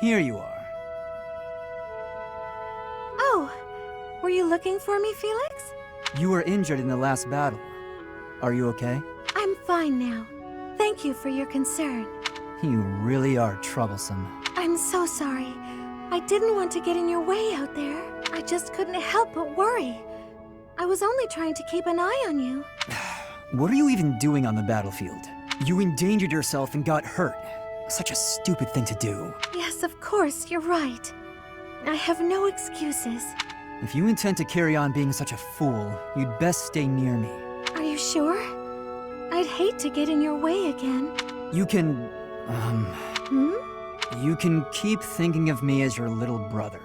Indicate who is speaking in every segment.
Speaker 1: here you are.
Speaker 2: Oh, were you looking for me, Felix?
Speaker 1: You were injured in the last battle. Are you okay?
Speaker 2: I'm fine now. Thank you for your concern.
Speaker 1: You really are troublesome.
Speaker 2: I'm so sorry. I didn't want to get in your way out there. I just couldn't help but worry. I was only trying to keep an eye on you.
Speaker 1: What are you even doing on the battlefield? You endangered yourself and got hurt. Such a stupid thing to do.
Speaker 2: Yes, of course, you're right. I have no excuses.
Speaker 1: If you intend to carry on being such a fool, you'd best stay near me.
Speaker 2: Are you sure? I'd hate to get in your way again.
Speaker 1: You can...
Speaker 2: Hmm?
Speaker 1: You can keep thinking of me as your little brother.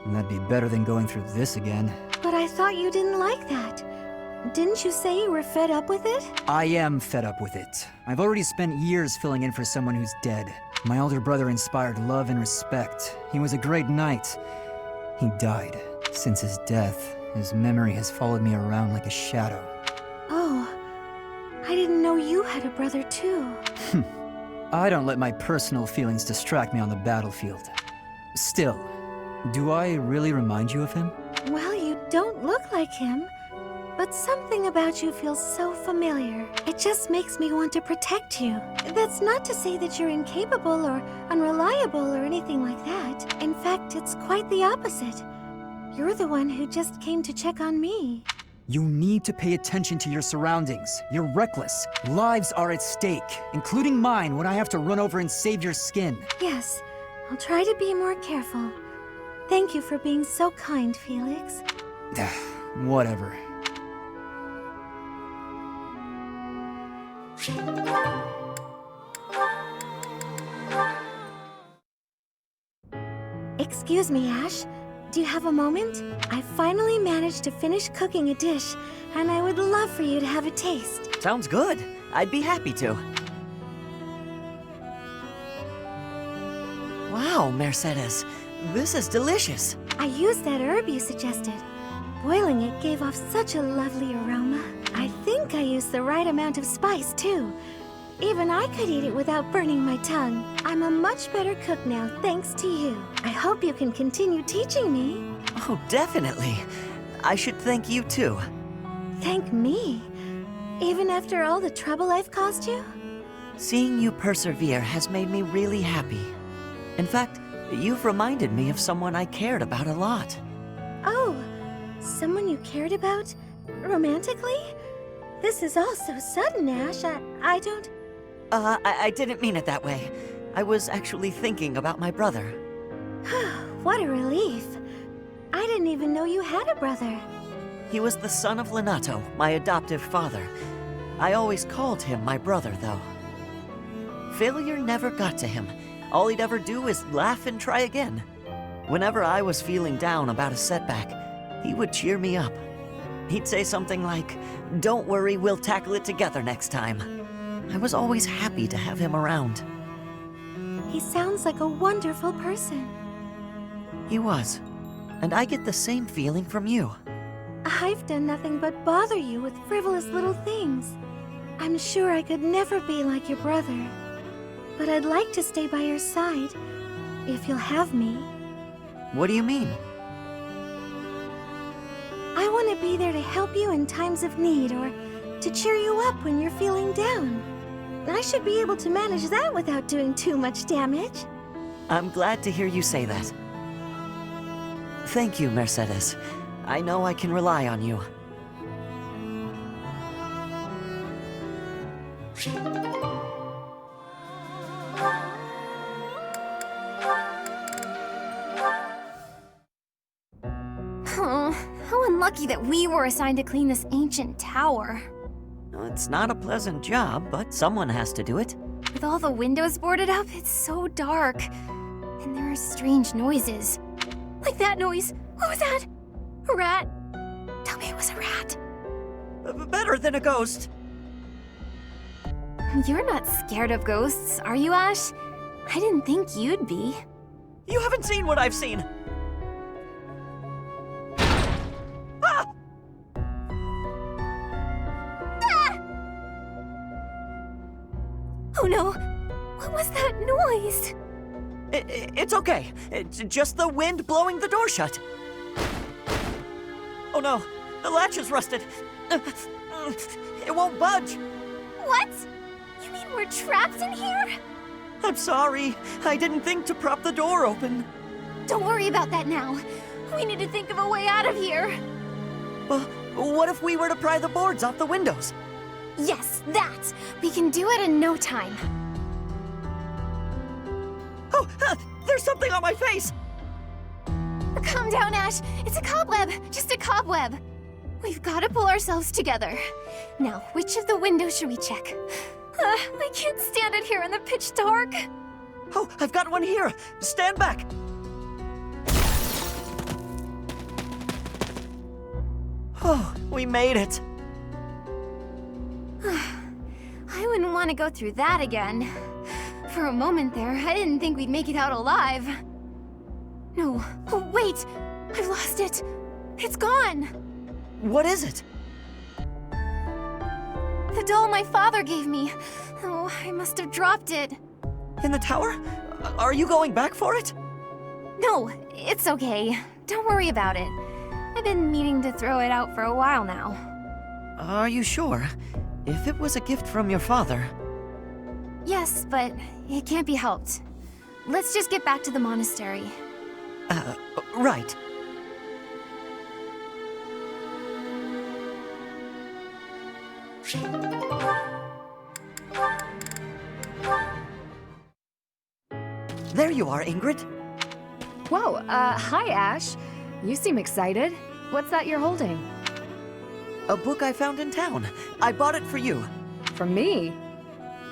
Speaker 1: And that'd be better than going through this again.
Speaker 2: But I thought you didn't like that. Didn't you say you were fed up with it?
Speaker 1: I am fed up with it. I've already spent years filling in for someone who's dead. My older brother inspired love and respect. He was a great knight. He died. Since his death, his memory has followed me around like a shadow.
Speaker 2: Oh, I didn't know you had a brother too.
Speaker 1: I don't let my personal feelings distract me on the battlefield. Still, do I really remind you of him?
Speaker 2: Well, you don't look like him. But something about you feels so familiar. It just makes me want to protect you. That's not to say that you're incapable or unreliable or anything like that. In fact, it's quite the opposite. You're the one who just came to check on me.
Speaker 1: You need to pay attention to your surroundings. You're reckless. Lives are at stake, including mine when I have to run over and save your skin.
Speaker 2: Yes, I'll try to be more careful. Thank you for being so kind, Felix.
Speaker 1: Whatever.
Speaker 2: Excuse me, Ash. Do you have a moment? I finally managed to finish cooking a dish, and I would love for you to have a taste.
Speaker 3: Sounds good. I'd be happy to. Wow, Mercedes. This is delicious.
Speaker 2: I used that herb you suggested. Boiling it gave off such a lovely aroma. I think I used the right amount of spice, too. Even I could eat it without burning my tongue. I'm a much better cook now, thanks to you. I hope you can continue teaching me.
Speaker 3: Oh, definitely. I should thank you, too.
Speaker 2: Thank me? Even after all the trouble I've caused you?
Speaker 3: Seeing you persevere has made me really happy. In fact, you've reminded me of someone I cared about a lot.
Speaker 2: Oh, someone you cared about? Romantically? This is all so sudden, Ash. I don't...
Speaker 3: I didn't mean it that way. I was actually thinking about my brother.
Speaker 2: What a relief. I didn't even know you had a brother.
Speaker 3: He was the son of Lenato, my adoptive father. I always called him my brother, though. Failure never got to him. All he'd ever do is laugh and try again. Whenever I was feeling down about a setback, he would cheer me up. He'd say something like, "Don't worry, we'll tackle it together next time." I was always happy to have him around.
Speaker 2: He sounds like a wonderful person.
Speaker 3: He was. And I get the same feeling from you.
Speaker 2: I've done nothing but bother you with frivolous little things. I'm sure I could never be like your brother. But I'd like to stay by your side, if you'll have me.
Speaker 3: What do you mean?
Speaker 2: I want to be there to help you in times of need or to cheer you up when you're feeling down. I should be able to manage that without doing too much damage.
Speaker 3: I'm glad to hear you say that. Thank you, Mercedes. I know I can rely on you.
Speaker 4: Oh, how unlucky that we were assigned to clean this ancient tower.
Speaker 3: It's not a pleasant job, but someone has to do it.
Speaker 4: With all the windows boarded up, it's so dark. And there are strange noises. Like that noise. What was that? A rat? Tell me it was a rat.
Speaker 3: Better than a ghost.
Speaker 4: You're not scared of ghosts, are you, Ash? I didn't think you'd be.
Speaker 3: You haven't seen what I've seen. Ah!
Speaker 4: Oh no! What was that noise?
Speaker 3: It's okay. It's just the wind blowing the door shut. Oh no, the latch is rusted. It won't budge.
Speaker 4: What? You mean we're trapped in here?
Speaker 3: I'm sorry. I didn't think to prop the door open.
Speaker 4: Don't worry about that now. We need to think of a way out of here.
Speaker 3: Well, what if we were to pry the boards off the windows?
Speaker 4: Yes, that! We can do it in no time.
Speaker 3: Oh, there's something on my face!
Speaker 4: Calm down, Ash. It's a cobweb. Just a cobweb. We've got to pull ourselves together. Now, which of the windows should we check? I can't stand it here in the pitch dark.
Speaker 3: Oh, I've got one here. Stand back. Oh, we made it.
Speaker 4: I wouldn't want to go through that again. For a moment there, I didn't think we'd make it out alive. No. Oh, wait! I've lost it. It's gone.
Speaker 3: What is it?
Speaker 4: The doll my father gave me. Oh, I must have dropped it.
Speaker 3: In the tower? Are you going back for it?
Speaker 4: No, it's okay. Don't worry about it. I've been meaning to throw it out for a while now.
Speaker 3: Are you sure? If it was a gift from your father...
Speaker 4: Yes, but it can't be helped. Let's just get back to the monastery.
Speaker 3: Right. There you are, Ingrid.
Speaker 5: Whoa, hi Ash. You seem excited. What's that you're holding?
Speaker 3: A book I found in town. I bought it for you.
Speaker 5: For me?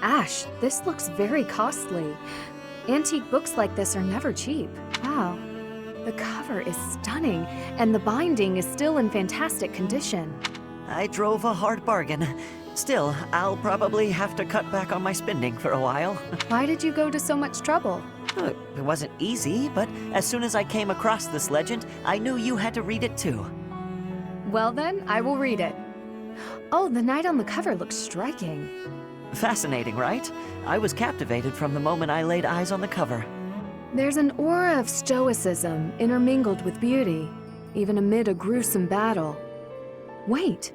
Speaker 5: Ash, this looks very costly. Antique books like this are never cheap. Wow. The cover is stunning, and the binding is still in fantastic condition.
Speaker 3: I drove a hard bargain. Still, I'll probably have to cut back on my spending for a while.
Speaker 5: Why did you go to so much trouble?
Speaker 3: It wasn't easy, but as soon as I came across this legend, I knew you had to read it too.
Speaker 5: Well then, I will read it. Oh, the knight on the cover looks striking.
Speaker 3: Fascinating, right? I was captivated from the moment I laid eyes on the cover.
Speaker 5: There's an aura of stoicism intermingled with beauty, even amid a gruesome battle. Wait,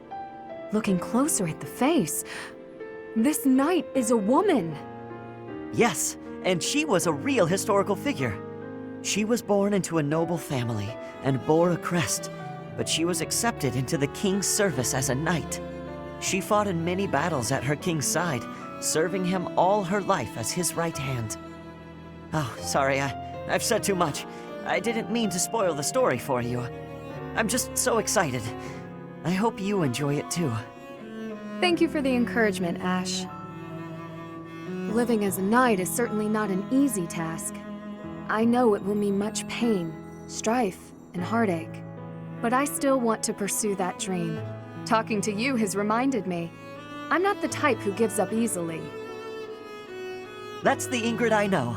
Speaker 5: looking closer at the face, this knight is a woman.
Speaker 3: Yes, and she was a real historical figure. She was born into a noble family and bore a crest, but she was accepted into the king's service as a knight. She fought in many battles at her king's side, serving him all her life as his right hand. Oh, sorry, I've said too much. I didn't mean to spoil the story for you. I'm just so excited. I hope you enjoy it too.
Speaker 5: Thank you for the encouragement, Ash. Living as a knight is certainly not an easy task. I know it will mean much pain, strife, and heartache. But I still want to pursue that dream. Talking to you has reminded me. I'm not the type who gives up easily.
Speaker 3: That's the Ingrid I know.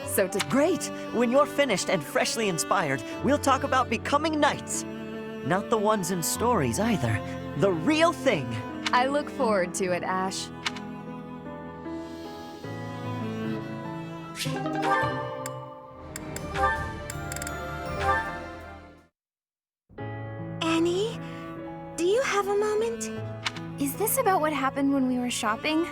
Speaker 5: So to...
Speaker 3: Great! When you're finished and freshly inspired, we'll talk about becoming knights. Not the ones in stories either. The real thing.
Speaker 5: I look forward to it, Ash.
Speaker 2: Annie, do you have a moment?
Speaker 4: Is this about what happened when we were shopping?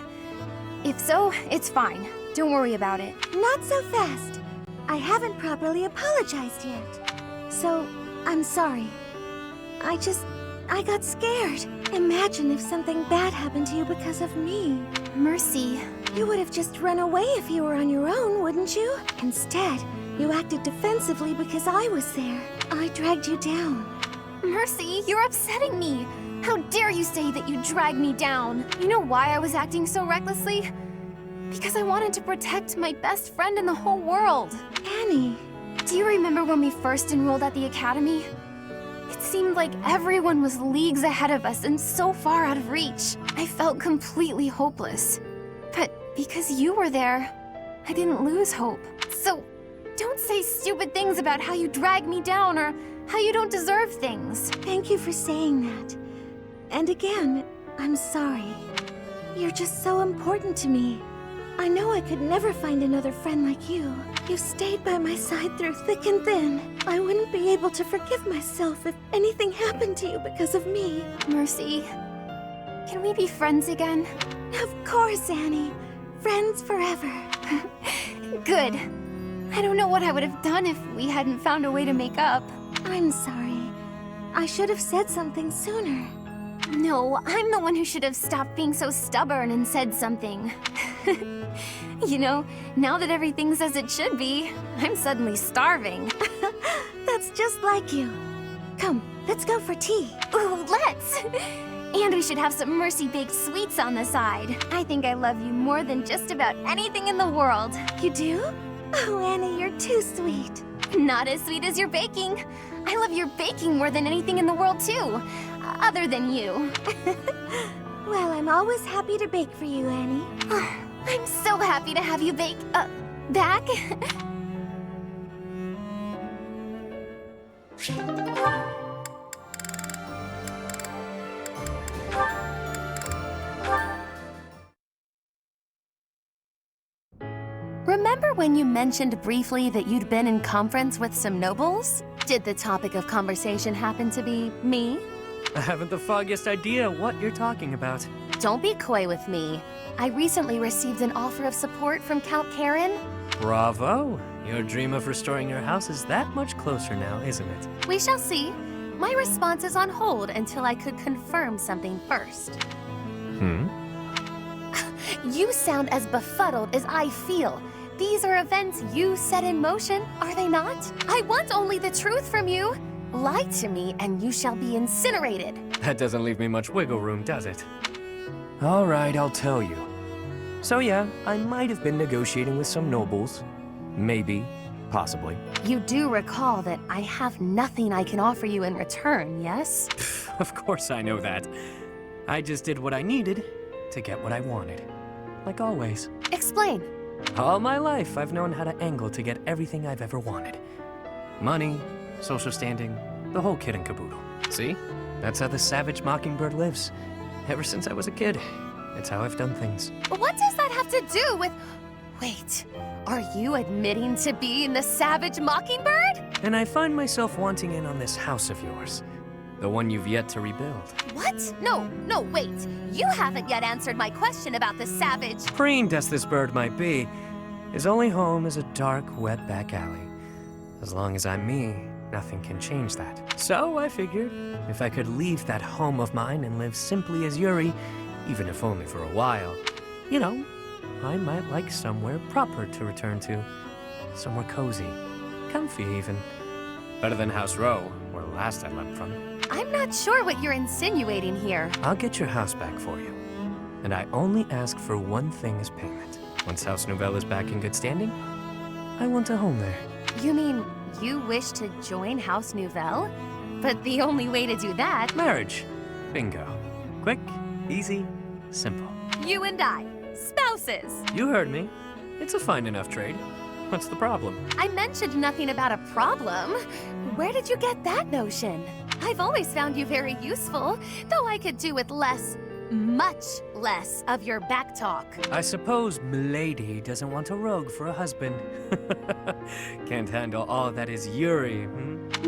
Speaker 4: If so, it's fine. Don't worry about it.
Speaker 2: Not so fast. I haven't properly apologized yet. So, I'm sorry. I got scared. Imagine if something bad happened to you because of me.
Speaker 4: Mercy.
Speaker 2: You would have just run away if you were on your own, wouldn't you? Instead, you acted defensively because I was there. I dragged you down.
Speaker 4: Mercy, you're upsetting me. How dare you say that you dragged me down? You know why I was acting so recklessly? Because I wanted to protect my best friend in the whole world.
Speaker 2: Annie.
Speaker 4: Do you remember when we first enrolled at the academy? It seemed like everyone was leagues ahead of us and so far out of reach. I felt completely hopeless. But because you were there, I didn't lose hope. So don't say stupid things about how you drag me down or how you don't deserve things.
Speaker 2: Thank you for saying that. And again, I'm sorry. You're just so important to me. I know I could never find another friend like you. You stayed by my side through thick and thin. I wouldn't be able to forgive myself if anything happened to you because of me.
Speaker 4: Mercy, can we be friends again?
Speaker 2: Of course, Annie. Friends forever.
Speaker 4: Good. I don't know what I would have done if we hadn't found a way to make up.
Speaker 2: I'm sorry. I should have said something sooner.
Speaker 4: No, I'm the one who should have stopped being so stubborn and said something. You know, now that everything's as it should be, I'm suddenly starving.
Speaker 2: That's just like you. Come, let's go for tea.
Speaker 4: Ooh, let's! And we should have some Mercy-baked sweets on the side. I think I love you more than just about anything in the world.
Speaker 2: You do? Oh, Annie, you're too sweet.
Speaker 4: Not as sweet as your baking. I love your baking more than anything in the world, too. Other than you.
Speaker 2: Well, I'm always happy to bake for you, Annie.
Speaker 4: I'm so happy to have you back. Remember when you mentioned briefly that you'd been in conference with some nobles? Did the topic of conversation happen to be me?
Speaker 6: I haven't the foggiest idea what you're talking about.
Speaker 4: Don't be coy with me. I recently received an offer of support from Count Karen.
Speaker 6: Bravo! Your dream of restoring your house is that much closer now, isn't it?
Speaker 4: We shall see. My response is on hold until I could confirm something first. You sound as befuddled as I feel. These are events you set in motion, are they not? I want only the truth from you. Lie to me and you shall be incinerated.
Speaker 6: That doesn't leave me much wiggle room, does it? All right, I'll tell you. So yeah, I might have been negotiating with some nobles. Maybe. Possibly.
Speaker 4: You do recall that I have nothing I can offer you in return, yes?
Speaker 6: Of course I know that. I just did what I needed to get what I wanted. Like always.
Speaker 4: Explain.
Speaker 6: All my life, I've known how to angle to get everything I've ever wanted. Money, social standing, the whole kit and caboodle. See? That's how the savage mockingbird lives. Ever since I was a kid. It's how I've done things.
Speaker 4: What does that have to do with... Wait, are you admitting to being the savage mockingbird?
Speaker 6: And I find myself wanting in on this house of yours. The one you've yet to rebuild.
Speaker 4: What? No, wait. You haven't yet answered my question about the savage.
Speaker 6: Preened as this bird might be, his only home is a dark, wet back alley. As long as I'm me, nothing can change that. So I figured, if I could leave that home of mine and live simply as Yuri, even if only for a while, you know, I might like somewhere proper to return to. Somewhere cozy, comfy even. Better than House Row, where last I left from.
Speaker 4: I'm not sure what you're insinuating here.
Speaker 6: I'll get your house back for you. And I only ask for one thing as payment. Once House Nouvelle is back in good standing, I want a home there.
Speaker 4: You mean you wish to join House Nouvelle? But the only way to do that...
Speaker 6: Marriage. Bingo. Quick, easy, simple.
Speaker 4: You and I. Spouses.
Speaker 6: You heard me. It's a fine enough trade. What's the problem?
Speaker 4: I mentioned nothing about a problem. Where did you get that notion? I've always found you very useful, though I could do with less, much less of your back talk.
Speaker 6: I suppose Milady doesn't want a rogue for a husband. Can't handle all that is Yuri,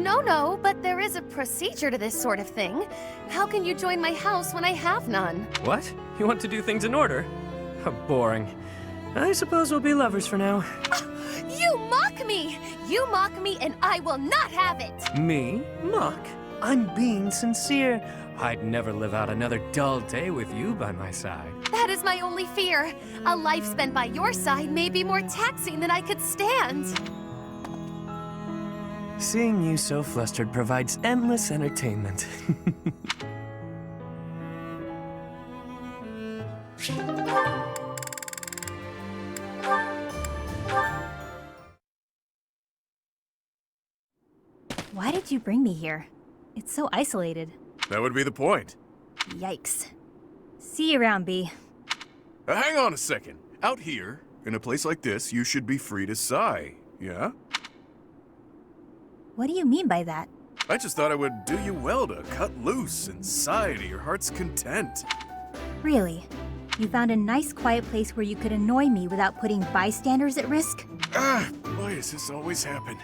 Speaker 4: No, but there is a procedure to this sort of thing. How can you join my house when I have none?
Speaker 6: What? You want to do things in order? How boring. I suppose we'll be lovers for now.
Speaker 4: You mock me! You mock me and I will not have it!
Speaker 6: Me? Mock? I'm being sincere. I'd never live out another dull day with you by my side.
Speaker 4: That is my only fear. A life spent by your side may be more taxing than I could stand.
Speaker 6: Seeing you so flustered provides endless entertainment.
Speaker 7: Why did you bring me here? It's so isolated.
Speaker 8: That would be the point.
Speaker 7: Yikes. See you around, B.
Speaker 8: Hang on a second. Out here, in a place like this, you should be free to sigh, yeah?
Speaker 7: What do you mean by that?
Speaker 8: I just thought it would do you well to cut loose and sigh to your heart's content.
Speaker 7: Really? You found a nice quiet place where you could annoy me without putting bystanders at risk?
Speaker 8: Why does this always happen?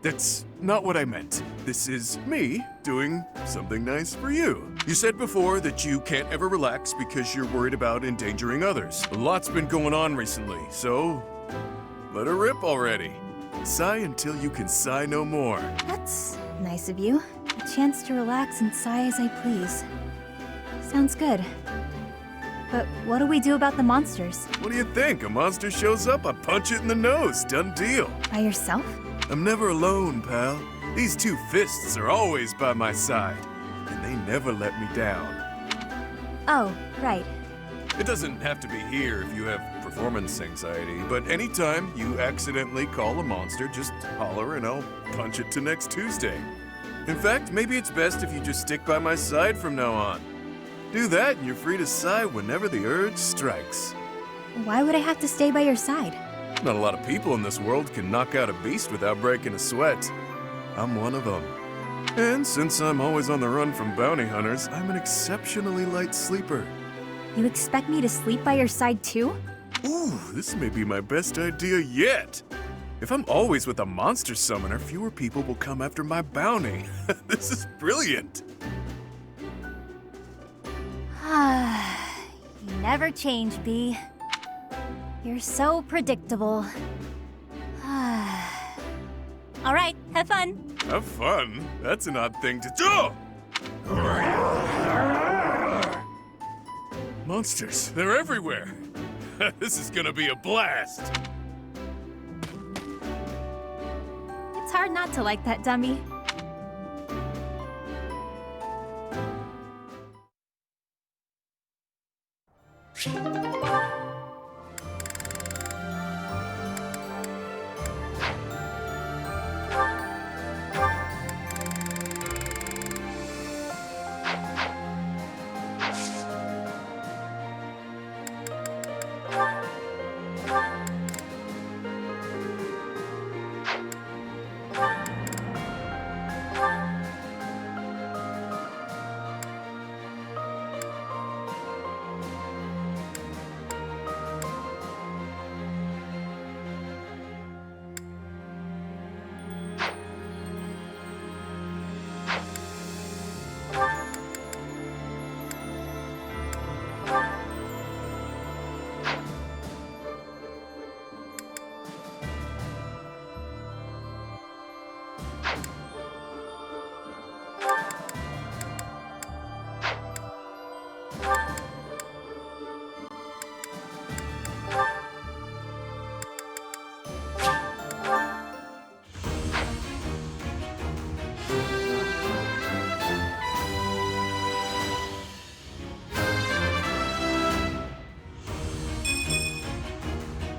Speaker 8: That's not what I meant. This is me doing something nice for you. You said before that you can't ever relax because you're worried about endangering others. A lot's been going on recently, so let her rip already. Sigh until you can sigh no more.
Speaker 7: That's nice of you. A chance to relax and sigh as I please. Sounds good. But what do we do about the monsters?
Speaker 8: What do you think? A monster shows up, I punch it in the nose. Done deal.
Speaker 7: By yourself?
Speaker 8: I'm never alone, pal. These two fists are always by my side, and they never let me down.
Speaker 7: Oh, right.
Speaker 8: It doesn't have to be here if you have performance anxiety, but anytime you accidentally call a monster, just holler and I'll punch it to next Tuesday. In fact, maybe it's best if you just stick by my side from now on. Do that and you're free to sigh whenever the urge strikes.
Speaker 7: Why would I have to stay by your side?
Speaker 8: Not a lot of people in this world can knock out a beast without breaking a sweat. I'm one of them. And since I'm always on the run from bounty hunters, I'm an exceptionally light sleeper.
Speaker 7: You expect me to sleep by your side too?
Speaker 8: Ooh, this may be my best idea yet. If I'm always with a monster summoner, fewer people will come after my bounty. This is brilliant.
Speaker 7: You never change, Bee. You're so predictable. All right, have fun.
Speaker 8: Have fun? That's an odd thing to do. Monsters, they're everywhere. This is gonna be a blast.
Speaker 7: It's hard not to like that dummy.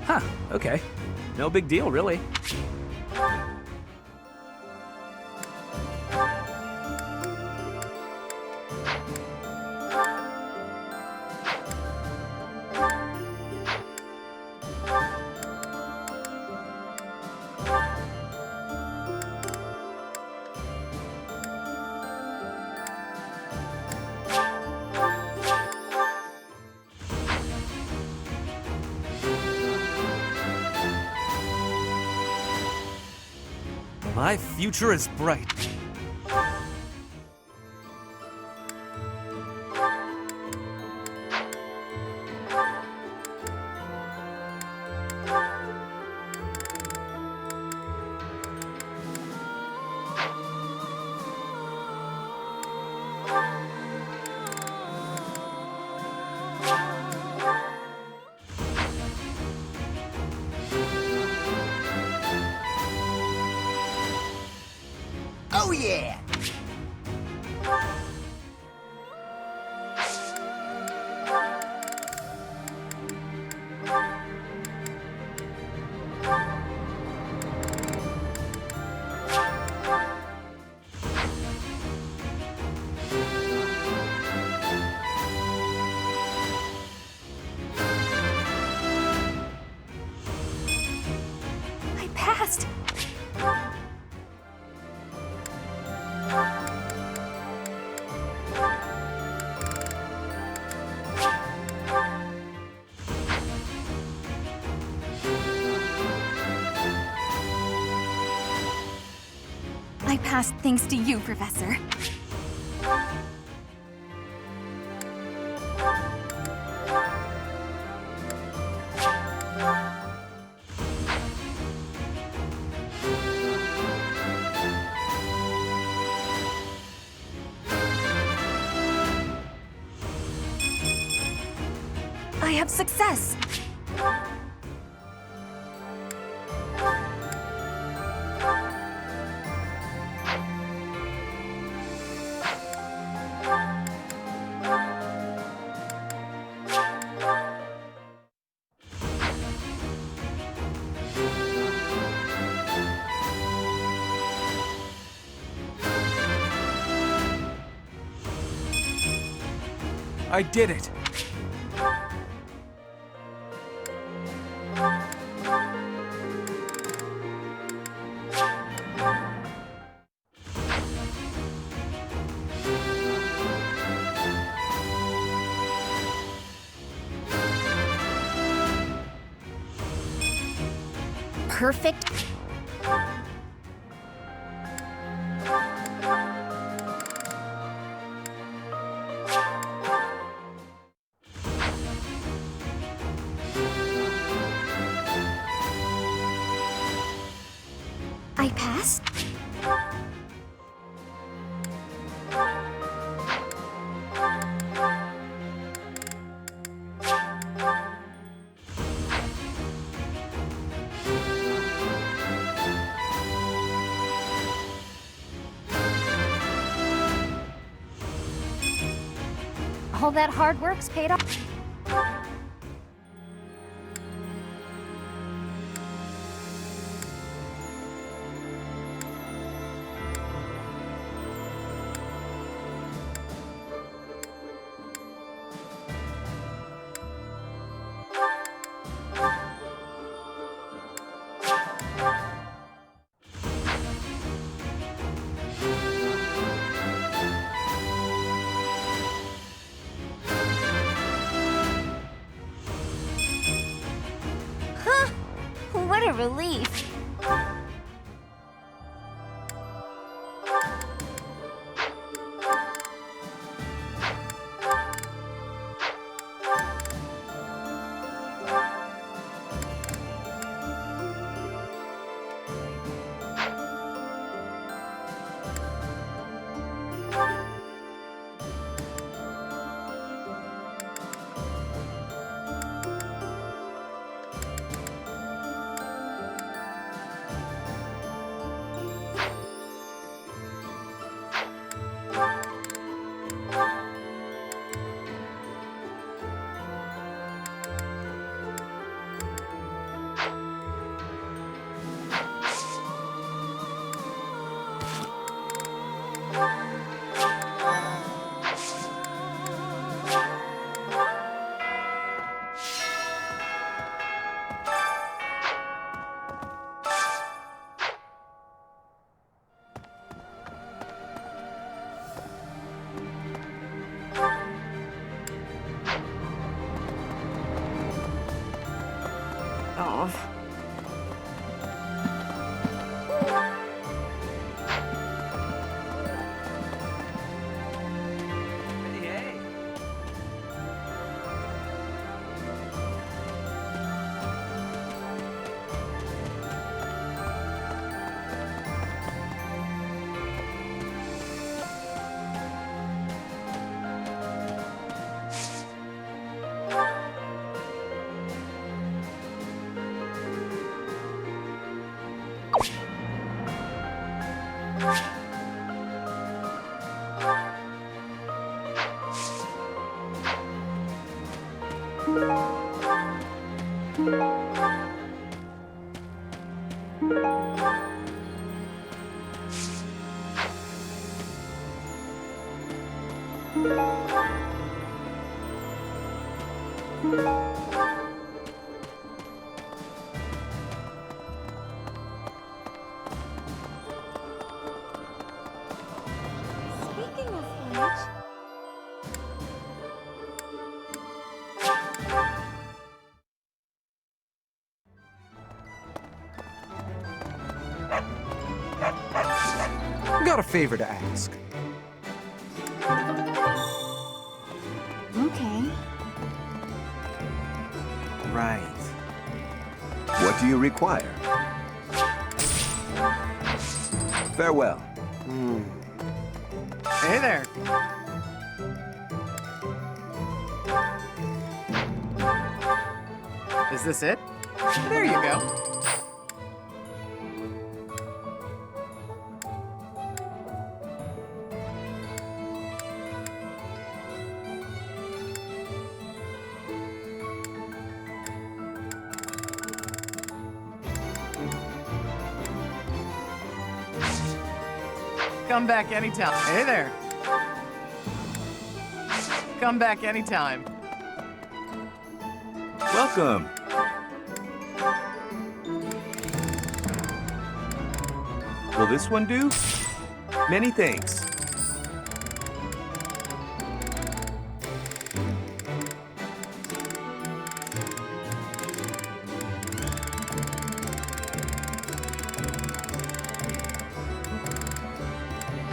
Speaker 9: Huh, okay. No big deal, really. My future is bright.
Speaker 3: Oh yeah!
Speaker 4: I passed! passed thanks to you, Professor. I have success!
Speaker 9: I did it!
Speaker 4: Perfect. I passed?
Speaker 7: All that hard work's paid off.
Speaker 4: What a relief.
Speaker 5: Oh.
Speaker 9: Hey.
Speaker 2: Speaking of which,
Speaker 9: Go!
Speaker 10: got a favor to ask.
Speaker 7: Okay.
Speaker 10: Right.
Speaker 11: What do you require? Farewell.
Speaker 10: Hey there. Is this it? There you go. Come back anytime. Hey there. Come back anytime.
Speaker 11: Welcome. Will this one do? Many thanks.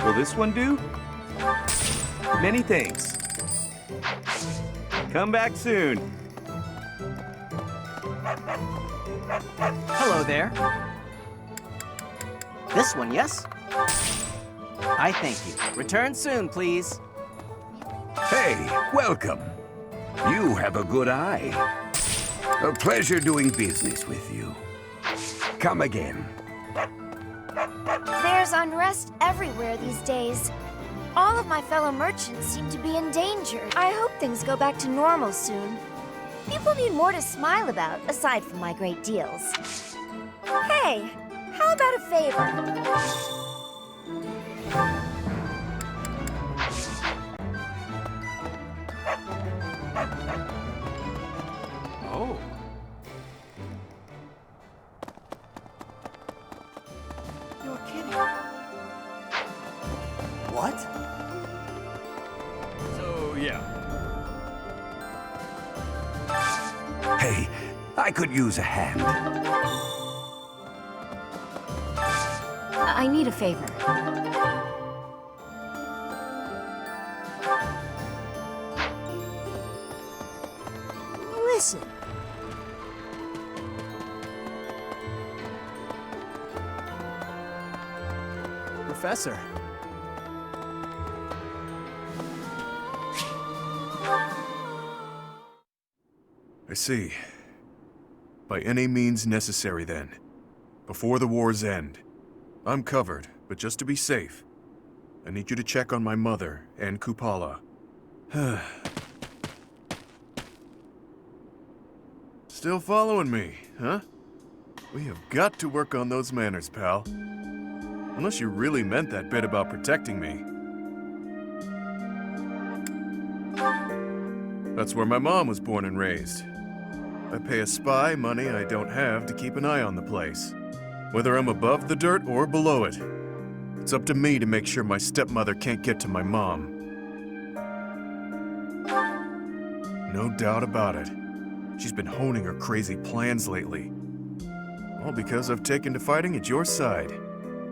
Speaker 11: Will this one do? Many thanks. Come back soon.
Speaker 10: Hello there. This one, yes? I thank you. Return soon, please.
Speaker 11: Hey, welcome. You have a good eye. A pleasure doing business with you. Come again.
Speaker 2: There's unrest everywhere these days. All of my fellow merchants seem to be in danger. I hope things go back to normal soon. People need more to smile about, aside from my great deals. Hey, how about a favor?
Speaker 10: Oh. You're kidding. What? So, yeah.
Speaker 11: Hey, I could use a hand.
Speaker 2: I need a favor. Listen.
Speaker 10: Professor.
Speaker 8: I see. By any means necessary, then. Before the war's end. I'm covered, but just to be safe, I need you to check on my mother and Kupala. Still following me, huh? We have got to work on those manners, pal. Unless you really meant that bit about protecting me. That's where my mom was born and raised. I pay a spy money I don't have to keep an eye on the place. Whether I'm above the dirt or below it. It's up to me to make sure my stepmother can't get to my mom. No doubt about it. She's been honing her crazy plans lately. All because I've taken to fighting at your side.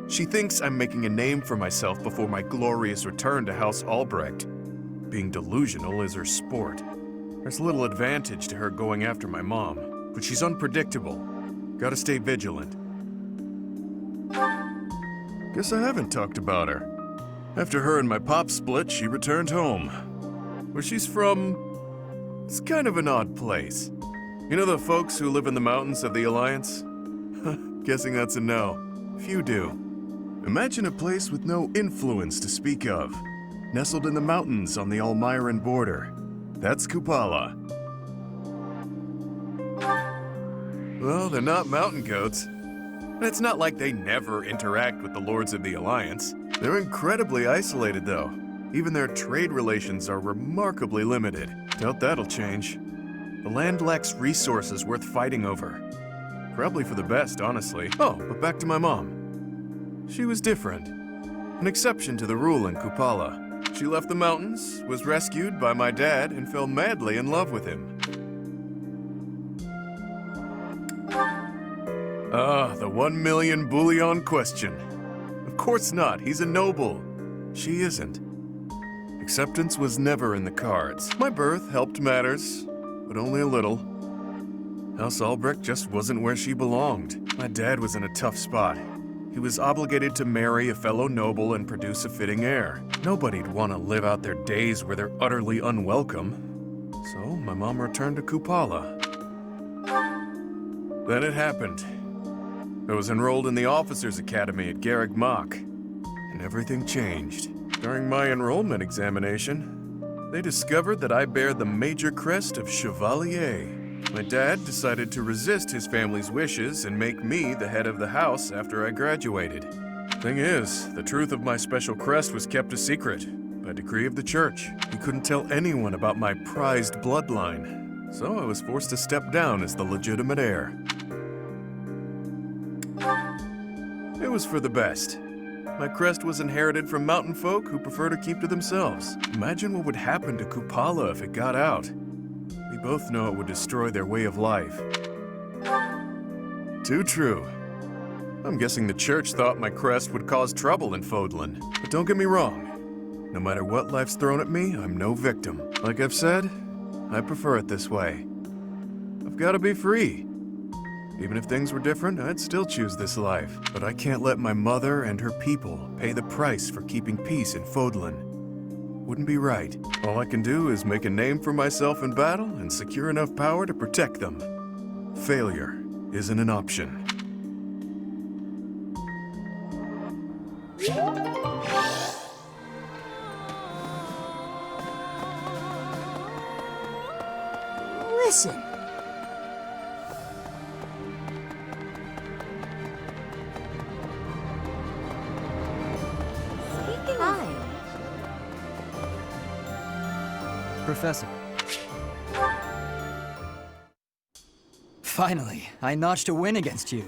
Speaker 8: She thinks I'm making a name for myself before my glorious return to House Albrecht. Being delusional is her sport. There's little advantage to her going after my mom, but she's unpredictable. Gotta stay vigilant. Guess I haven't talked about her. After her and my pop split, she returned home. Where she's from, it's kind of an odd place. You know the folks who live in the mountains of the Alliance? Guessing that's a no. Few do. Imagine a place with no influence to speak of. Nestled in the mountains on the Almyran border. That's Kupala. Well, they're not mountain goats. And it's not like they never interact with the Lords of the Alliance. They're incredibly isolated, though. Even their trade relations are remarkably limited. Doubt that'll change. The land lacks resources worth fighting over. Probably for the best, honestly. Oh, but back to my mom. She was different. An exception to the rule in Kupala. She left the mountains, was rescued by my dad, and fell madly in love with him. Ah, the 1 million bullion question. Of course not. He's a noble. She isn't. Acceptance was never in the cards. My birth helped matters, but only a little. House Albrecht just wasn't where she belonged. My dad was in a tough spot. He was obligated to marry a fellow noble and produce a fitting heir. Nobody'd want to live out their days where they're utterly unwelcome. So my mom returned to Kupala. Then it happened. I was enrolled in the Officers' Academy at Garreg Mach, and everything changed. During my enrollment examination, they discovered that I bear the major crest of Chevalier. My dad decided to resist his family's wishes and make me the head of the house after I graduated. Thing is, the truth of my special crest was kept a secret by decree of the church. He couldn't tell anyone about my prized bloodline, so I was forced to step down as the legitimate heir. It was for the best. My crest was inherited from mountain folk who prefer to keep to themselves. Imagine what would happen to Kupala if it got out. We both know it would destroy their way of life. Too true. I'm guessing the church thought my crest would cause trouble in Fodlan. But don't get me wrong. No matter what life's thrown at me, I'm no victim. Like I've said, I prefer it this way. I've got to be free. Even if things were different, I'd still choose this life. But I can't let my mother and her people pay the price for keeping peace in Fodlan. Wouldn't be right. All I can do is make a name for myself in battle and secure enough power to protect them. Failure isn't an option.
Speaker 1: Listen. Professor. Finally, I notched a win against you.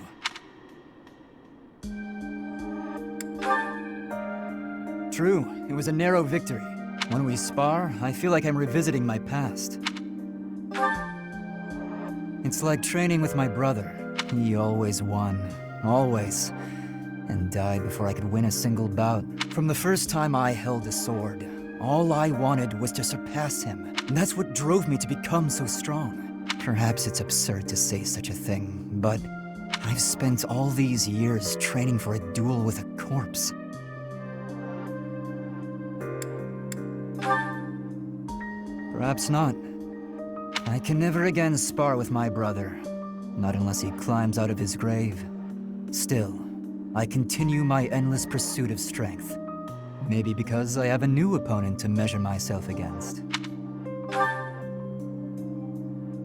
Speaker 1: True, it was a narrow victory. When we spar, I feel like I'm revisiting my past. It's like training with my brother. He always won. Always. And died before I could win a single bout. From the first time I held a sword, all I wanted was to surpass him, and that's what drove me to become so strong. Perhaps it's absurd to say such a thing, but I've spent all these years training for a duel with a corpse. Perhaps not. I can never again spar with my brother, not unless he climbs out of his grave. Still, I continue my endless pursuit of strength. Maybe because I have a new opponent to measure myself against.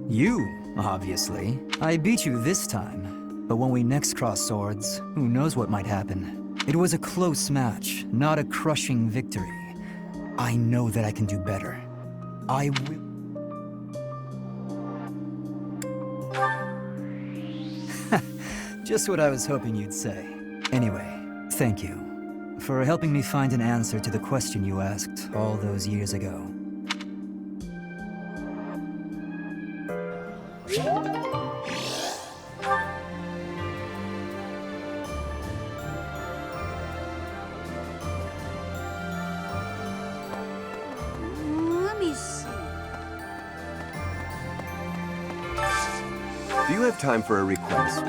Speaker 1: You, obviously. I beat you this time, but when we next cross swords, who knows what might happen. It was a close match, not a crushing victory. I know that I can do better. I will... Just what I was hoping you'd say. Anyway, thank you for helping me find an answer to the question you asked all those years ago.
Speaker 2: Let me see.
Speaker 12: Do you have time for a request?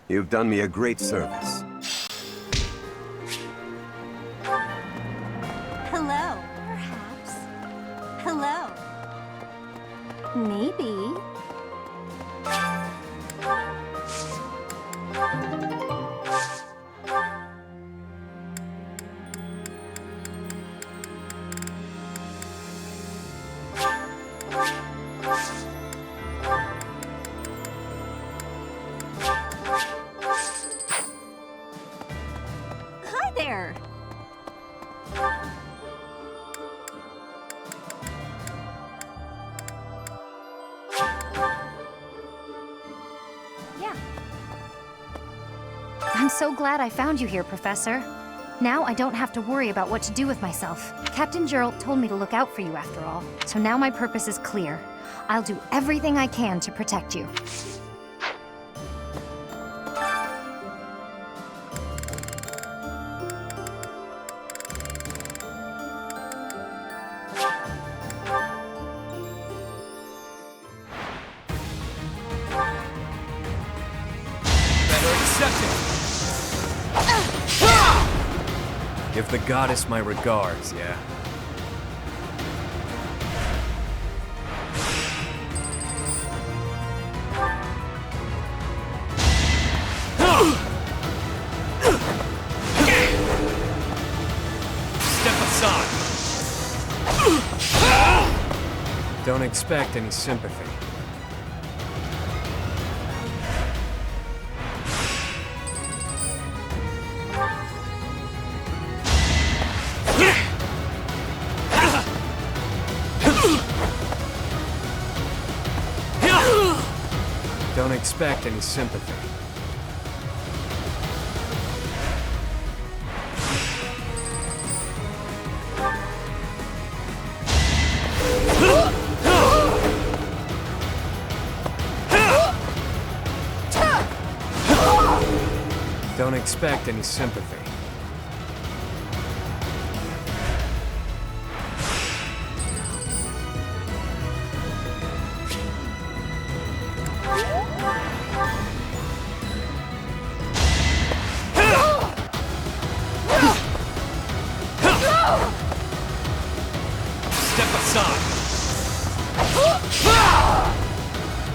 Speaker 12: You've done me a great service.
Speaker 7: Hello. Perhaps. Hello. Maybe. Hi there. Yeah.
Speaker 4: I'm so glad I found you here, Professor. Now I don't have to worry about what to do with myself. Captain Gerald told me to look out for you after all, so now my purpose is clear. I'll do everything I can to protect you.
Speaker 9: Better accept it.
Speaker 6: Give the goddess my regards, yeah?
Speaker 9: Step aside.
Speaker 6: Don't expect any sympathy. Don't expect any sympathy. Don't expect any sympathy.
Speaker 9: Step aside.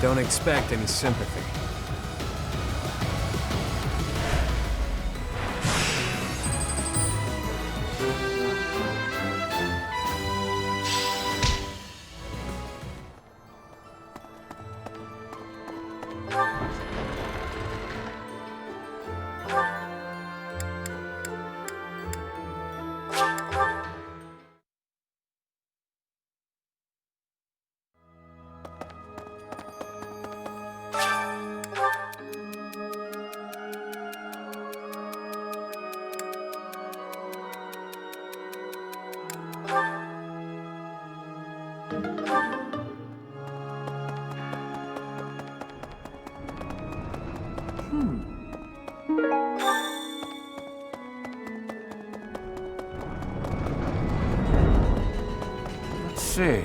Speaker 6: Don't expect any sympathy.
Speaker 11: Let's see.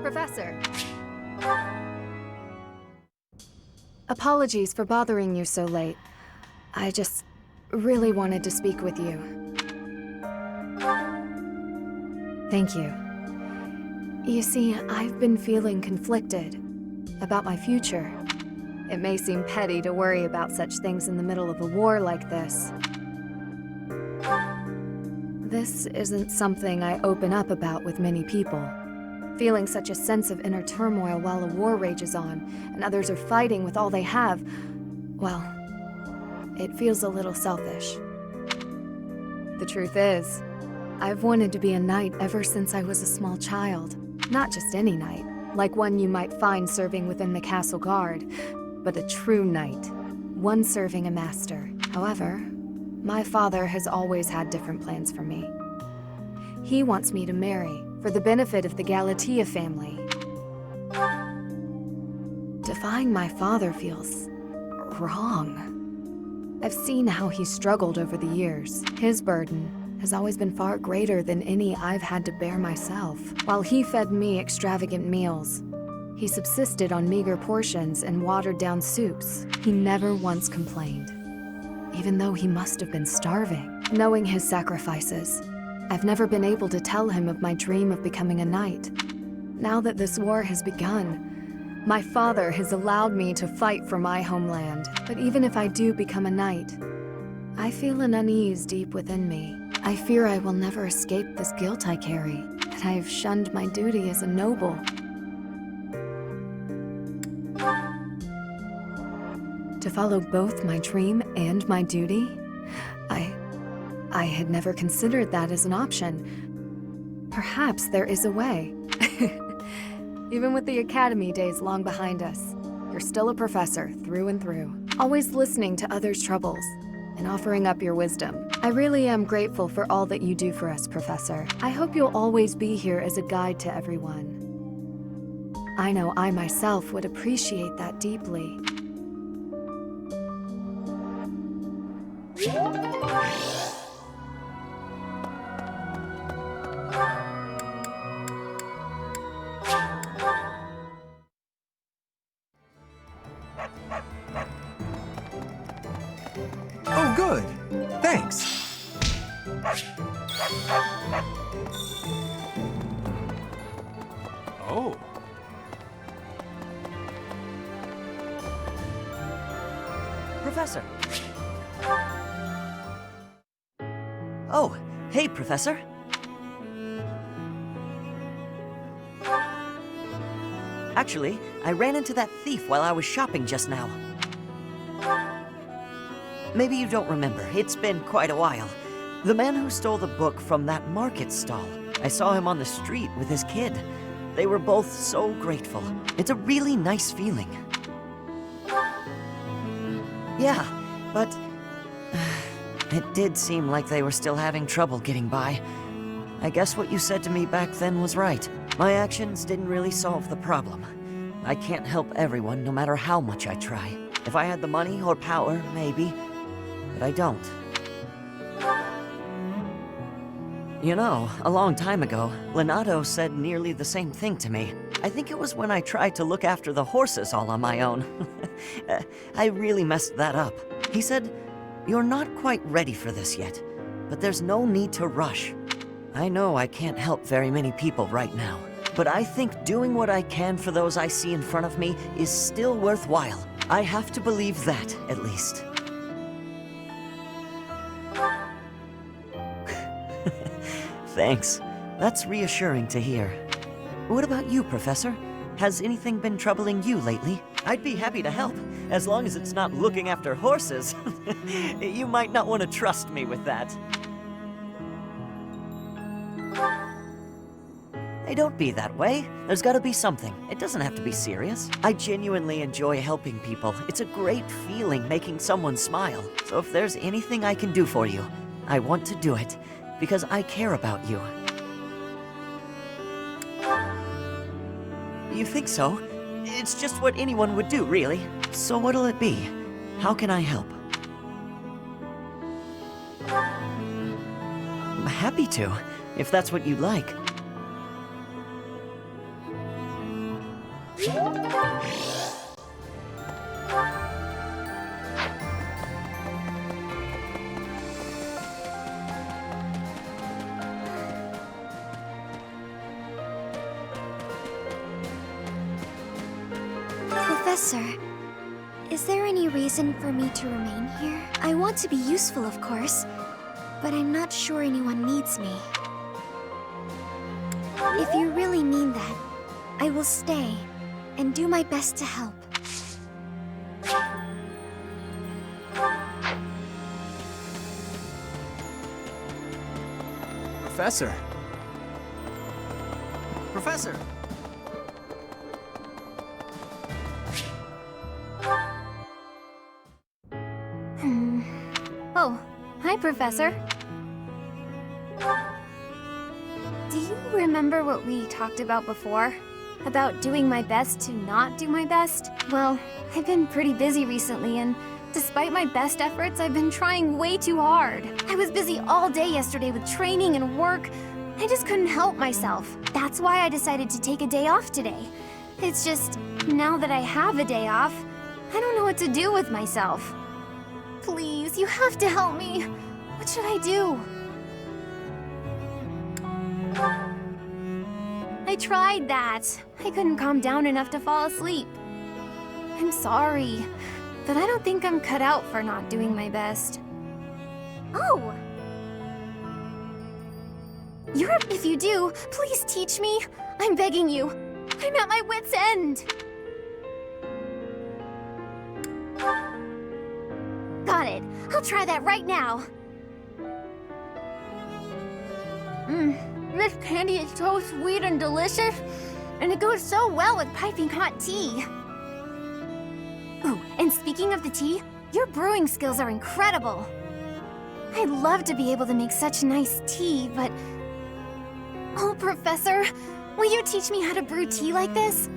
Speaker 5: Professor. Apologies for bothering you so late. I just really wanted to speak with you. Thank you. You see, I've been feeling conflicted about my future. It may seem petty to worry about such things in the middle of a war like this. This isn't something I open up about with many people. Feeling such a sense of inner turmoil while a war rages on, and others are fighting with all they have, well, it feels a little selfish. The truth is, I've wanted to be a knight ever since I was a small child. Not just any knight, like one you might find serving within the castle guard, but a true knight, one serving a master. However, my father has always had different plans for me. He wants me to marry, for the benefit of the Galatea family. Defying my father feels wrong. I've seen how he's struggled over the years. His burden has always been far greater than any I've had to bear myself. While he fed me extravagant meals, he subsisted on meager portions and watered-down soups. He never once complained, even though he must have been starving. Knowing his sacrifices, I've never been able to tell him of my dream of becoming a knight. Now that this war has begun, my father has allowed me to fight for my homeland. But even if I do become a knight, I feel an unease deep within me. I fear I will never escape this guilt I carry, that I have shunned my duty as a noble. To follow both my dream and my duty? I had never considered that as an option. Perhaps there is a way. Even with the academy days long behind us, you're still a professor through and through, always listening to others' troubles and offering up your wisdom. I really am grateful for all that you do for us, Professor. I hope you'll always be here as a guide to everyone. I know I myself would appreciate that deeply.
Speaker 12: Oh, good. Thanks.
Speaker 8: Oh.
Speaker 3: Professor. Oh, hey, Professor. Actually, I ran into that thief while I was shopping just now. Maybe you don't remember. It's been quite a while. The man who stole the book from that market stall. I saw him on the street with his kid. They were both so grateful. It's a really nice feeling. Yeah, but it did seem like they were still having trouble getting by. I guess what you said to me back then was right. My actions didn't really solve the problem. I can't help everyone no matter how much I try. If I had the money or power, maybe. But I don't. You know, a long time ago, Lenato said nearly the same thing to me. I think it was when I tried to look after the horses all on my own. I really messed that up. He said, "You're not quite ready for this yet, but there's no need to rush." I know I can't help very many people right now, but I think doing what I can for those I see in front of me is still worthwhile. I have to believe that, at least. Thanks. That's reassuring to hear. What about you, Professor? Has anything been troubling you lately? I'd be happy to help, as long as it's not looking after horses. You might not want to trust me with that. Hey, don't be that way. There's gotta be something. It doesn't have to be serious. I genuinely enjoy helping people. It's a great feeling making someone smile. So if there's anything I can do for you, I want to do it, because I care about you. You think so? It's just what anyone would do, really. So what'll it be? How can I help? I'm happy to, if that's what you'd like.
Speaker 2: Professor, is there any reason for me to remain here? I want to be useful, of course, but I'm not sure anyone needs me. If you really mean that, I will stay and do my best to help.
Speaker 1: Professor. Professor!
Speaker 4: Oh, hi, Professor. Do you remember what we talked about before? About doing my best to not do my best? Well, I've been pretty busy recently, and despite my best efforts, I've been trying way too hard. I was busy all day yesterday with training and work. I just couldn't help myself. That's why I decided to take a day off today. It's just, now that I have a day off, I don't know what to do with myself. Please, you have to help me. What should I do? I tried that. I couldn't calm down enough to fall asleep. I'm sorry, but I don't think I'm cut out for not doing my best. Oh! If you do, please teach me. I'm begging you. I'm at my wit's end. Got it. I'll try that right now. This candy is so sweet and delicious, and it goes so well with piping hot tea. Ooh, and speaking of the tea, your brewing skills are incredible. I'd love to be able to make such nice tea, but... Oh, Professor, will you teach me how to brew tea like this?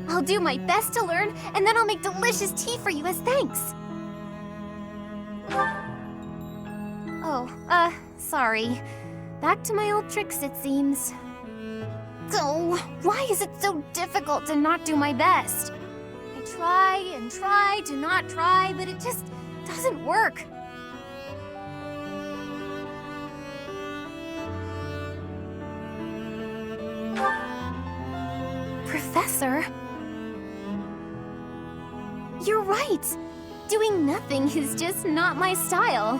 Speaker 4: I'll do my best to learn, and then I'll make delicious tea for you as thanks. Oh, sorry. Back to my old tricks, it seems. Oh, why is it so difficult to not do my best? I try and try to not try, but it just doesn't work. Professor? You're right. Doing nothing is just not my style.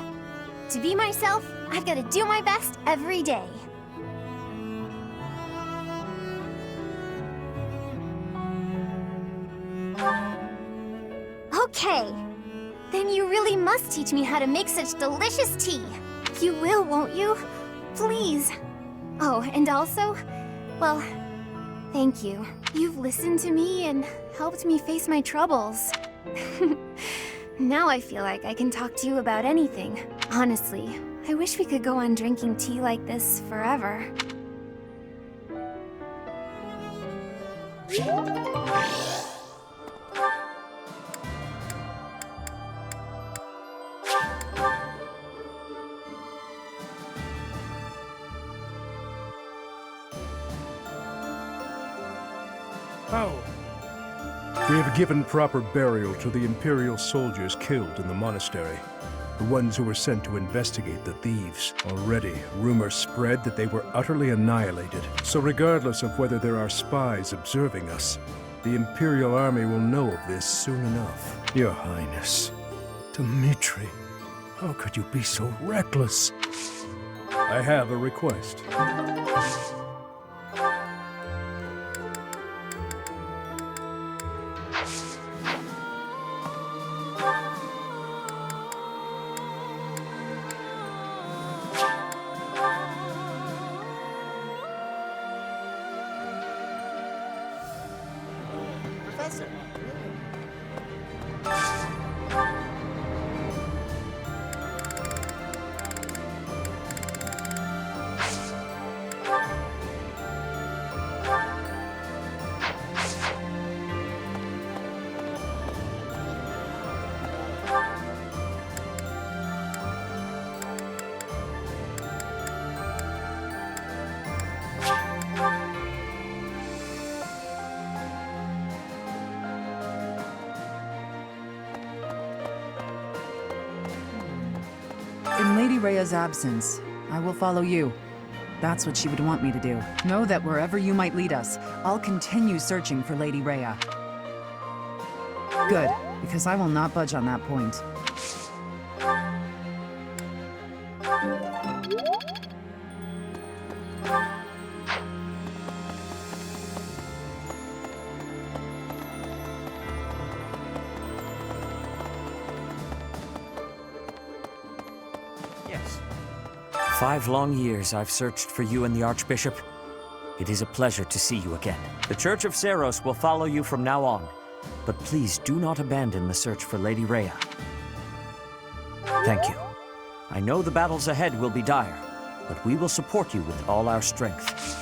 Speaker 4: To be myself, I've got to do my best every day. Okay. Then you really must teach me how to make such delicious tea. You will, won't you? Please. Oh, and also, well, thank you. You've listened to me and helped me face my troubles. Now I feel like I can talk to you about anything. Honestly, I wish we could go on drinking tea like this forever.
Speaker 13: Oh. We have given proper burial to the Imperial soldiers killed in the monastery. The ones who were sent to investigate the thieves. Already, rumors spread that they were utterly annihilated. So regardless of whether there are spies observing us, the Imperial army will know of this soon enough. Your Highness, Dmitri, how could you be so reckless? I have a request.
Speaker 14: In Lady Rhea's absence, I will follow you. That's what she would want me to do. Know that wherever you might lead us, I'll continue searching for Lady Rhea. Good, because I will not budge on that point.
Speaker 15: 5 long years I've searched for you and the Archbishop. It is a pleasure to see you again. The Church of Seros will follow you from now on, but please do not abandon the search for Lady Rhea. Thank you. I know the battles ahead will be dire, but we will support you with all our strength.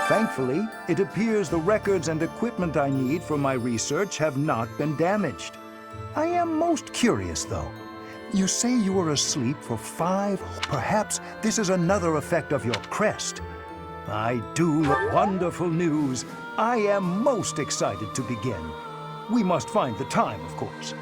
Speaker 16: Thankfully, it appears the records and equipment I need for my research have not been damaged. I am most curious, though. You say you were asleep for 5... Perhaps this is another effect of your crest. I do look wonderful news. I am most excited to begin. We must find the time, of course.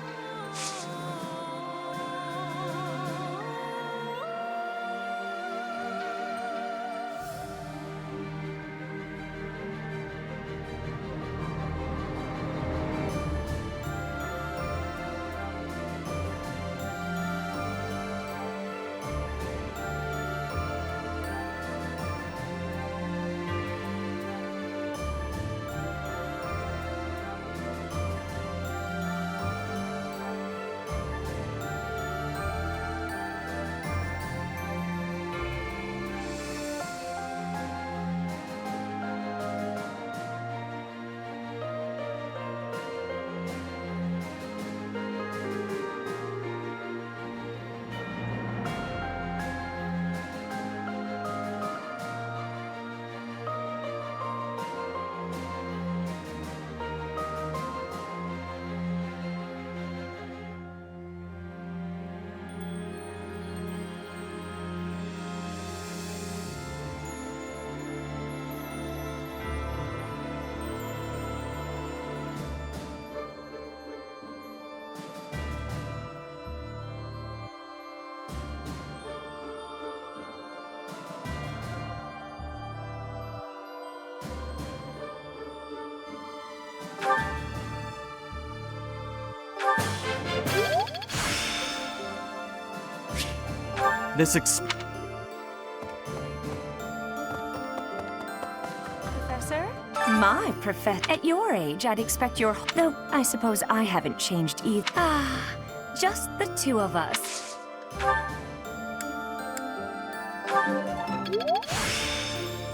Speaker 17: Professor? My professor. At your age, I'd expect your... Though, I suppose I haven't changed either. Ah, just the two of us.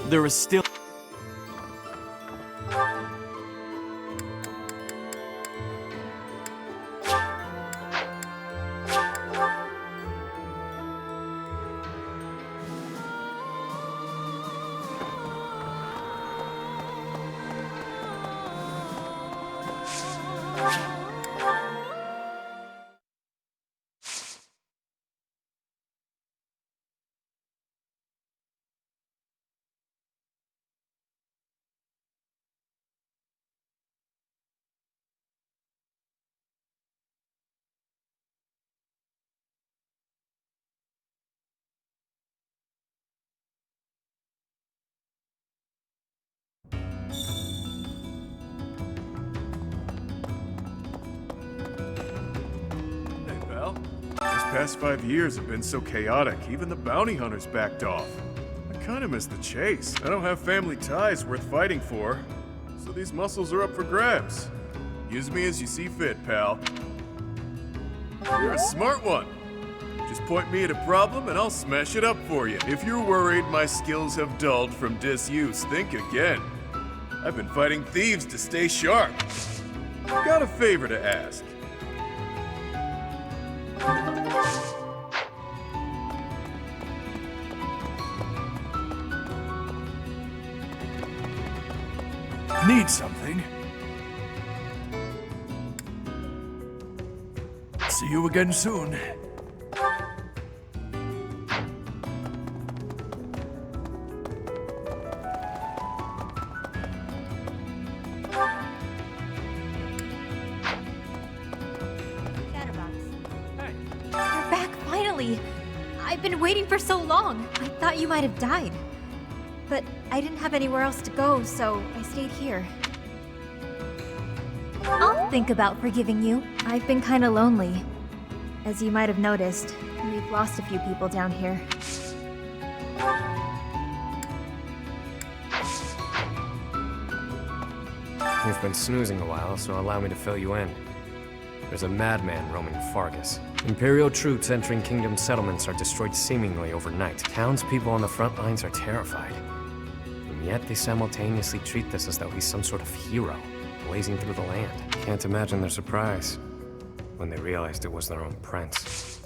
Speaker 9: There is still...
Speaker 8: Past 5 years have been so chaotic, even the bounty hunters backed off. I kinda miss the chase. I don't have family ties worth fighting for, so these muscles are up for grabs. Use me as you see fit, pal. You're a smart one. Just point me at a problem and I'll smash it up for you. If you're worried my skills have dulled from disuse, think again. I've been fighting thieves to stay sharp. Got a favor to ask.
Speaker 9: Need something? See you again soon.
Speaker 7: I've been waiting for so long. I thought you might have died. But I didn't have anywhere else to go, so I stayed here. I'll think about forgiving you. I've been kinda lonely. As you might have noticed, we've lost a few people down here.
Speaker 6: You've been snoozing a while, so allow me to fill you in. There's a madman roaming Fargus. Imperial troops entering Kingdom settlements are destroyed seemingly overnight. Townspeople on the front lines are terrified. And yet they simultaneously treat this as though he's some sort of hero, blazing through the land. Can't imagine their surprise when they realized it was their own prince.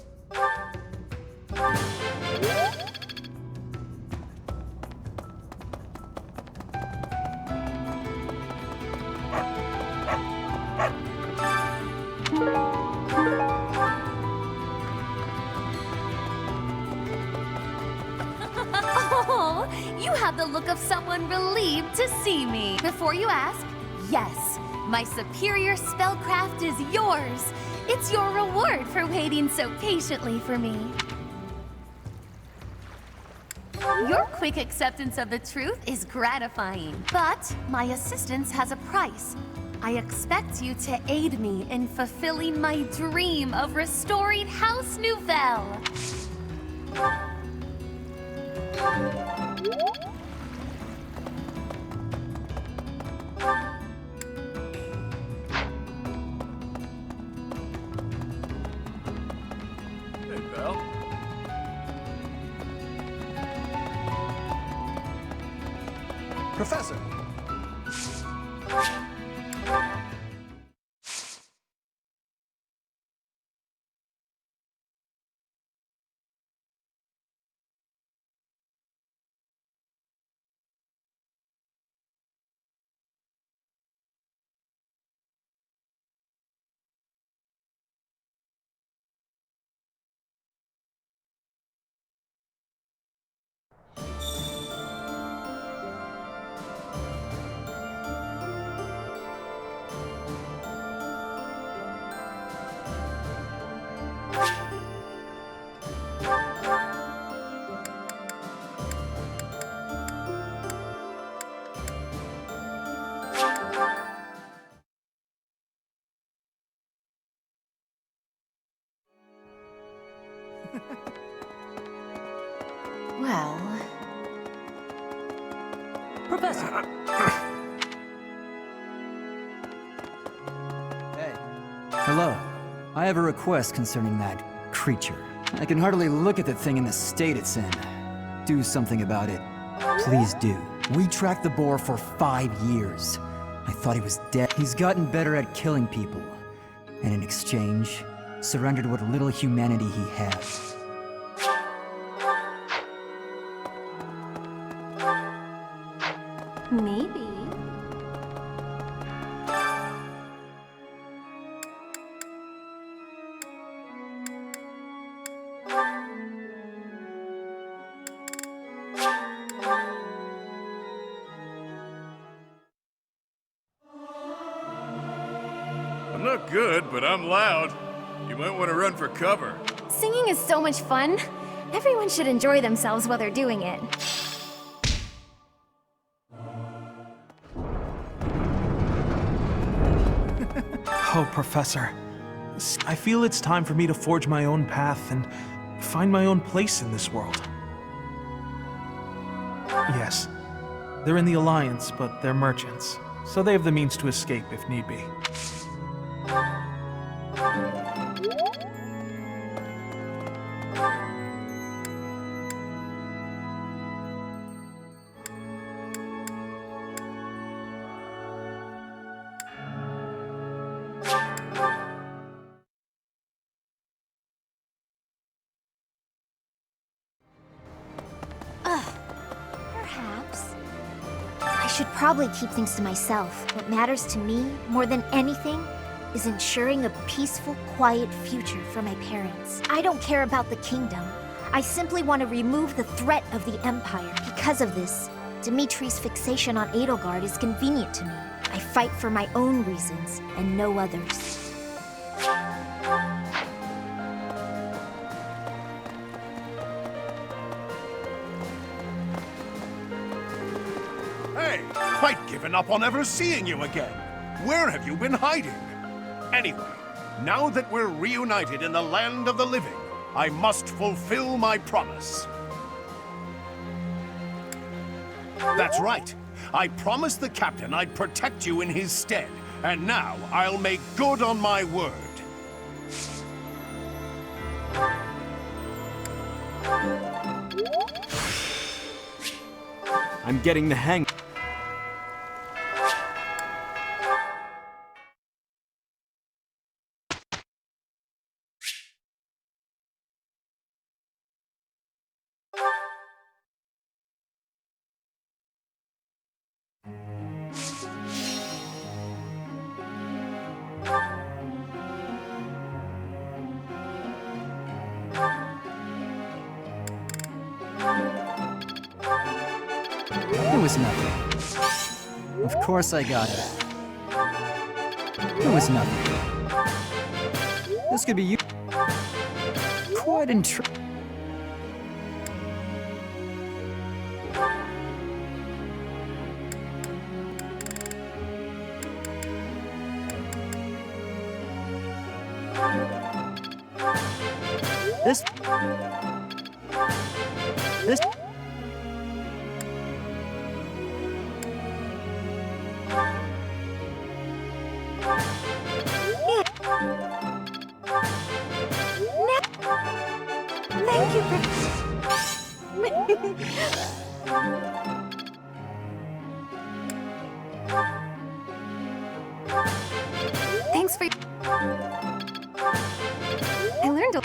Speaker 4: Oh, you have the look of someone relieved to see me. Before you ask, yes, my superior spellcraft is yours. It's your reward for waiting so patiently for me. Your quick acceptance of the truth is gratifying, but my assistance has a price. I expect you to aid me in fulfilling my dream of restoring House Nouvelle.
Speaker 8: Hey, Val.
Speaker 12: Professor!
Speaker 17: Well...
Speaker 1: Professor! Hey. Hello. I have a request concerning that creature. I can hardly look at the thing in the state it's in. Do something about it. Please do. We tracked the boar for 5 years. I thought he was dead. He's gotten better at killing people. And in exchange, surrendered what little humanity he has.
Speaker 17: maybe.
Speaker 8: I'm not good, but I'm loud. You might want to run for cover.
Speaker 4: Singing is so much fun. Everyone should enjoy themselves while they're doing it.
Speaker 18: Oh, Professor. I feel it's time for me to forge my own path and find my own place in this world. Yes, they're in the Alliance, but they're merchants, so they have the means to escape if need be.
Speaker 2: Perhaps. I should probably keep things to myself. What matters to me, more than anything, is ensuring a peaceful, quiet future for my parents. I don't care about the kingdom. I simply want to remove the threat of the Empire. Because of this, Dimitri's fixation on Edelgard is convenient to me. I fight for my own reasons, and no others.
Speaker 19: Hey, I'd given up on ever seeing you again. Where have you been hiding? Anyway, now that we're reunited in the land of the living, I must fulfill my promise. That's right. I promised the captain I'd protect you in his stead, and now I'll make good on my word.
Speaker 9: I'm getting the hang.
Speaker 1: It was nothing. Of course I got it. It was nothing. This could be you. Quite intriguing. This.
Speaker 2: Thank you for...
Speaker 4: Thanks for... I learned a...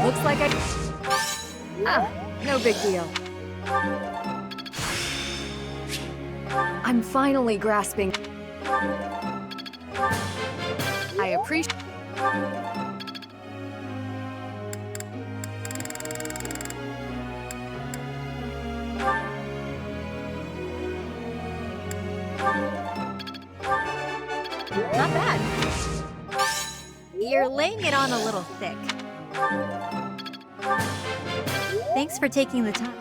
Speaker 5: Looks like I... Ah, no big deal. I'm finally grasping... I appreciate...
Speaker 7: Not bad. You're laying it on a little thick. Thanks for taking the time.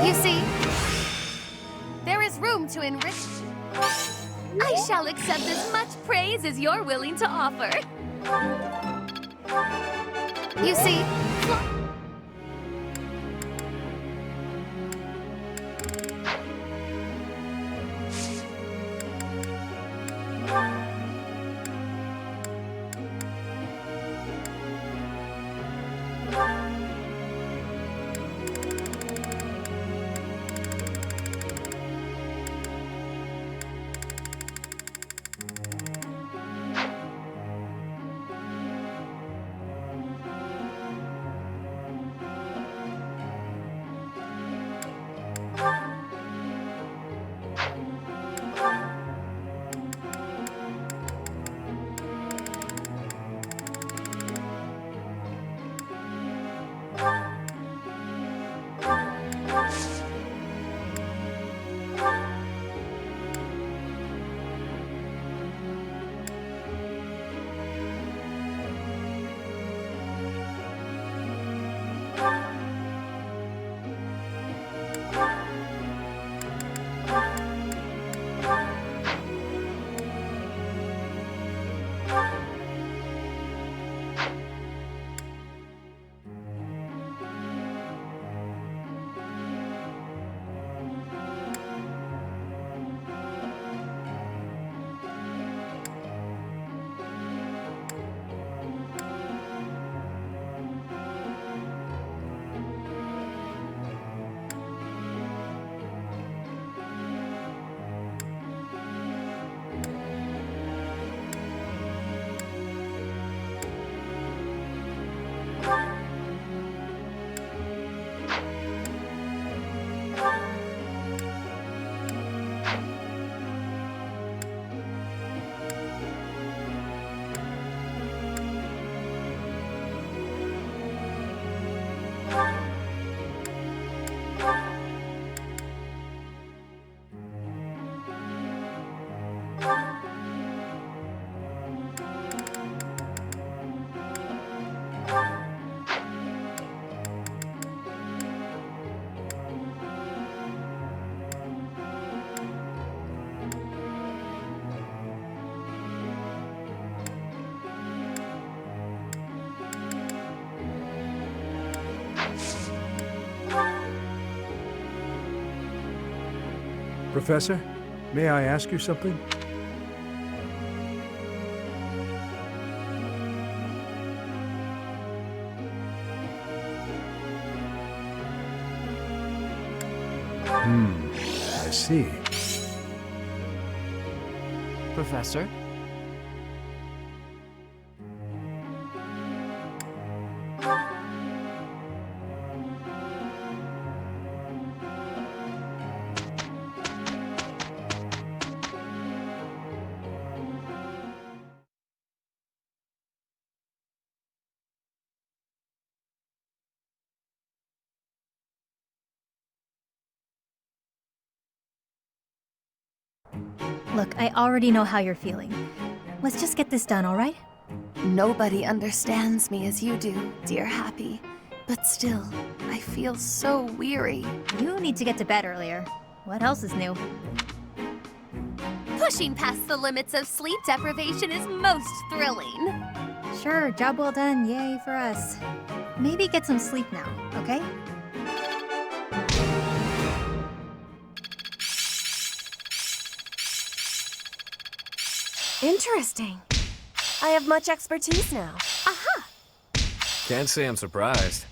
Speaker 4: You see, there is room to enrich. I shall accept as much praise as you're willing to offer. You see,
Speaker 13: Professor, may I ask you something? I see.
Speaker 18: Professor?
Speaker 7: Look, I already know how you're feeling. Let's just get this done, all right?
Speaker 20: Nobody understands me as you do, dear Happy. But still, I feel so weary.
Speaker 7: You need to get to bed earlier. What else is new?
Speaker 17: Pushing past the limits of sleep deprivation is most thrilling.
Speaker 7: Sure, job well done. Yay for us. Maybe get some sleep now, okay?
Speaker 20: Interesting. I have much expertise now.
Speaker 17: Aha!
Speaker 6: Can't say I'm surprised.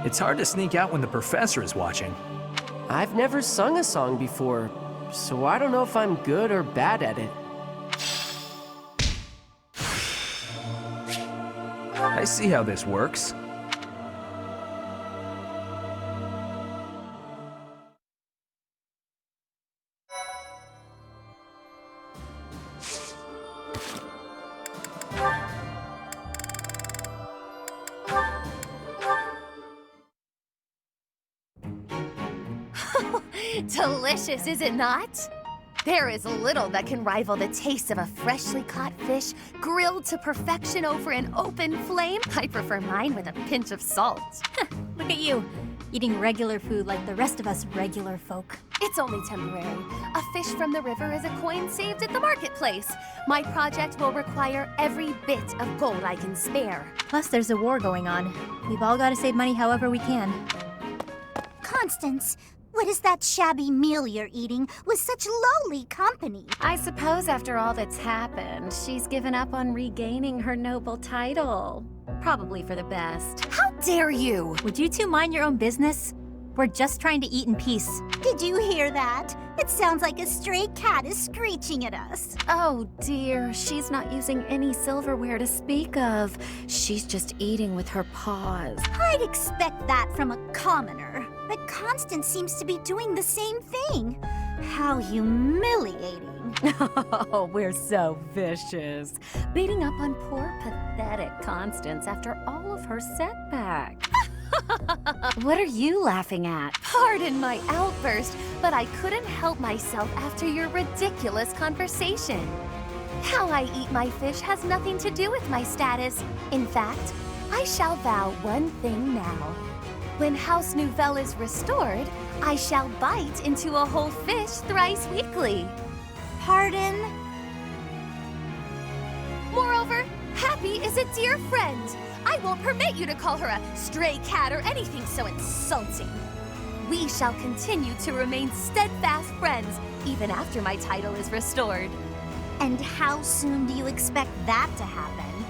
Speaker 10: It's hard to sneak out when the professor is watching.
Speaker 21: I've never sung a song before, so I don't know if I'm good or bad at it.
Speaker 10: I see how this works.
Speaker 17: Delicious, is it not? There is little that can rival the taste of a freshly caught fish grilled to perfection over an open flame. I prefer mine with a pinch of salt.
Speaker 7: Look at you, eating regular food like the rest of us regular folk.
Speaker 17: It's only temporary. A fish from the river is a coin saved at the marketplace. My project will require every bit of gold I can spare.
Speaker 7: Plus, there's a war going on. We've all got to save money however we can.
Speaker 2: Constance, what is that shabby meal you're eating with such lowly company?
Speaker 17: I suppose after all that's happened, she's given up on regaining her noble title. Probably for the best.
Speaker 2: How dare you!
Speaker 7: Would you two mind your own business? We're just trying to eat in peace.
Speaker 2: Did you hear that? It sounds like a stray cat is screeching at us.
Speaker 17: Oh dear, she's not using any silverware to speak of. She's just eating with her paws.
Speaker 2: I'd expect that from a commoner, but Constance seems to be doing the same thing. How humiliating.
Speaker 17: Oh, we're so vicious. Beating up on poor, pathetic Constance after all of her setback. What are you laughing at? Pardon my outburst, but I couldn't help myself after your ridiculous conversation. How I eat my fish has nothing to do with my status. In fact, I shall vow one thing now. When House Nouvelle is restored, I shall bite into a whole fish thrice weekly.
Speaker 2: Pardon?
Speaker 17: Moreover, Happy is a dear friend. I won't permit you to call her a stray cat or anything so insulting. We shall continue to remain steadfast friends, even after my title is restored.
Speaker 2: And how soon do you expect that to happen?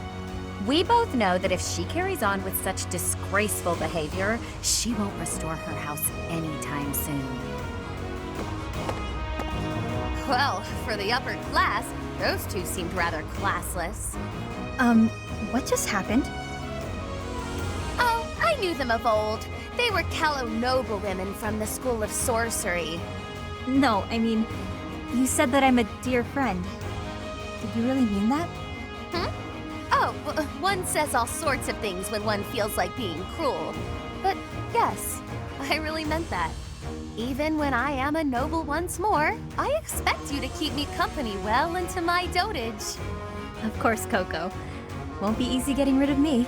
Speaker 17: We both know that if she carries on with such disgraceful behavior, she won't restore her house anytime soon. Well, for the upper class, those two seemed rather classless.
Speaker 7: What just happened?
Speaker 17: Oh, I knew them of old. They were Callow noblewomen from the School of Sorcery.
Speaker 7: No, I mean, you said that I'm a dear friend. Did you really mean that?
Speaker 17: Oh, one says all sorts of things when one feels like being cruel. But yes, I really meant that. Even when I am a noble once more, I expect you to keep me company well into my dotage.
Speaker 7: Of course, Coco. Won't be easy getting rid of me.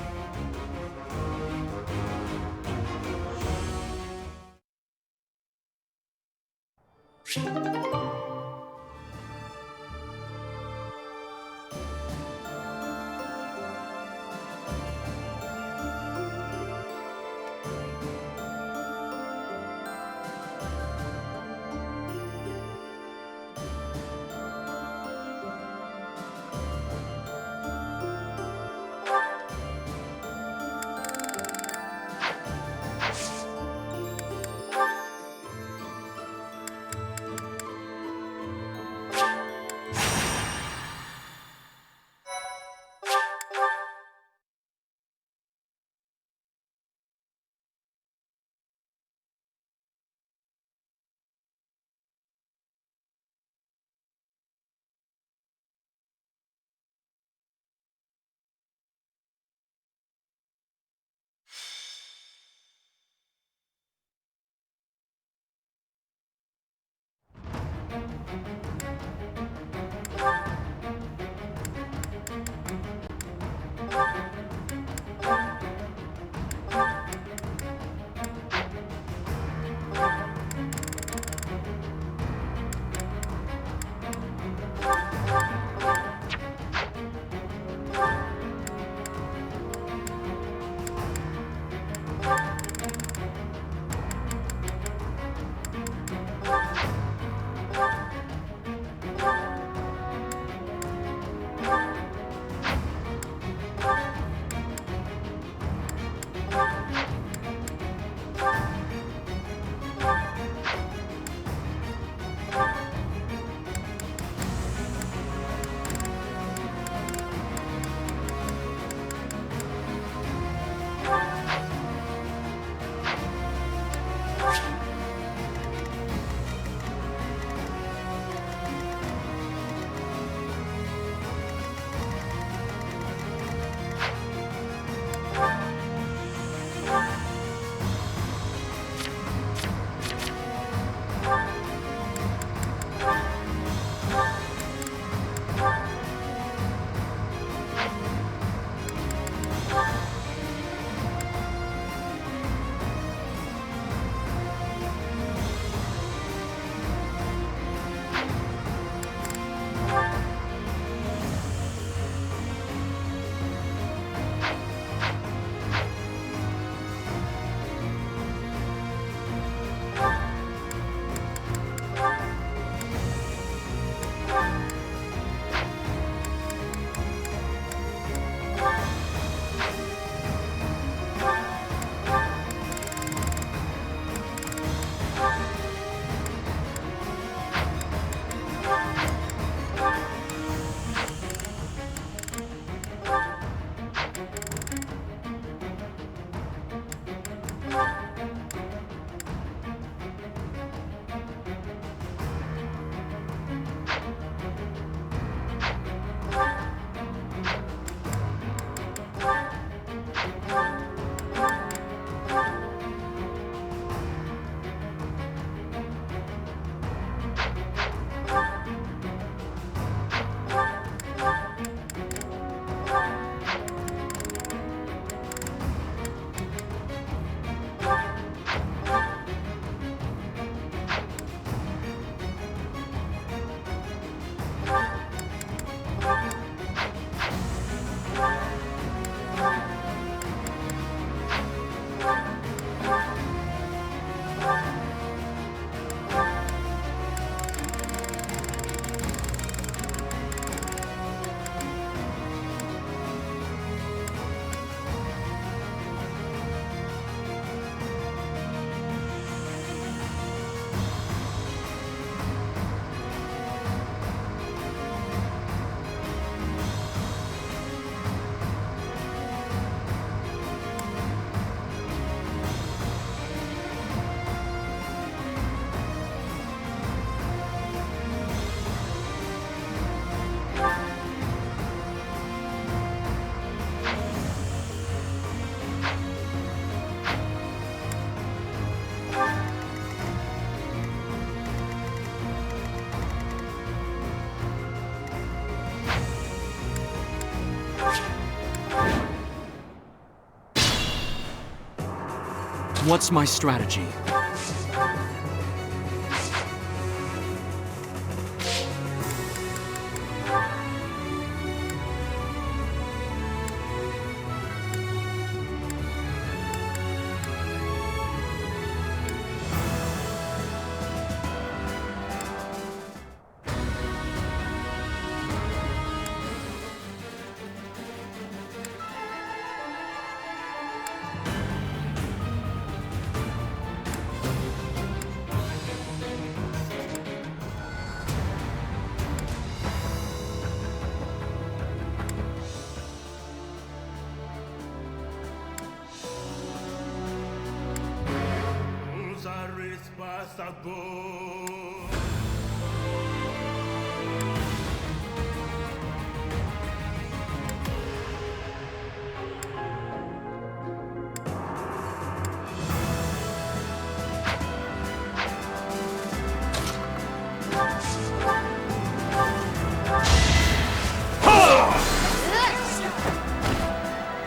Speaker 11: What's my strategy?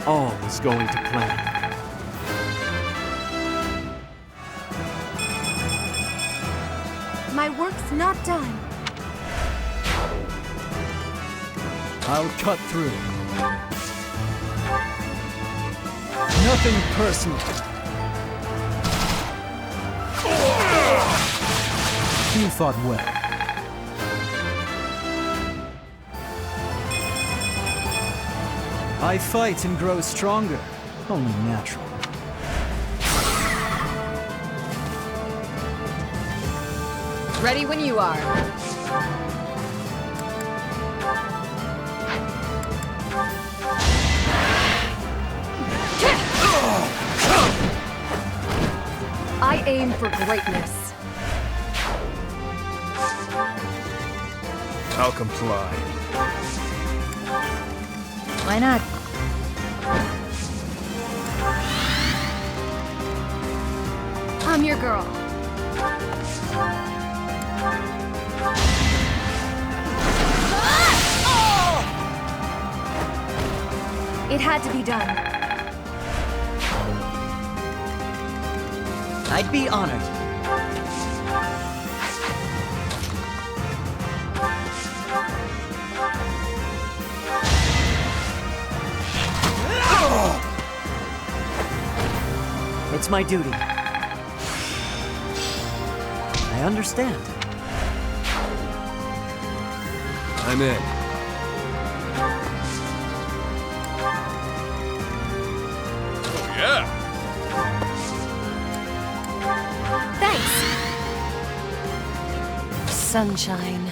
Speaker 9: All is going to plan.
Speaker 2: My work's not done.
Speaker 1: I'll cut through. Nothing personal. You fought well. I fight and grow stronger. Only natural.
Speaker 5: Ready when you are. I aim for greatness.
Speaker 13: I'll comply.
Speaker 7: Why not?
Speaker 4: I'm your girl. It had to be done.
Speaker 3: I'd be honored. It's my duty. I understand.
Speaker 9: I'm in.
Speaker 8: Yeah.
Speaker 20: Thanks. Sunshine.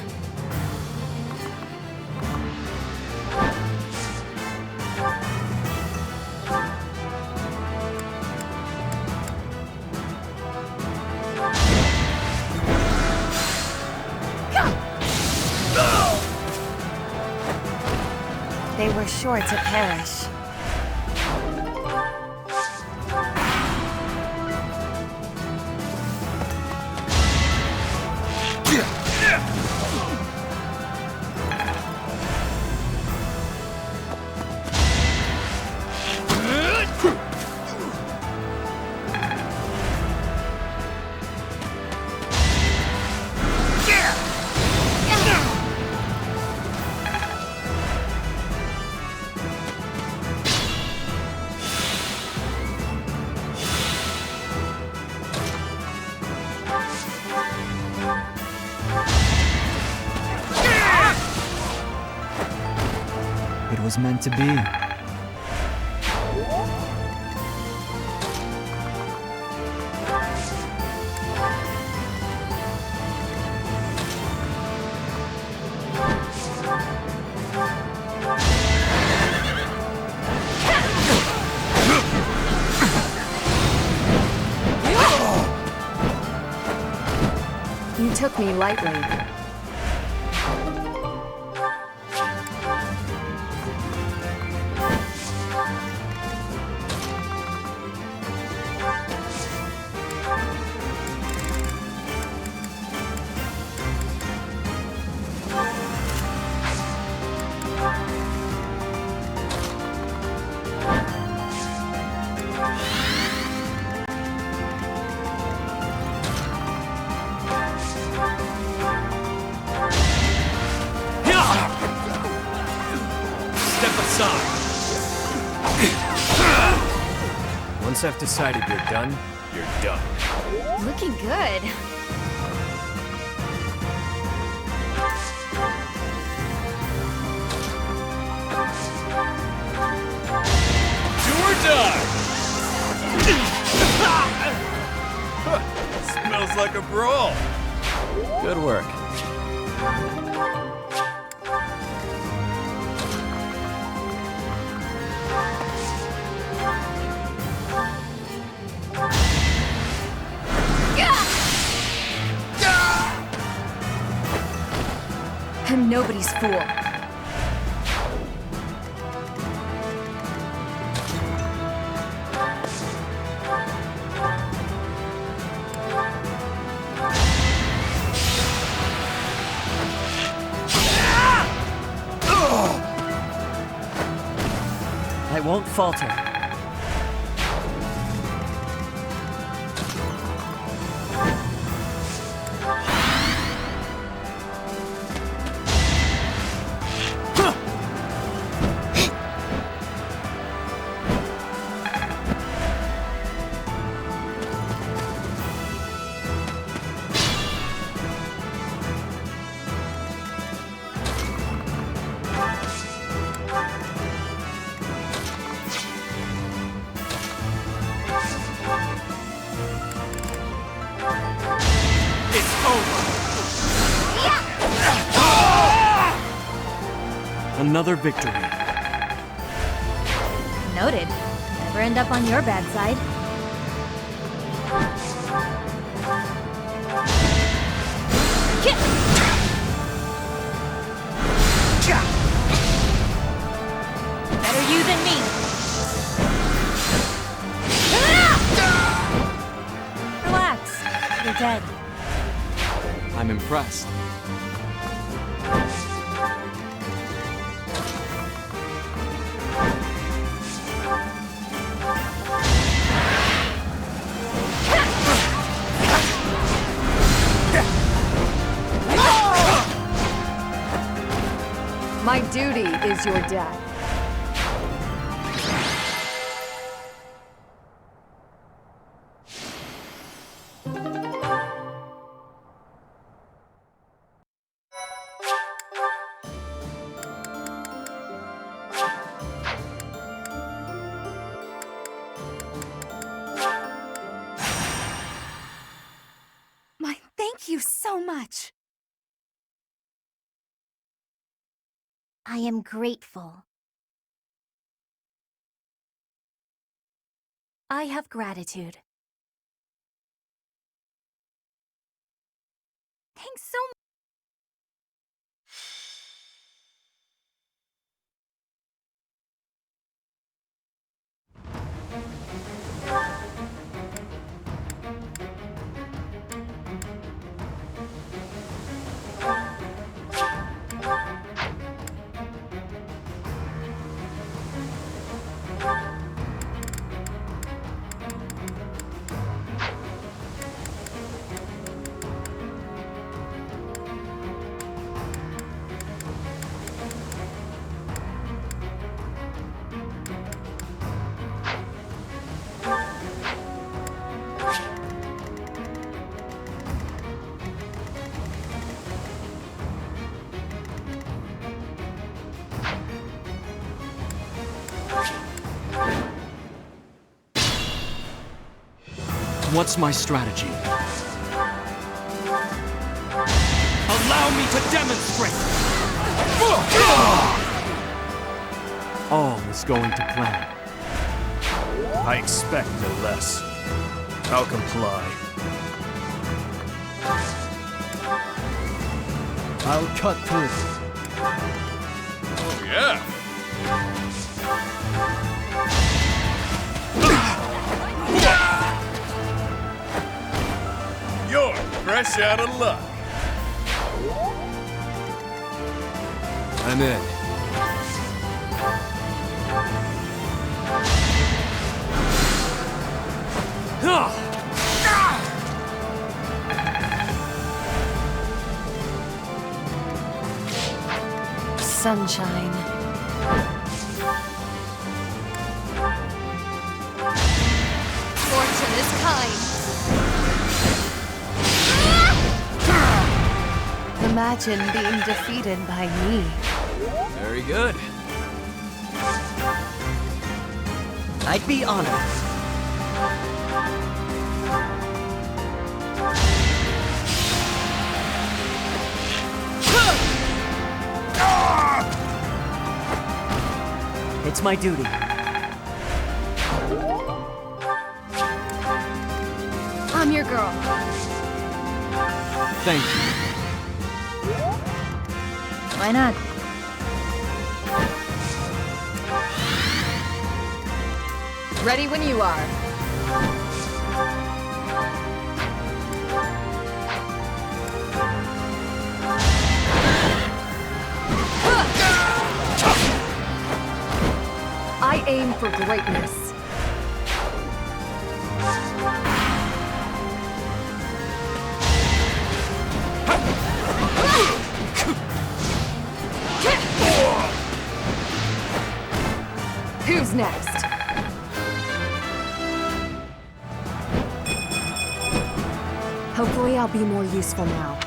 Speaker 20: They were sure to perish.
Speaker 1: It was meant to be.
Speaker 5: You took me lightly.
Speaker 6: Once I've decided you're done, you're done.
Speaker 4: Looking good.
Speaker 8: Do or die! Smells like a brawl.
Speaker 6: Good work.
Speaker 5: I'm nobody's fool.
Speaker 3: I won't falter.
Speaker 9: Another victory.
Speaker 7: Noted. Never end up on your bad side. Better you than me. Relax. You're dead.
Speaker 9: I'm impressed.
Speaker 5: My duty is your death.
Speaker 17: Thank you so much.
Speaker 7: I am grateful. I have gratitude. Thanks so much.
Speaker 9: What's my strategy? Allow me to demonstrate! All is going to plan.
Speaker 8: I expect no less. I'll comply.
Speaker 1: I'll cut through.
Speaker 8: Oh, yeah. You're fresh out of luck.
Speaker 9: I'm in.
Speaker 20: Sunshine. Fortune is kind. Imagine being defeated by me.
Speaker 9: Very good.
Speaker 3: I'd be honored. It's my duty.
Speaker 5: I'm your girl.
Speaker 9: Thank you.
Speaker 7: Why not?
Speaker 5: Ready when you are. I aim for greatness. Who's next? Hopefully I'll be more useful now.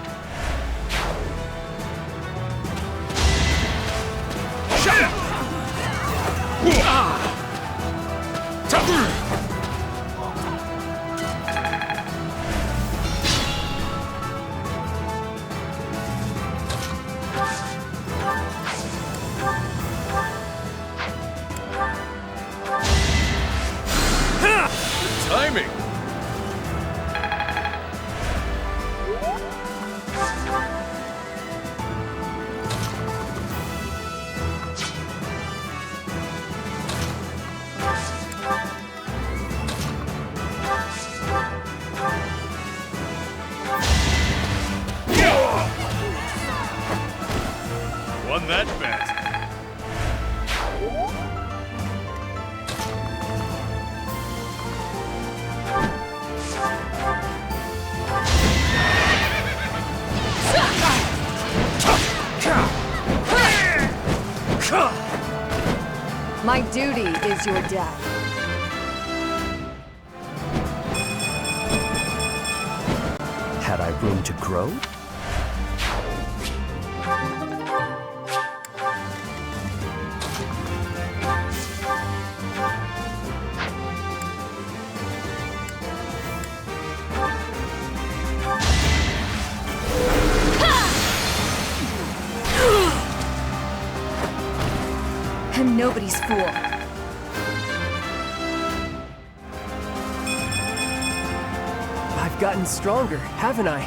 Speaker 8: Timing! Won that bet.
Speaker 5: My duty is your death.
Speaker 15: Had I room to grow?
Speaker 5: I'm nobody's fool.
Speaker 21: I've gotten stronger, haven't I?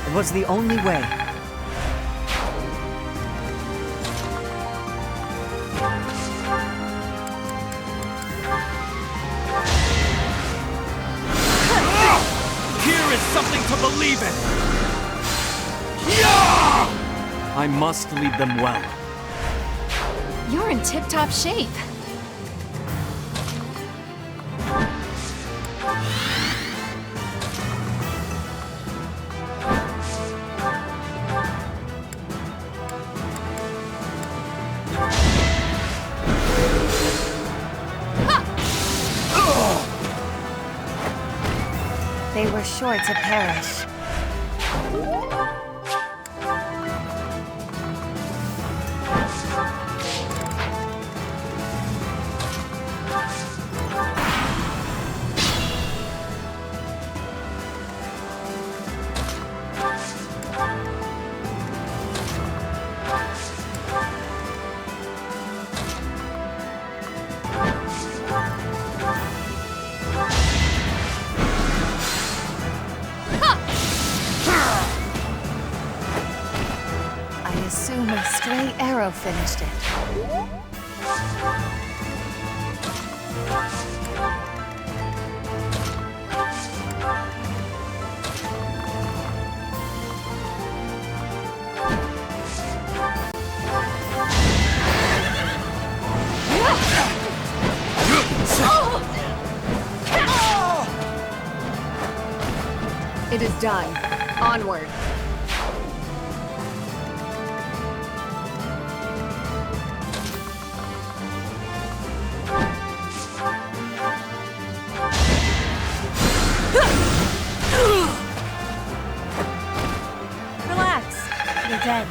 Speaker 3: It was the only way.
Speaker 9: Here is something to believe in! I must lead them well.
Speaker 4: You're in tip-top shape.
Speaker 20: They were sure to perish. I assume a stray arrow finished it.
Speaker 5: It is done. Onward.
Speaker 7: Relax. You're dead.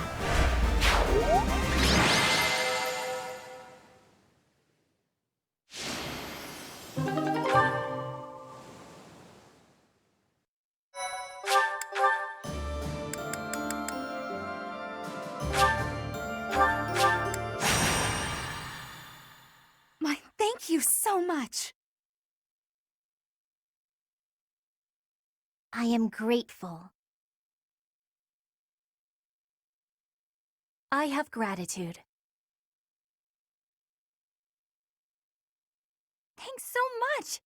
Speaker 17: much.
Speaker 7: I am grateful.
Speaker 17: I have gratitude. Thanks so much!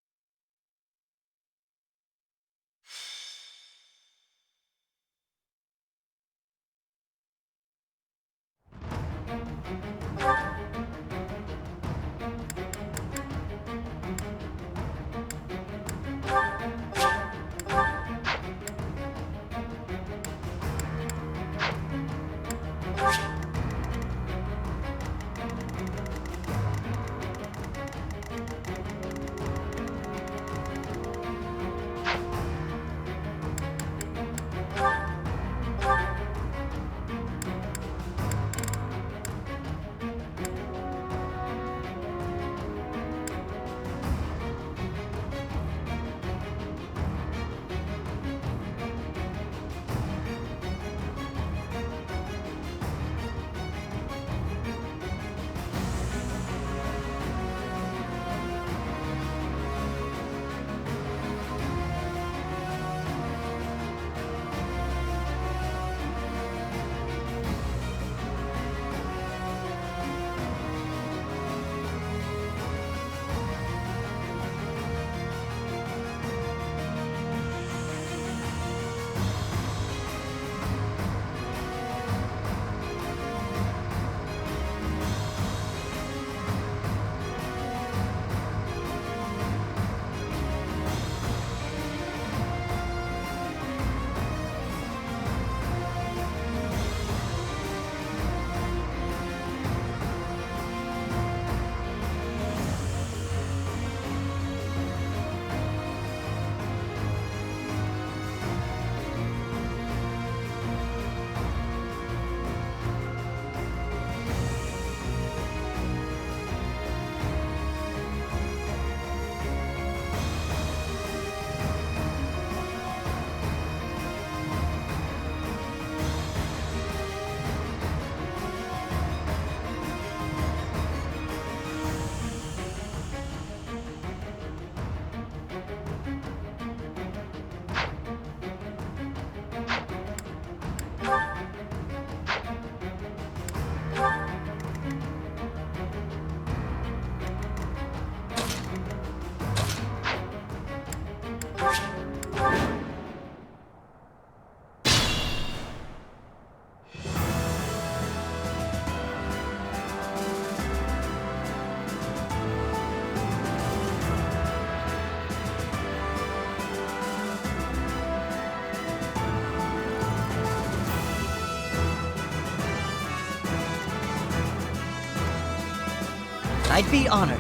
Speaker 3: I'd be honored.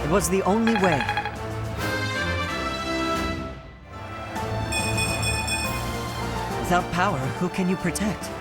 Speaker 1: It was the only way. Without power, who can you protect?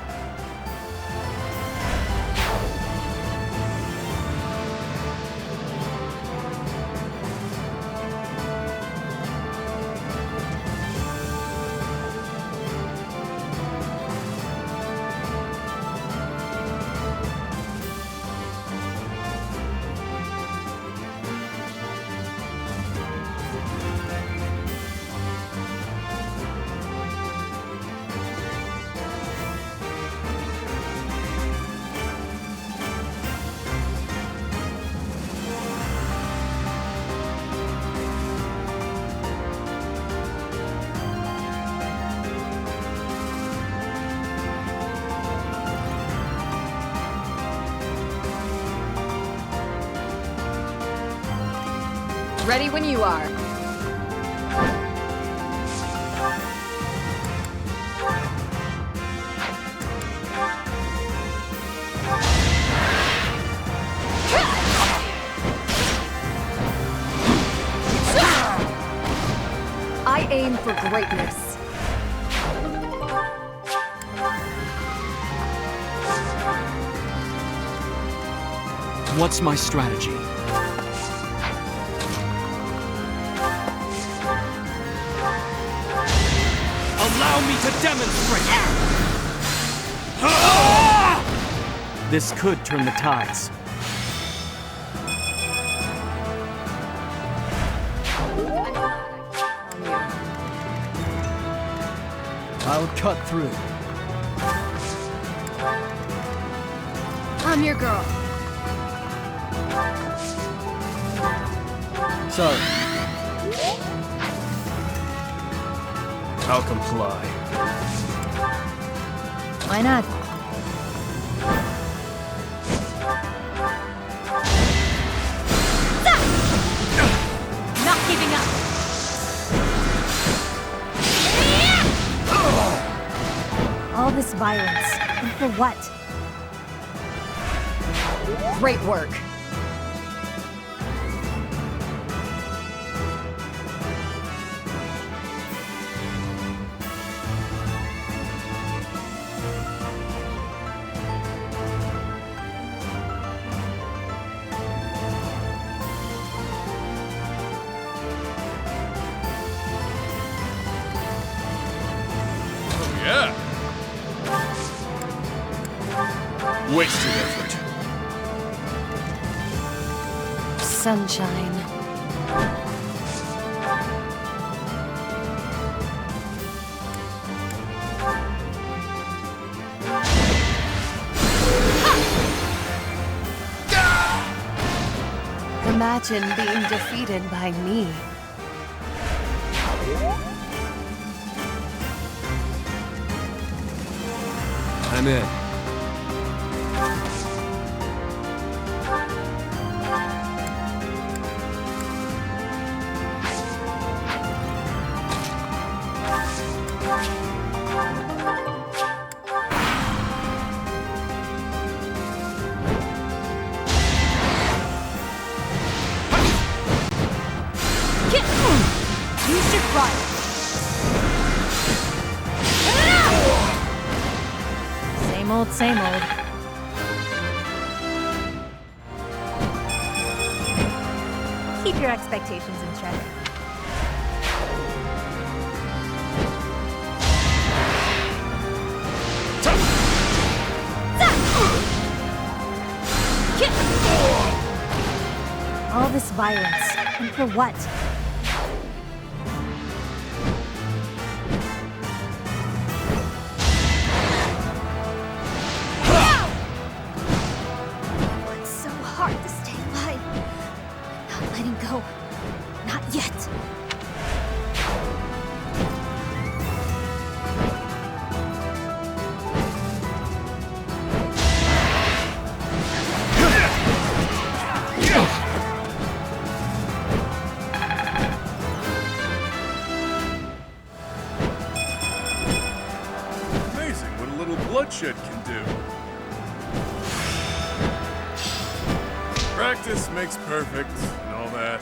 Speaker 5: Ready when you are. I aim for greatness.
Speaker 9: What's my strategy? Allow me to demonstrate! This could turn the tides.
Speaker 1: I'll cut through.
Speaker 5: I'm your girl.
Speaker 1: Sorry.
Speaker 18: I'll comply.
Speaker 7: Why not?
Speaker 17: Not giving up.
Speaker 7: All this violence. And for what?
Speaker 5: Great work.
Speaker 8: Yeah. Wasted effort.
Speaker 20: Sunshine. Imagine being defeated by me.
Speaker 18: I'm in.
Speaker 17: You should run.
Speaker 7: Same old, same old. Keep your expectations in check. All this violence, and for what? It's so hard to stay alive. Not letting go. Not yet.
Speaker 8: Amazing what a little bloodshed can do. Practice makes perfect and all that.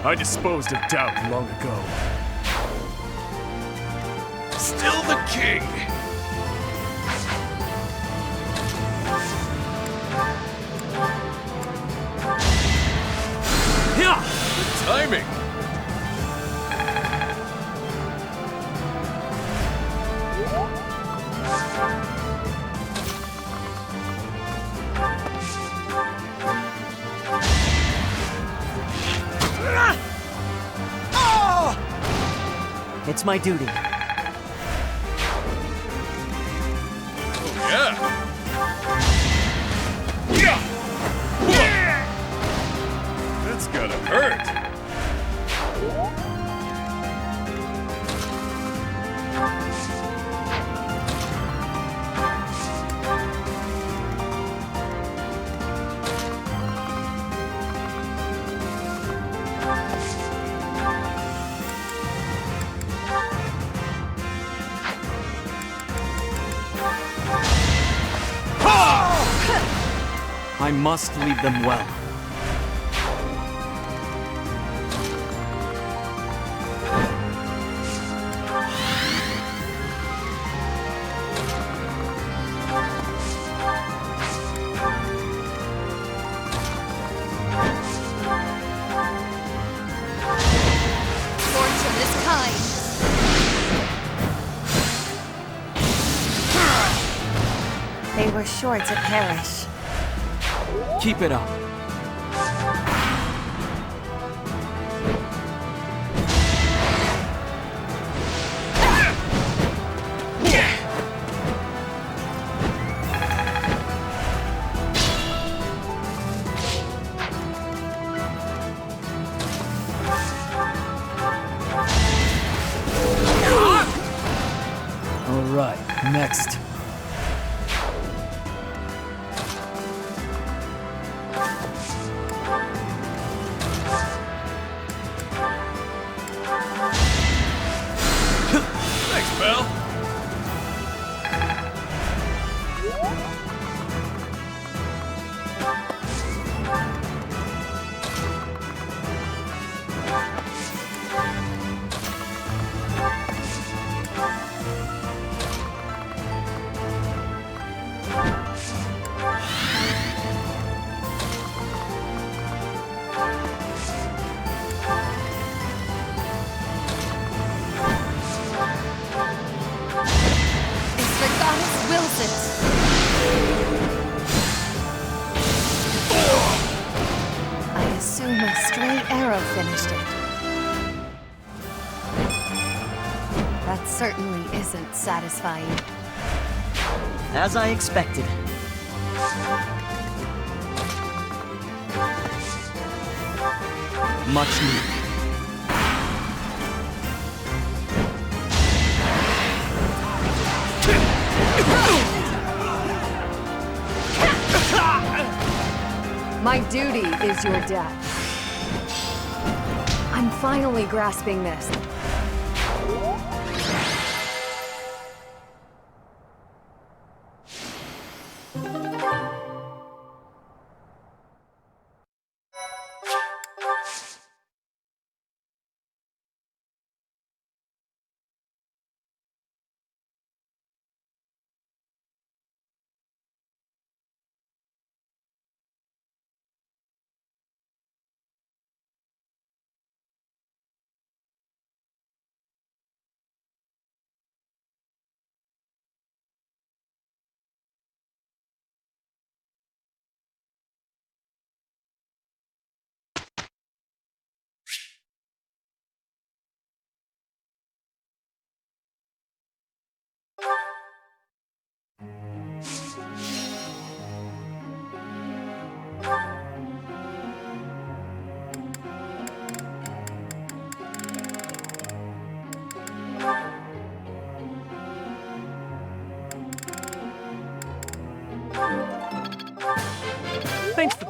Speaker 8: I disposed of doubt long ago. Still the king! Good timing!
Speaker 3: It's my duty.
Speaker 8: Yeah! That's gotta hurt!
Speaker 9: I must lead them well.
Speaker 20: were sure to perish.
Speaker 9: Keep it up.
Speaker 1: All right, next.
Speaker 8: Thanks, pal.
Speaker 20: If the goddess wills it. I assume a stray arrow finished it. That certainly isn't satisfying.
Speaker 3: As I expected. Much needed.
Speaker 5: My duty is your death. I'm finally grasping this.
Speaker 6: Thanks for...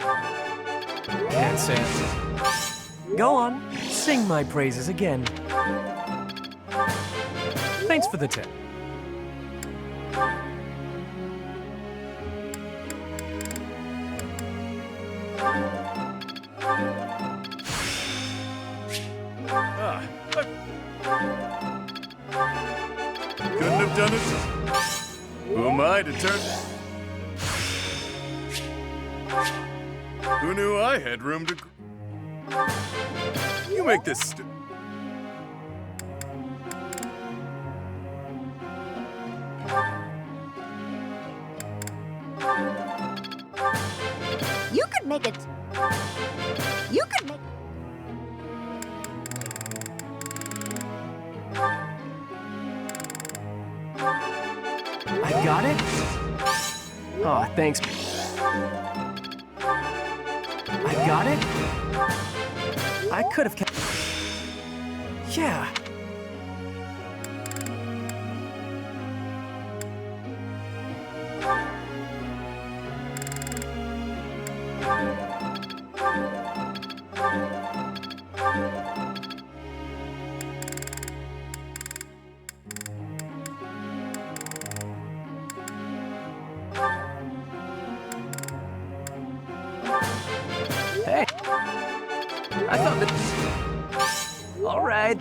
Speaker 6: Can't say it. Go on, sing my praises again. Thanks for the tip.
Speaker 8: Couldn't have done it. Who am I to turn? Who knew I had room to... You make this...
Speaker 2: You could make it. You could make.
Speaker 6: I got it? Oh, thanks. I got it? I could have kept... Yeah. Hey. I thought that... All right.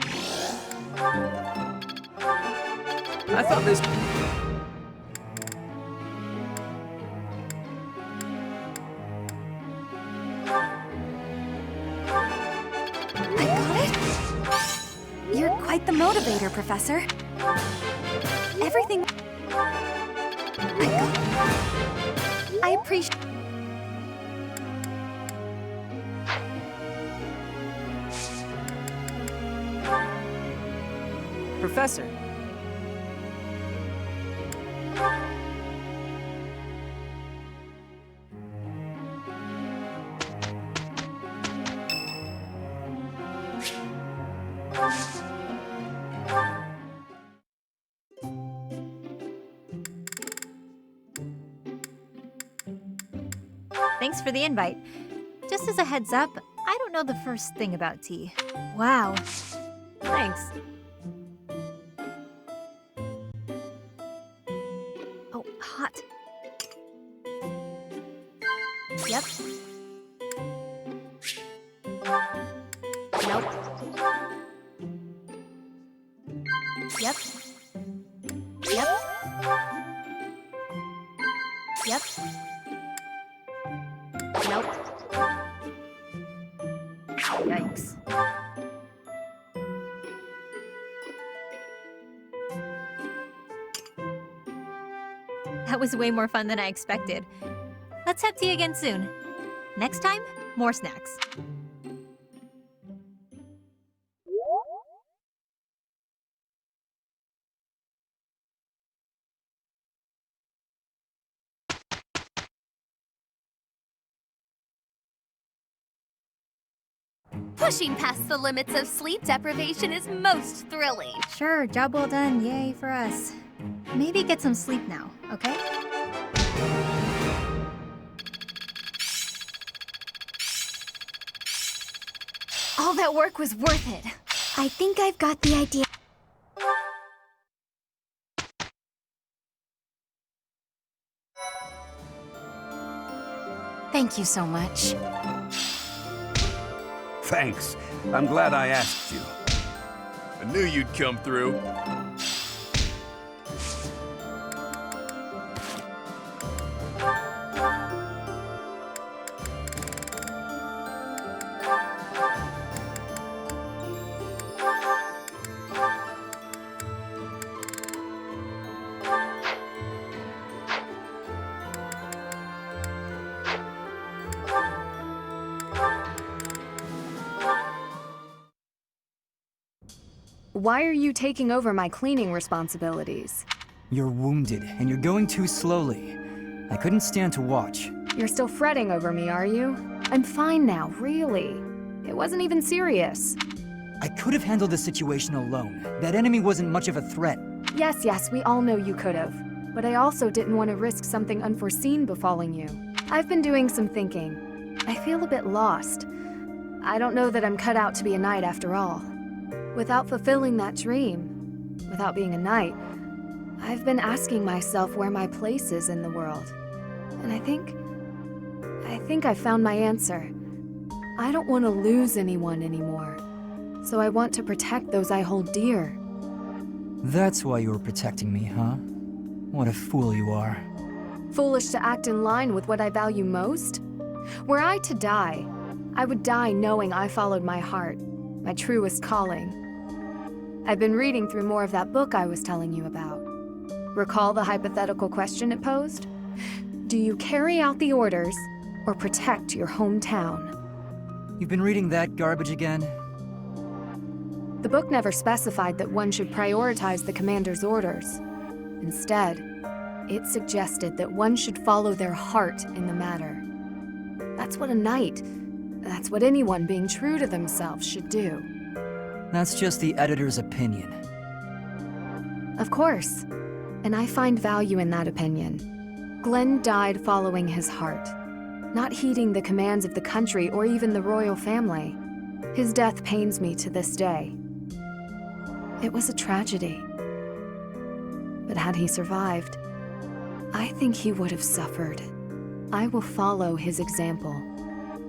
Speaker 6: I thought this...
Speaker 4: I got it? You're quite the motivator, Professor. Everything... I got it.
Speaker 2: I appreciate...
Speaker 21: Professor.
Speaker 7: Thanks for the invite. Just as a heads up, I don't know the first thing about tea. Wow. Thanks. Oh, hot. Yep. Nope. Yep. Yep. Yep. Nope. Yikes. That was way more fun than I expected. Let's have tea again soon. Next time, more snacks.
Speaker 11: Pushing past the limits of sleep deprivation is most thrilling.
Speaker 7: Sure, job well done. Yay for us. Maybe get some sleep now, okay?
Speaker 11: All that work was worth it.
Speaker 2: I think I've got the idea.
Speaker 11: Thank you so much.
Speaker 22: Thanks. I'm glad I asked you.
Speaker 8: I knew you'd come through.
Speaker 5: Why are you taking over my cleaning responsibilities?
Speaker 1: You're wounded, and you're going too slowly. I couldn't stand to watch.
Speaker 5: You're still fretting over me, are you? I'm fine now, really. It wasn't even serious.
Speaker 1: I could have handled the situation alone. That enemy wasn't much of a threat.
Speaker 5: Yes, we all know you could have. But I also didn't want to risk something unforeseen befalling you. I've been doing some thinking. I feel a bit lost. I don't know that I'm cut out to be a knight after all. Without fulfilling that dream, without being a knight, I've been asking myself where my place is in the world. And I think I found my answer. I don't want to lose anyone anymore. So I want to protect those I hold dear.
Speaker 1: That's why you were protecting me, huh? What a fool you are.
Speaker 5: Foolish to act in line with what I value most? Were I to die, I would die knowing I followed my heart, my truest calling. I've been reading through more of that book I was telling you about. Recall the hypothetical question it posed? Do you carry out the orders or protect your hometown?
Speaker 1: You've been reading that garbage again?
Speaker 5: The book never specified that one should prioritize the commander's orders. Instead, it suggested that one should follow their heart in the matter. That's what a knight, that's what anyone being true to themselves should do.
Speaker 1: That's just the editor's opinion.
Speaker 5: Of course, and I find value in that opinion. Glenn died following his heart, not heeding the commands of the country or even the royal family. His death pains me to this day. It was a tragedy. But had he survived, I think he would have suffered. I will follow his example.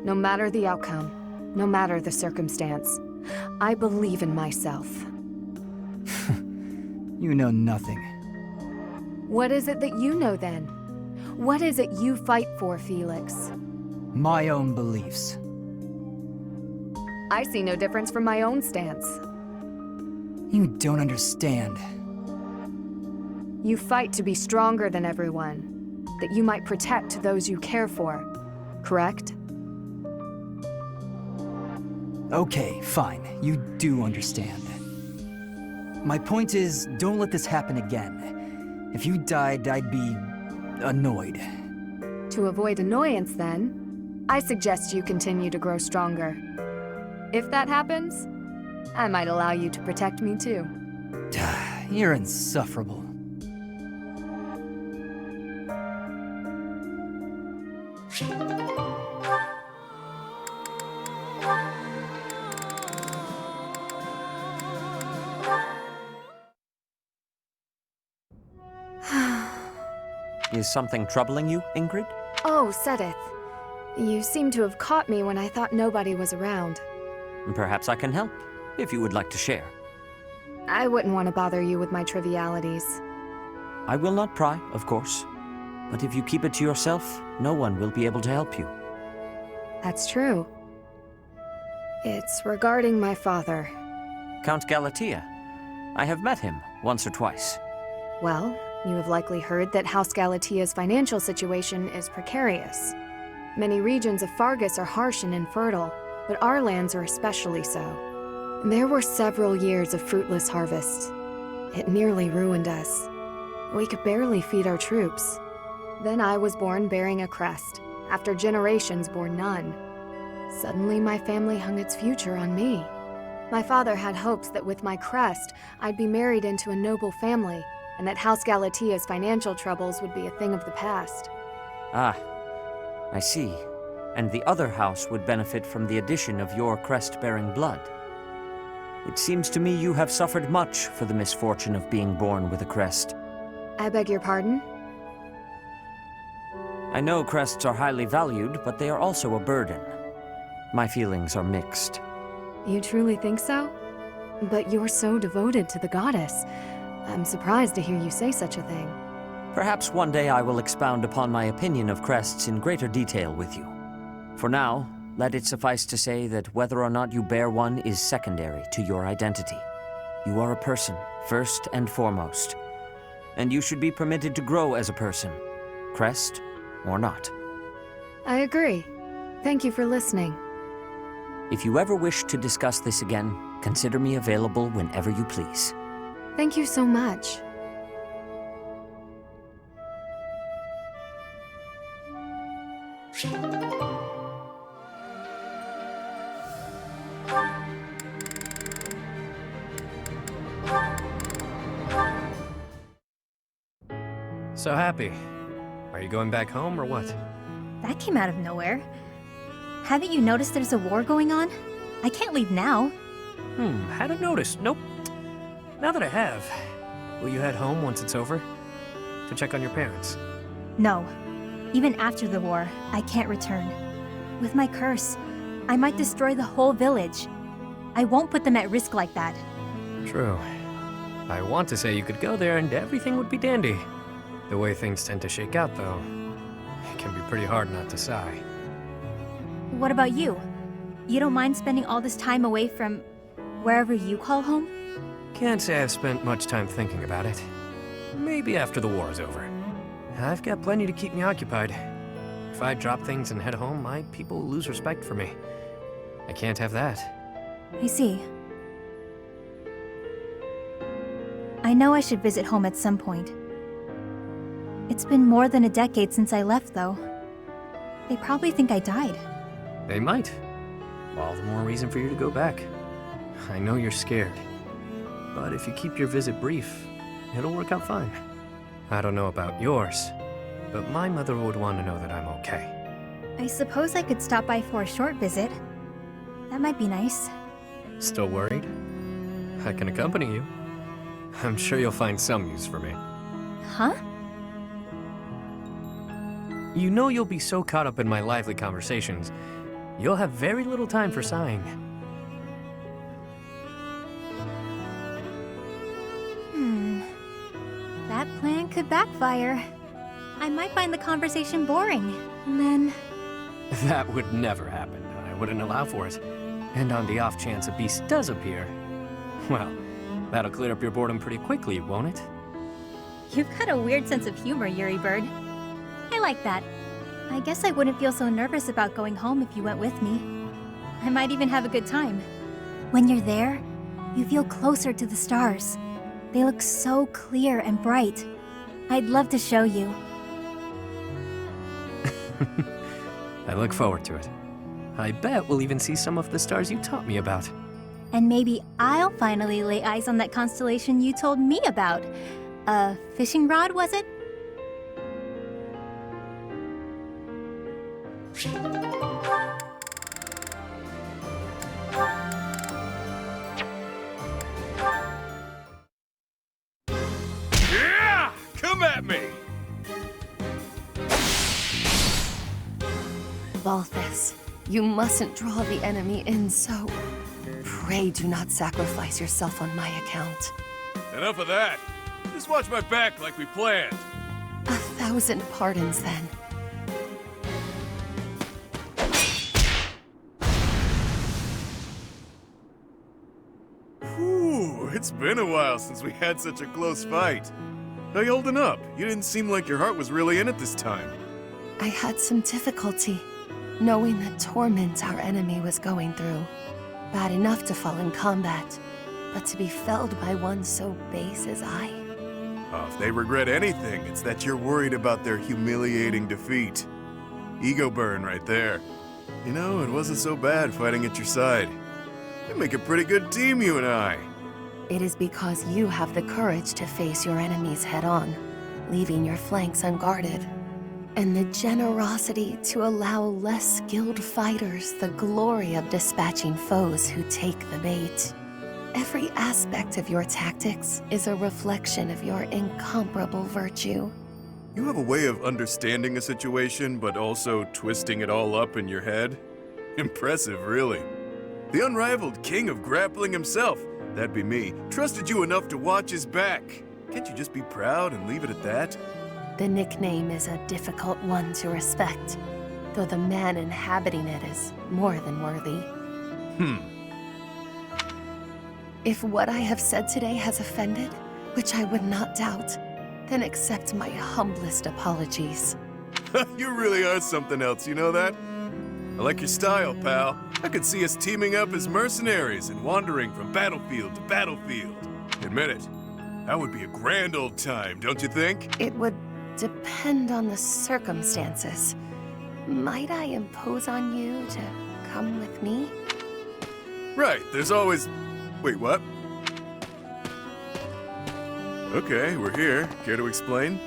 Speaker 5: No matter the outcome, no matter the circumstance, I believe in myself.
Speaker 1: You know nothing.
Speaker 5: What is it that you know then? What is it you fight for, Felix?
Speaker 1: My own beliefs.
Speaker 5: I see no difference from my own stance.
Speaker 1: You don't understand.
Speaker 5: You fight to be stronger than everyone. that you might protect those you care for, correct?
Speaker 1: Okay, fine. You do understand. My point is, don't let this happen again. If you died, I'd be annoyed.
Speaker 5: To avoid annoyance, then, I suggest you continue to grow stronger. If that happens, I might allow you to protect me too.
Speaker 1: You're insufferable.
Speaker 15: Is something troubling you, Ingrid?
Speaker 5: Oh, Sedith. You seem to have caught me when I thought nobody was around.
Speaker 15: Perhaps I can help, if you would like to share.
Speaker 5: I wouldn't want to bother you with my trivialities.
Speaker 15: I will not pry, of course. But if you keep it to yourself, no one will be able to help you.
Speaker 5: That's true. It's regarding my father.
Speaker 15: Count Galatea. I have met him once or twice.
Speaker 5: Well, you have likely heard that House Galatea's financial situation is precarious. Many regions of Fargus are harsh and infertile, but our lands are especially so. There were several years of fruitless harvests. It nearly ruined us. We could barely feed our troops. Then I was born bearing a crest, after generations bore none. Suddenly my family hung its future on me. My father had hopes that with my crest, I'd be married into a noble family, and that House Galatea's financial troubles would be a thing of the past.
Speaker 15: Ah, I see. And the other house would benefit from the addition of your crest-bearing blood. It seems to me you have suffered much for the misfortune of being born with a crest.
Speaker 5: I beg your pardon?
Speaker 15: I know crests are highly valued, but they are also a burden. My feelings are mixed.
Speaker 5: You truly think so? But you're so devoted to the goddess. I'm surprised to hear you say such a thing.
Speaker 15: Perhaps one day I will expound upon my opinion of crests in greater detail with you. For now, let it suffice to say that whether or not you bear one is secondary to your identity. You are a person, first and foremost. And you should be permitted to grow as a person, crest or not.
Speaker 5: I agree. Thank you for listening.
Speaker 15: If you ever wish to discuss this again, consider me available whenever you please.
Speaker 5: Thank you so much.
Speaker 6: So happy. Are you going back home or what?
Speaker 7: That came out of nowhere. Haven't you noticed there's a war going on? I can't leave now.
Speaker 6: Hadn't noticed. Nope. Now that I have, will you head home once it's over? To check on your parents?
Speaker 7: No. Even after the war, I can't return. With my curse, I might destroy the whole village. I won't put them at risk like that.
Speaker 6: True. I want to say you could go there and everything would be dandy. The way things tend to shake out, though, it can be pretty hard not to sigh.
Speaker 7: What about you? You don't mind spending all this time away from wherever you call home?
Speaker 6: Can't say I've spent much time thinking about it. Maybe after the war is over. I've got plenty to keep me occupied. If I drop things and head home, my people will lose respect for me. I can't have that.
Speaker 7: I see. I know I should visit home at some point. It's been more than a decade since I left, though. They probably think I died.
Speaker 6: They might. All the more reason for you to go back. I know you're scared. But if you keep your visit brief, it'll work out fine. I don't know about yours, but my mother would want to know that I'm okay.
Speaker 7: I suppose I could stop by for a short visit. That might be nice.
Speaker 6: Still worried? I can accompany you. I'm sure you'll find some use for me.
Speaker 7: Huh?
Speaker 6: You know you'll be so caught up in my lively conversations, you'll have very little time for sighing.
Speaker 7: That plan could backfire. I might find the conversation boring, and then...
Speaker 6: That would never happen. I wouldn't allow for it. And on the off chance a beast does appear, well, that'll clear up your boredom pretty quickly, won't it?
Speaker 7: You've got a weird sense of humor, Yuri Bird. I like that. I guess I wouldn't feel so nervous about going home if you went with me. I might even have a good time. When you're there, you feel closer to the stars. They look so clear and bright. I'd love to show you.
Speaker 6: I look forward to it. I bet we'll even see some of the stars you taught me about.
Speaker 7: And maybe I'll finally lay eyes on that constellation you told me about. A fishing rod, was it?
Speaker 8: Yeah! Come at me!
Speaker 20: Balthus, you mustn't draw the enemy in so. Pray do not sacrifice yourself on my account.
Speaker 8: Enough of that. Just watch my back like we planned.
Speaker 20: 1,000 pardons, then.
Speaker 8: Whew, it's been a while since we had such a close fight. How you holding up? You didn't seem like your heart was really in it this time.
Speaker 20: I had some difficulty knowing the torment our enemy was going through. Bad enough to fall in combat, but to be felled by one so base as I.
Speaker 8: Oh, if they regret anything, it's that you're worried about their humiliating defeat. Ego burn right there. You know, it wasn't so bad fighting at your side. We make a pretty good team, you and I.
Speaker 20: It is because you have the courage to face your enemies head-on, leaving your flanks unguarded. And the generosity to allow less skilled fighters the glory of dispatching foes who take the bait. Every aspect of your tactics is a reflection of your incomparable virtue.
Speaker 8: You have a way of understanding a situation, but also twisting it all up in your head. Impressive, really. The unrivaled king of grappling himself, that'd be me, trusted you enough to watch his back. Can't you just be proud and leave it at that?
Speaker 20: The nickname is a difficult one to respect, though the man inhabiting it is more than worthy. If what I have said today has offended, which I would not doubt, then accept my humblest apologies.
Speaker 8: You really are something else, you know that? I like your style, pal. I could see us teaming up as mercenaries and wandering from battlefield to battlefield. Admit it, that would be a grand old time, don't you think?
Speaker 20: It would depend on the circumstances. Might I impose on you to come with me?
Speaker 8: Right, there's always... Wait, what? Okay, we're here. Care to explain?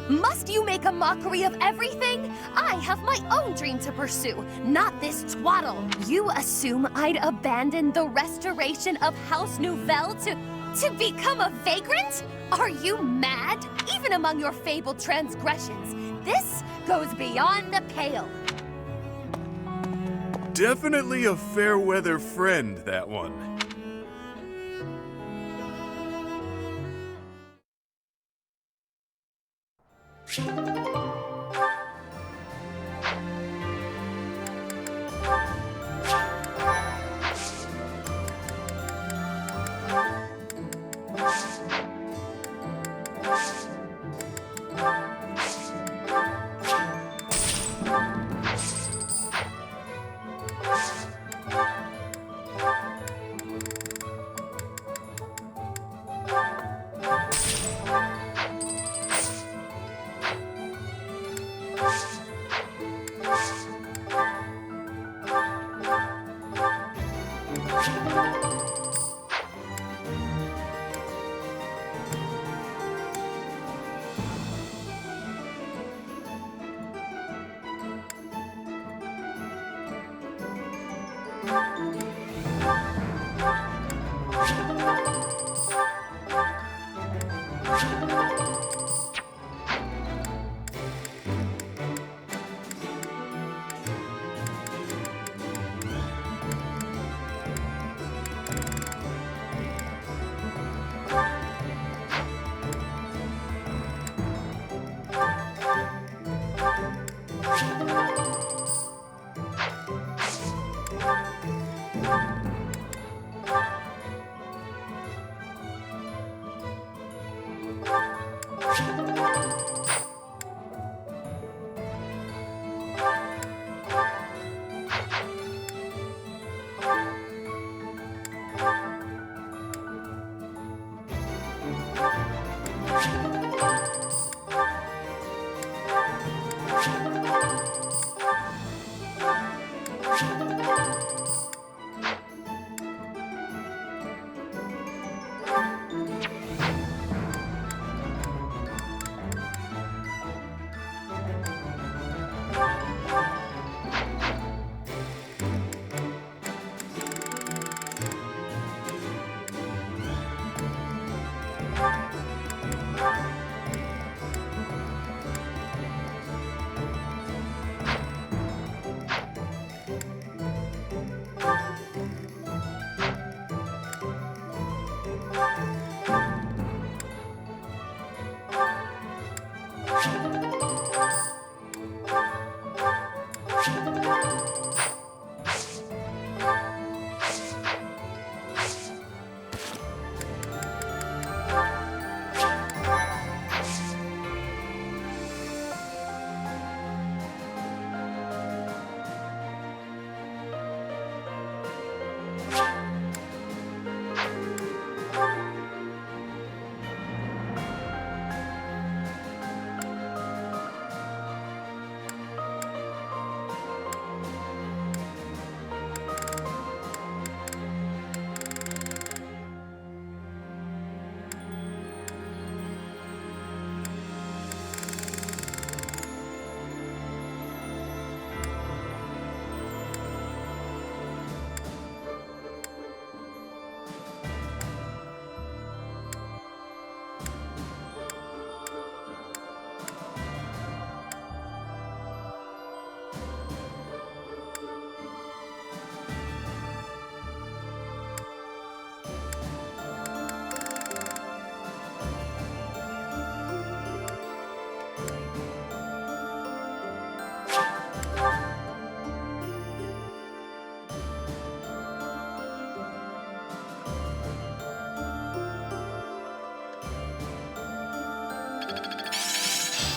Speaker 11: Must you make a mockery of everything? I have my own dream to pursue, not this twaddle. You assume I'd abandon the restoration of House Nouvelle to become a vagrant? Are you mad? Even among your fabled transgressions, this goes beyond the pale.
Speaker 8: Definitely a fair weather friend, that one.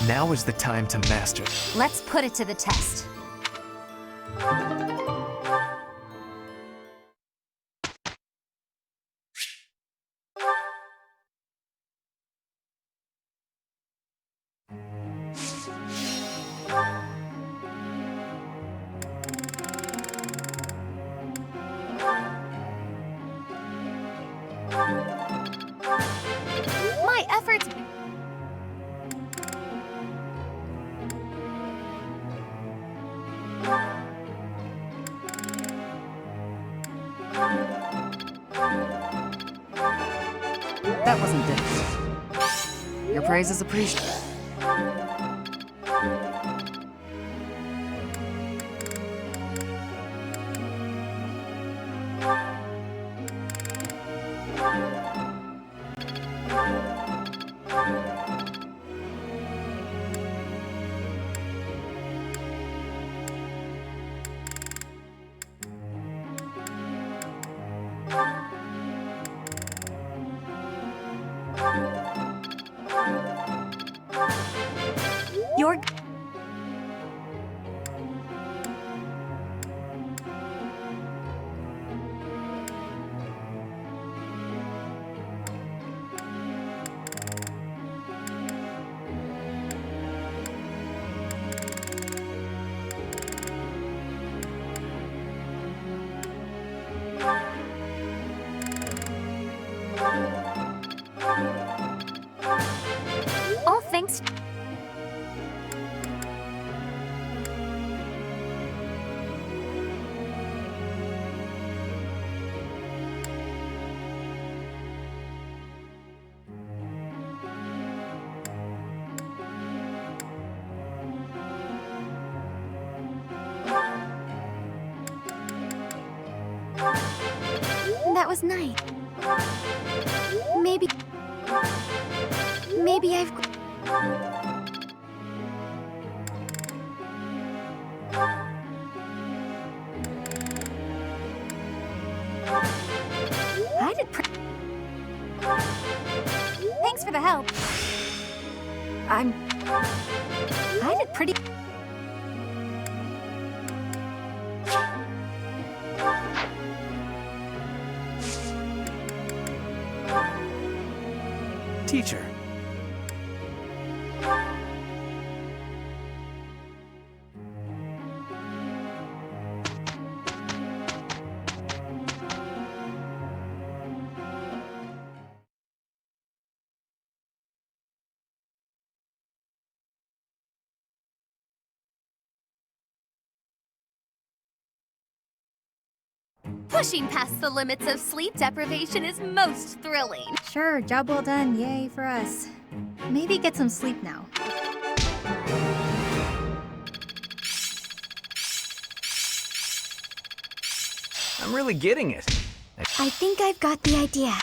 Speaker 18: Now is the time to master.
Speaker 7: Let's put it to the test.
Speaker 11: My efforts...
Speaker 5: That wasn't difficult. Your praise is appreciated.
Speaker 11: You're...
Speaker 7: All thanks.
Speaker 2: That was nice. Maybe I've...
Speaker 7: I did Thanks for the help. I did pretty...
Speaker 18: Teacher,
Speaker 11: Pushing past the limits of sleep deprivation is most thrilling.
Speaker 7: Sure, job well done. Yay for us. Maybe get some sleep now.
Speaker 12: I'm really getting it.
Speaker 2: I think I've got the idea.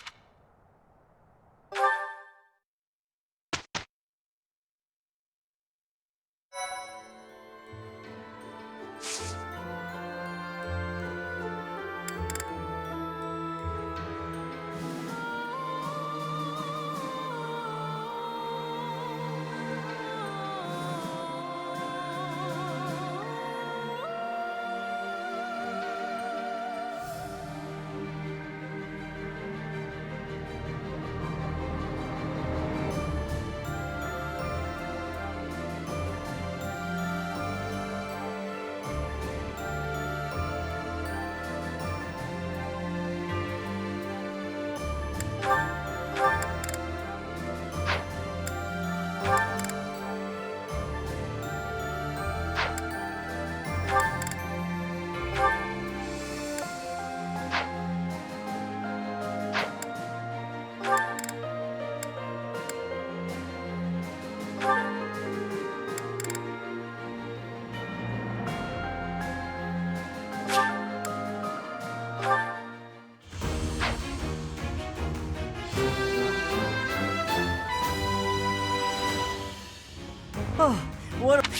Speaker 3: Oh, what a...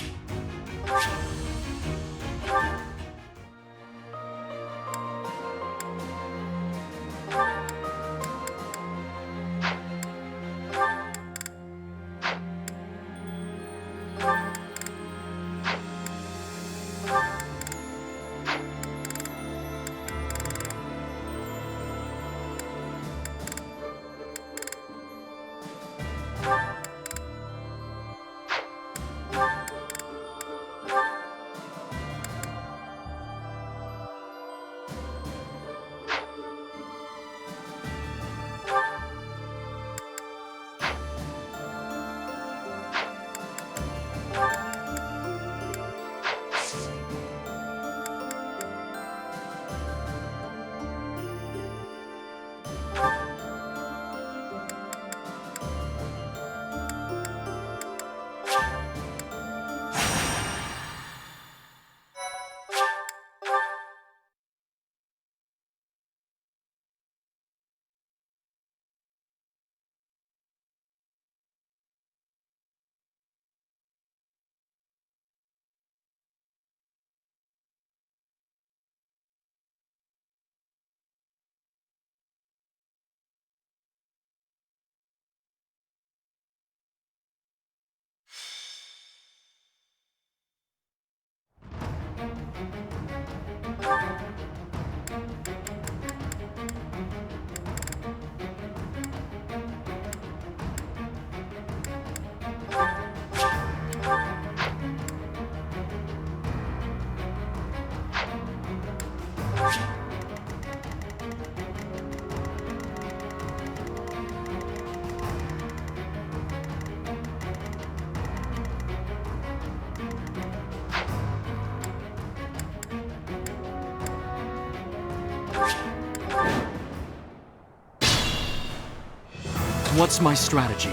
Speaker 9: What's my strategy?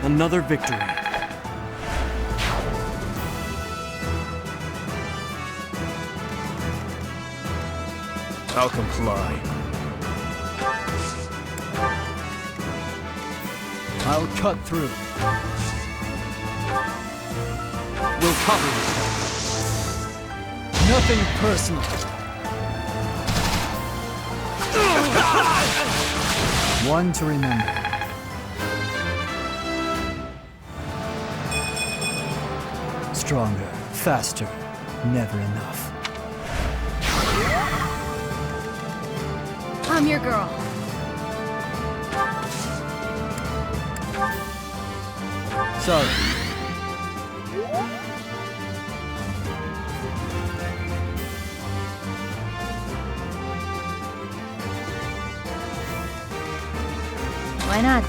Speaker 9: Another victory.
Speaker 18: I'll comply.
Speaker 1: I'll cut through.
Speaker 9: We'll cover it.
Speaker 1: Nothing personal. One to remember. Stronger, faster, never enough.
Speaker 4: I'm your girl.
Speaker 1: Sorry.
Speaker 7: Why not?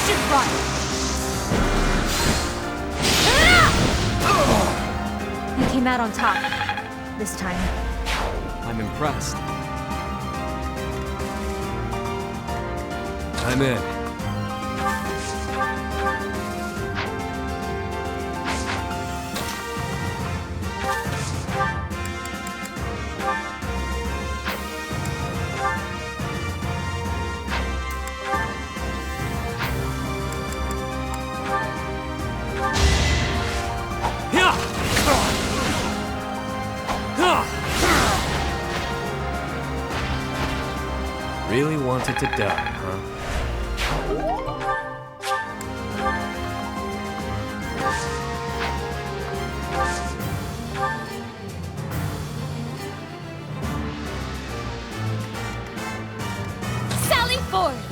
Speaker 11: should run!
Speaker 7: You came out on top. This time.
Speaker 12: I'm impressed.
Speaker 6: I'm in. Really wanted to die, huh?
Speaker 11: Sally forth!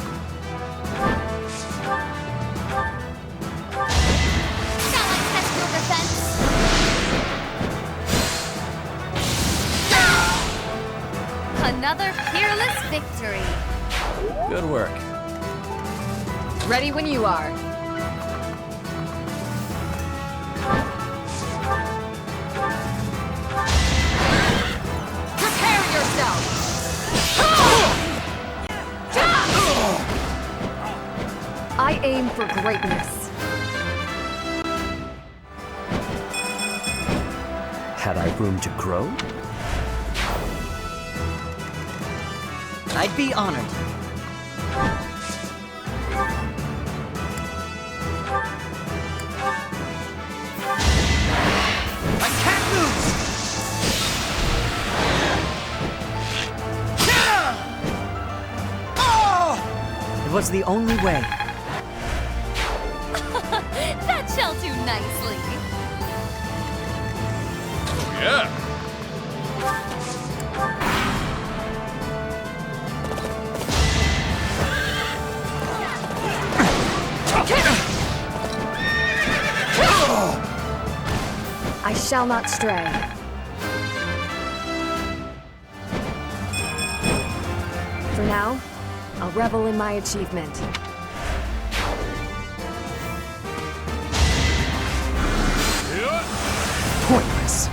Speaker 11: Shall I test your defense? Another peerless victory.
Speaker 6: Good work.
Speaker 5: Ready when you are.
Speaker 11: Prepare yourself!
Speaker 5: I aim for greatness.
Speaker 15: Had I room to grow?
Speaker 3: I'd be honored.
Speaker 9: I can't lose!
Speaker 3: It was the only way.
Speaker 11: That shall do nicely.
Speaker 8: Oh, yeah.
Speaker 5: I shall not stray. For now, I'll revel in my achievement.
Speaker 1: Pointless.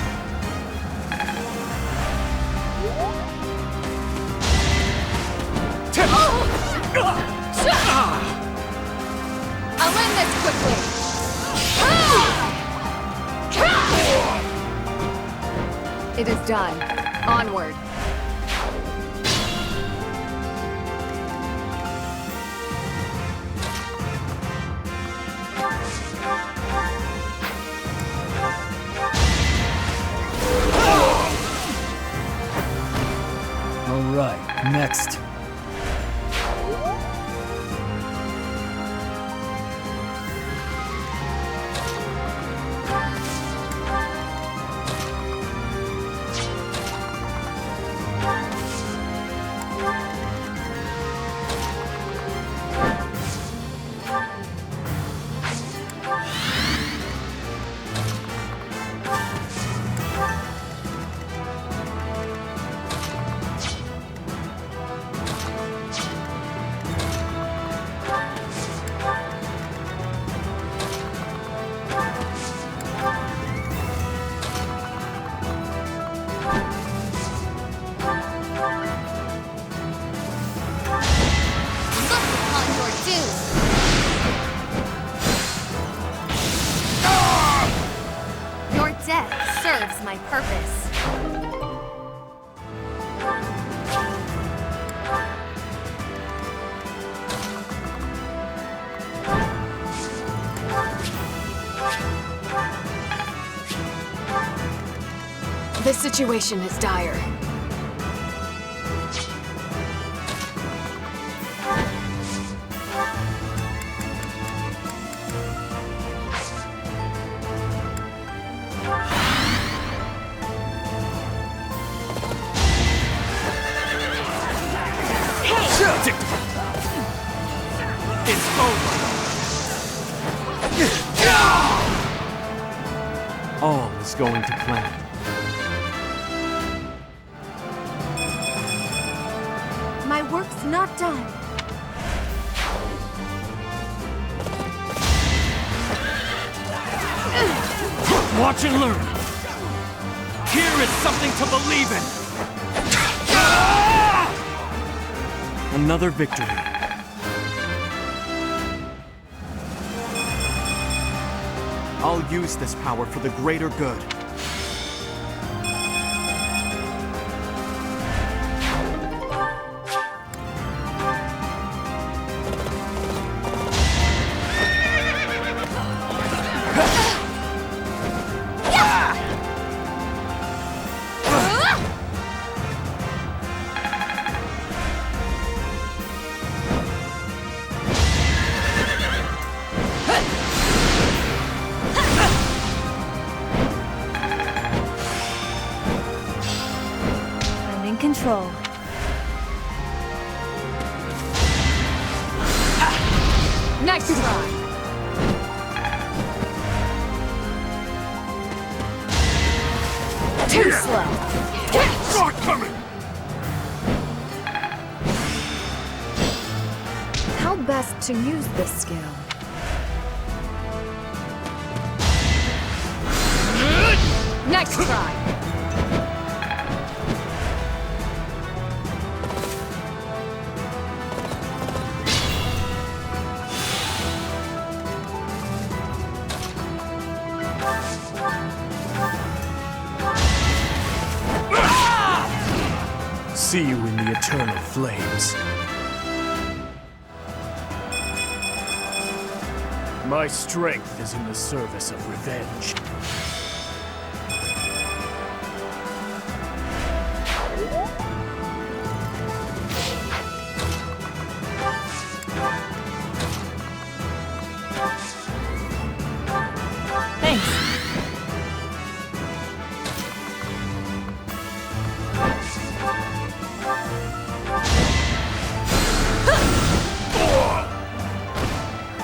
Speaker 11: I'll end this quickly.
Speaker 5: It is done. Onward.
Speaker 1: All right, next.
Speaker 11: serves my purpose.
Speaker 5: This situation is dire.
Speaker 9: It's over.
Speaker 6: All is going to plan.
Speaker 2: My work's not done.
Speaker 9: Watch and learn. Here is something to believe in.
Speaker 12: Another victory. I'll use this power for the greater good.
Speaker 7: Control.
Speaker 5: Nice try. Too slow.
Speaker 19: Not coming!
Speaker 5: How best to use this skill? Nice try.
Speaker 18: See you in the eternal flames. My strength is in the service of revenge.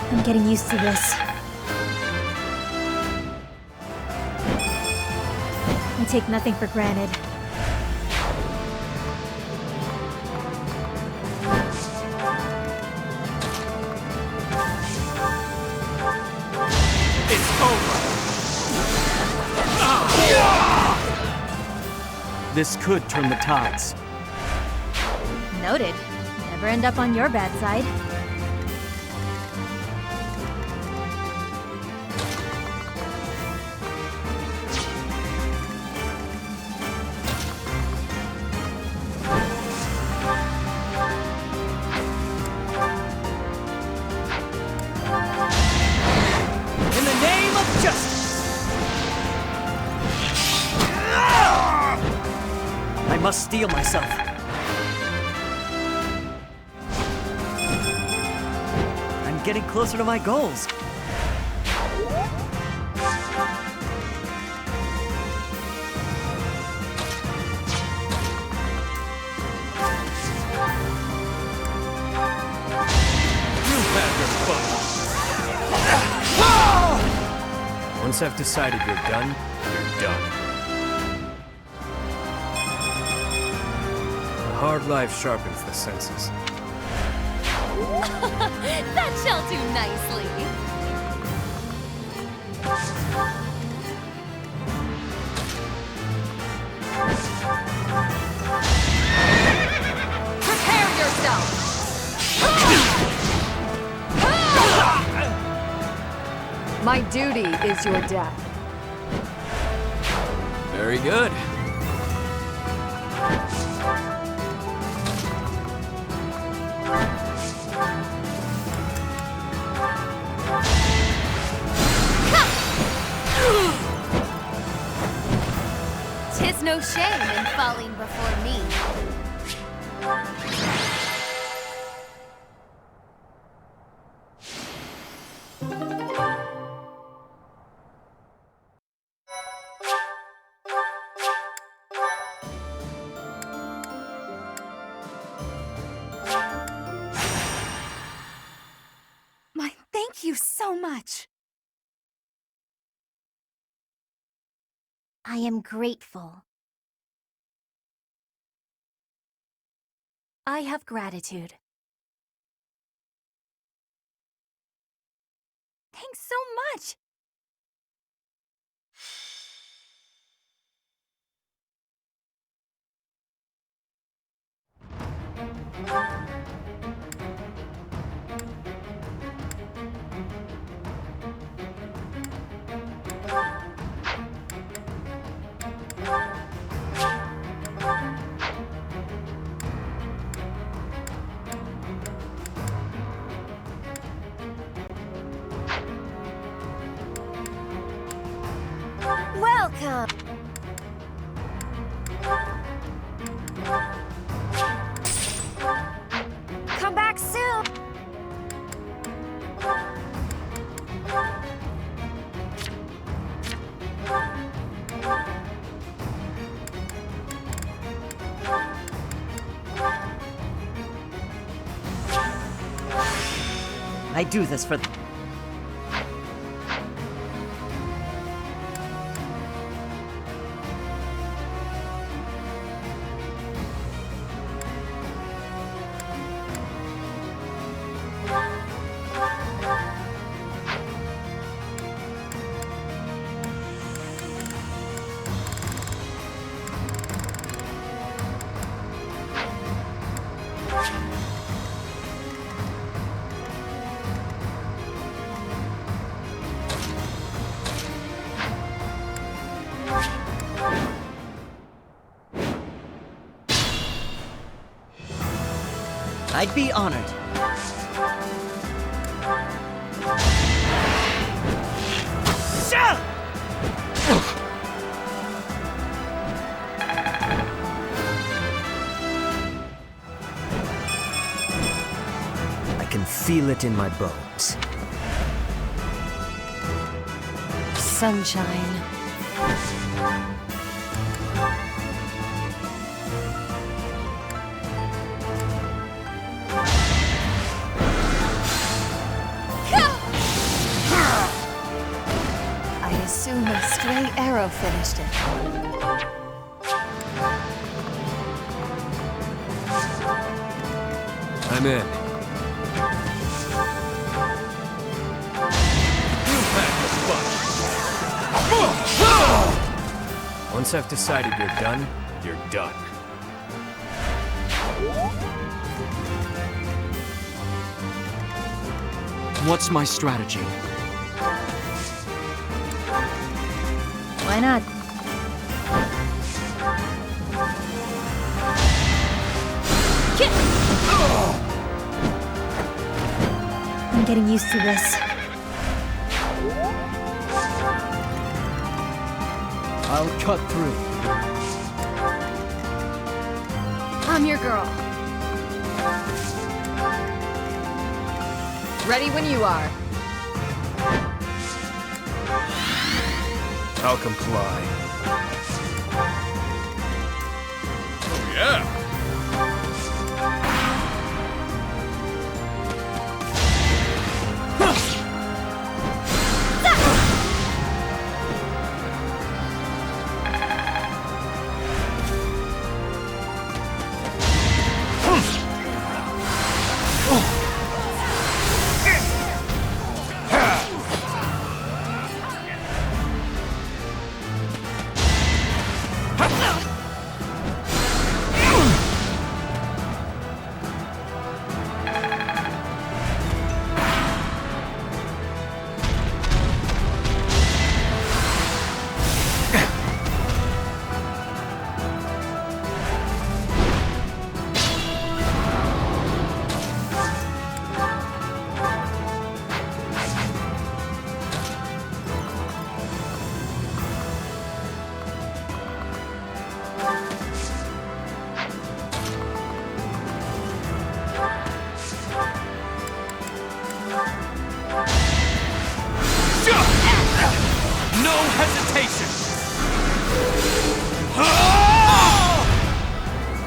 Speaker 7: I'm getting used to this. I take nothing for granted.
Speaker 9: It's over.
Speaker 12: This could turn the tides.
Speaker 7: Noted. Never end up on your bad side.
Speaker 9: In the name of justice!
Speaker 1: I must steel myself. I'm getting closer to my goals.
Speaker 6: Once I've decided you're done, you're done. A hard life sharpens the senses.
Speaker 11: That shall do nicely.
Speaker 5: Prepare yourself! My duty is your death.
Speaker 12: Very good.
Speaker 11: Tis no shame in falling before me.
Speaker 4: Thank you so much.
Speaker 7: I am grateful. I have gratitude.
Speaker 4: Thanks so much.
Speaker 2: Welcome! Come back soon!
Speaker 3: I do this for I'd be honored.
Speaker 6: I can feel it in my bones.
Speaker 20: Sunshine. I assume a stray arrow finished it.
Speaker 6: I'm in. Once I've decided you're done, you're done.
Speaker 12: What's my strategy?
Speaker 7: Why not? I'm getting used to this.
Speaker 1: I'll cut through.
Speaker 5: I'm your girl. Ready when you are.
Speaker 6: I'll comply.
Speaker 8: Oh, yeah.
Speaker 9: No hesitation!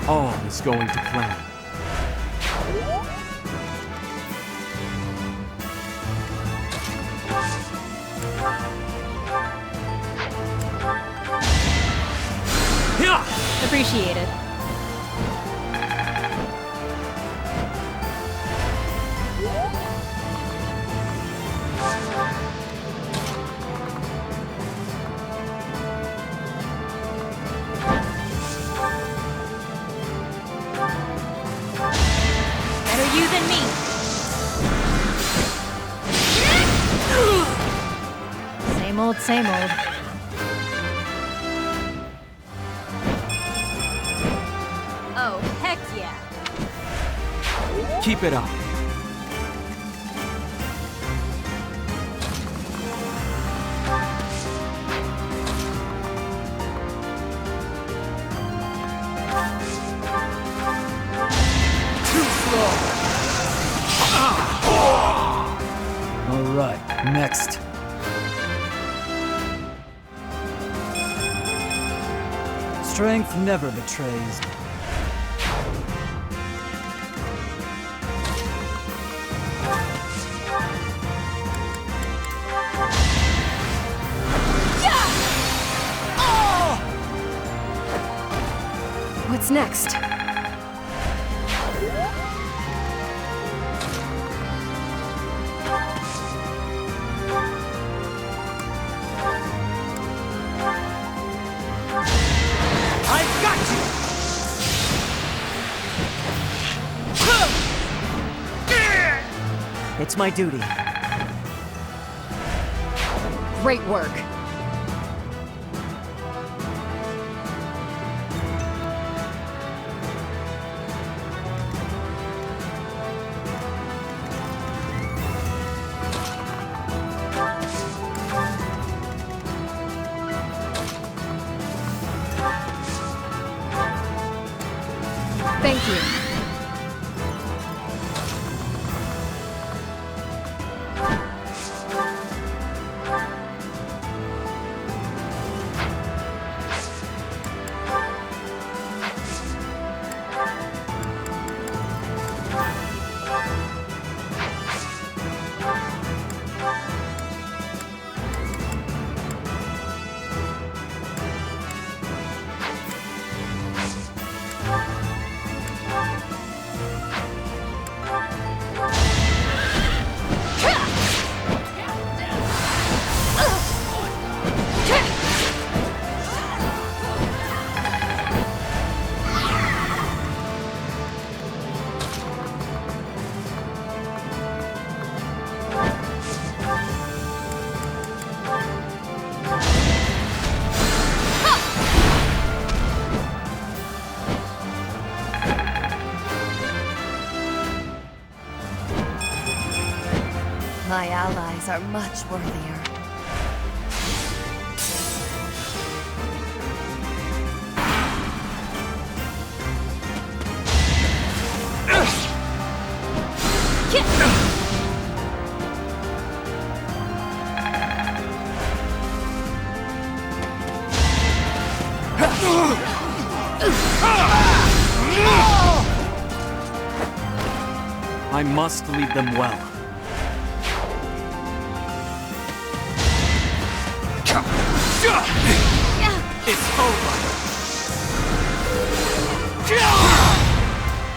Speaker 12: All is going to plan.
Speaker 7: Appreciate it. old, same old.
Speaker 17: Oh, heck yeah.
Speaker 12: Keep it up.
Speaker 1: All right, next. Strength never betrays.
Speaker 5: What's next?
Speaker 9: I've got you!
Speaker 3: It's my duty.
Speaker 5: Great work. Thank you.
Speaker 20: My allies are much worthier.
Speaker 12: I must lead them well. It's over.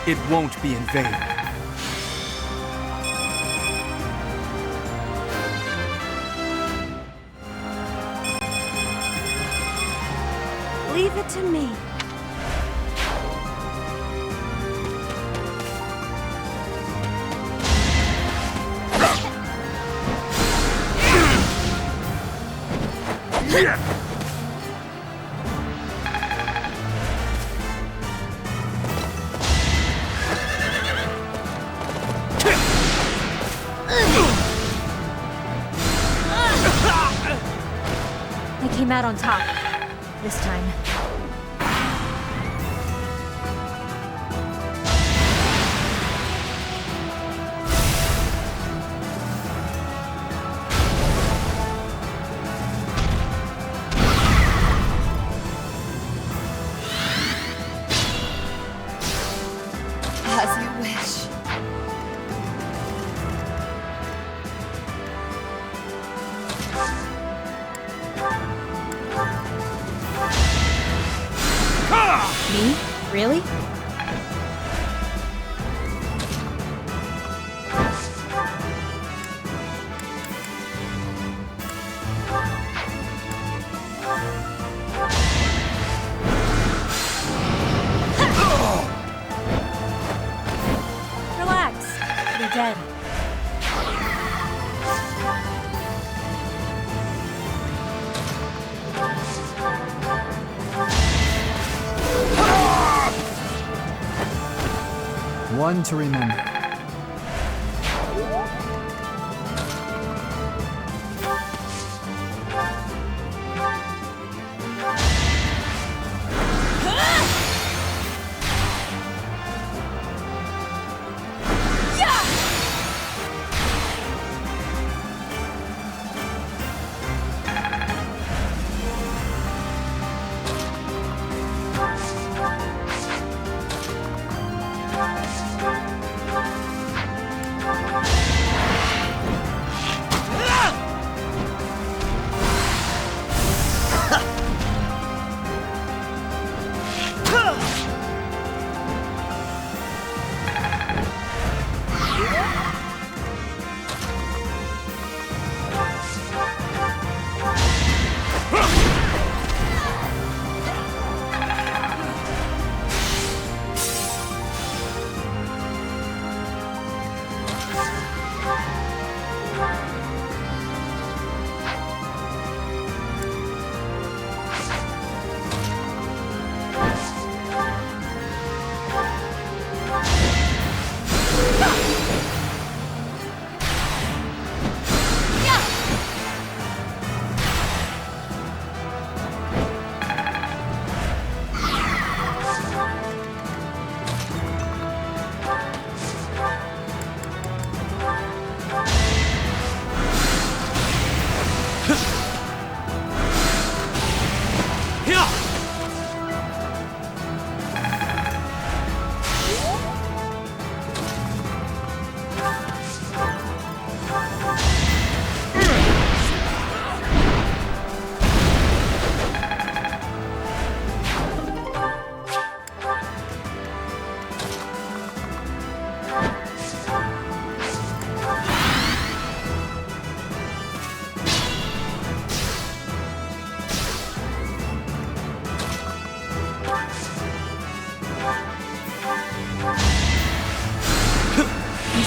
Speaker 12: It won't be in vain.
Speaker 2: Leave it to me.
Speaker 7: I came out on top. This time.
Speaker 20: As you wish.
Speaker 7: Me? Really? Relax. They're dead.
Speaker 1: One to remember.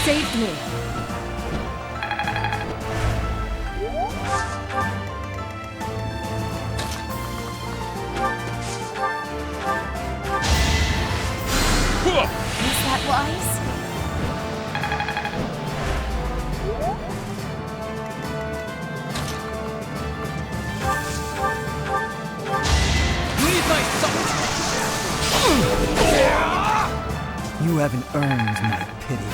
Speaker 5: Saved me.
Speaker 4: Is that wise?
Speaker 1: You haven't earned my pity.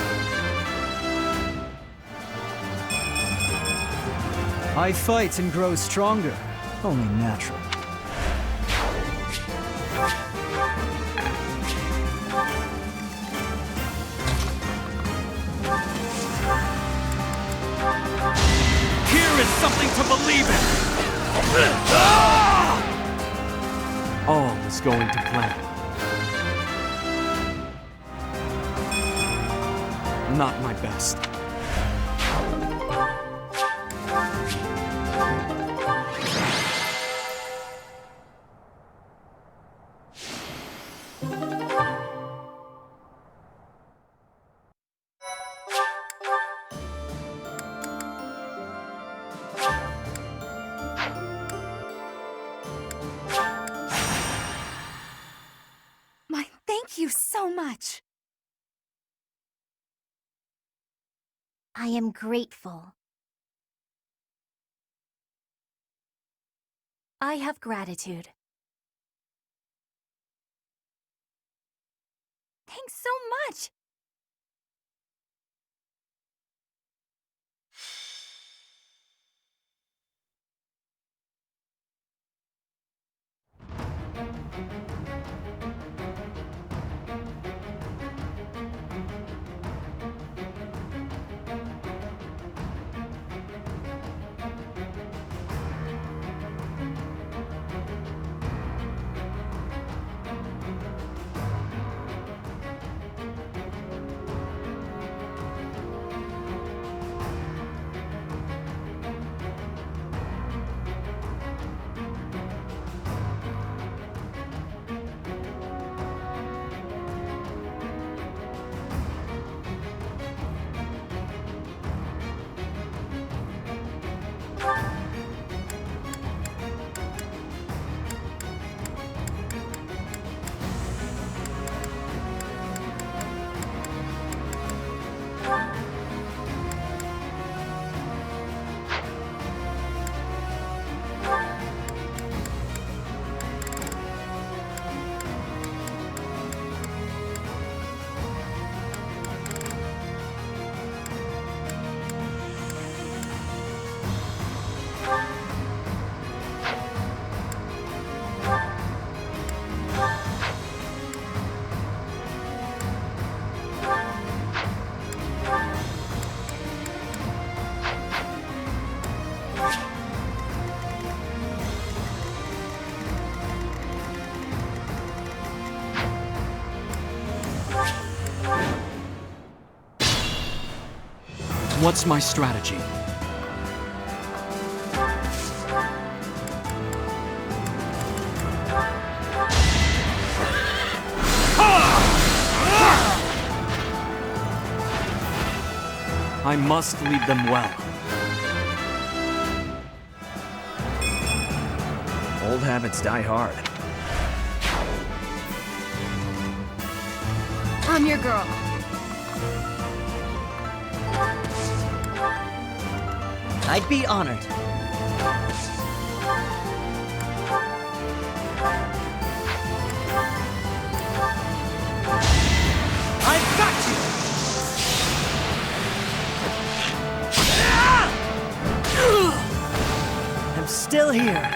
Speaker 1: I fight and grow stronger, only natural.
Speaker 9: Here is something to believe in!
Speaker 12: All is going to plan. Not my best.
Speaker 17: Thank you so much.
Speaker 7: I am grateful. I have gratitude.
Speaker 17: Thanks so much.
Speaker 9: What's my strategy? I must lead them well.
Speaker 1: Old habits die hard.
Speaker 5: I'm your girl.
Speaker 3: I'd be honored. I've got you! I'm still here.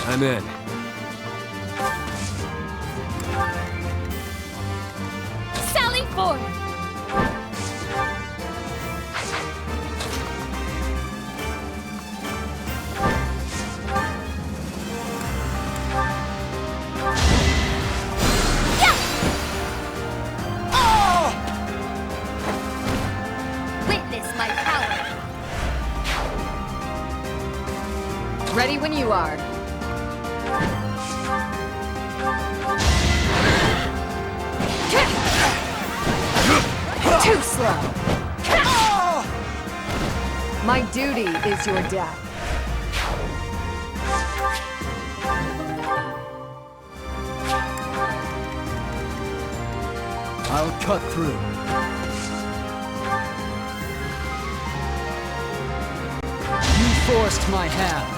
Speaker 9: I'm in.
Speaker 11: Sally forth! Witness my power!
Speaker 5: Ready when you are. Too slow. My duty is your death.
Speaker 1: I'll cut through. You forced my hand.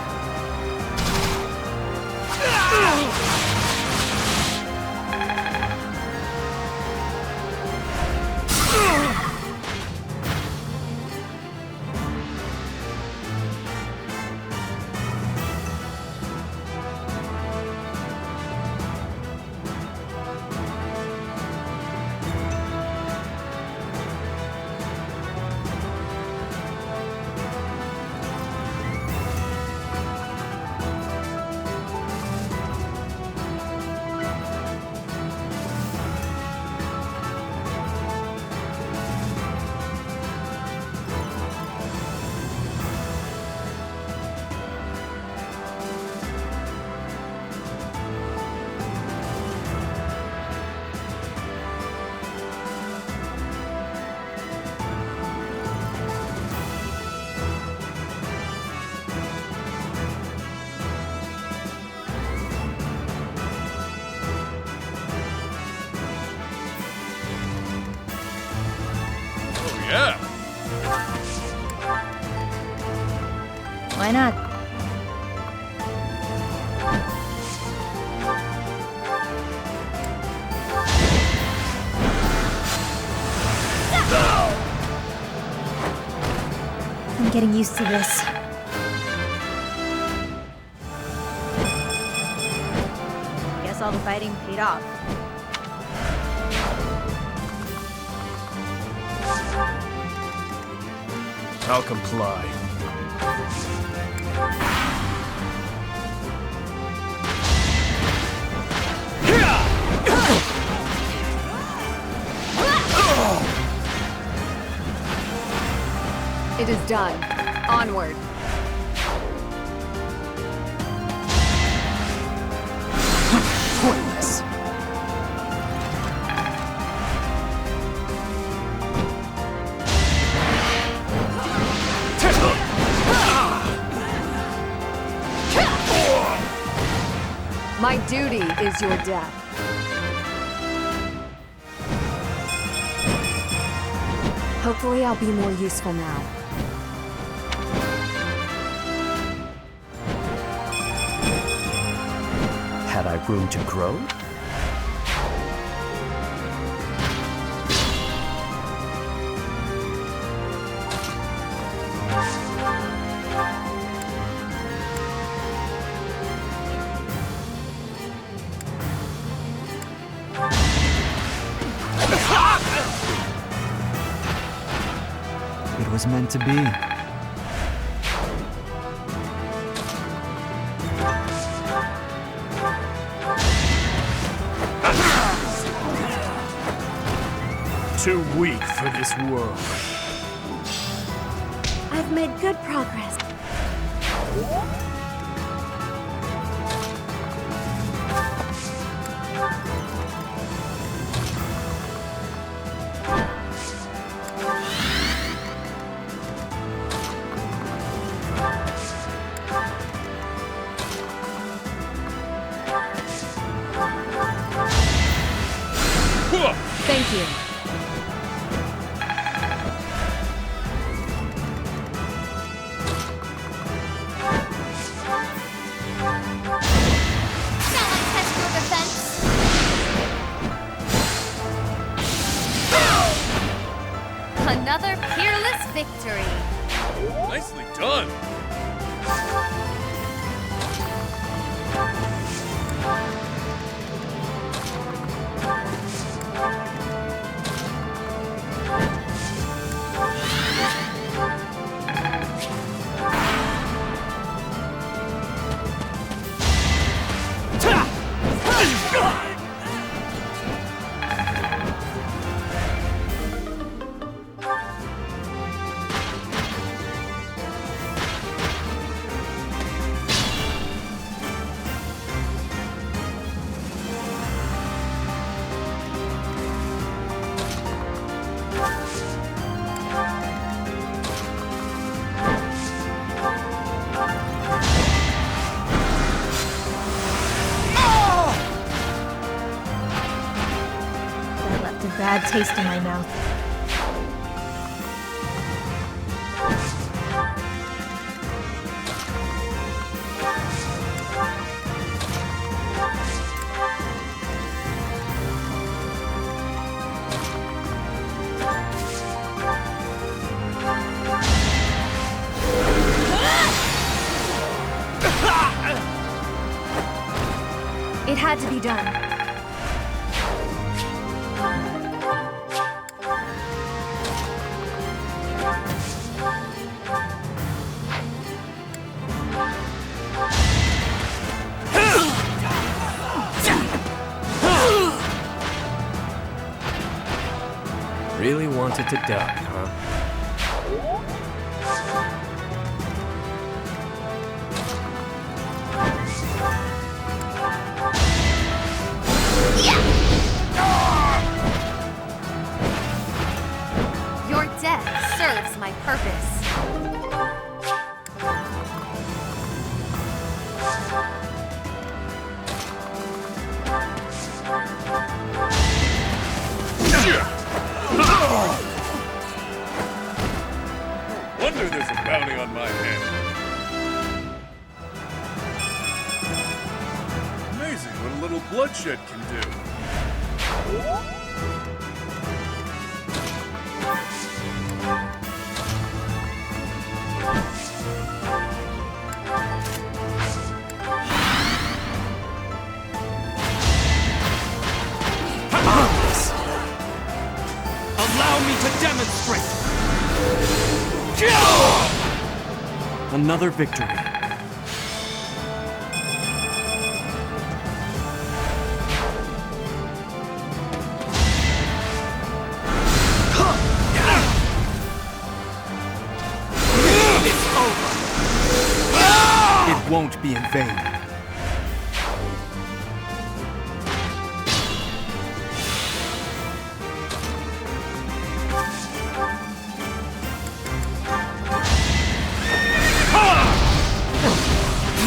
Speaker 8: Yeah.
Speaker 7: Why not? I'm getting used to this. Guess all the fighting paid off.
Speaker 8: I'll comply.
Speaker 5: It is done. Onward.
Speaker 1: Pointless.
Speaker 5: My duty is your death. Hopefully I'll be more useful now.
Speaker 12: Had I room to grow?
Speaker 1: It was meant to be.
Speaker 13: too weak for this world.
Speaker 2: I've made good progress.
Speaker 5: Thank you.
Speaker 11: Shall I test your defense? Another peerless victory.
Speaker 8: Nicely done.
Speaker 7: Bad taste in my mouth.
Speaker 5: It had to be done.
Speaker 6: Really wanted to die, huh?
Speaker 11: Your death serves my purpose.
Speaker 8: Wonder there's a bounty on my head. Amazing what a little bloodshed can do.
Speaker 9: Allow me to demonstrate!
Speaker 12: Another victory.
Speaker 9: It's over!
Speaker 12: It won't be in vain.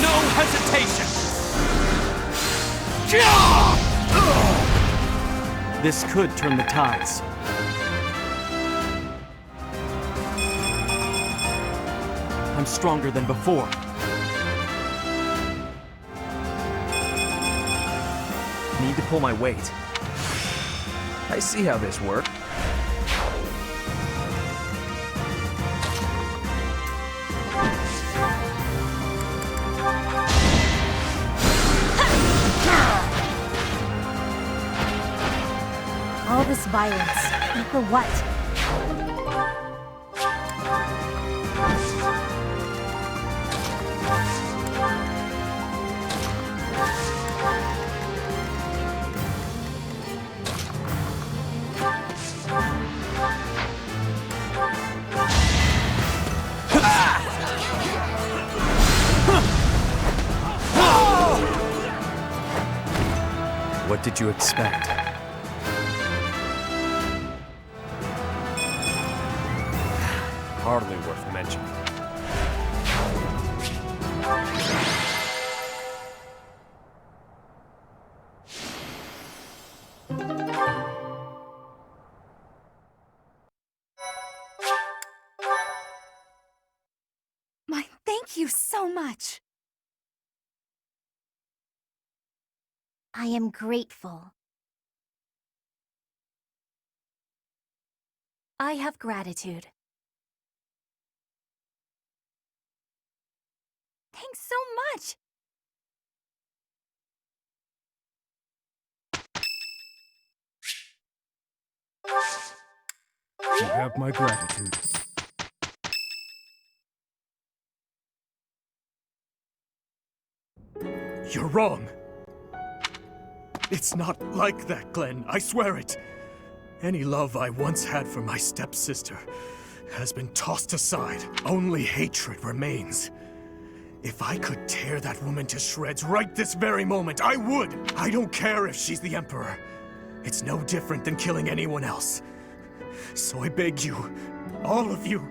Speaker 9: No hesitation!
Speaker 12: This could turn the tides. I'm stronger than before.
Speaker 18: Need to pull my weight. I see how this works.
Speaker 7: All this violence, and for what?
Speaker 6: What did you expect? Hardly worth mentioning.
Speaker 11: Thank you so much.
Speaker 7: I am grateful. I have gratitude.
Speaker 11: Thanks so much.
Speaker 13: You have my gratitude.
Speaker 9: You're wrong. It's not like that, Glenn. I swear it. Any love I once had for my stepsister has been tossed aside. Only hatred remains. If I could tear that woman to shreds right this very moment, I would! I don't care if she's the Emperor. It's no different than killing anyone else. So I beg you, all of you,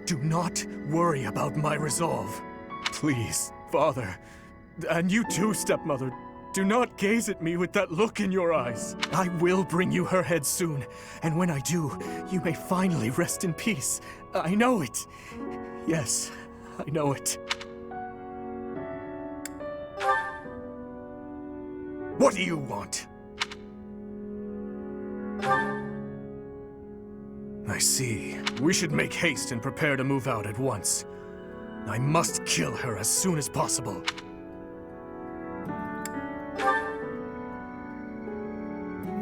Speaker 9: do not worry about my resolve. Please, Father, and you too, stepmother, do not gaze at me with that look in your eyes. I will bring you her head soon, and when I do, you may finally rest in peace. I know it. Yes, I know it. What do you want? I see. We should make haste and prepare to move out at once. I must kill her as soon as possible.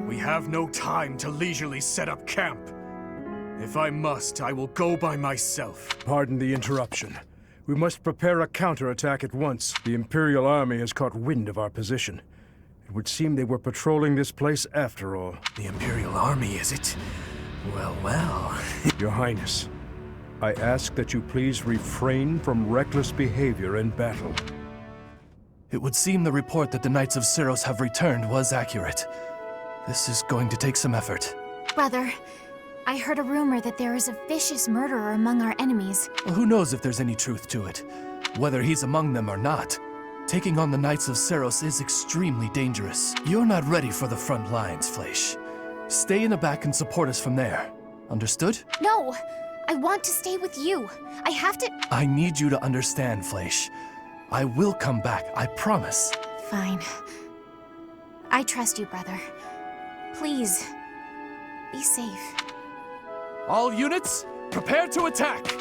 Speaker 9: We have no time to leisurely set up camp. If I must, I will go by myself.
Speaker 13: Pardon the interruption. We must prepare a counterattack at once. The Imperial Army has caught wind of our position. It would seem they were patrolling this place after all.
Speaker 9: The Imperial Army, is it? Well, well.
Speaker 13: Your Highness, I ask that you please refrain from reckless behavior in battle.
Speaker 14: It would seem the report that the Knights of Syros have returned was accurate. This is going to take some effort.
Speaker 4: Brother, I heard a rumor that there is a vicious murderer among our enemies.
Speaker 14: Well, who knows if there's any truth to it? Whether he's among them or not. Taking on the Knights of Syros is extremely dangerous. You're not ready for the front lines, Fleisch. Stay in the back and support us from there. Understood?
Speaker 4: No! I want to stay with you. I have to—
Speaker 14: I need you to understand, Fleisch. I will come back, I promise.
Speaker 4: Fine. I trust you, brother. Please, be safe.
Speaker 14: All units, prepare to attack!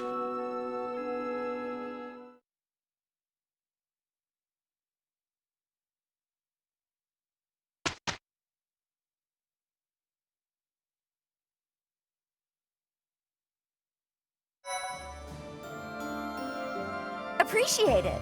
Speaker 11: Appreciate it.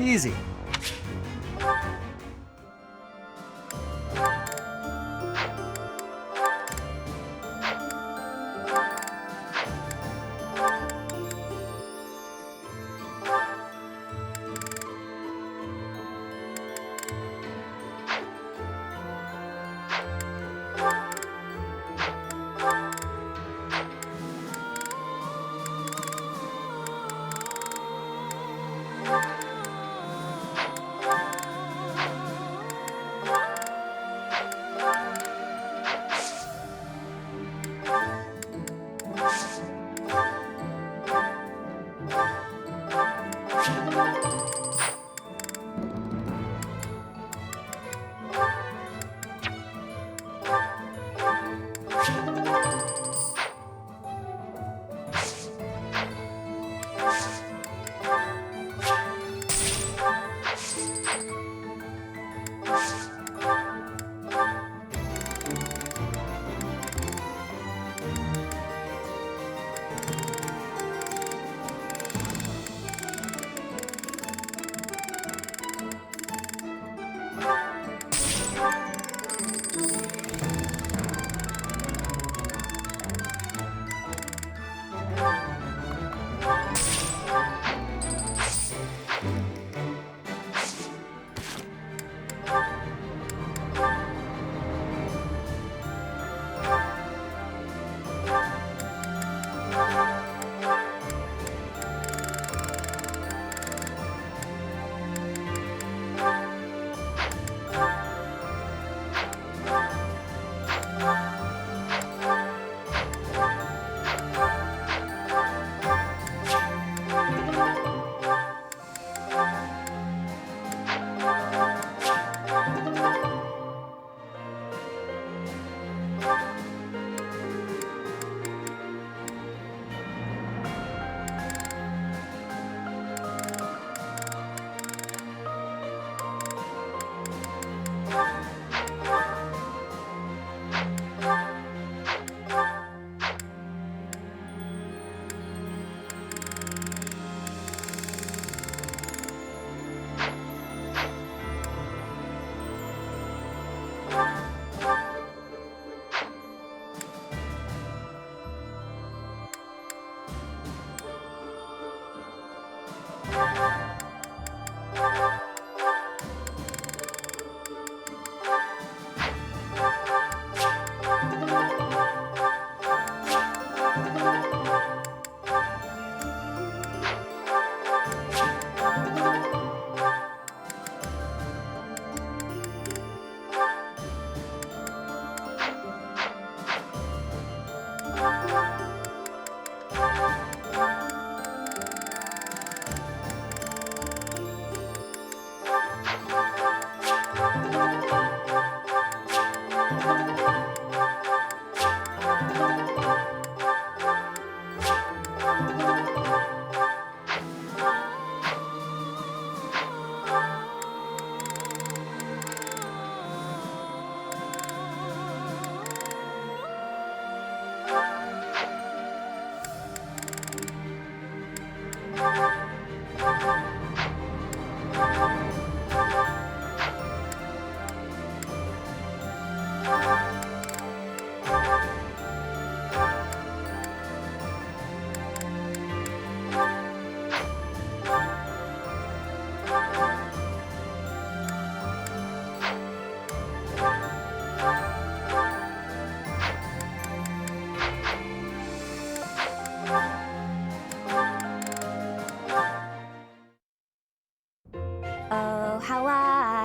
Speaker 1: Easy.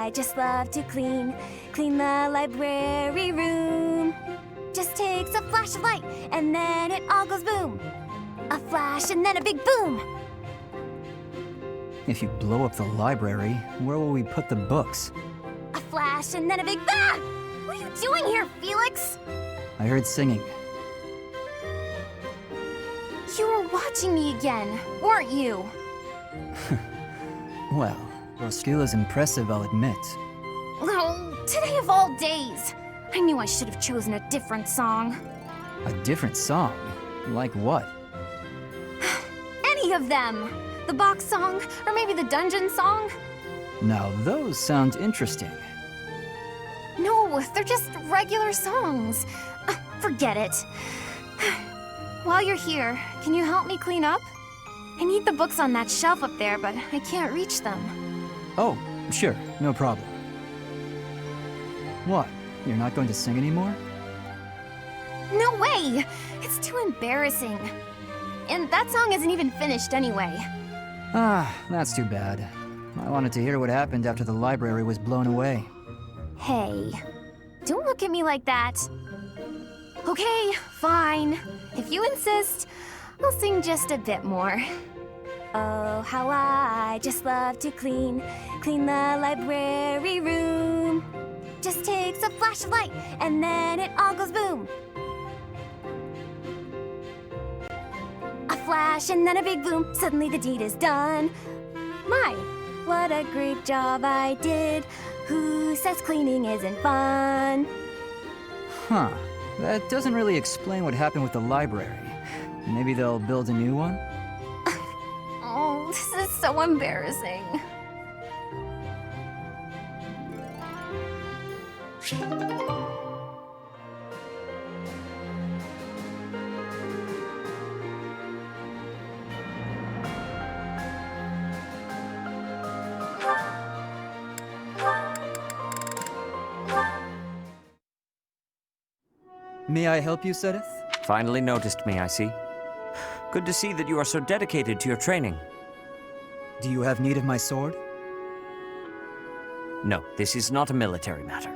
Speaker 11: I just love to clean the library room. Just takes a flash of light, and then it all goes boom. A flash and then a big boom.
Speaker 1: If you blow up the library, where will we put the books?
Speaker 11: A flash and then a big ah! What are you doing here, Felix?
Speaker 1: I heard singing.
Speaker 4: You were watching me again, weren't you?
Speaker 1: Well, your skill is impressive, I'll admit.
Speaker 4: Oh, today of all days. I knew I should have chosen a different song.
Speaker 1: A different song? Like what?
Speaker 4: Any of them. The box song, or maybe the dungeon song?
Speaker 1: Now those sound interesting.
Speaker 4: No, they're just regular songs. Forget it. While you're here, can you help me clean up? I need the books on that shelf up there, but I can't reach them.
Speaker 1: Oh, sure, no problem. What? You're not going to sing anymore?
Speaker 4: No way! It's too embarrassing. And that song isn't even finished anyway.
Speaker 1: Ah, that's too bad. I wanted to hear what happened after the library was blown away.
Speaker 4: Hey, don't look at me like that. Okay, fine. If you insist, I'll sing just a bit more. Oh, how I just love to clean the library room. Just takes a flash of light, and then it all goes boom. A flash and then a big boom, suddenly the deed is done. My, what a great job I did. Who says cleaning isn't fun?
Speaker 1: Huh. That doesn't really explain what happened with the library. Maybe they'll build a new one?
Speaker 4: Oh, this is so embarrassing.
Speaker 1: May I help you, Sedith?
Speaker 15: Finally noticed me, I see. Good to see that you are so dedicated to your training.
Speaker 1: Do you have need of my sword?
Speaker 15: No, this is not a military matter.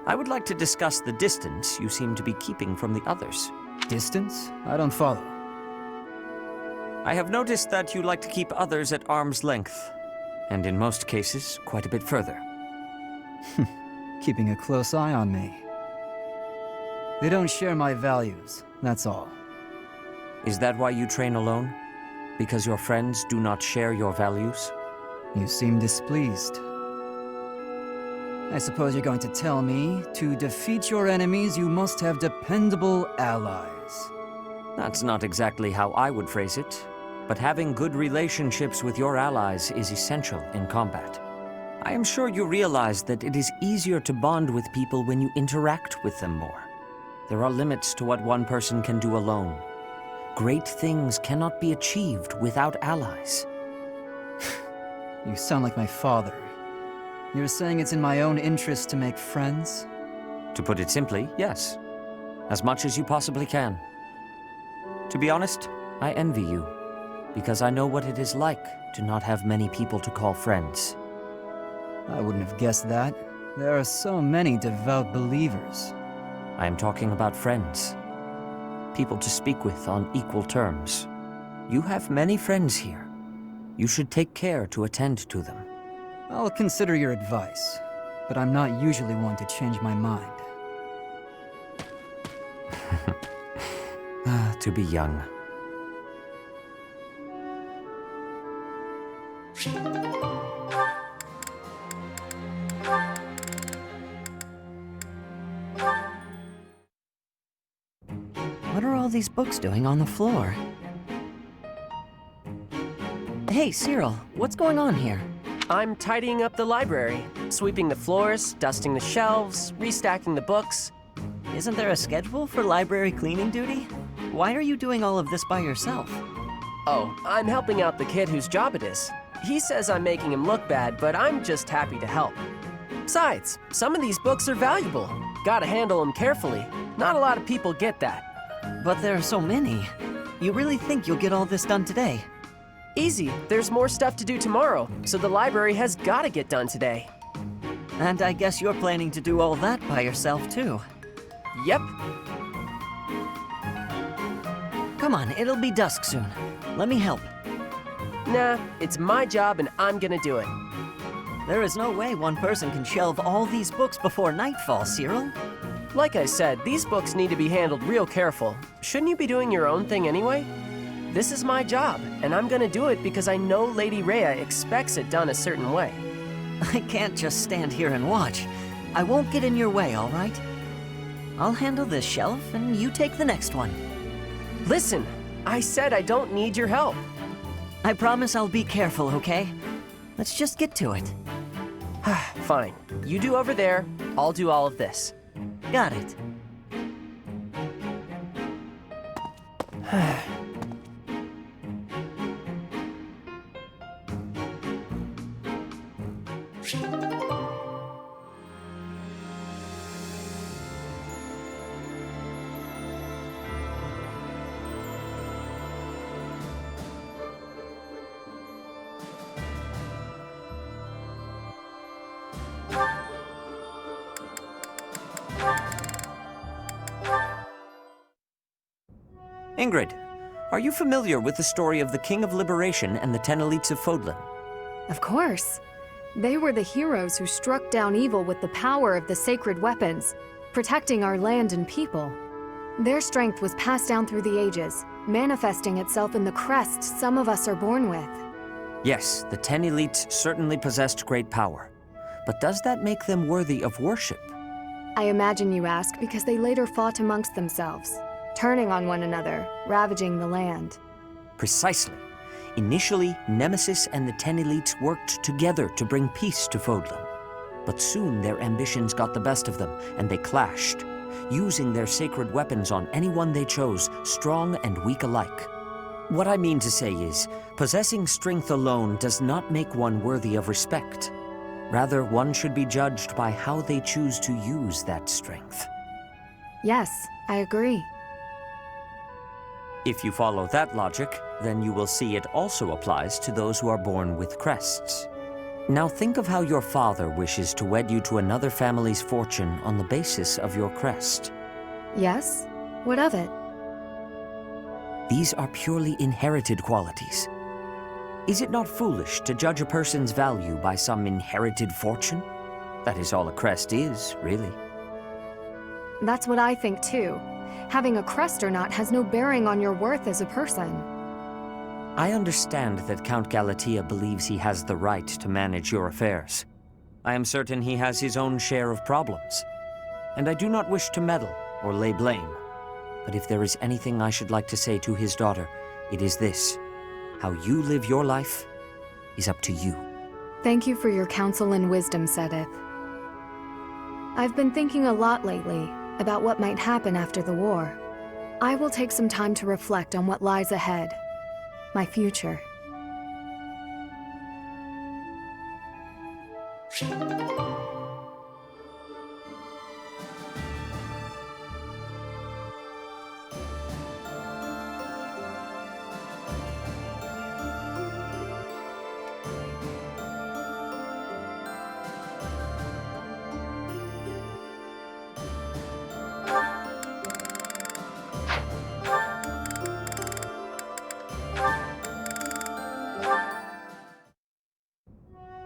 Speaker 15: I would like to discuss the distance you seem to be keeping from the others.
Speaker 1: Distance? I don't follow.
Speaker 15: I have noticed that you like to keep others at arm's length, and in most cases, quite a bit further.
Speaker 1: Keeping a close eye on me. They don't share my values, that's all.
Speaker 15: Is that why you train alone? Because your friends do not share your values?
Speaker 1: You seem displeased. I suppose you're going to tell me, to defeat your enemies, you must have dependable allies.
Speaker 15: That's not exactly how I would phrase it, but having good relationships with your allies is essential in combat. I am sure you realize that it is easier to bond with people when you interact with them more. There are limits to what one person can do alone. Great things cannot be achieved without allies.
Speaker 1: You sound like my father. You're saying it's in my own interest to make friends?
Speaker 15: To put it simply, yes. As much as you possibly can. To be honest, I envy you, because I know what it is like to not have many people to call friends.
Speaker 1: I wouldn't have guessed that. There are so many devout believers.
Speaker 15: I am talking about friends. People to speak with on equal terms. You have many friends here. You should take care to attend to them.
Speaker 1: I'll consider your advice, but I'm not usually one to change my mind.
Speaker 15: To be young.
Speaker 3: What are all these books doing on the floor? Hey, Cyril, what's going on here?
Speaker 21: I'm tidying up the library, sweeping the floors, dusting the shelves, restacking the books.
Speaker 3: Isn't there a schedule for library cleaning duty? Why are you doing all of this by yourself?
Speaker 21: Oh, I'm helping out the kid whose job it is. He says I'm making him look bad, but I'm just happy to help. Besides, some of these books are valuable. Gotta handle them carefully. Not a lot of people get that.
Speaker 3: But there are so many. You really think you'll get all this done today?
Speaker 21: Easy. There's more stuff to do tomorrow, so the library has gotta get done today.
Speaker 3: And I guess you're planning to do all that by yourself, too.
Speaker 21: Yep.
Speaker 3: Come on, it'll be dusk soon. Let me help.
Speaker 21: Nah, it's my job and I'm gonna do it.
Speaker 3: There is no way one person can shelve all these books before nightfall, Cyril.
Speaker 21: Like I said, these books need to be handled real careful. Shouldn't you be doing your own thing anyway? This is my job, and I'm gonna do it because I know Lady Rhea expects it done a certain way.
Speaker 3: I can't just stand here and watch. I won't get in your way, all right? I'll handle this shelf, and you take the next one.
Speaker 21: Listen, I said I don't need your help.
Speaker 3: I promise I'll be careful, okay? Let's just get to it.
Speaker 21: Fine. You do over there, I'll do all of this.
Speaker 3: Got it.
Speaker 15: Ingrid, are you familiar with the story of the King of Liberation and the 10 Elites of Fodlan?
Speaker 5: Of course. They were the heroes who struck down evil with the power of the sacred weapons, protecting our land and people. Their strength was passed down through the ages, manifesting itself in the crest some of us are born with.
Speaker 15: Yes, the 10 Elites certainly possessed great power. But does that make them worthy of worship?
Speaker 5: I imagine you ask because they later fought amongst themselves, turning on one another, ravaging the land.
Speaker 15: Precisely. Initially, Nemesis and the 10 Elites worked together to bring peace to Fodlan. But soon their ambitions got the best of them, and they clashed, using their sacred weapons on anyone they chose, strong and weak alike. What I mean to say is, possessing strength alone does not make one worthy of respect. Rather, one should be judged by how they choose to use that strength.
Speaker 5: Yes, I agree.
Speaker 15: If you follow that logic, then you will see it also applies to those who are born with crests. Now think of how your father wishes to wed you to another family's fortune on the basis of your crest.
Speaker 5: Yes? What of it?
Speaker 15: These are purely inherited qualities. Is it not foolish to judge a person's value by some inherited fortune? That is all a crest is, really.
Speaker 5: That's what I think too. Having a crest or not has no bearing on your worth as a person.
Speaker 15: I understand that Count Galatea believes he has the right to manage your affairs. I am certain he has his own share of problems. And I do not wish to meddle or lay blame. But if there is anything I should like to say to his daughter, it is this. How you live your life is up to you.
Speaker 5: Thank you for your counsel and wisdom, Sedith. I've been thinking a lot lately about what might happen after the war. I will take some time to reflect on what lies ahead. My future.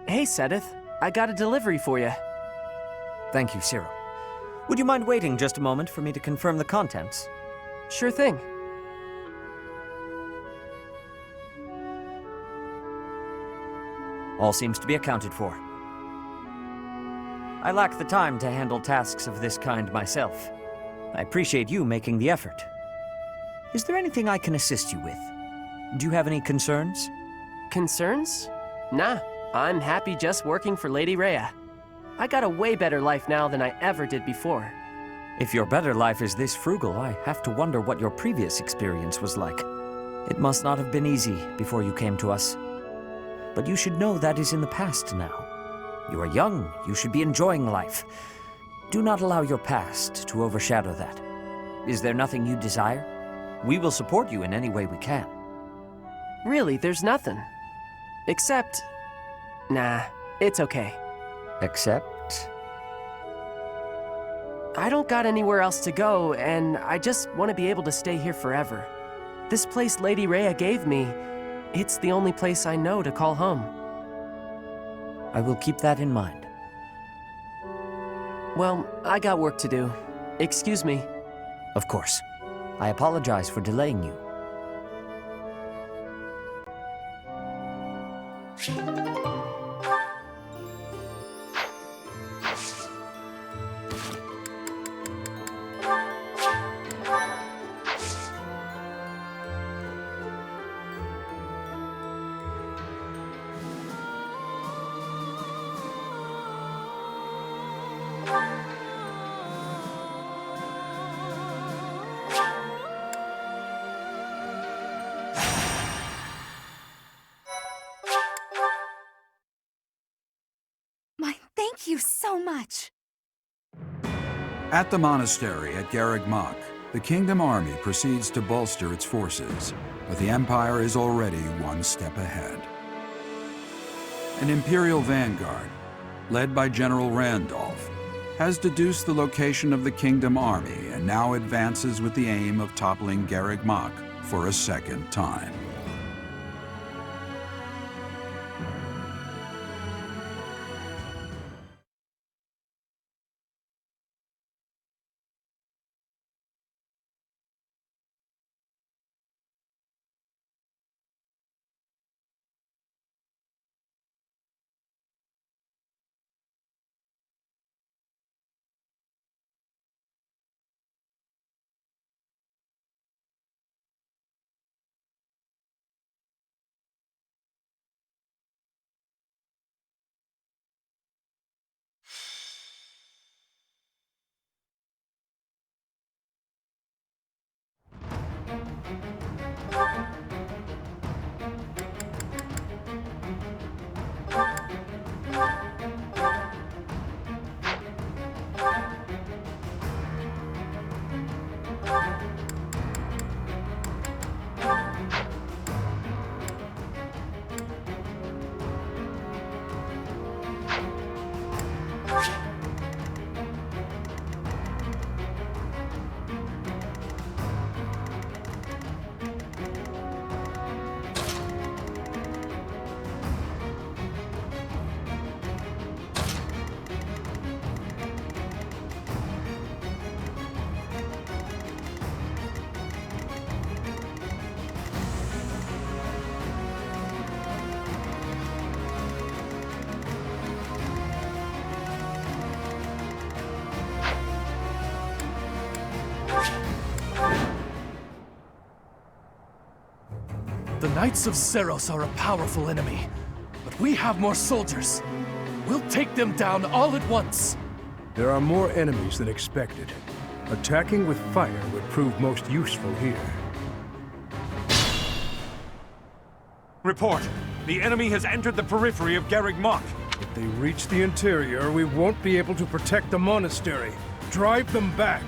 Speaker 21: Hey, Sedith. I got a delivery for you.
Speaker 15: Thank you, Cyril. Would you mind waiting just a moment for me to confirm the contents?
Speaker 21: Sure thing.
Speaker 15: All seems to be accounted for. I lack the time to handle tasks of this kind myself. I appreciate you making the effort. Is there anything I can assist you with? Do you have any concerns?
Speaker 21: Concerns? Nah, I'm happy just working for Lady Rhea. I got a way better life now than I ever did before.
Speaker 15: If your better life is this frugal, I have to wonder what your previous experience was like. It must not have been easy before you came to us. But you should know that is in the past now. You are young, you should be enjoying life. Do not allow your past to overshadow that. Is there nothing you desire? We will support you in any way we can.
Speaker 21: Really, there's nothing. Except... Nah, it's okay.
Speaker 15: Except?
Speaker 21: I don't got anywhere else to go, and I just want to be able to stay here forever. This place Lady Rhea gave me, it's the only place I know to call home.
Speaker 15: I will keep that in mind.
Speaker 21: Well, I got work to do. Excuse me.
Speaker 15: Of course. I apologize for delaying you.
Speaker 10: Thank you so much.
Speaker 16: At the monastery at Garreg Mach, the Kingdom Army proceeds to bolster its forces, but the Empire is already one step ahead. An Imperial vanguard, led by General Randolph, has deduced the location of the Kingdom Army and now advances with the aim of toppling Garreg Mach for a second time.
Speaker 14: The Knights of Seros are a powerful enemy, but we have more soldiers. We'll take them down all at once.
Speaker 13: There are more enemies than expected. Attacking with fire would prove most useful here.
Speaker 12: Report! The enemy has entered the periphery of Garreg Mach.
Speaker 13: If they reach the interior, we won't be able to protect the monastery. Drive them back!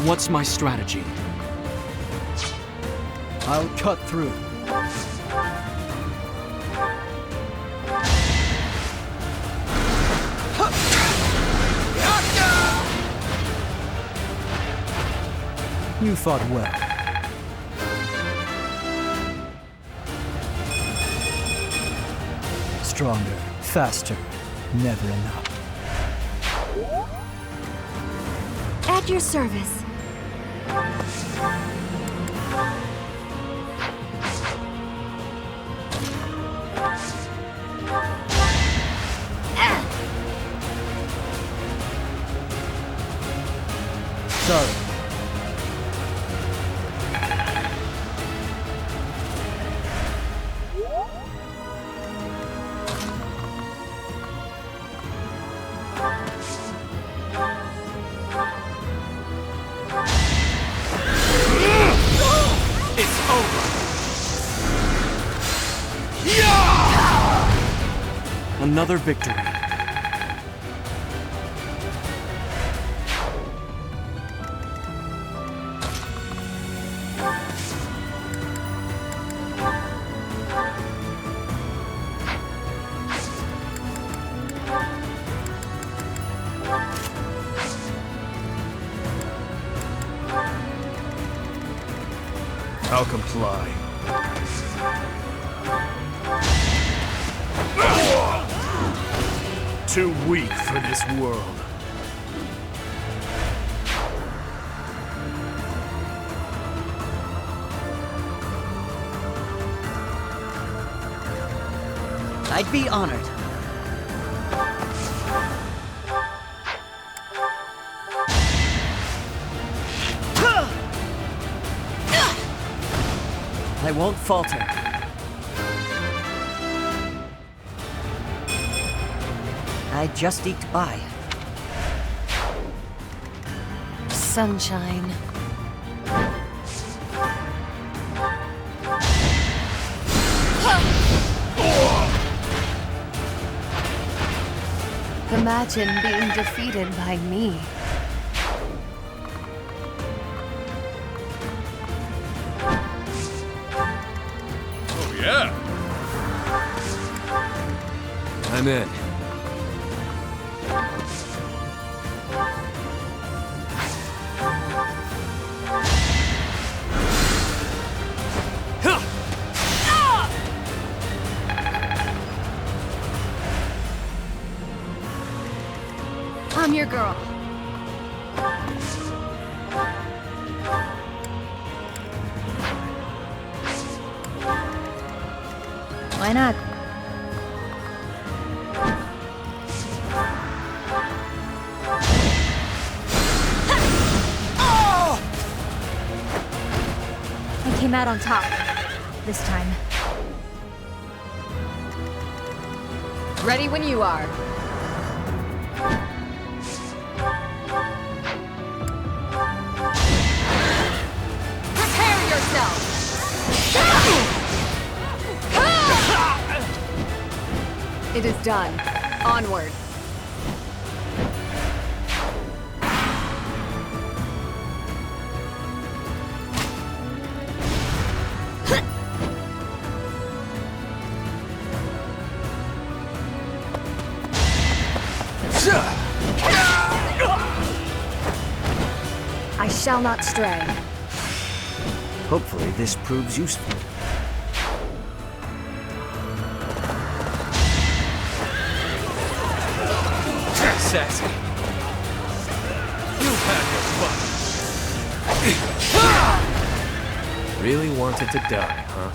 Speaker 23: What's my strategy?
Speaker 1: I'll cut through. You fought well. Stronger, faster, never enough.
Speaker 2: At your service.
Speaker 1: Sorry.
Speaker 12: It's over!
Speaker 23: Another victory.
Speaker 9: I'll comply. Too weak for this world.
Speaker 3: I'd be honored. I won't falter. I just eked by.
Speaker 11: Sunshine. Imagine being defeated by me.
Speaker 8: Oh, yeah.
Speaker 23: I'm in.
Speaker 4: I'm your girl.
Speaker 7: Why not? I came out on top. This time.
Speaker 5: Ready when you are. Prepare yourself! It is done. Onward. I shall not stray.
Speaker 15: Hopefully this proves useful.
Speaker 9: Sassy. You've had your fun. Really wanted to die, huh?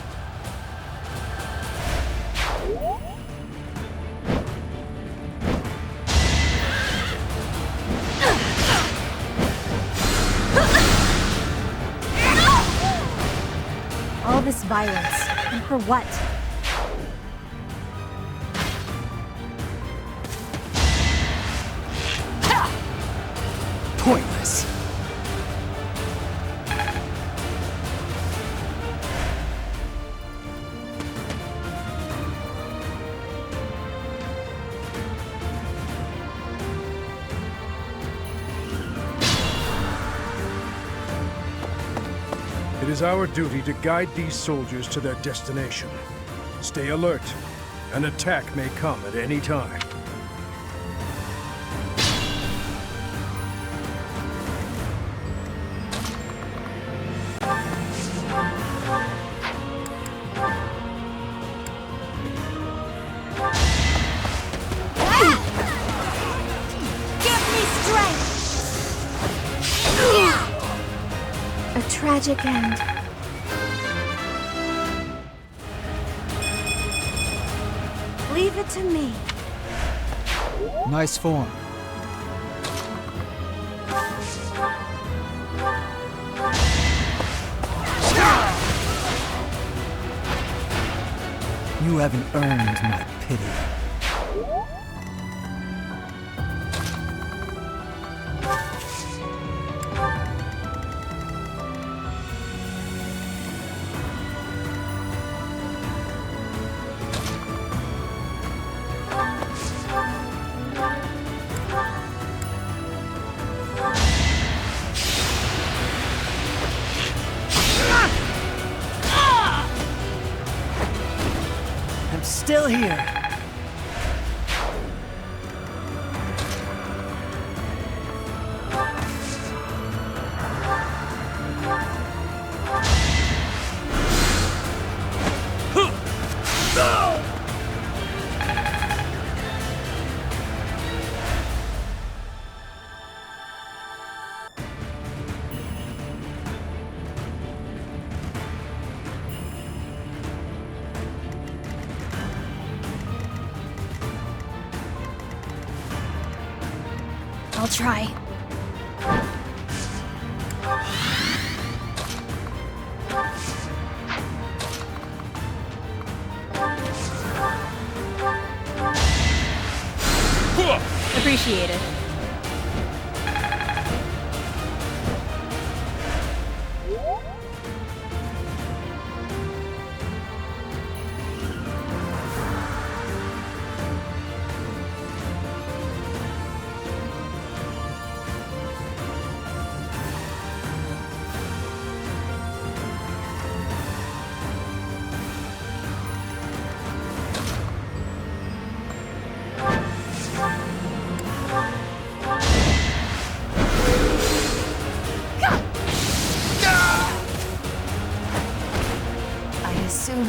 Speaker 7: All this violence. And for what?
Speaker 9: Pointless.
Speaker 13: It is our duty to guide these soldiers to their destination. Stay alert. An attack may come at any time.
Speaker 2: A tragic end. Leave it to me.
Speaker 1: Nice form. You haven't earned my pity.
Speaker 3: I'm still here.
Speaker 7: I'll try. Appreciate it.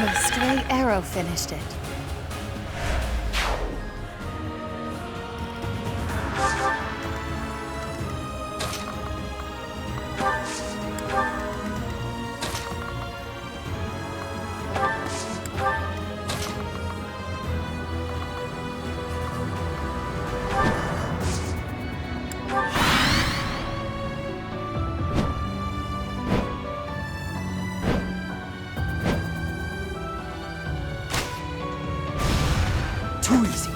Speaker 11: A stray arrow finished it.
Speaker 1: Too easy.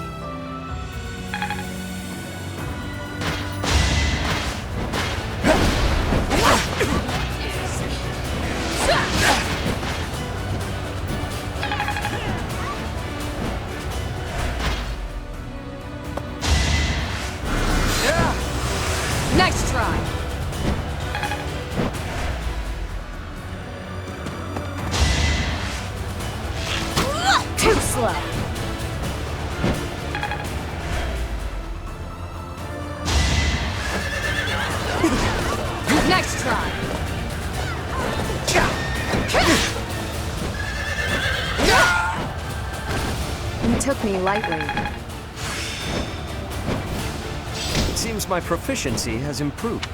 Speaker 5: Nice try. Too slow. Nice try. You took me lightly.
Speaker 6: It seems my proficiency has improved.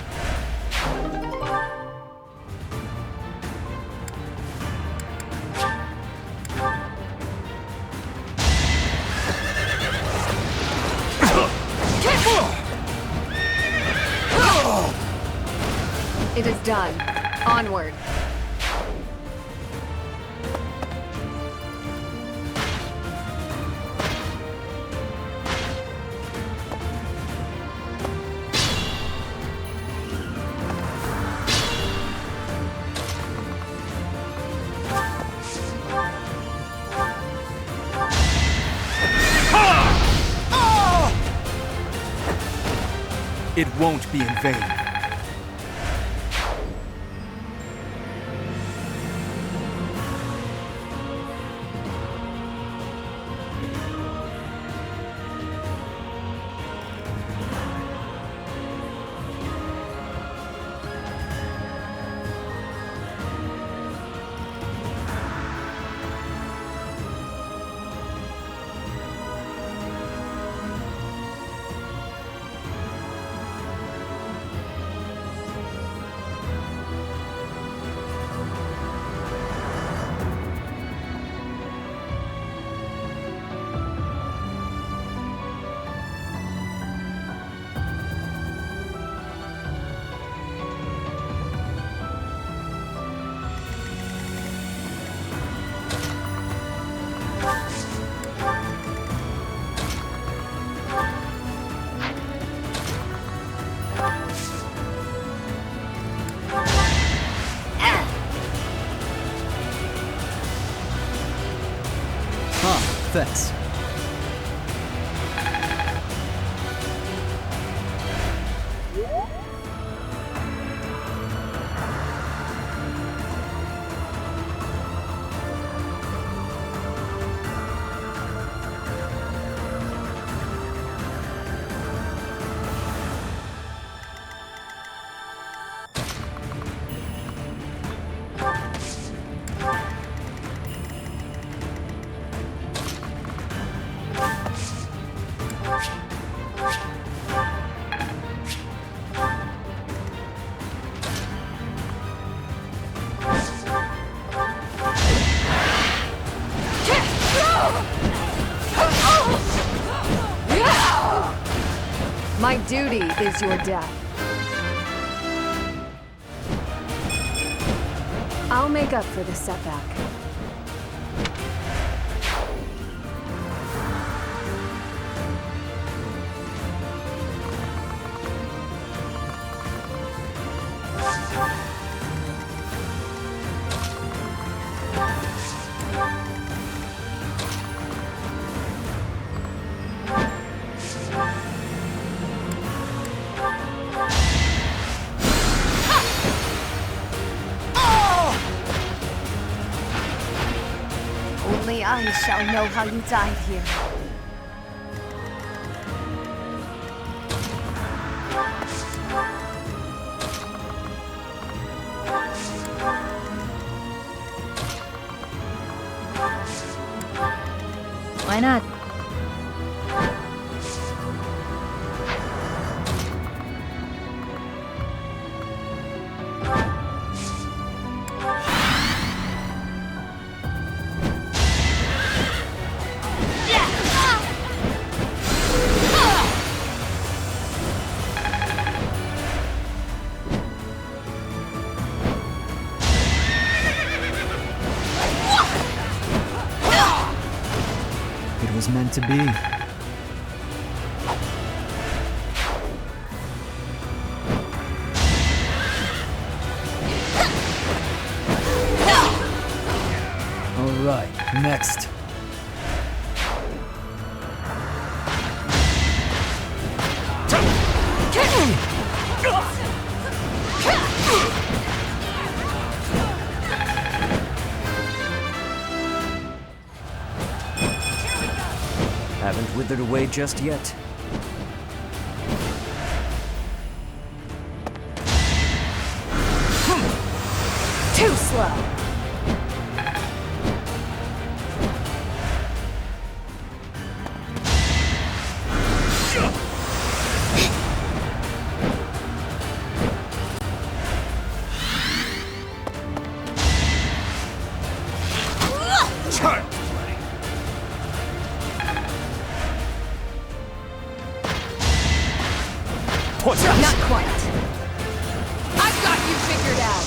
Speaker 5: It is done. Onward.
Speaker 18: It won't be in vain.
Speaker 1: Thanks.
Speaker 5: My duty is your death. I'll make up for this setback.
Speaker 11: Only I shall know how you died here.
Speaker 7: Why not?
Speaker 1: It was meant to be. All right, next.
Speaker 15: Haven't withered away just yet.
Speaker 5: Too slow. Not quite. I've got you figured out.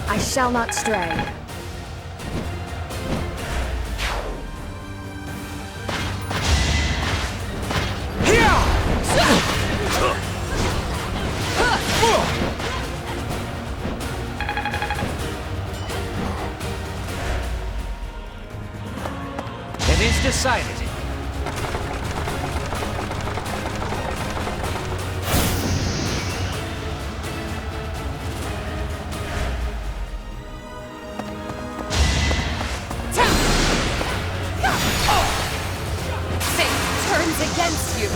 Speaker 5: I shall not stray.
Speaker 6: It is decided.
Speaker 11: Fate turns against you.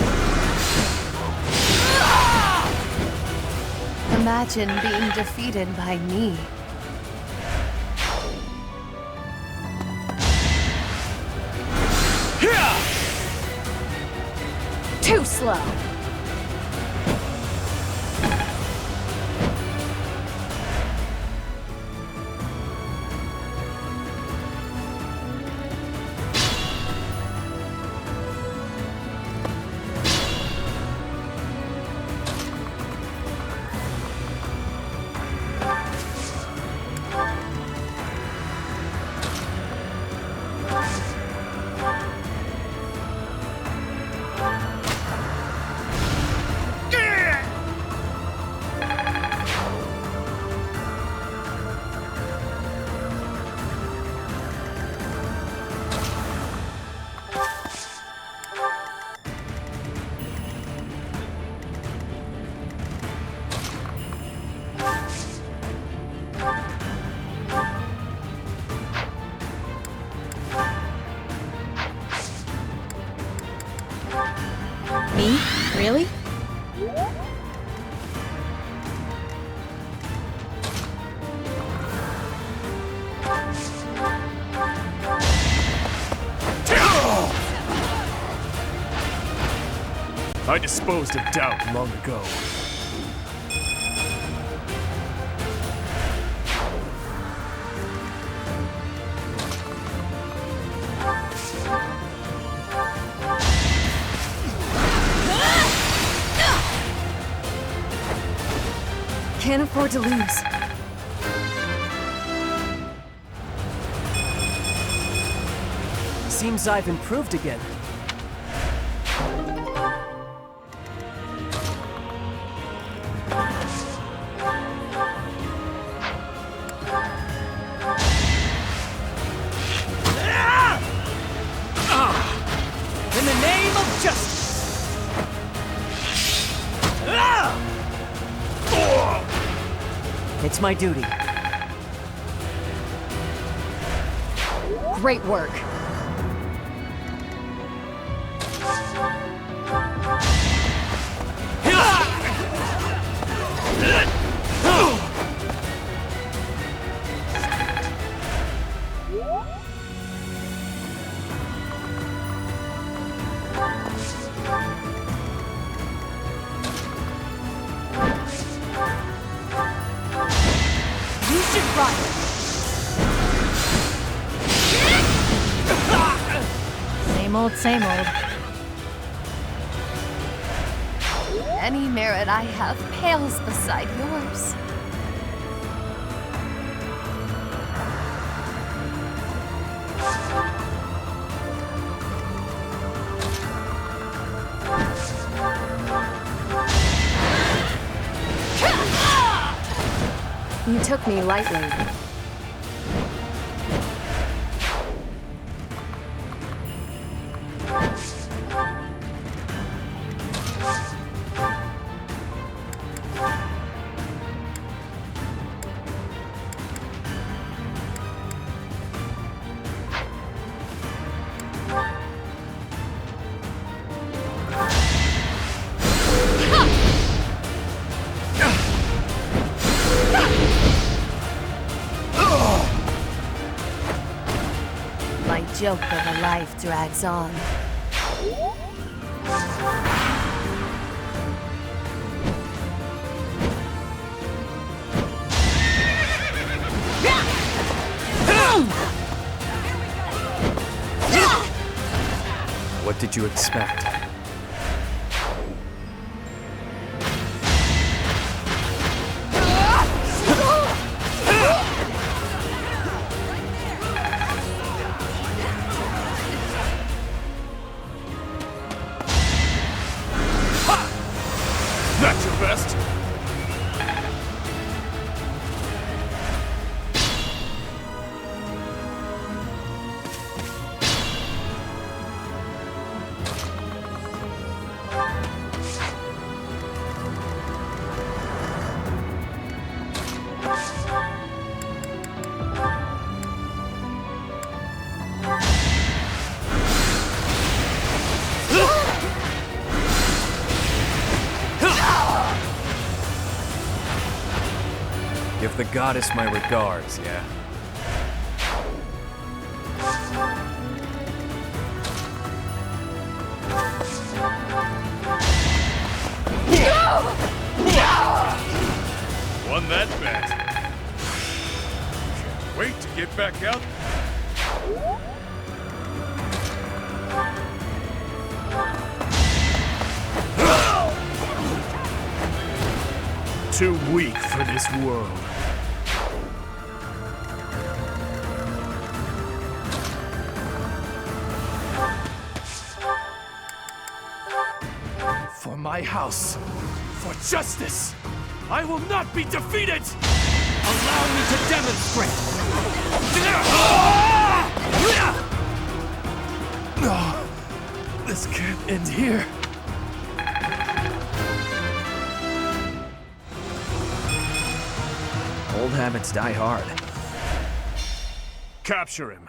Speaker 11: Imagine being defeated by me.
Speaker 5: Too slow.
Speaker 7: Me? Really?
Speaker 9: I disposed of doubt long ago.
Speaker 5: Can't afford to lose.
Speaker 21: Seems I've improved again.
Speaker 3: In the name of justice! It's my duty.
Speaker 5: Great work.
Speaker 3: You should run!
Speaker 7: Same old, same old.
Speaker 11: Any merit I have pales beside yours.
Speaker 5: You took me lightly.
Speaker 11: My joke of a life drags on.
Speaker 6: What did you expect?
Speaker 8: That's your best.
Speaker 6: Give the goddess my regards, yeah?
Speaker 8: Won that bet. Can't wait to get back out.
Speaker 9: Too weak for this world.
Speaker 14: For my house, for justice, I will not be defeated!
Speaker 3: Allow me to demonstrate!
Speaker 14: No, this can't end here.
Speaker 9: Old habits die hard. Capture him.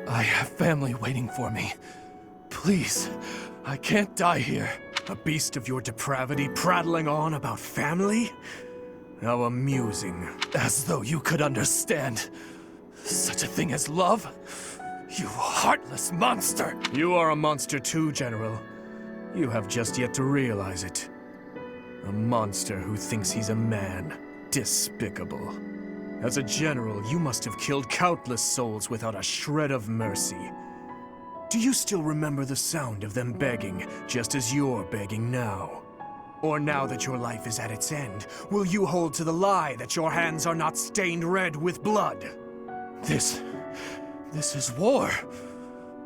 Speaker 14: I have family waiting for me. Please, I can't die here.
Speaker 9: A beast of your depravity prattling on about family? How amusing.
Speaker 14: As though you could understand such a thing as love? You heartless monster!
Speaker 9: You are a monster too, General. You have just yet to realize it. A monster who thinks he's a man. Despicable. As a general, you must have killed countless souls without a shred of mercy. Do you still remember the sound of them begging, just as you're begging now? Or now that your life is at its end, will you hold to the lie that your hands are not stained red with blood?
Speaker 14: This is war.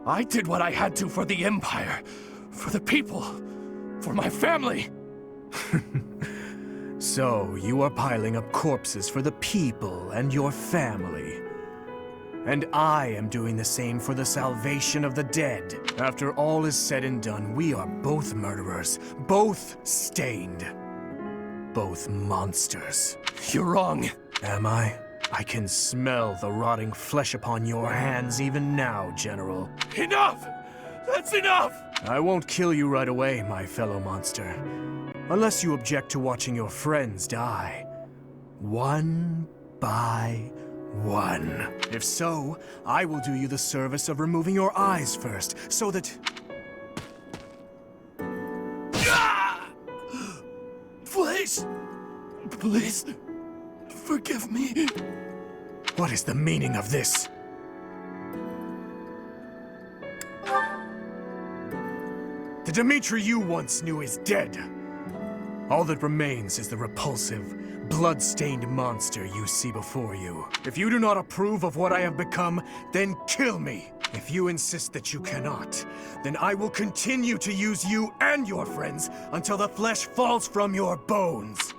Speaker 14: I did what I had to for the Empire, for the people, for my family.
Speaker 9: So, you are piling up corpses for the people and your family. And I am doing the same for the salvation of the dead. After all is said and done, we are both murderers, both stained, both monsters.
Speaker 14: You're wrong.
Speaker 9: Am I? I can smell the rotting flesh upon your hands even now, General.
Speaker 14: Enough! That's enough!
Speaker 9: I won't kill you right away, my fellow monster. Unless you object to watching your friends die. One by one. If so, I will do you the service of removing your eyes first, so that...
Speaker 14: Please! Please, forgive me.
Speaker 9: What is the meaning of this? The Dimitri you once knew is dead. All that remains is the repulsive, blood-stained monster you see before you. If you do not approve of what I have become, then kill me. If you insist that you cannot, then I will continue to use you and your friends until the flesh falls from your bones.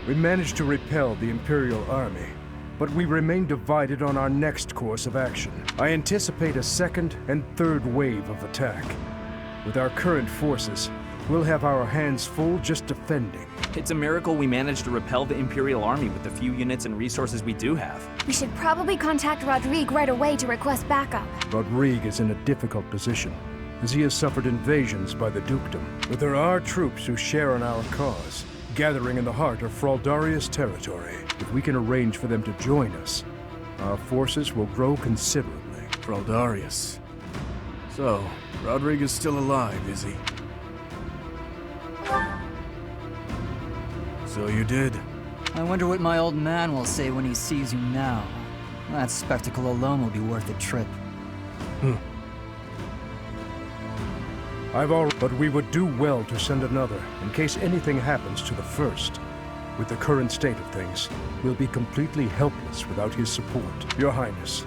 Speaker 13: We managed to repel the Imperial Army, but we remain divided on our next course of action. I anticipate a second and third wave of attack. With our current forces, we'll have our hands full just defending.
Speaker 19: It's a miracle we managed to repel the Imperial Army with the few units and resources we do have.
Speaker 4: We should probably contact Rodrigue right away to request backup.
Speaker 13: Rodrigue is in a difficult position, as he has suffered invasions by the dukedom. But there are troops who share in our cause, gathering in the heart of Fraldarius territory. If we can arrange for them to join us, our forces will grow considerably.
Speaker 9: Fraldarius. So, Rodrigue is still alive, is he? So you did.
Speaker 1: I wonder what my old man will say when he sees you now. That spectacle alone will be worth the trip.
Speaker 13: But we would do well to send another, in case anything happens to the first. With the current state of things, we'll be completely helpless without his support. Your Highness,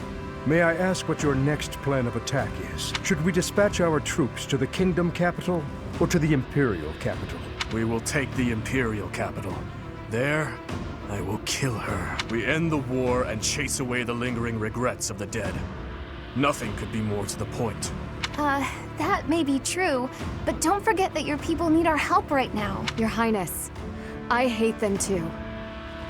Speaker 13: may I ask what your next plan of attack is? Should we dispatch our troops to the kingdom capital, or to the Imperial capital?
Speaker 9: We will take the Imperial capital. There, I will kill her. We end the war and chase away the lingering regrets of the dead. Nothing could be more to the point.
Speaker 4: That may be true, but don't forget that your people need our help right now.
Speaker 5: Your Highness, I hate them too.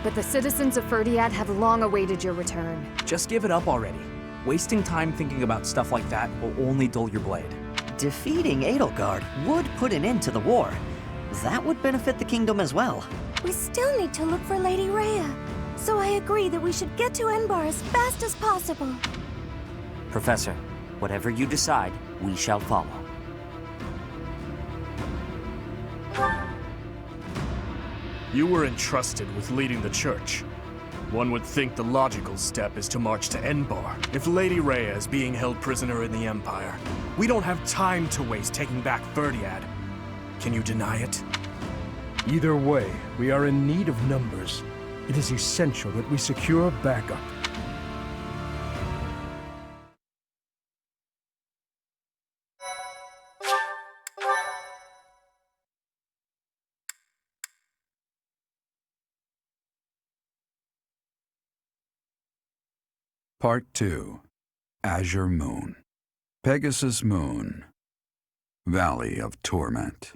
Speaker 5: But the citizens of Ferdiad have long awaited your return.
Speaker 19: Just give it up already. Wasting time thinking about stuff like that will only dull your blade.
Speaker 3: Defeating Edelgard would put an end to the war. That would benefit the kingdom as well.
Speaker 2: We still need to look for Lady Rhea. So I agree that we should get to Enbar as fast as possible.
Speaker 15: Professor, whatever you decide, we shall follow.
Speaker 9: You were entrusted with leading the church. One would think the logical step is to march to Enbar. If Lady Rhea is being held prisoner in the Empire, we don't have time to waste taking back Ferdiad. Can you deny it?
Speaker 13: Either way, we are in need of numbers. It is essential that we secure backup.
Speaker 16: Part 2. Azure Moon. Pegasus Moon. Valley of Torment.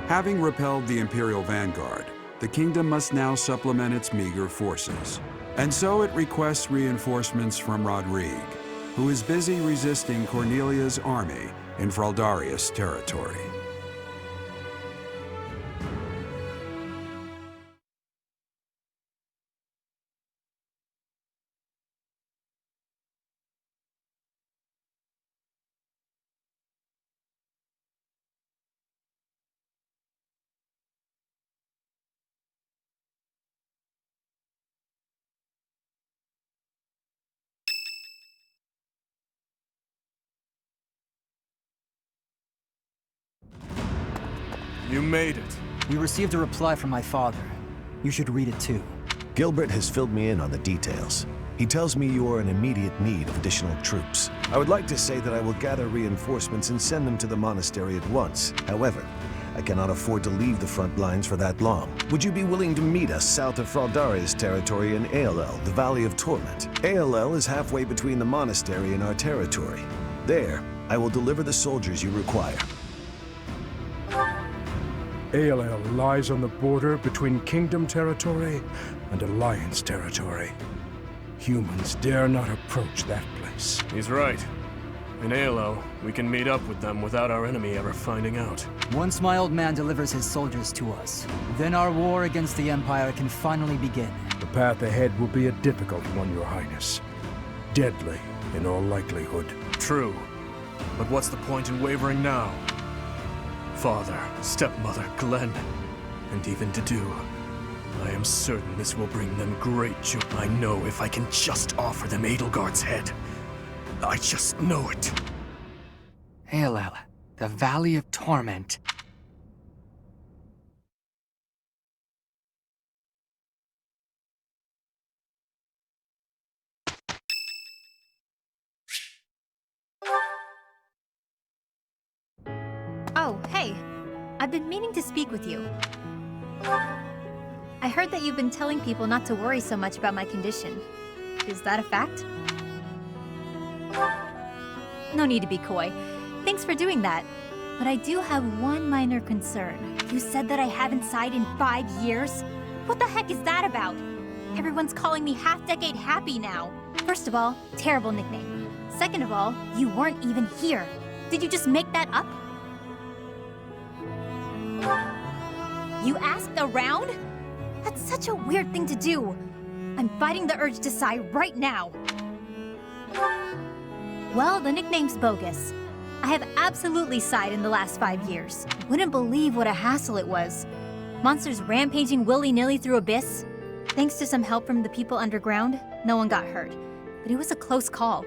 Speaker 16: Having repelled the Imperial Vanguard, the kingdom must now supplement its meager forces. And so it requests reinforcements from Rodrigue, who is busy resisting Cornelia's army in Fraldarius territory.
Speaker 8: You made it.
Speaker 1: We received a reply from my father. You should read it too.
Speaker 17: Gilbert has filled me in on the details. He tells me you are in immediate need of additional troops. I would like to say that I will gather reinforcements and send them to the monastery at once. However, I cannot afford to leave the front lines for that long. Would you be willing to meet us south of Fraldaria's territory in Aelel, the Valley of Torment? Aelel is halfway between the monastery and our territory. There, I will deliver the soldiers you require.
Speaker 13: Aelel lies on the border between Kingdom territory and Alliance territory. Humans dare not approach that place.
Speaker 9: He's right. In Aelel, we can meet up with them without our enemy ever finding out.
Speaker 1: Once my old man delivers his soldiers to us, then our war against the Empire can finally begin.
Speaker 13: The path ahead will be a difficult one, Your Highness. Deadly, in all likelihood.
Speaker 9: True. But what's the point in wavering now? Father, stepmother, Glenn, and even Dedu. I am certain this will bring them great joy. I know if I can just offer them Edelgard's head. I just know it.
Speaker 6: Aelel, the Valley of Torment.
Speaker 7: Oh, hey. I've been meaning to speak with you. I heard that you've been telling people not to worry so much about my condition. Is that a fact? No need to be coy. Thanks for doing that. But I do have one minor concern. You said that I haven't sighed in 5 years? What the heck is that about? Everyone's calling me half-decade happy now. First of all, terrible nickname. Second of all, you weren't even here. Did you just make that up? You asked around? That's such a weird thing to do. I'm fighting the urge to sigh right now. Well, the nickname's bogus. I have absolutely sighed in the last 5 years. Wouldn't believe what a hassle it was. Monsters rampaging willy-nilly through Abyss. Thanks to some help from the people underground, no one got hurt. But it was a close call.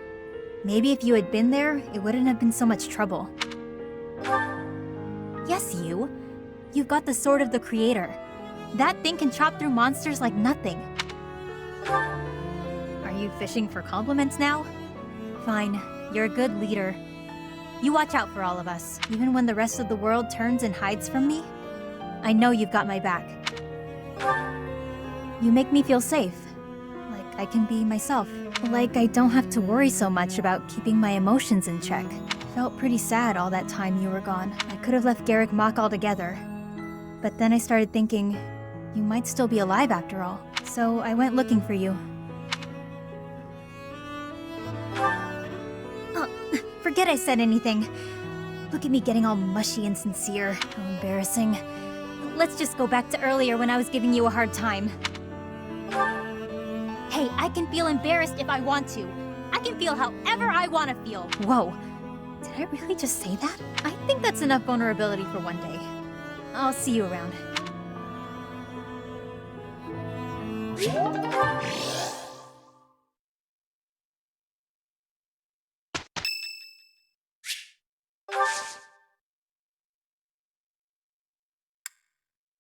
Speaker 7: Maybe if you had been there, it wouldn't have been so much trouble. Yes, you. You've got the Sword of the Creator. That thing can chop through monsters like nothing. Are you fishing for compliments now? Fine, you're a good leader. You watch out for all of us, even when the rest of the world turns and hides from me. I know you've got my back. You make me feel safe. Like I can be myself. Like I don't have to worry so much about keeping my emotions in check. Felt pretty sad all that time you were gone. I could have left Garrick Mach altogether. But then I started thinking, you might still be alive after all. So I went looking for you. Oh, forget I said anything. Look at me getting all mushy and sincere. How embarrassing. Let's just go back to earlier when I was giving you a hard time. Hey, I can feel embarrassed if I want to. I can feel however I want to feel. Whoa. Did I really just say that? I think that's enough vulnerability for one day. I'll see you around.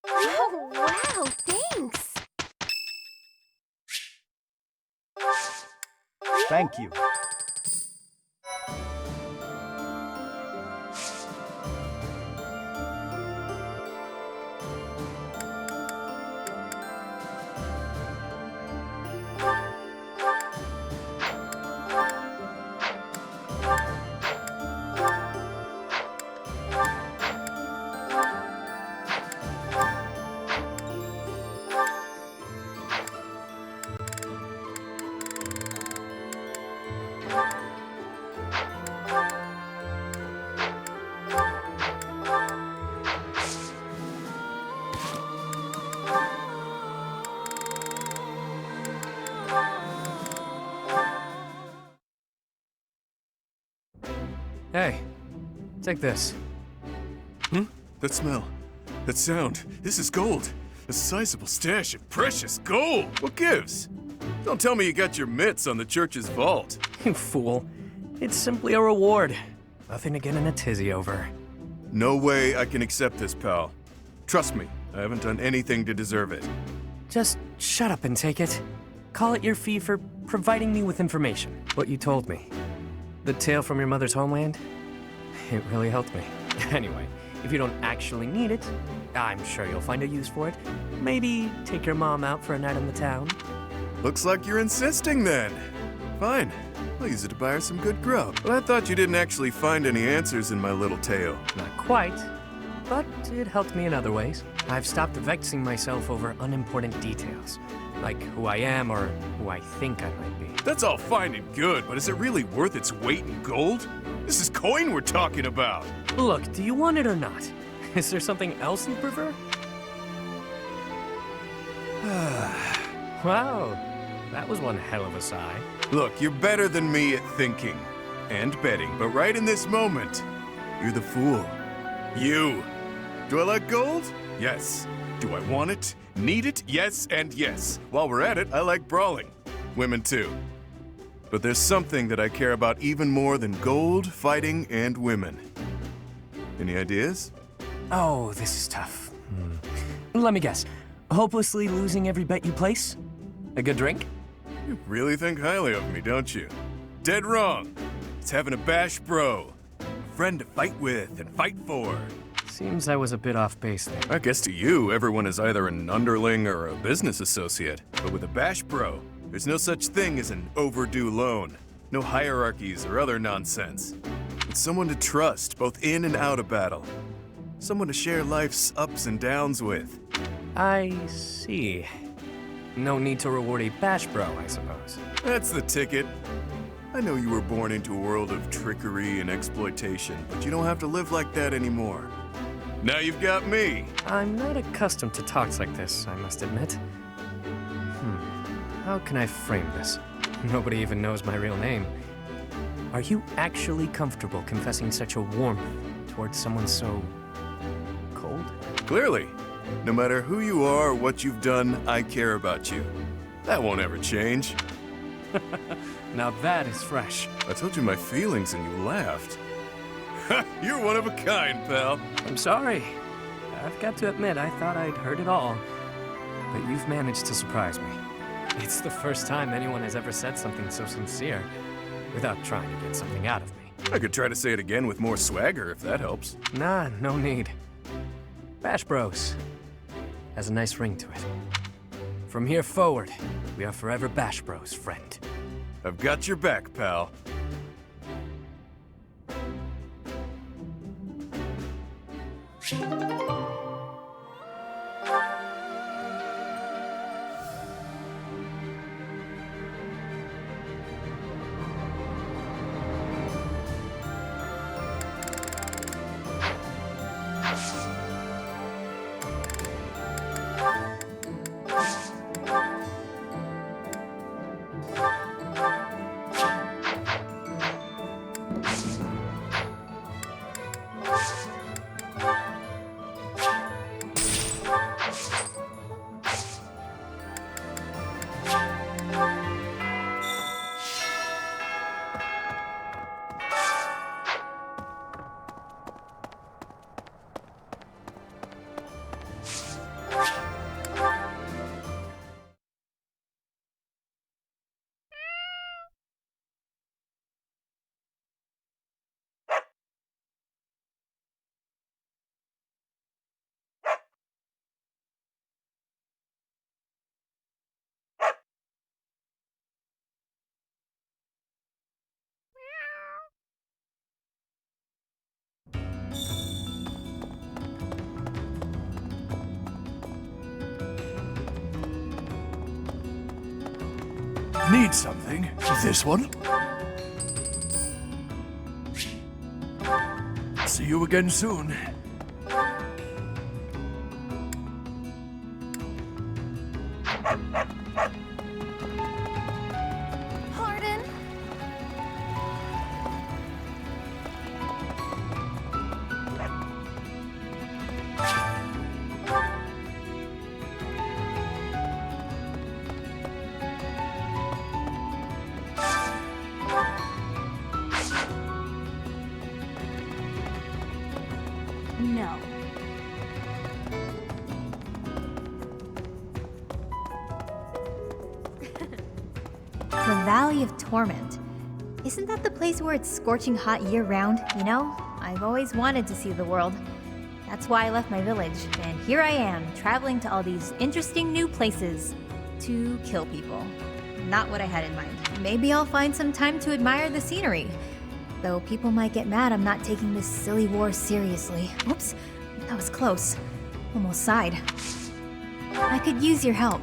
Speaker 11: Oh, wow, thanks!
Speaker 20: Thank you.
Speaker 6: Hey, take this.
Speaker 8: That smell. That sound. This is gold. A sizable stash of precious gold. What gives? Don't tell me you got your mitts on the church's vault.
Speaker 6: You fool. It's simply a reward. Nothing to get in a tizzy over.
Speaker 8: No way I can accept this, pal. Trust me, I haven't done anything to deserve it.
Speaker 6: Just shut up and take it. Call it your fee for providing me with information. What you told me. The tale from your mother's homeland? It really helped me. Anyway, if you don't actually need it, I'm sure you'll find a use for it. Maybe take your mom out for a night in the town.
Speaker 8: Looks like you're insisting then. Fine. I'll use it to buy her some good grub. But I thought you didn't actually find any answers in my little tale.
Speaker 6: Not quite, but it helped me in other ways. I've stopped vexing myself over unimportant details, like who I am or who I think I might be.
Speaker 8: That's all fine and good, but is it really worth its weight in gold? This is coin we're talking about.
Speaker 6: Look, do you want it or not? Is there something else you prefer? Wow, that was one hell of a sigh.
Speaker 8: Look, you're better than me at thinking and betting, but right in this moment, you're the fool. You. Do I like gold? Yes. Do I want it? Need it? Yes and yes. While we're at it, I like brawling. Women too. But there's something that I care about even more than gold, fighting, and women. Any ideas?
Speaker 6: Oh, this is tough. Let me guess. Hopelessly losing every bet you place? A good drink?
Speaker 8: You really think highly of me, don't you? Dead wrong. It's having a bash bro. A friend to fight with and fight for.
Speaker 6: Seems I was a bit off base there.
Speaker 8: I guess to you, everyone is either an underling or a business associate. But with a bash bro, there's no such thing as an overdue loan. No hierarchies or other nonsense. It's someone to trust, both in and out of battle. Someone to share life's ups and downs with.
Speaker 6: I see. No need to reward a bash bro, I suppose.
Speaker 8: That's the ticket. I know you were born into a world of trickery and exploitation, but you don't have to live like that anymore. Now you've got me.
Speaker 6: I'm not accustomed to talks like this, I must admit. How can I frame this? Nobody even knows my real name. Are you actually comfortable confessing such a warmth towards someone so cold?
Speaker 8: Clearly. No matter who you are or what you've done, I care about you. That won't ever change.
Speaker 6: Now that is fresh.
Speaker 8: I told you my feelings and you laughed. You're one of a kind, pal.
Speaker 6: I'm sorry. I've got to admit, I thought I'd heard it all. But you've managed to surprise me. It's the first time anyone has ever said something so sincere without trying to get something out of me.
Speaker 8: I could try to say it again with more swagger if that helps.
Speaker 6: Nah, no need. Bash Bros has a nice ring to it. From here forward, we are forever Bash Bros, friend.
Speaker 8: I've got your back, pal.
Speaker 9: Need something? This one? See you again soon.
Speaker 11: Pardon?
Speaker 2: No.
Speaker 7: The Valley of Torment. Isn't that the place where it's scorching hot year-round? You know, I've always wanted to see the world. That's why I left my village, and here I am, traveling to all these interesting new places to kill people. Not what I had in mind. Maybe I'll find some time to admire the scenery. Though people might get mad I'm not taking this silly war seriously. Whoops, that was close. Almost sighed. I could use your help.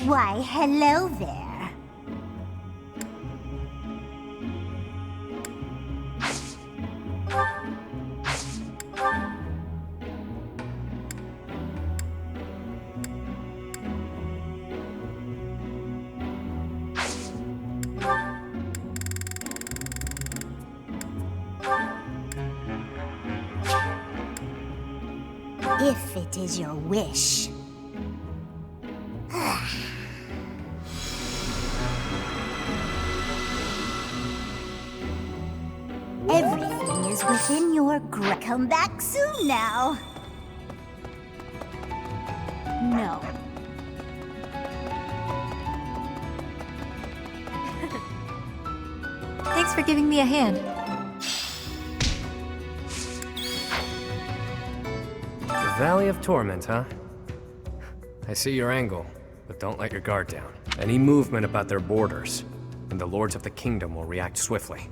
Speaker 10: Why, hello there. If it is your wish. Everything is within your grip. Come back soon now. No.
Speaker 7: Thanks for giving me a hand.
Speaker 6: The Valley of Torment, huh? I see your angle, but don't let your guard down. Any movement about their borders, and the lords of the kingdom will react swiftly.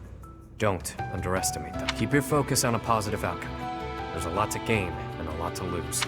Speaker 6: Don't underestimate them. Keep your focus on a positive outcome. There's a lot to gain and a lot to lose.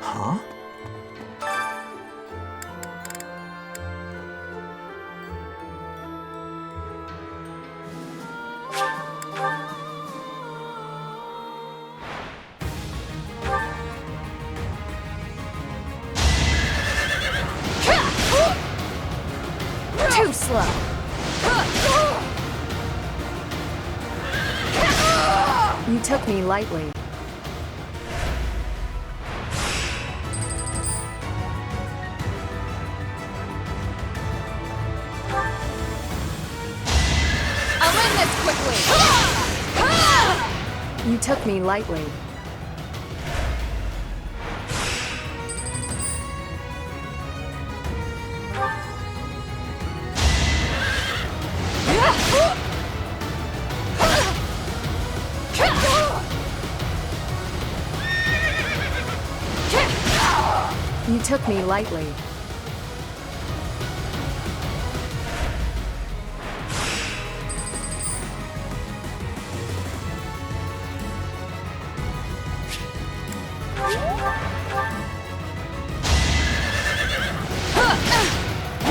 Speaker 19: Huh?
Speaker 5: Too slow. You took me lightly.
Speaker 11: I'll end this quickly!
Speaker 5: You took me lightly. You took me lightly.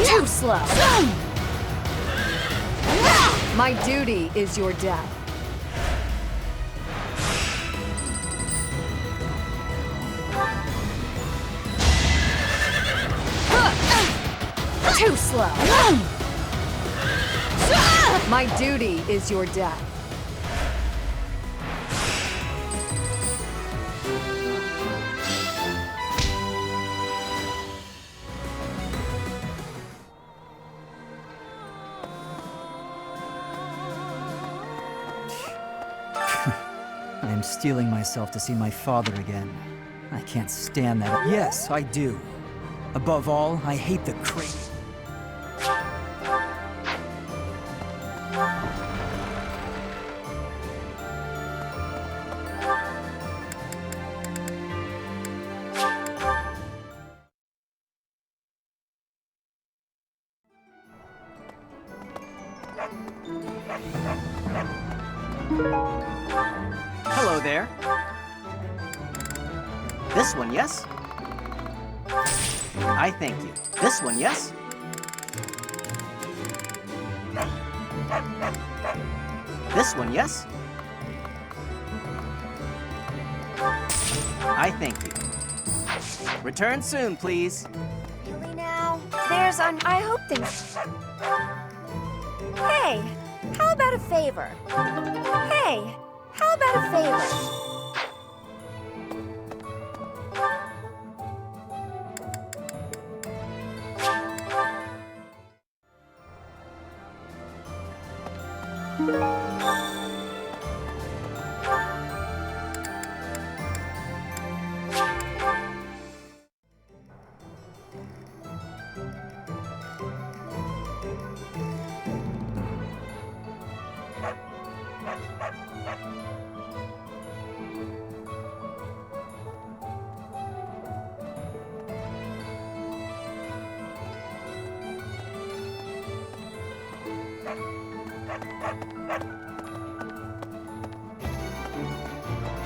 Speaker 5: Too slow. My duty is your death. Too slow. My duty is your death.
Speaker 1: I am steeling myself to see my father again. I can't stand that. Yes, I do. Above all, I hate the crazy.
Speaker 12: Hello there. This one, yes? I thank you. This one, yes? This one, yes? I thank you. Return soon, please.
Speaker 2: Really now? I hope things... Hey, how about a favor? Hey, how about a favor?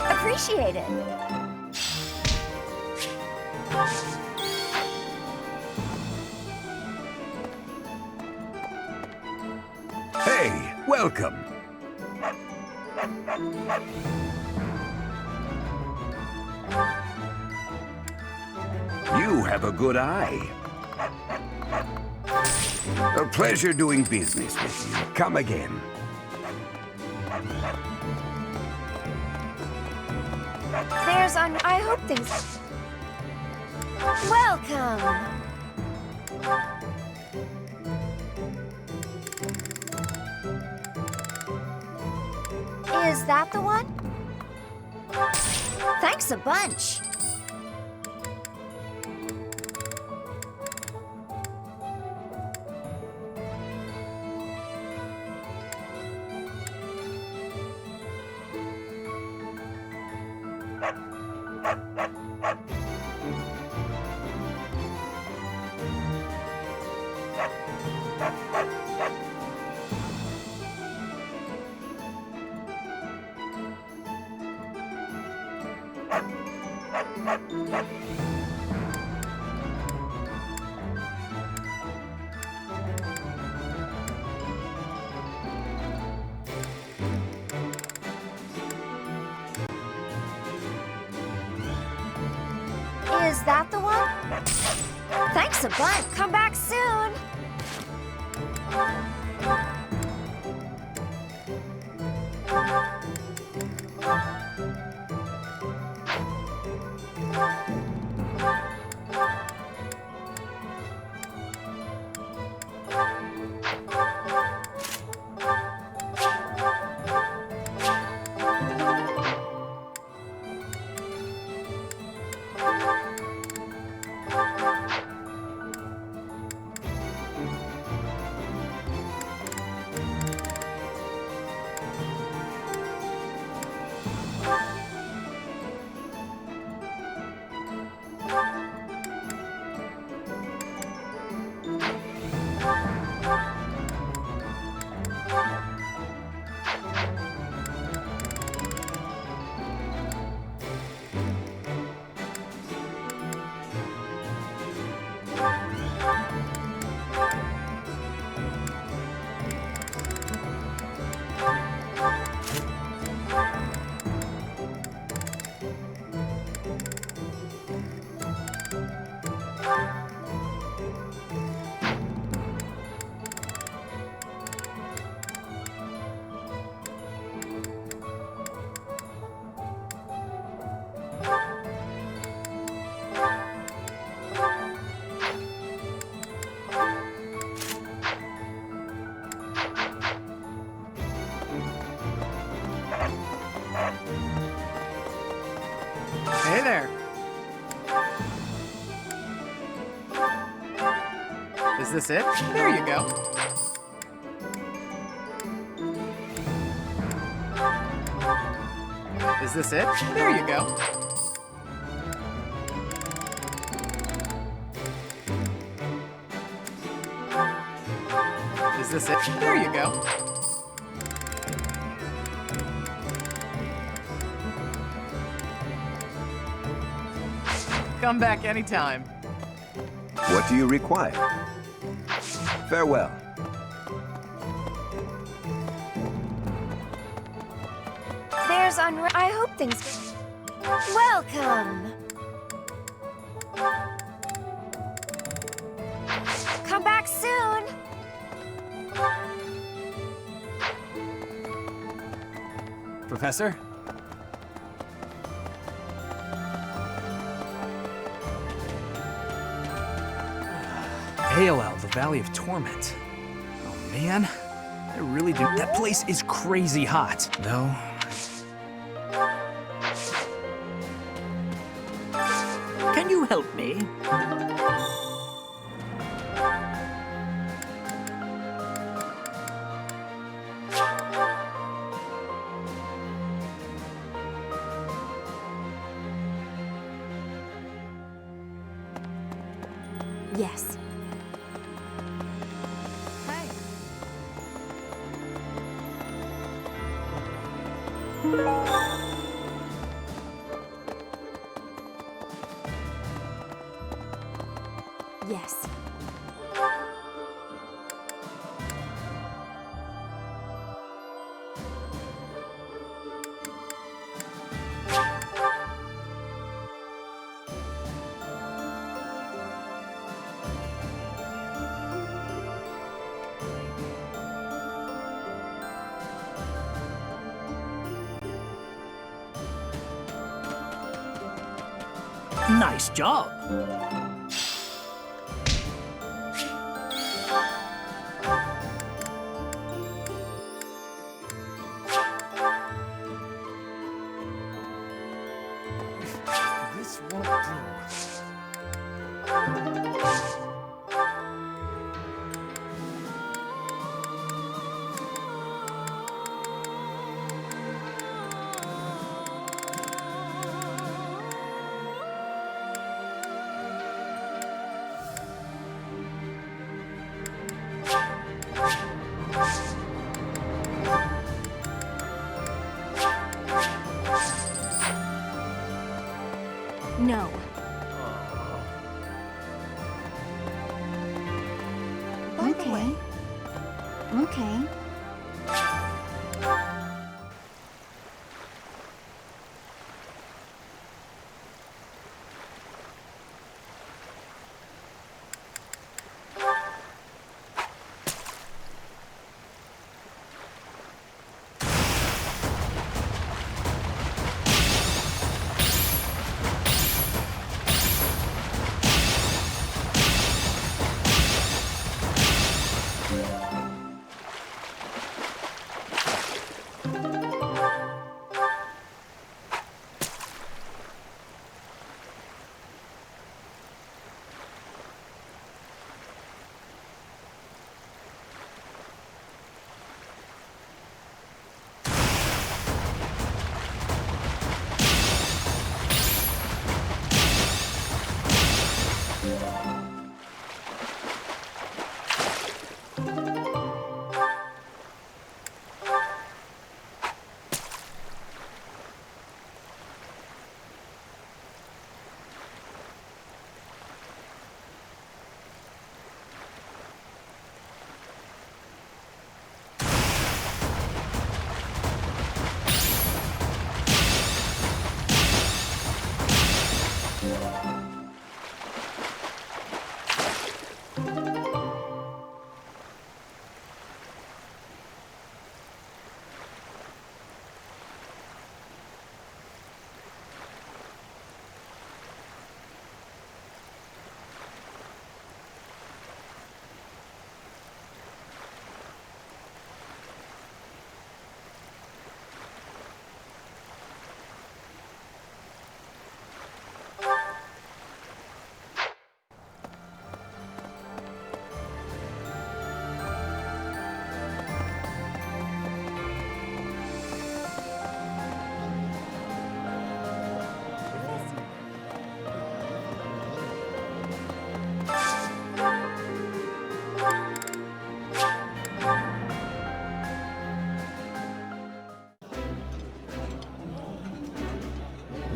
Speaker 10: Appreciate it.
Speaker 20: Hey, welcome. You have a good eye. A pleasure doing business with you. Come again.
Speaker 2: I hope things... Welcome! Is that the one? Thanks a bunch. Is that the one? Thanks a bunch. Come back soon.
Speaker 12: Hey there. Is this it? There you go. Is this it? There you go. Is this it? There you go. Come back anytime.
Speaker 20: What do you require? Farewell.
Speaker 2: There's I hope things. Welcome. Come back soon.
Speaker 19: Professor? AOL, the Valley of Torment. Oh man, I really do. That place is crazy hot, though.
Speaker 18: Can you help me?
Speaker 5: Yes. Yes.
Speaker 18: Nice job.
Speaker 19: This won't do.
Speaker 5: No.
Speaker 2: Okay.
Speaker 5: Okay.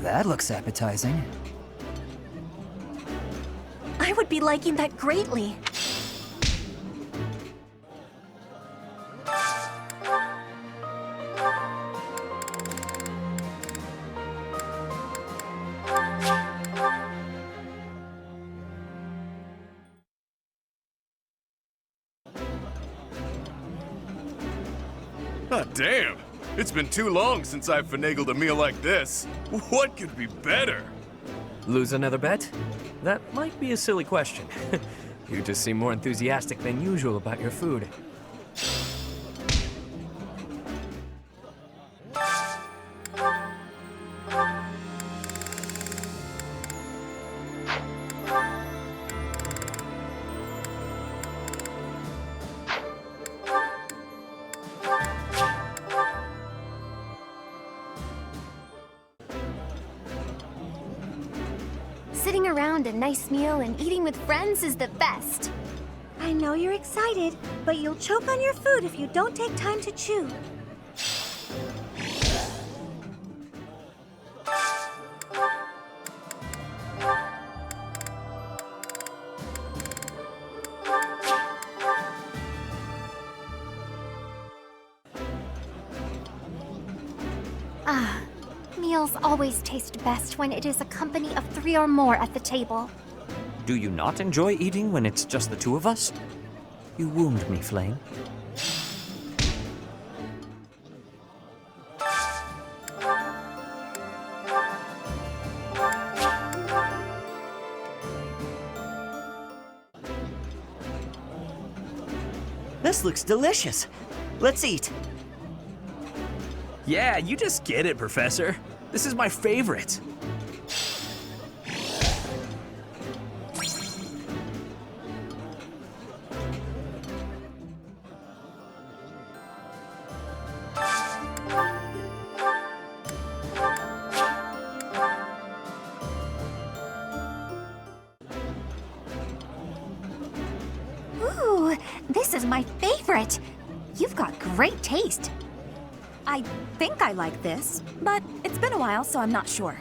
Speaker 1: That looks appetizing.
Speaker 11: I would be liking that greatly.
Speaker 8: Ah, damn! It's been too long since I've finagled a meal like this. What could be better?
Speaker 6: Lose another bet? That might be a silly question. You just seem more enthusiastic than usual about your food.
Speaker 4: Sitting around a nice meal and eating with friends is the best.
Speaker 2: I know you're excited, but you'll choke on your food if you don't take time to chew.
Speaker 4: Ah, meals always taste best when it is a company of 3 or more at the table.
Speaker 15: Do you not enjoy eating when it's just the two of us? You wound me, Flame.
Speaker 3: This looks delicious. Let's eat.
Speaker 19: Yeah, you just get it, Professor. This is my favorite.
Speaker 7: Ooh, this is my favorite. You've got great taste.
Speaker 11: I think I like this, but it's been a while, so I'm not sure.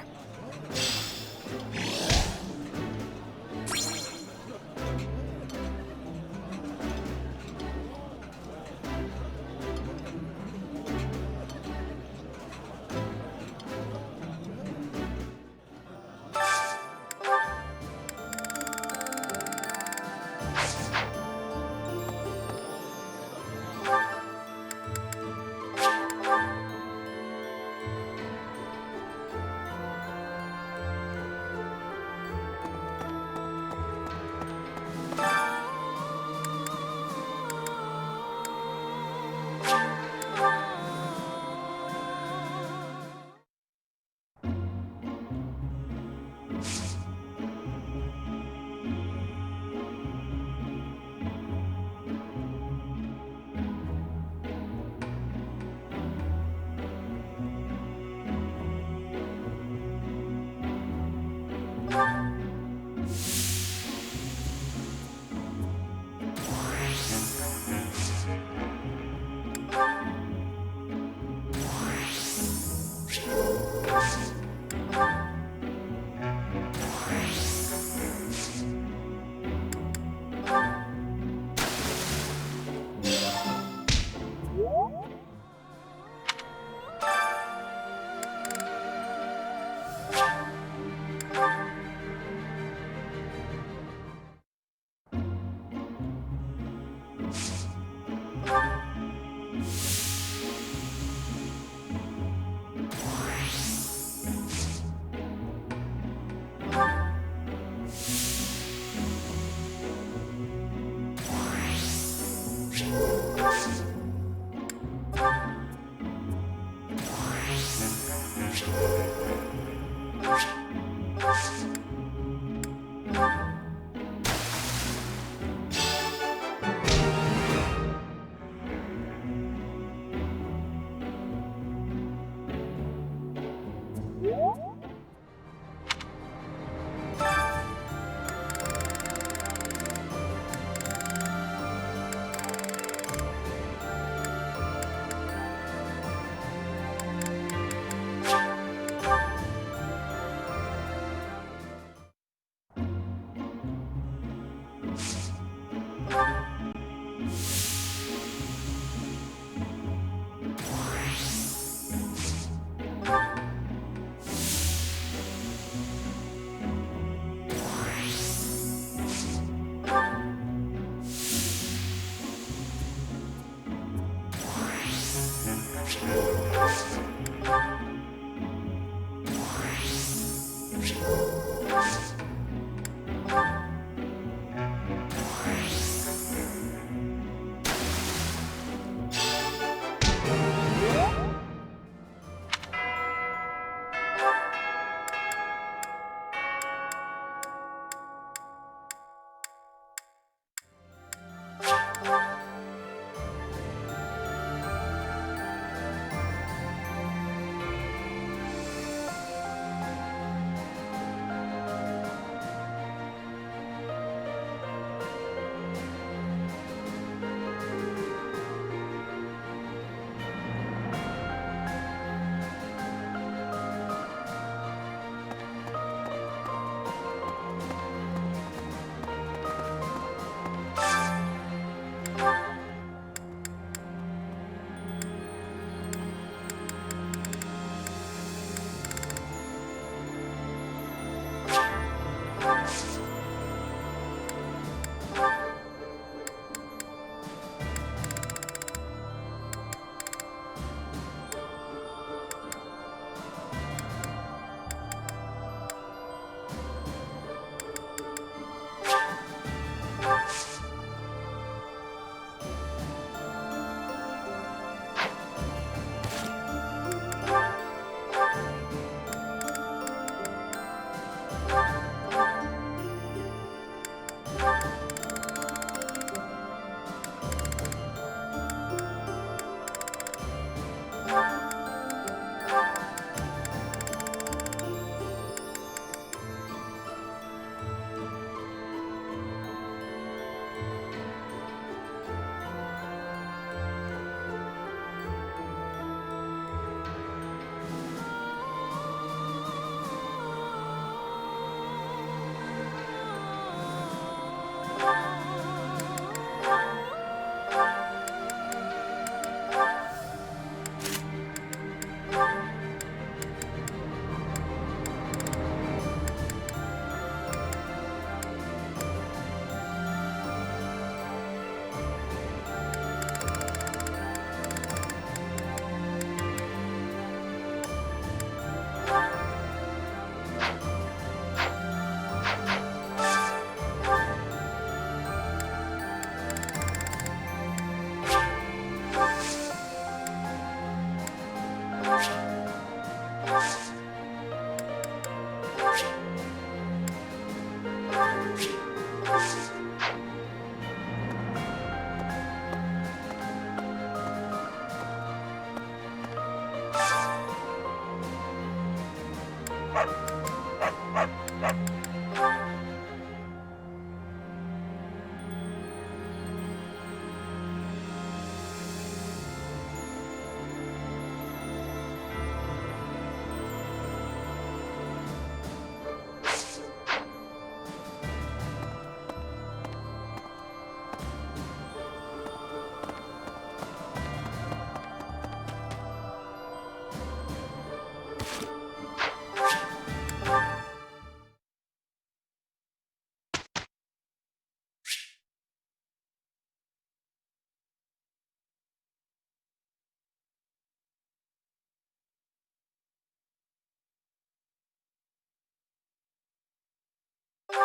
Speaker 1: It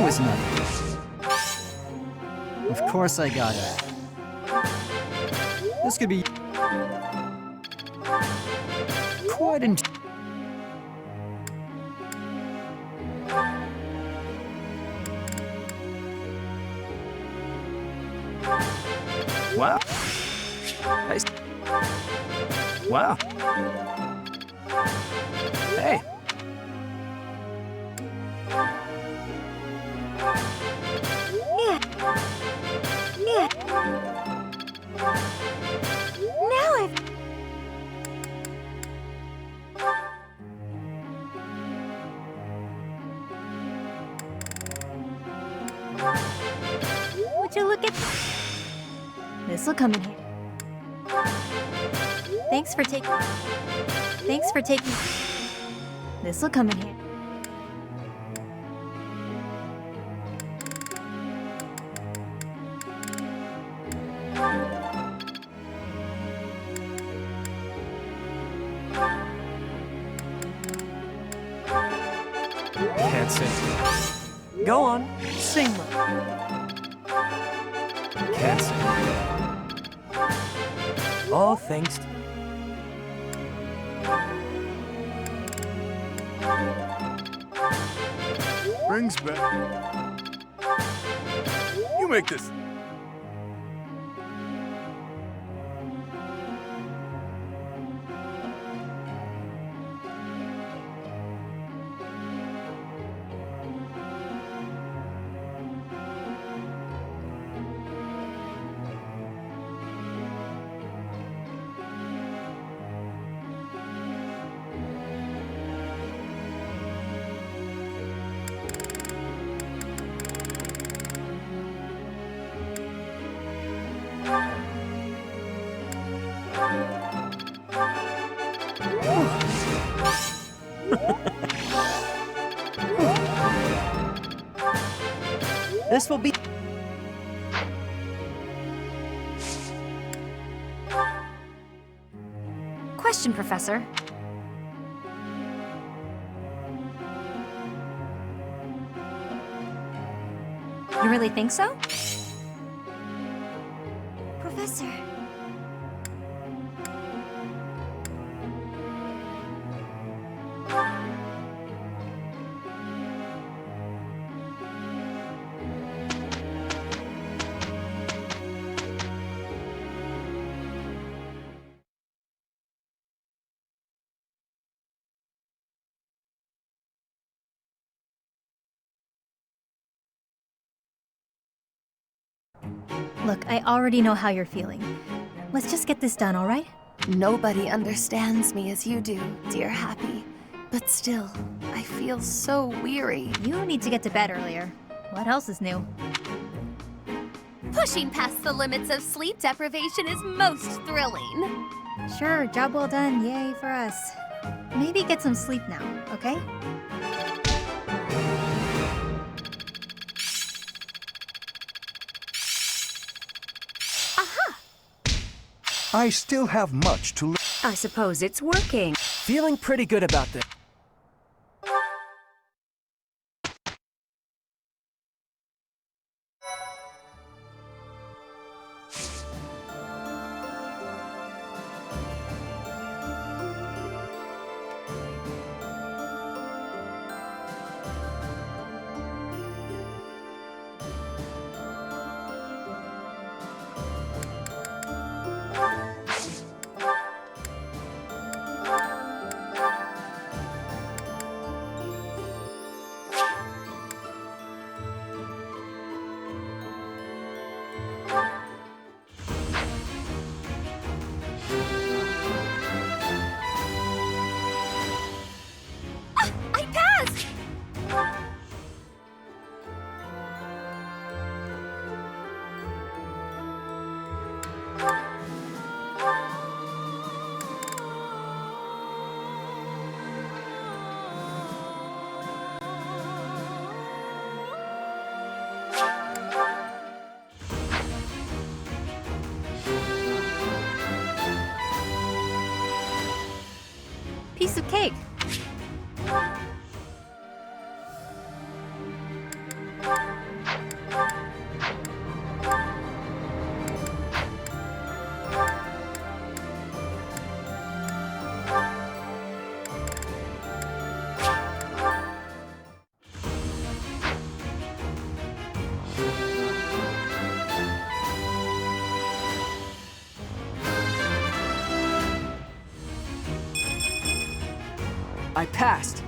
Speaker 1: was nothing. Of course I got it. This could be quite
Speaker 19: Wow. Nice. Wow. Hey.
Speaker 2: Yeah. Yeah. Now I've...
Speaker 7: Would you look at... This'll come in handy. Thanks for taking... This'll come in handy.
Speaker 6: Can't sing. Go on, sing. Can't sing. All thanks to...
Speaker 8: Brings back. You make this.
Speaker 1: This will be...
Speaker 5: Question, Professor.
Speaker 7: You really think so?
Speaker 2: Professor.
Speaker 7: Look, I already know how you're feeling. Let's just get this done, all right?
Speaker 11: Nobody understands me as you do, dear Happy. But still, I feel so weary.
Speaker 7: You need to get to bed earlier. What else is new?
Speaker 11: Pushing past the limits of sleep deprivation is most thrilling.
Speaker 7: Sure, job well done. Yay for us. Maybe get some sleep now, okay?
Speaker 20: I still have much to learn.
Speaker 5: I suppose it's working.
Speaker 19: Feeling pretty good about this.
Speaker 7: piece of cake.
Speaker 1: I passed.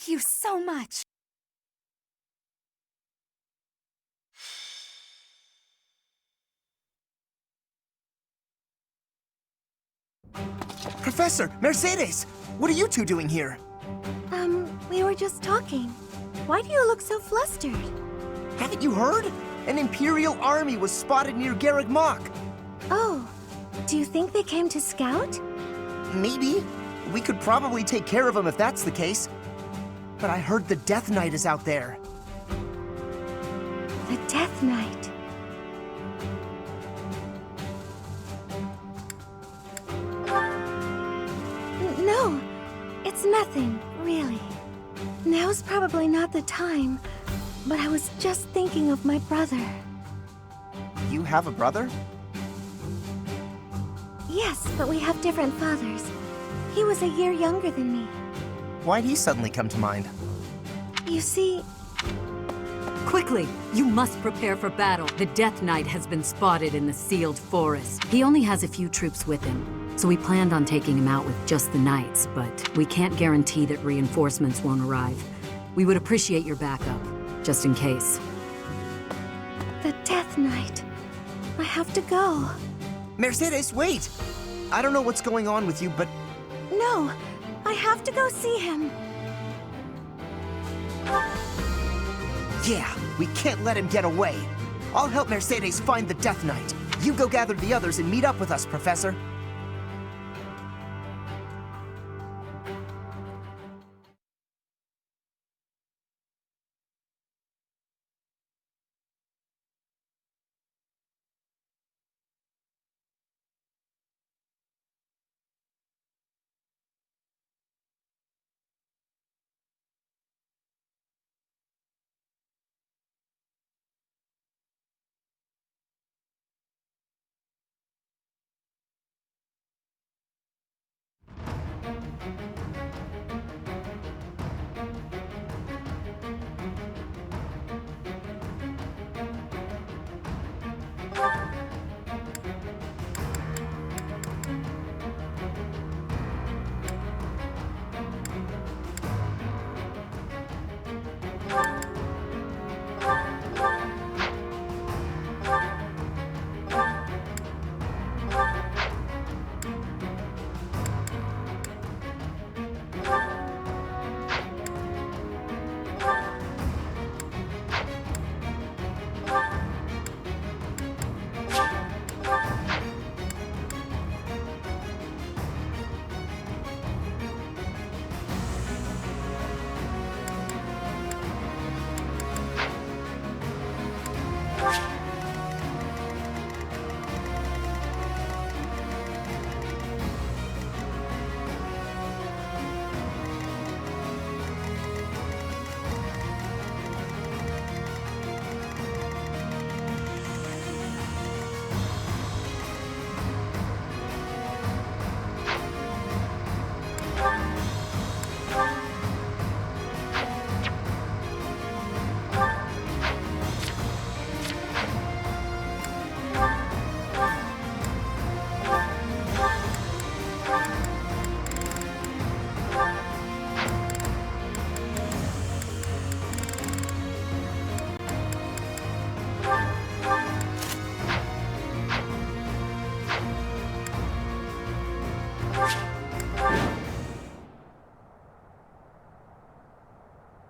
Speaker 4: Thank you so much.
Speaker 12: Professor, Mercedes! What are you two doing here?
Speaker 2: We were just talking. Why do you look so flustered?
Speaker 12: Haven't you heard? An Imperial army was spotted near Garreg Mach.
Speaker 2: Oh, do you think they came to scout?
Speaker 12: Maybe. We could probably take care of them if that's the case. But I heard the Death Knight is out there.
Speaker 2: The Death Knight. No, it's nothing, really. Now's probably not the time, but I was just thinking of my brother.
Speaker 12: You have a brother?
Speaker 2: Yes, but we have different fathers. He was a year younger than me.
Speaker 12: Why'd he suddenly come to mind?
Speaker 2: You see...
Speaker 19: Quickly! You must prepare for battle. The Death Knight has been spotted in the sealed forest. He only has a few troops with him, so we planned on taking him out with just the knights, but we can't guarantee that reinforcements won't arrive. We would appreciate your backup, just in case.
Speaker 2: The Death Knight. I have to go.
Speaker 12: Mercedes, wait! I don't know what's going on with you, but...
Speaker 2: No, I have to go see him.
Speaker 12: Yeah, we can't let him get away. I'll help Mercedes find the Death Knight. You go gather the others and meet up with us, Professor.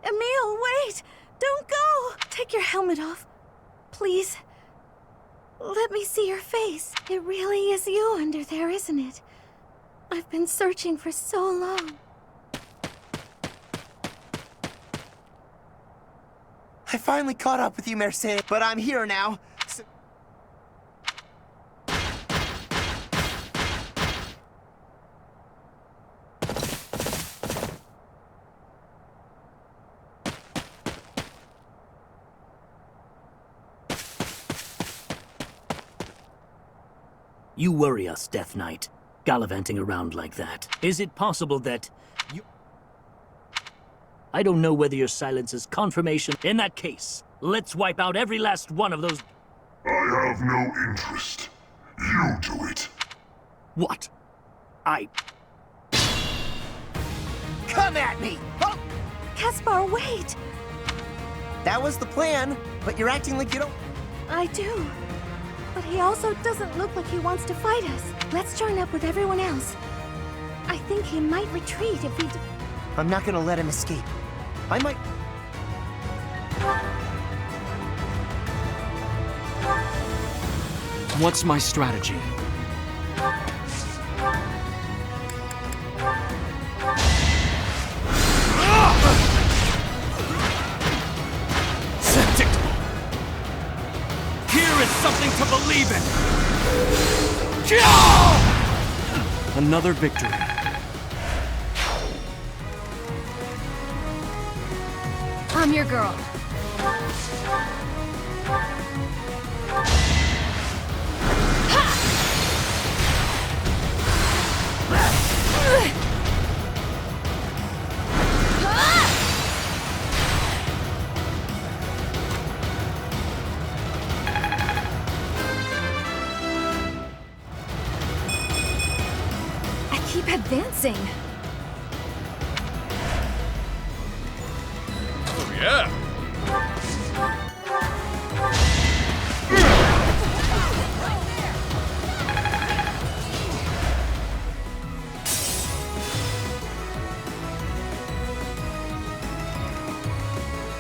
Speaker 2: Emil, wait! Don't go! Take your helmet off. Please. Let me see your face. It really is you under there, isn't it? I've been searching for so long.
Speaker 12: I finally caught up with you, Mercedes, but I'm here now. So
Speaker 18: You worry us, Death Knight, gallivanting around like that. Is it possible that you... I don't know whether your silence is confirmation. In that case, let's wipe out every last one of those...
Speaker 21: I have no interest. You do it.
Speaker 18: What?
Speaker 12: Come at me! Oh!
Speaker 2: Caspar, wait!
Speaker 12: That was the plan, but you're acting like you don't...
Speaker 2: I do. But he also doesn't look like he wants to fight us. Let's join up with everyone else. think he might retreat if he...
Speaker 12: I'm not gonna let him escape. I might...
Speaker 9: What's my strategy? Sent it! Here is something to believe in! Another victory.
Speaker 4: I'm your girl.
Speaker 5: Keep advancing.
Speaker 8: Oh, yeah.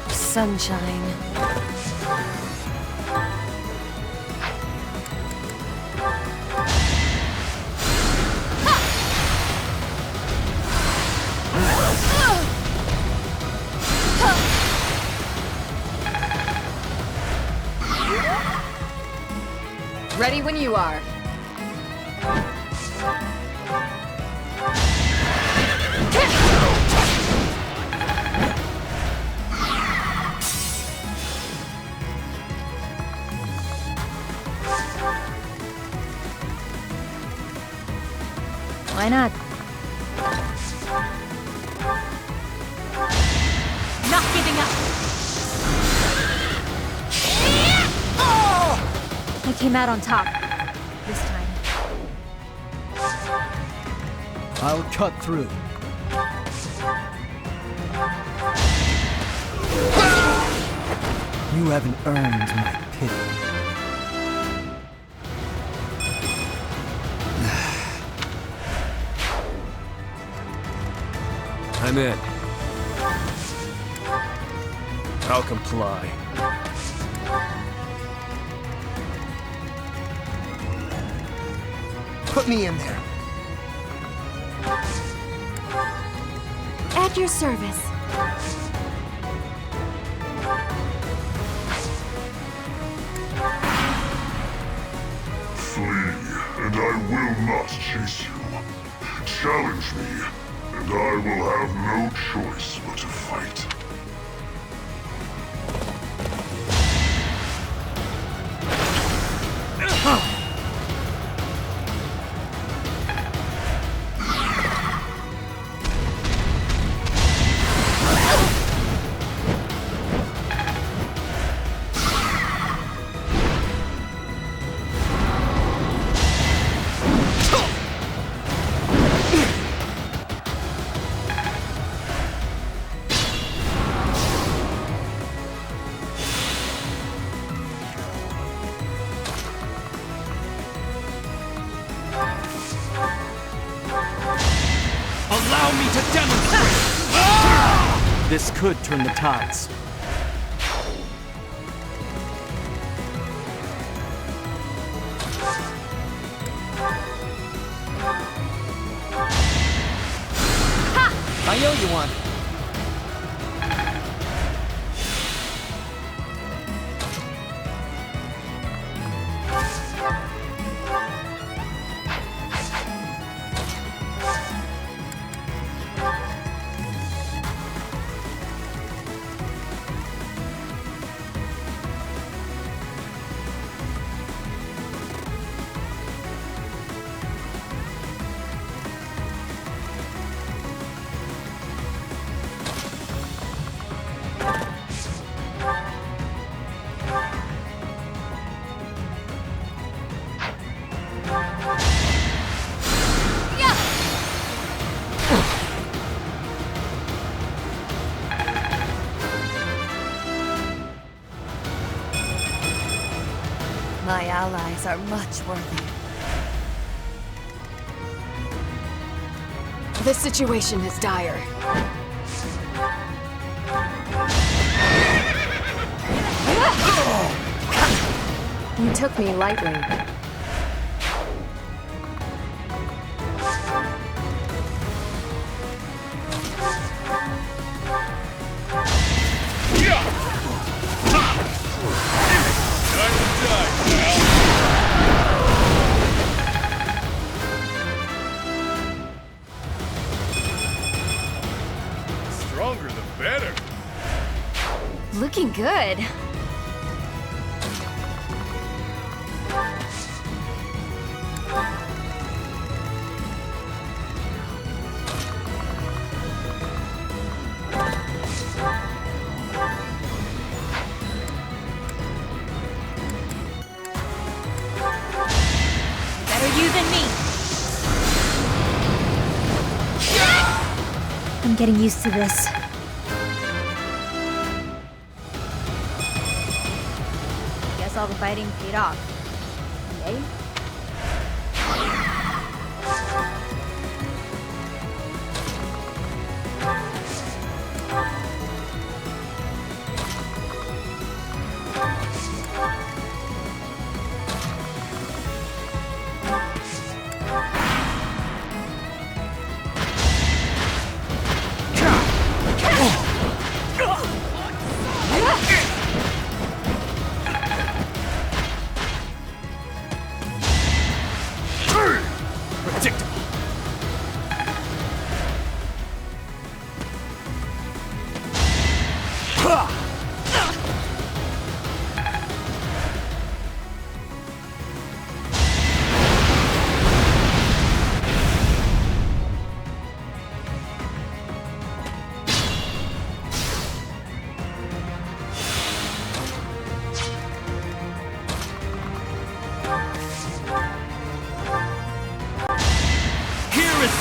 Speaker 11: Sunshine.
Speaker 5: Ready when you are.
Speaker 7: Why not?
Speaker 11: Not giving up.
Speaker 7: I came out on top. This time.
Speaker 1: I'll cut through. You haven't earned my pity.
Speaker 9: I'm in. I'll comply.
Speaker 12: Put me in there.
Speaker 2: At your service.
Speaker 21: Flee, and I will not chase you. Challenge me, and I will have no choice but to fight.
Speaker 9: Allow me to demonstrate! This could turn the tides.
Speaker 12: I owe you one.
Speaker 11: My allies are much worthier.
Speaker 5: This situation is dire. You took me lightly.
Speaker 8: Stronger the better.
Speaker 4: Looking good.
Speaker 7: Better you than me. I'm getting used to this. Guess all the fighting paid off. Yay?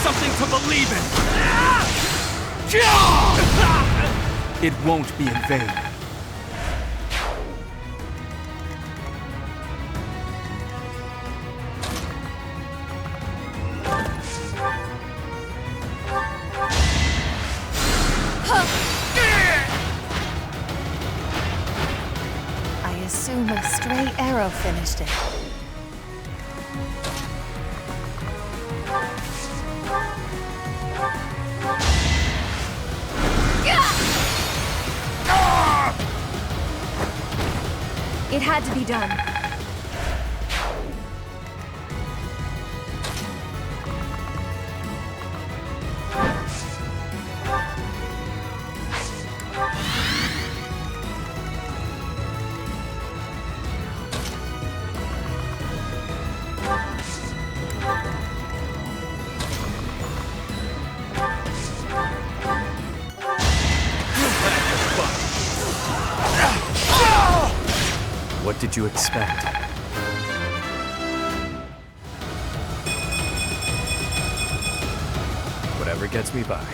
Speaker 9: Something to believe in! It won't be in vain.
Speaker 11: I assume a stray arrow finished it.
Speaker 4: It had to be done.
Speaker 9: What did you expect? Whatever gets me by.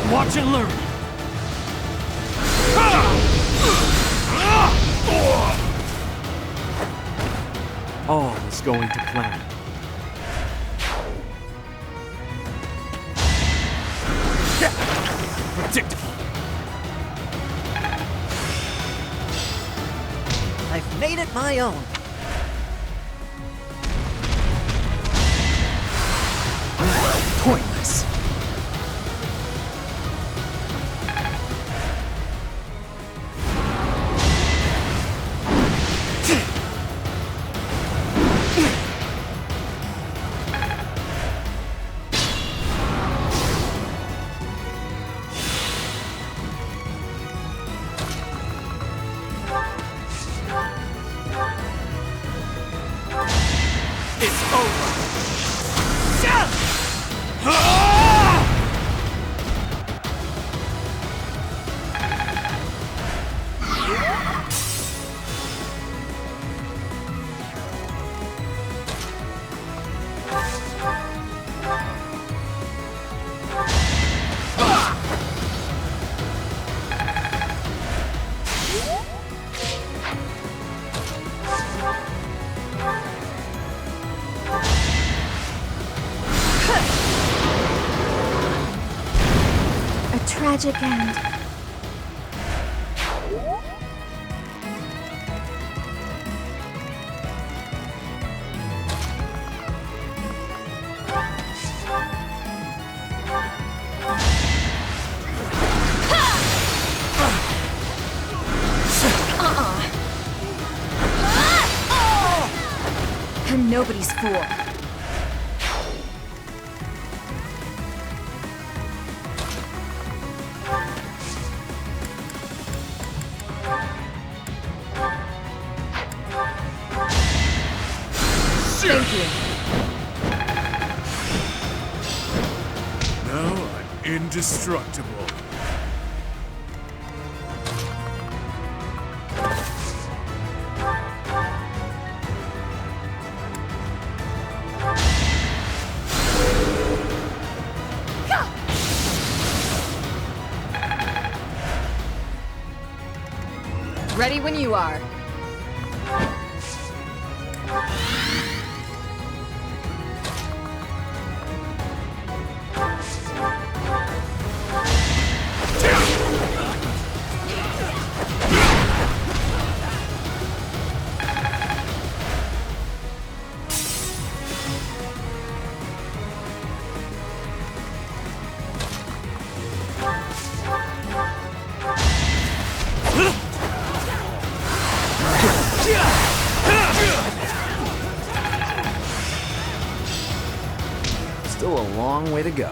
Speaker 9: Watch and learn! All is going to plan. Predictable.
Speaker 3: I've made it my own.
Speaker 1: Pointless.
Speaker 9: It's over.
Speaker 2: A tragic end.
Speaker 5: I'm nobody's fool. Thank you.
Speaker 8: Now I'm indestructible.
Speaker 5: Ready when you are.
Speaker 1: Still a long way to go.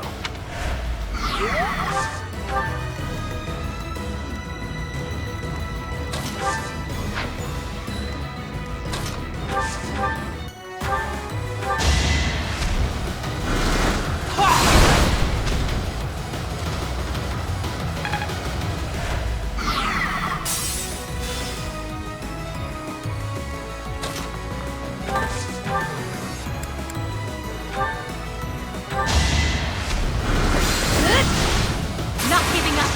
Speaker 11: Not giving up.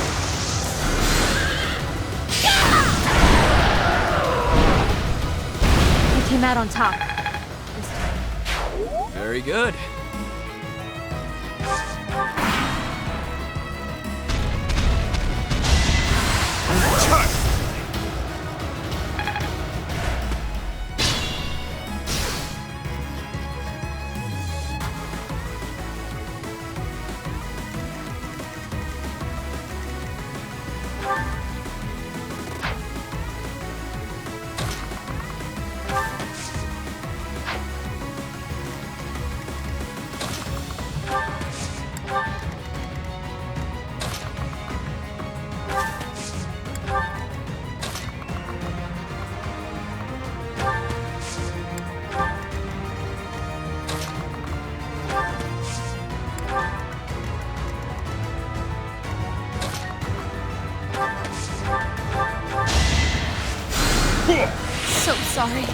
Speaker 7: We came out on top this time.
Speaker 1: Very good.
Speaker 11: So sorry.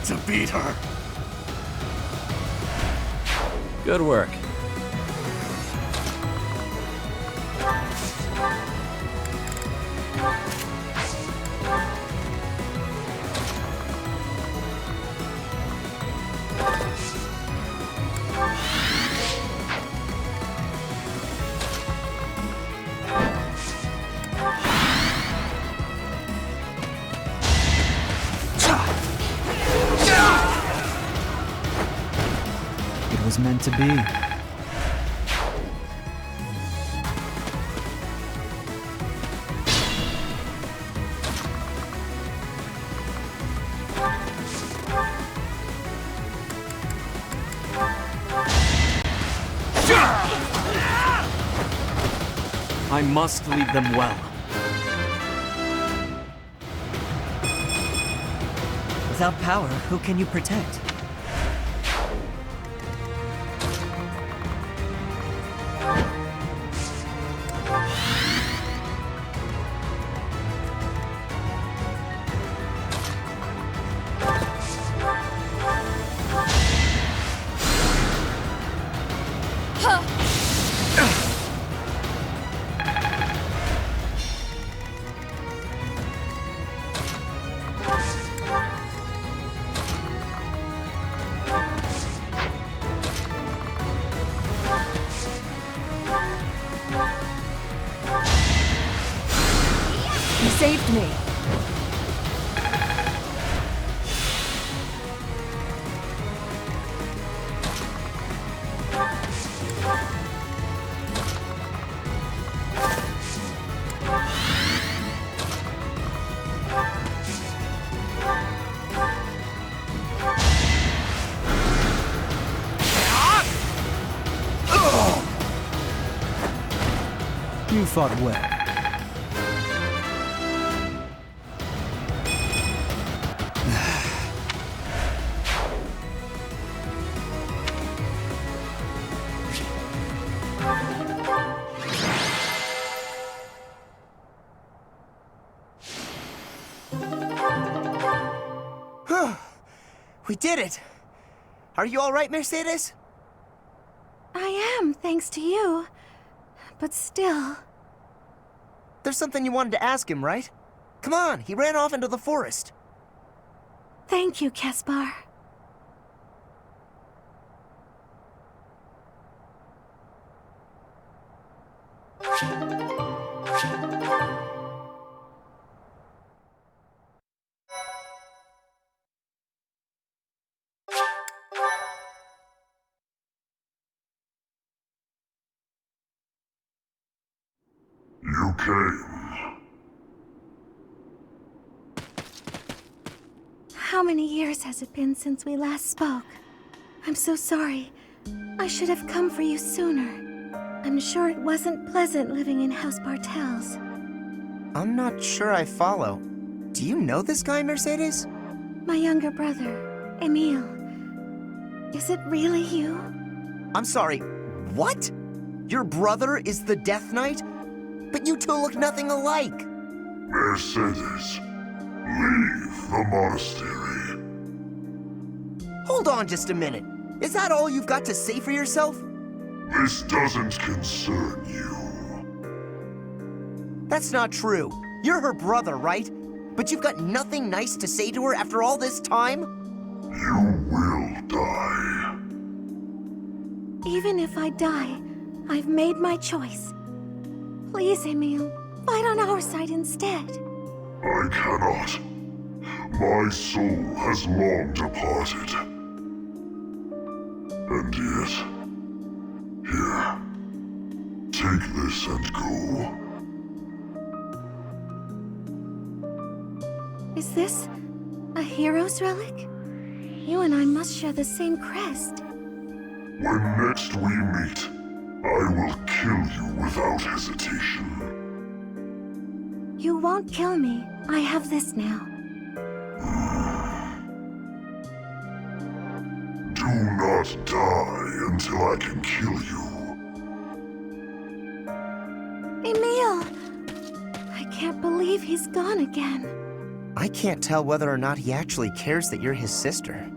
Speaker 9: to beat her.
Speaker 6: Good work.
Speaker 1: It was meant to be.
Speaker 3: I must lead them well. Without power, who can you protect?
Speaker 5: You saved me.
Speaker 1: You fought well.
Speaker 12: We did it! Are you all right, Mercedes?
Speaker 2: I am, thanks to you. But still...
Speaker 12: There's something you wanted to ask him, right? Come on, he ran off into the forest.
Speaker 2: Thank you, Caspar.
Speaker 21: You came.
Speaker 2: How many years has it been since we last spoke? I'm so sorry. I should have come for you sooner. I'm sure it wasn't pleasant living in House Bartels.
Speaker 12: I'm not sure I follow. Do you know this guy, Mercedes?
Speaker 2: My younger brother, Emile. Is it really you?
Speaker 12: I'm sorry, what? Your brother is the Death Knight? But you two look nothing alike.
Speaker 21: Mercedes, leave the monastery.
Speaker 12: Hold on just a minute. Is that all you've got to say for yourself?
Speaker 21: This doesn't concern you.
Speaker 12: That's not true. You're her brother, right? But you've got nothing nice to say to her after all this time?
Speaker 21: You will die.
Speaker 2: Even if I die, I've made my choice. Please, Emile, fight on our side instead.
Speaker 21: I cannot. My soul has long departed. And yet, here, take this and go.
Speaker 2: Is this a hero's relic? You and I must share the same crest.
Speaker 21: When next we meet, I will kill you without hesitation.
Speaker 2: You won't kill me. I have this now.
Speaker 21: Do not die until I can kill you.
Speaker 2: Emile! I can't believe he's gone again.
Speaker 12: I can't tell whether or not he actually cares that you're his sister.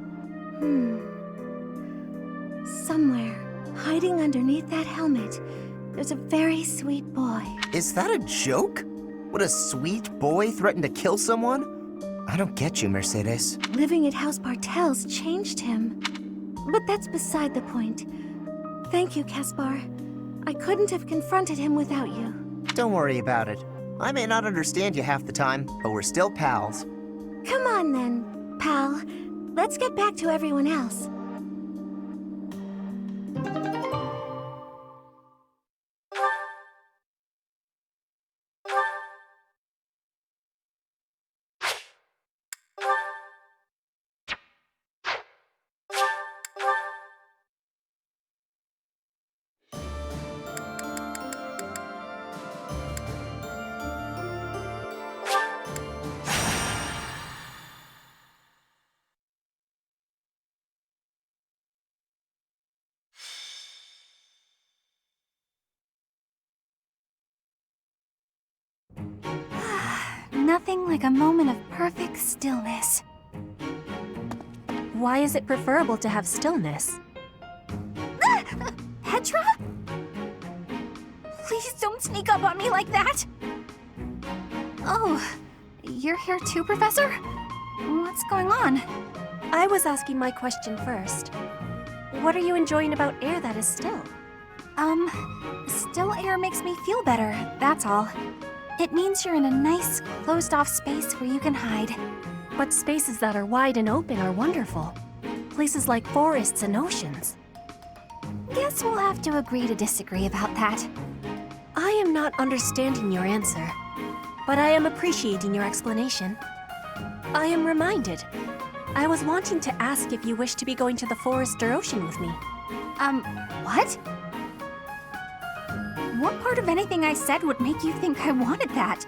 Speaker 2: Somewhere, hiding underneath that helmet, there's a very sweet boy.
Speaker 12: Is that a joke? Would a sweet boy threaten to kill someone? I don't get you, Mercedes.
Speaker 2: Living at House Bartels changed him. But that's beside the point. Thank you, Caspar. I couldn't have confronted him without you.
Speaker 12: Don't worry about it. I may not understand you half the time, but we're still pals.
Speaker 2: Come on then, pal. Let's get back to everyone else.
Speaker 4: Nothing like a moment of perfect stillness.
Speaker 11: Why is it preferable to have stillness?
Speaker 4: Petra? Please don't sneak up on me like that! Oh, you're here too, Professor? What's going on?
Speaker 11: I was asking my question first. What are you enjoying about air that is still?
Speaker 4: Still air makes me feel better, that's all. It means you're in a nice, closed-off space where you can hide.
Speaker 11: But spaces that are wide and open are wonderful. Places like forests and oceans.
Speaker 4: Guess we'll have to agree to disagree about that.
Speaker 11: I am not understanding your answer, but I am appreciating your explanation. I am reminded. I was wanting to ask if you wish to be going to the forest or ocean with me.
Speaker 4: What? What part of anything I said would make you think I wanted that?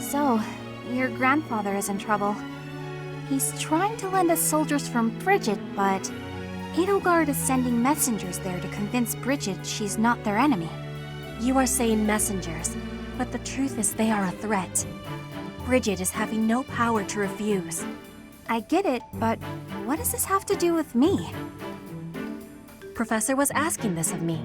Speaker 4: So, your grandfather is in trouble. He's trying to lend us soldiers from Bridget, but Edelgard is sending messengers there to convince Bridget she's not their enemy.
Speaker 11: You are saying messengers, but the truth is they are a threat. Bridget is having no power to refuse.
Speaker 4: I get it, but what does this have to do with me?
Speaker 11: Professor was asking this of me.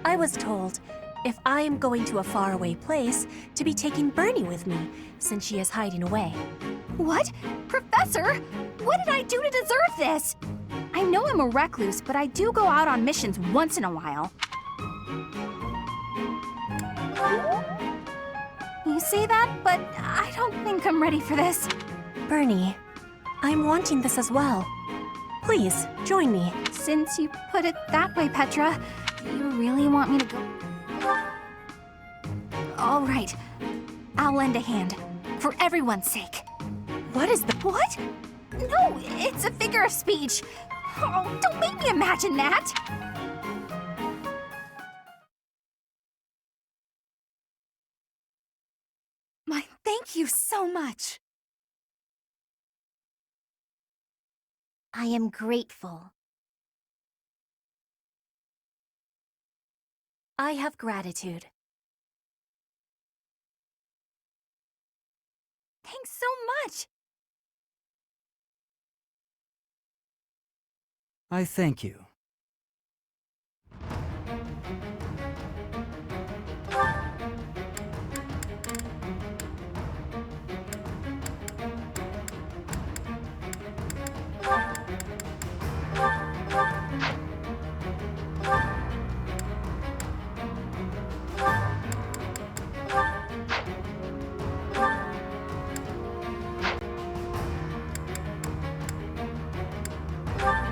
Speaker 11: I was told, if I am going to a faraway place, to be taking Bernie with me, since she is hiding away.
Speaker 4: What? Professor? What did I do to deserve this? I know I'm a recluse, but I do go out on missions once in a while. You say that, but I don't think I'm ready for this.
Speaker 11: Bernie, I'm wanting this as well. Please, join me.
Speaker 4: Since you put it that way, Petra, you really want me to go? All right. I'll lend a hand. For everyone's sake.
Speaker 11: What is the...
Speaker 4: What? No, it's a figure of speech. Oh, don't make me imagine that. Thank you so much.
Speaker 10: I am grateful.
Speaker 11: I have gratitude.
Speaker 4: Thanks so much.
Speaker 1: I thank you.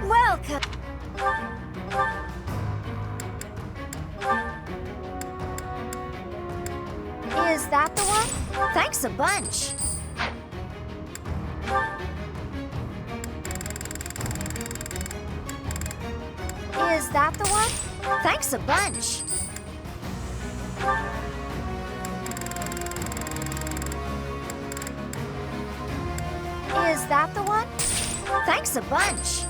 Speaker 2: Welcome. Is that the one? Thanks a bunch. Is that the one? Thanks a bunch. Is that the one? Thanks a bunch.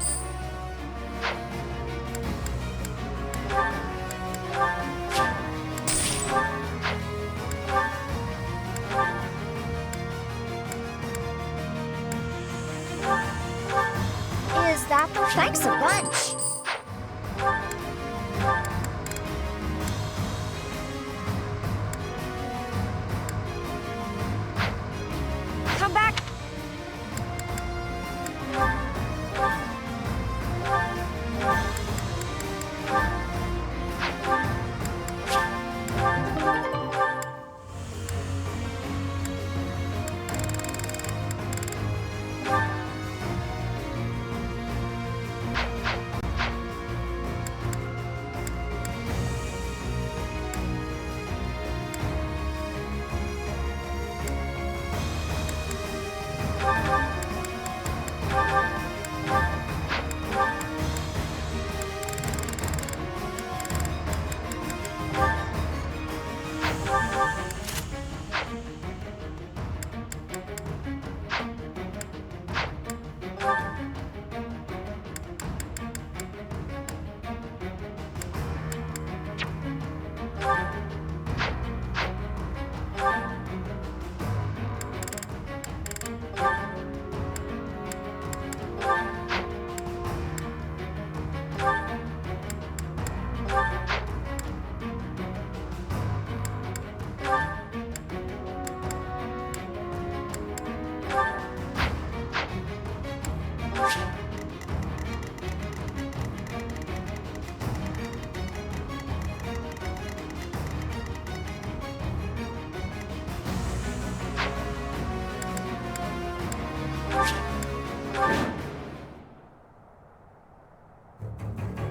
Speaker 10: Thanks a bunch.
Speaker 11: Come back!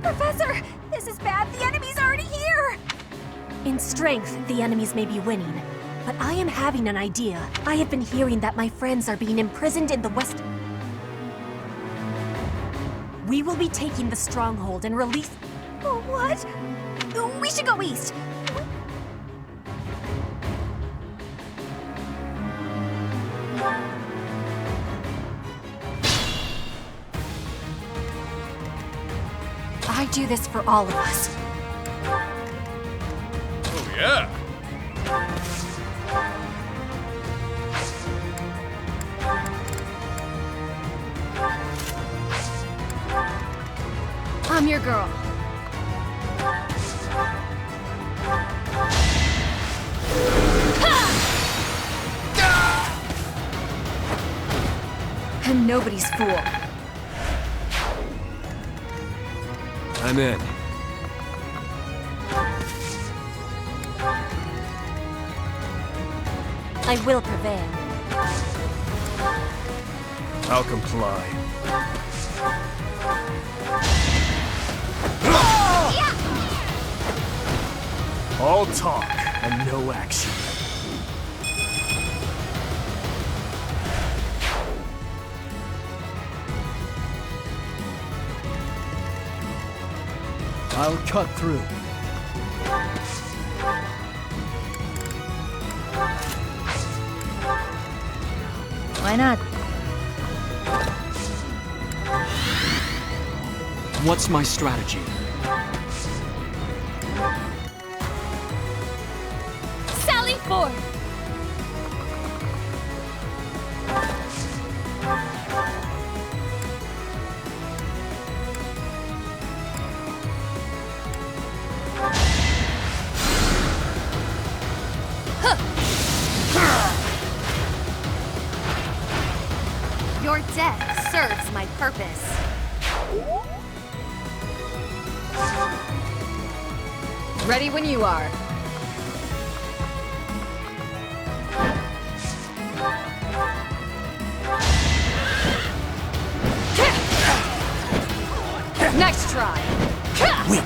Speaker 14: Professor! This is bad! The enemy's already here!
Speaker 11: In strength, the enemies may be winning, but I am having an idea. I have been hearing that my friends are being imprisoned in the west. We will be taking the stronghold and release...
Speaker 14: What? We should go east!
Speaker 11: I do this for all of us.
Speaker 8: Oh, yeah.
Speaker 11: I'm your girl. I'm nobody's fool.
Speaker 6: I'm in.
Speaker 11: I will prevail.
Speaker 9: I'll comply. All talk and no action.
Speaker 1: I'll cut through.
Speaker 7: Why not?
Speaker 9: What's my strategy?
Speaker 11: Sally forth! Your death serves my purpose.
Speaker 5: Ready when you are. Next try.
Speaker 9: Weak.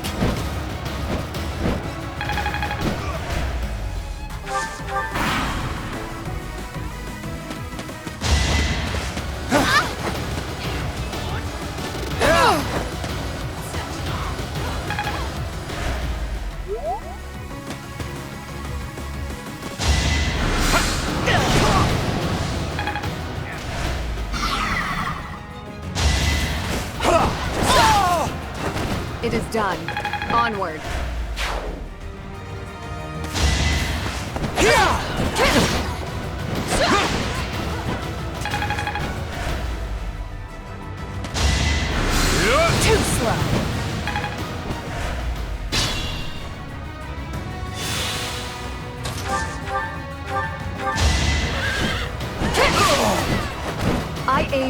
Speaker 5: It is done. Onward.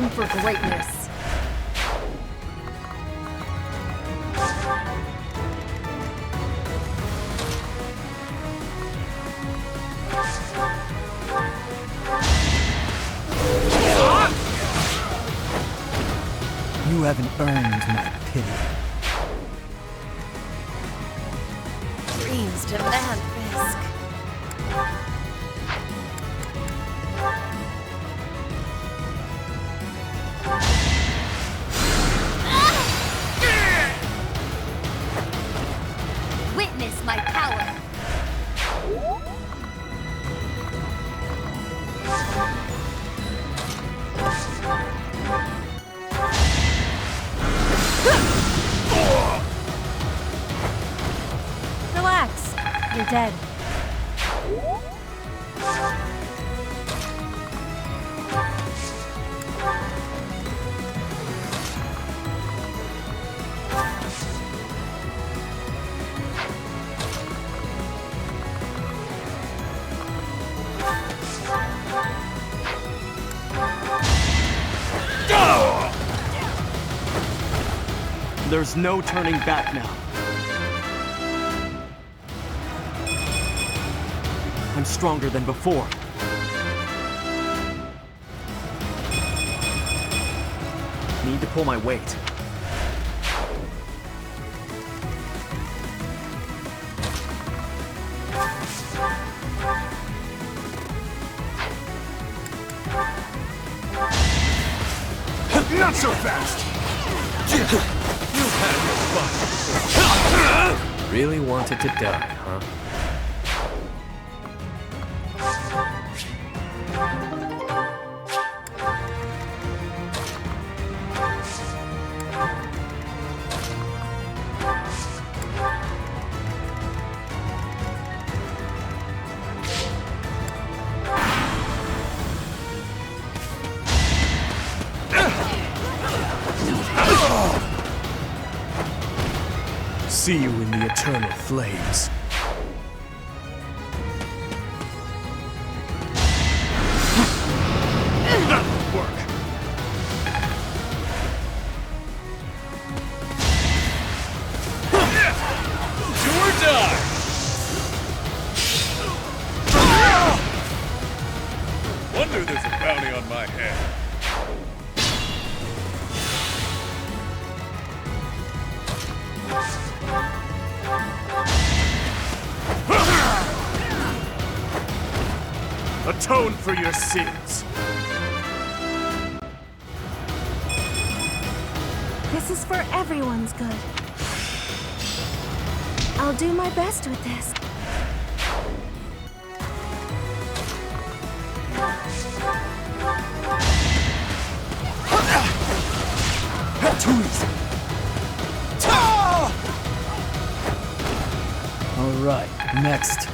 Speaker 5: Aim for greatness.
Speaker 1: You haven't earned my pity.
Speaker 11: Dreams demand risk. Witness my power.
Speaker 7: Relax. You're dead.
Speaker 16: There's no turning back now. I'm stronger than before. Need to pull my weight.
Speaker 8: Not so fast!
Speaker 6: You've had your fun. Really wanted to die, huh?
Speaker 9: See you in the eternal flames. That'll work. Do or die!
Speaker 8: Wonder there's a bounty on my head.
Speaker 9: Atone for your sins.
Speaker 2: This is for everyone's good. I'll do my best with this.
Speaker 1: Too easy. All right, next.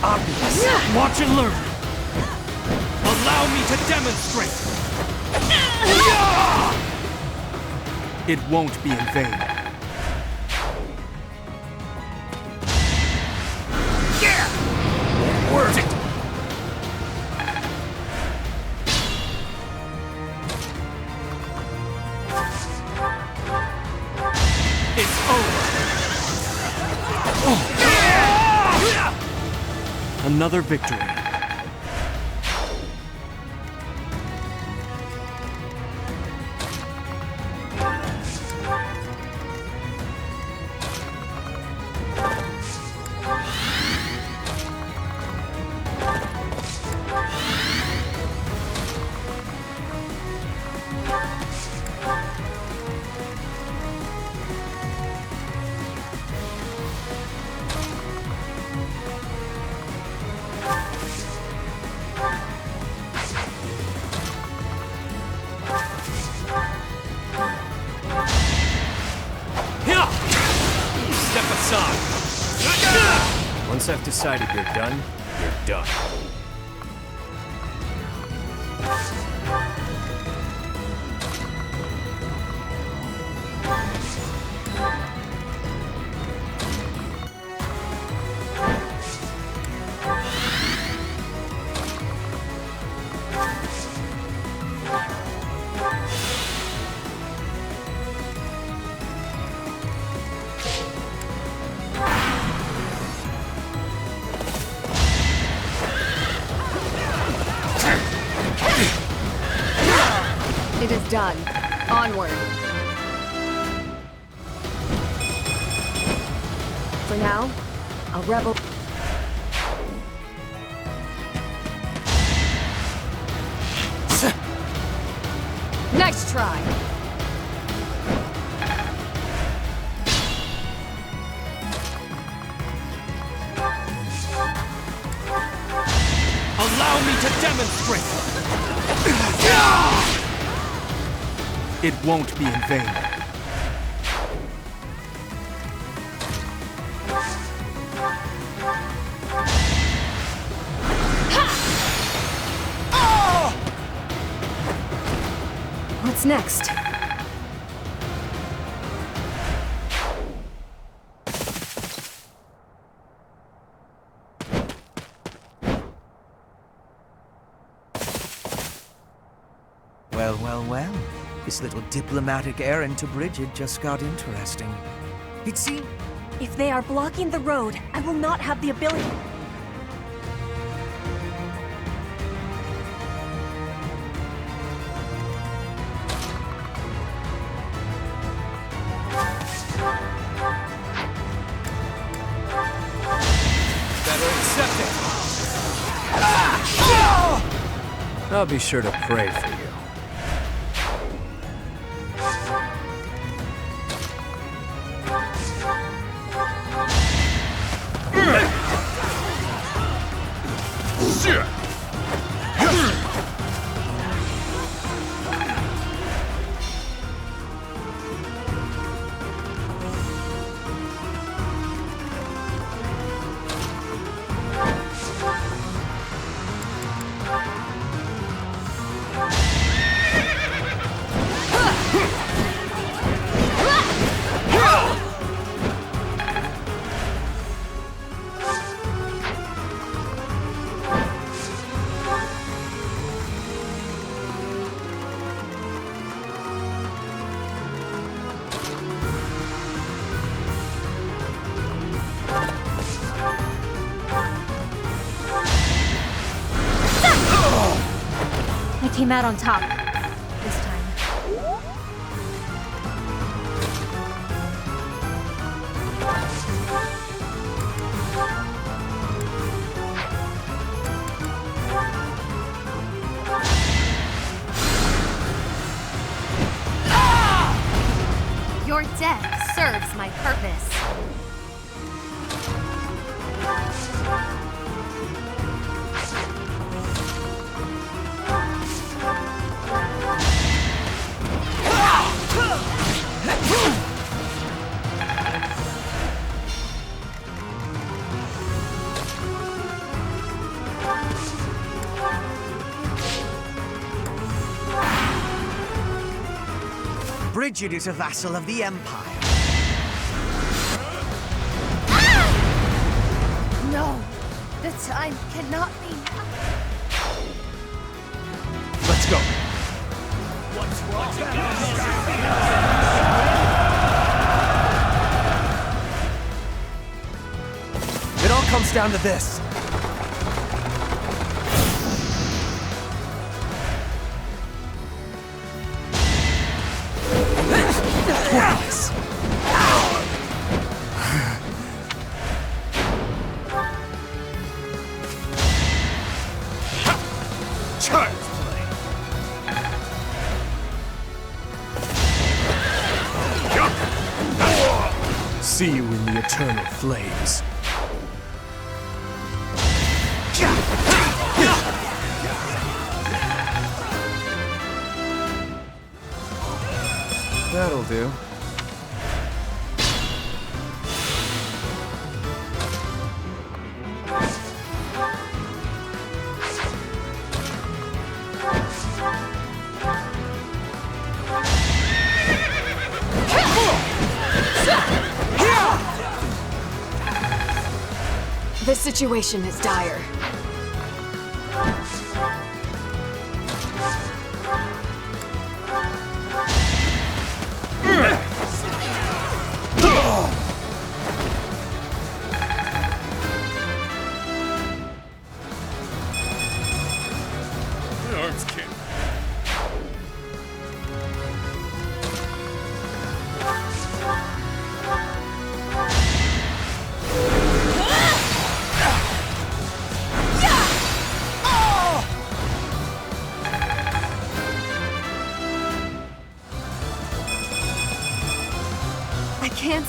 Speaker 9: Obvious. Watch and learn. Allow me to demonstrate. It won't be in vain. Word it. It's over. Another victory.
Speaker 6: on! Once I've decided you're done, you're done.
Speaker 5: It is done. Onward. For now, a rebel. Nice try.
Speaker 16: Allow me to demonstrate! It won't be in vain.
Speaker 5: What's next?
Speaker 12: Well, well, well. This little diplomatic errand to Bridget just got interesting. It seems...
Speaker 14: If they are blocking the road, I will not have the ability.
Speaker 6: Better accept it! I'll be sure to pray for you.
Speaker 7: I came out on top this time.
Speaker 11: Your death serves my purpose.
Speaker 12: Bridget is a vassal of the Empire.
Speaker 11: No, the time cannot be.
Speaker 16: Let's go.
Speaker 9: What's wrong?
Speaker 12: It all comes down to this.
Speaker 9: Child's play. See you in the eternal flames.
Speaker 6: That'll do.
Speaker 5: situation is dire.
Speaker 8: My arms can't.
Speaker 5: I can't.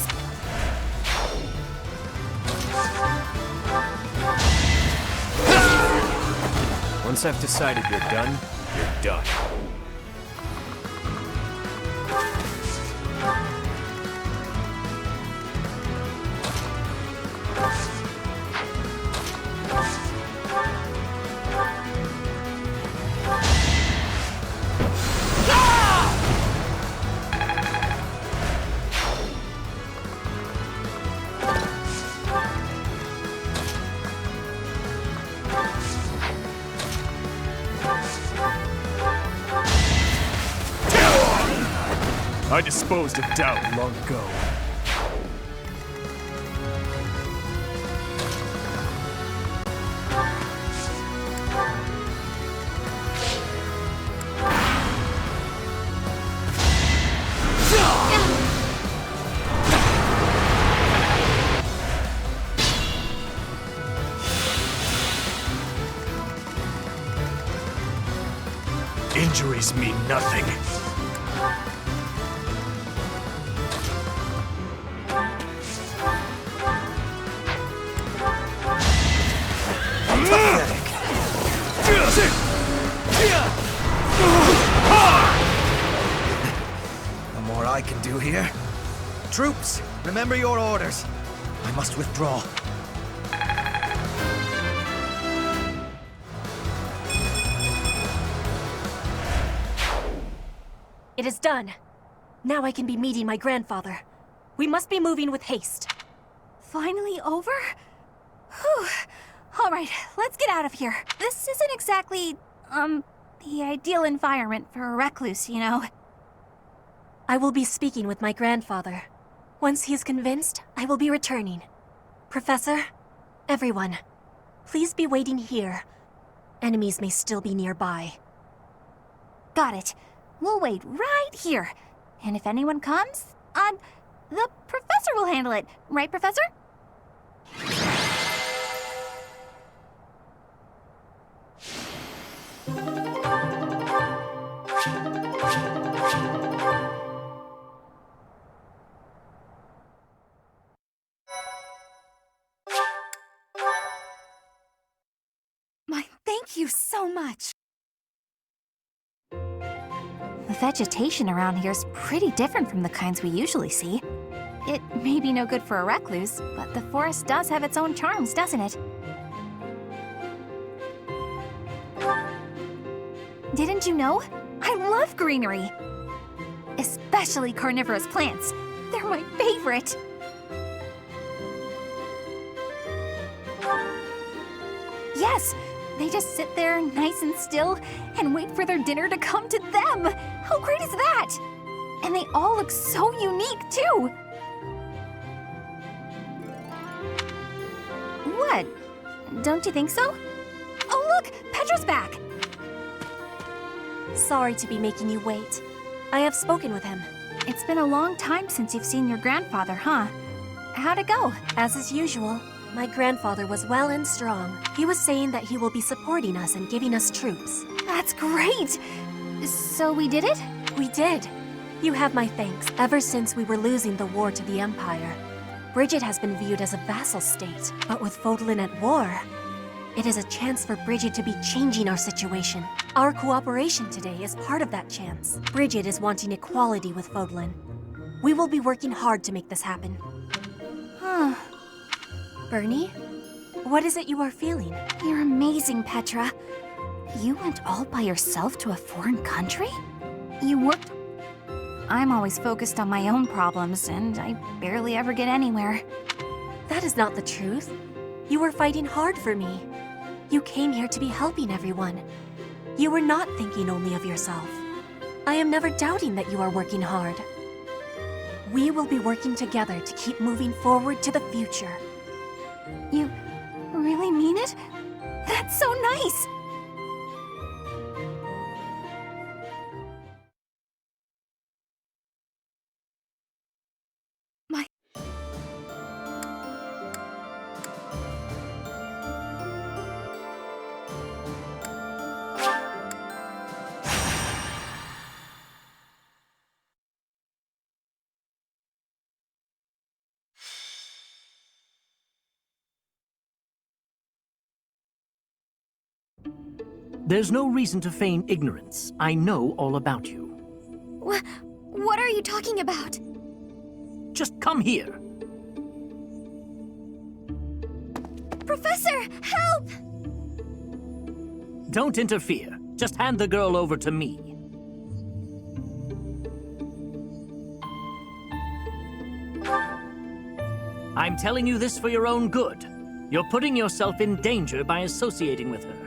Speaker 6: Once I've decided you're done, you're done.
Speaker 9: I disposed of doubt long ago. Injuries mean nothing.
Speaker 12: No more I can do here. Troops, remember your orders. I must withdraw.
Speaker 14: It is done. Now I can be meeting my grandfather. We must be moving with haste.
Speaker 7: Finally over? Whew. All right, let's get out of here. This isn't exactly, the ideal environment for a recluse, you know.
Speaker 14: I will be speaking with my grandfather. Once he is convinced, I will be returning. Professor, everyone, please be waiting here. Enemies may still be nearby.
Speaker 7: Got it. We'll wait right here. And if anyone comes, the professor will handle it. Right, Professor? Thank you so much. The vegetation around here is pretty different from the kinds we usually see. It may be no good for a recluse, but the forest does have its own charms, doesn't it? Didn't you know? I love greenery! Especially carnivorous plants. They're my favorite! Yes! They just sit there nice and still and wait for their dinner to come to them! How great is that? And they all look so unique, too! What? Don't you think so? Oh look! Petra's back!
Speaker 14: Sorry to be making you wait. I have spoken with him.
Speaker 7: It's been a long time since you've seen your grandfather, huh? How'd it go?
Speaker 14: As is usual, my grandfather was well and strong. He was saying that he will be supporting us and giving us troops.
Speaker 7: That's great! So we did it?
Speaker 14: We did. You have my thanks. Ever since we were losing the war to the Empire, Bridget has been viewed as a vassal state. But with Fodlan at war, it is a chance for Bridget to be changing our situation. Our cooperation today is part of that chance. Bridget is wanting equality with Fodlan. We will be working hard to make this happen.
Speaker 7: Huh.
Speaker 14: Bernie, what is it you are feeling?
Speaker 7: You're amazing, Petra. You went all by yourself to a foreign country? You worked... I'm always focused on my own problems, and I barely ever get anywhere.
Speaker 14: That is not the truth. You were fighting hard for me. You came here to be helping everyone. You were not thinking only of yourself. I am never doubting that you are working hard. We will be working together to keep moving forward to the future.
Speaker 4: You really mean it? That's so nice!
Speaker 18: There's no reason to feign ignorance. I know all about you.
Speaker 4: What are you talking about?
Speaker 18: Just come here.
Speaker 4: Professor, help!
Speaker 18: Don't interfere. Just hand the girl over to me. I'm telling you this for your own good. You're putting yourself in danger by associating with her.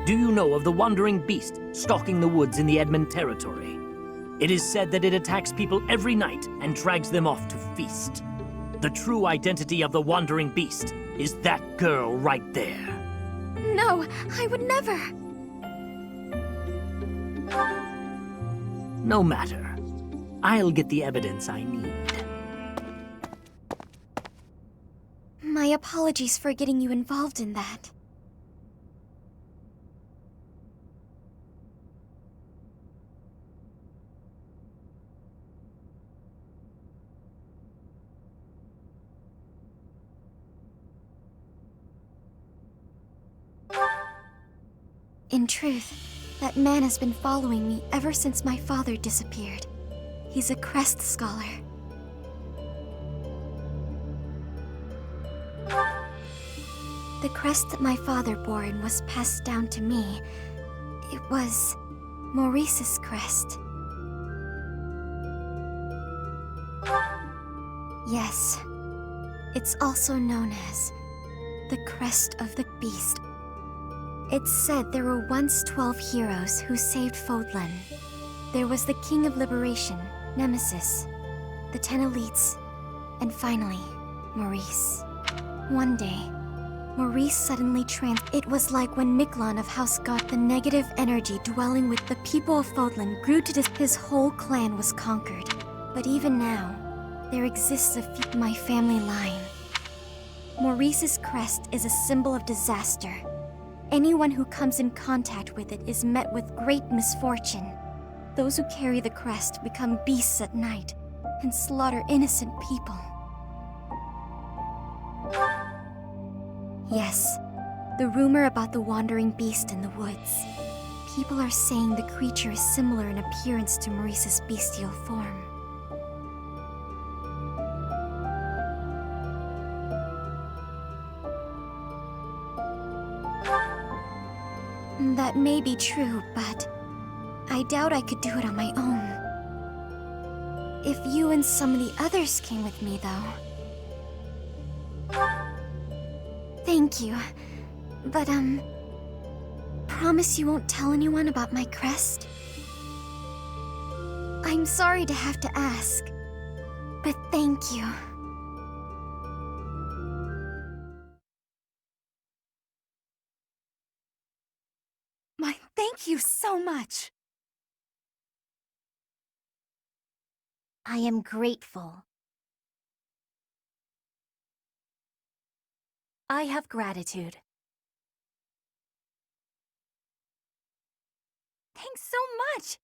Speaker 18: Do you know of the wandering beast stalking the woods in the Edmund territory? It is said that it attacks people every night and drags them off to feast. The true identity of the wandering beast is that girl right there.
Speaker 4: No, I would never.
Speaker 18: No matter. I'll get the evidence I need.
Speaker 4: My apologies for getting you involved in that. In truth, that man has been following me ever since my father disappeared. He's a crest scholar. The crest that my father bore and was passed down to me, it was Maurice's crest. Yes, it's also known as the Crest of the Beast. It's said there were once 12 heroes who saved Fodlan. There was the King of Liberation, Nemesis, the 10 elites, and finally, Maurice. One day, Maurice suddenly It was like when Miklon of House got the negative energy dwelling with the people of Fodlan grew to his whole clan was conquered. But even now, there exists my family line. Maurice's crest is a symbol of disaster. Anyone who comes in contact with it is met with great misfortune. Those who carry the crest become beasts at night and slaughter innocent people. Yes, the rumor about the wandering beast in the woods. People are saying the creature is similar in appearance to Maurice's bestial form. That may be true, but I doubt I could do it on my own. If you and some of the others came with me, though. Thank you. But, promise you won't tell anyone about my crest? I'm sorry to have to ask, but thank you.
Speaker 11: Thank you so much.
Speaker 10: I am grateful.
Speaker 14: I have gratitude.
Speaker 11: Thanks so much.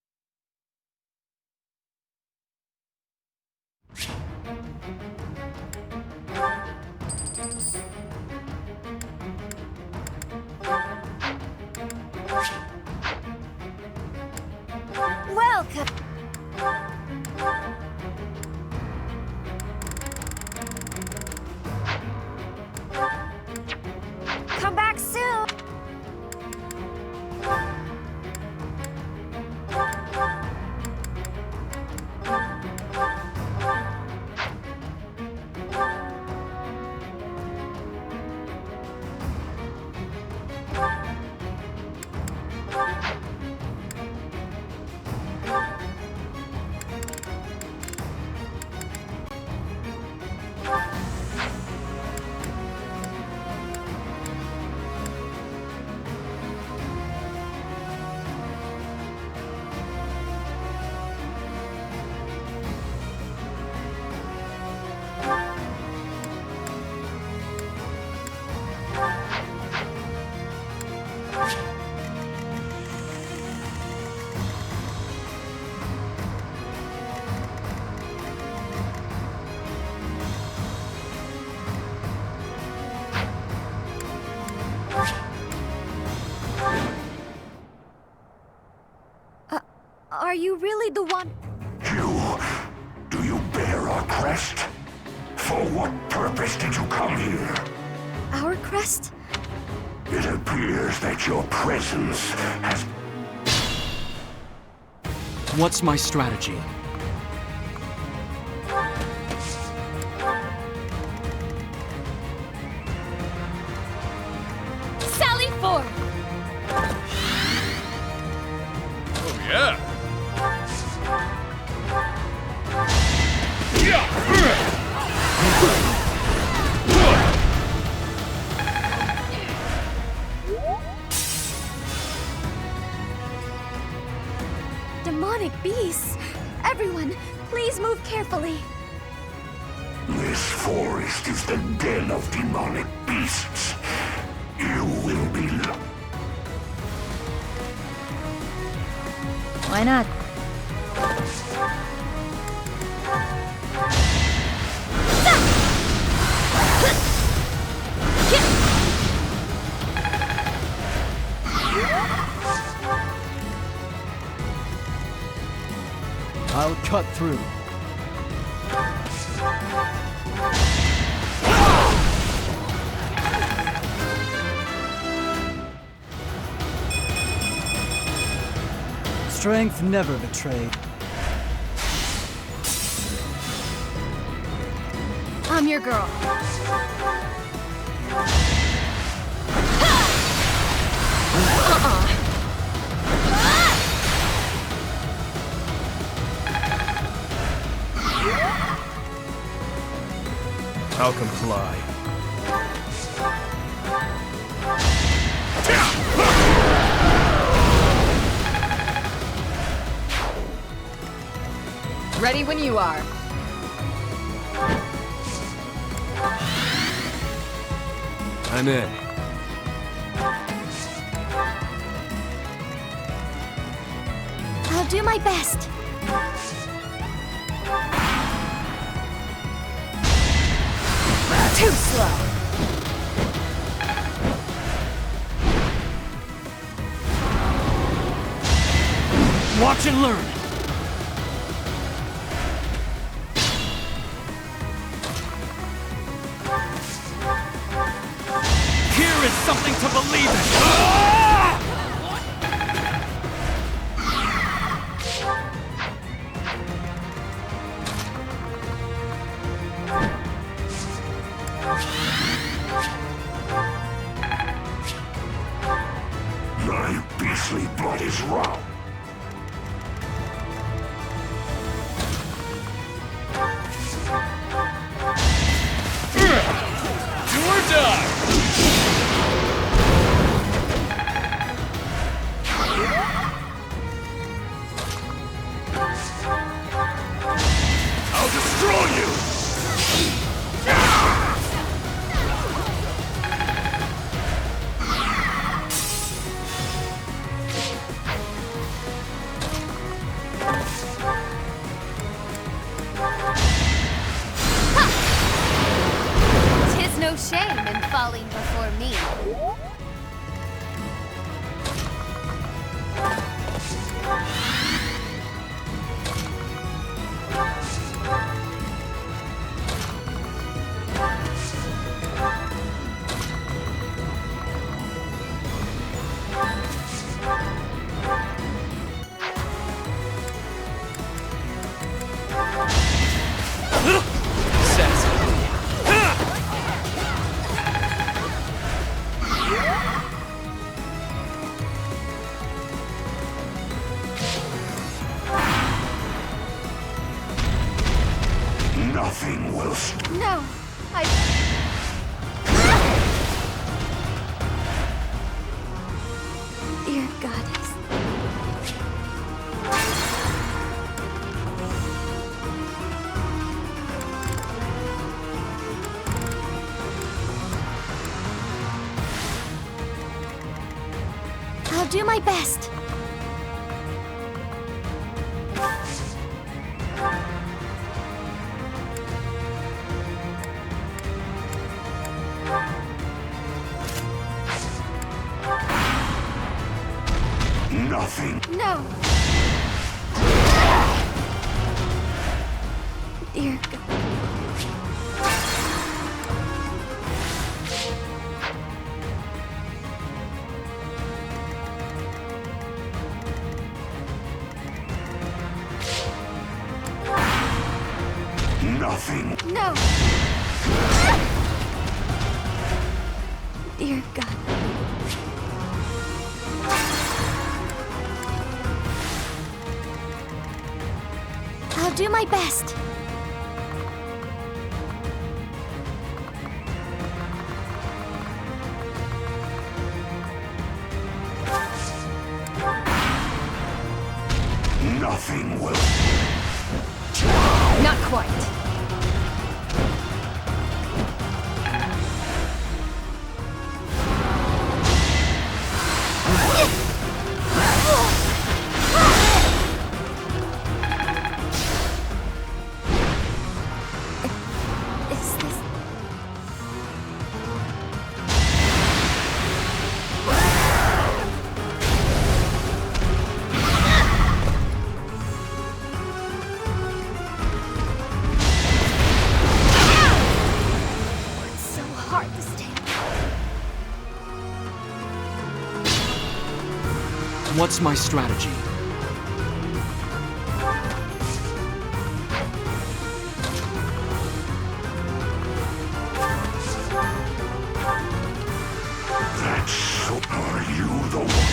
Speaker 10: Welcome. Come back soon.
Speaker 2: Are you really the one?
Speaker 21: Do you bear our crest? For what purpose did you come here?
Speaker 2: Our crest?
Speaker 21: It appears that your presence has...
Speaker 16: What's my strategy?
Speaker 11: Sally forth!
Speaker 8: Oh, yeah!
Speaker 2: Demonic beasts! Everyone, please move carefully.
Speaker 21: This forest is the den of demonic beasts. You will be...
Speaker 7: Why not?
Speaker 1: I'll cut through. Strength never betrayed.
Speaker 11: I'm your girl.
Speaker 9: I'll comply.
Speaker 5: Ready when you are.
Speaker 16: I'm in.
Speaker 2: I'll do my best.
Speaker 11: Too slow.
Speaker 16: Watch and learn. Here is something to believe in.
Speaker 21: My beastly blood is raw.
Speaker 8: Do or die! I'll destroy you!
Speaker 11: Tis no shame in falling before me.
Speaker 21: Nothing will
Speaker 2: No, I... Dear goddess. I'll do my best.
Speaker 21: nothing.
Speaker 2: No. Dear God.
Speaker 21: Nothing.
Speaker 2: No! Dear God. I'll do my best.
Speaker 21: Nothing will.
Speaker 5: Not quite.
Speaker 2: Is this... It's so hard to stay.
Speaker 16: What's my strategy?
Speaker 21: Are you the one?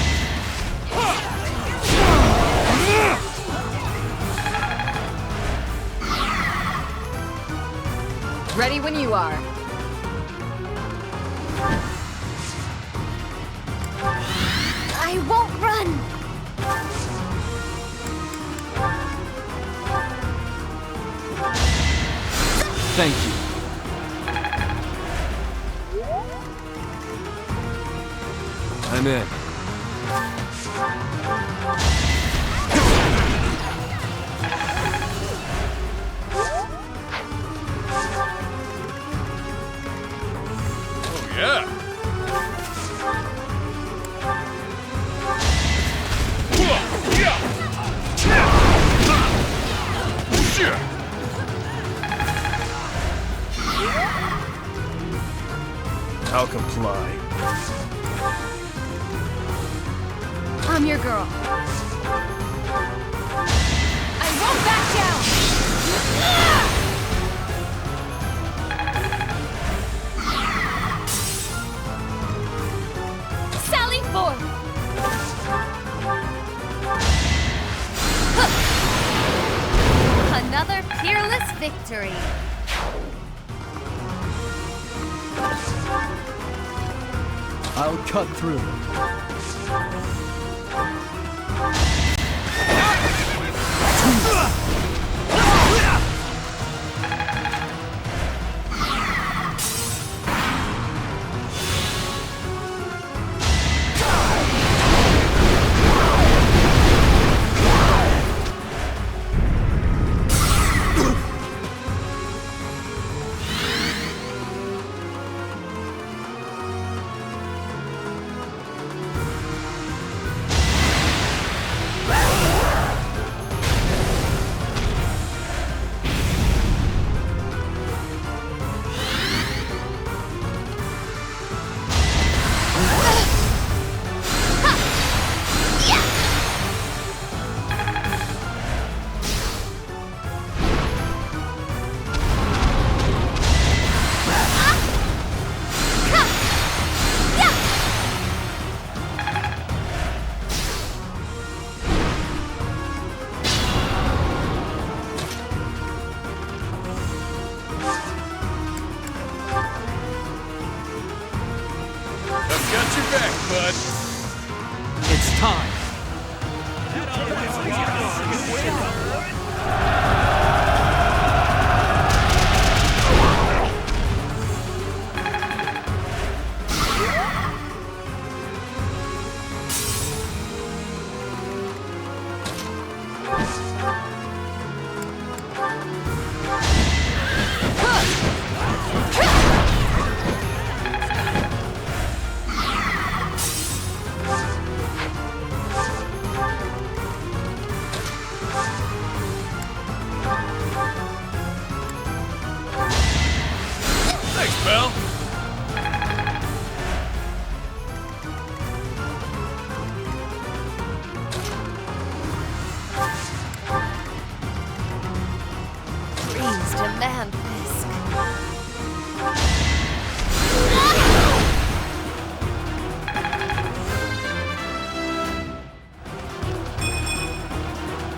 Speaker 5: Ready when you are.
Speaker 2: I won't run!
Speaker 16: Thank you. I'm in.
Speaker 8: Oh, yeah.
Speaker 9: I'll comply.
Speaker 5: I'm your girl.
Speaker 11: I won't back down! Sally forth! Another peerless victory.
Speaker 1: I'll cut through.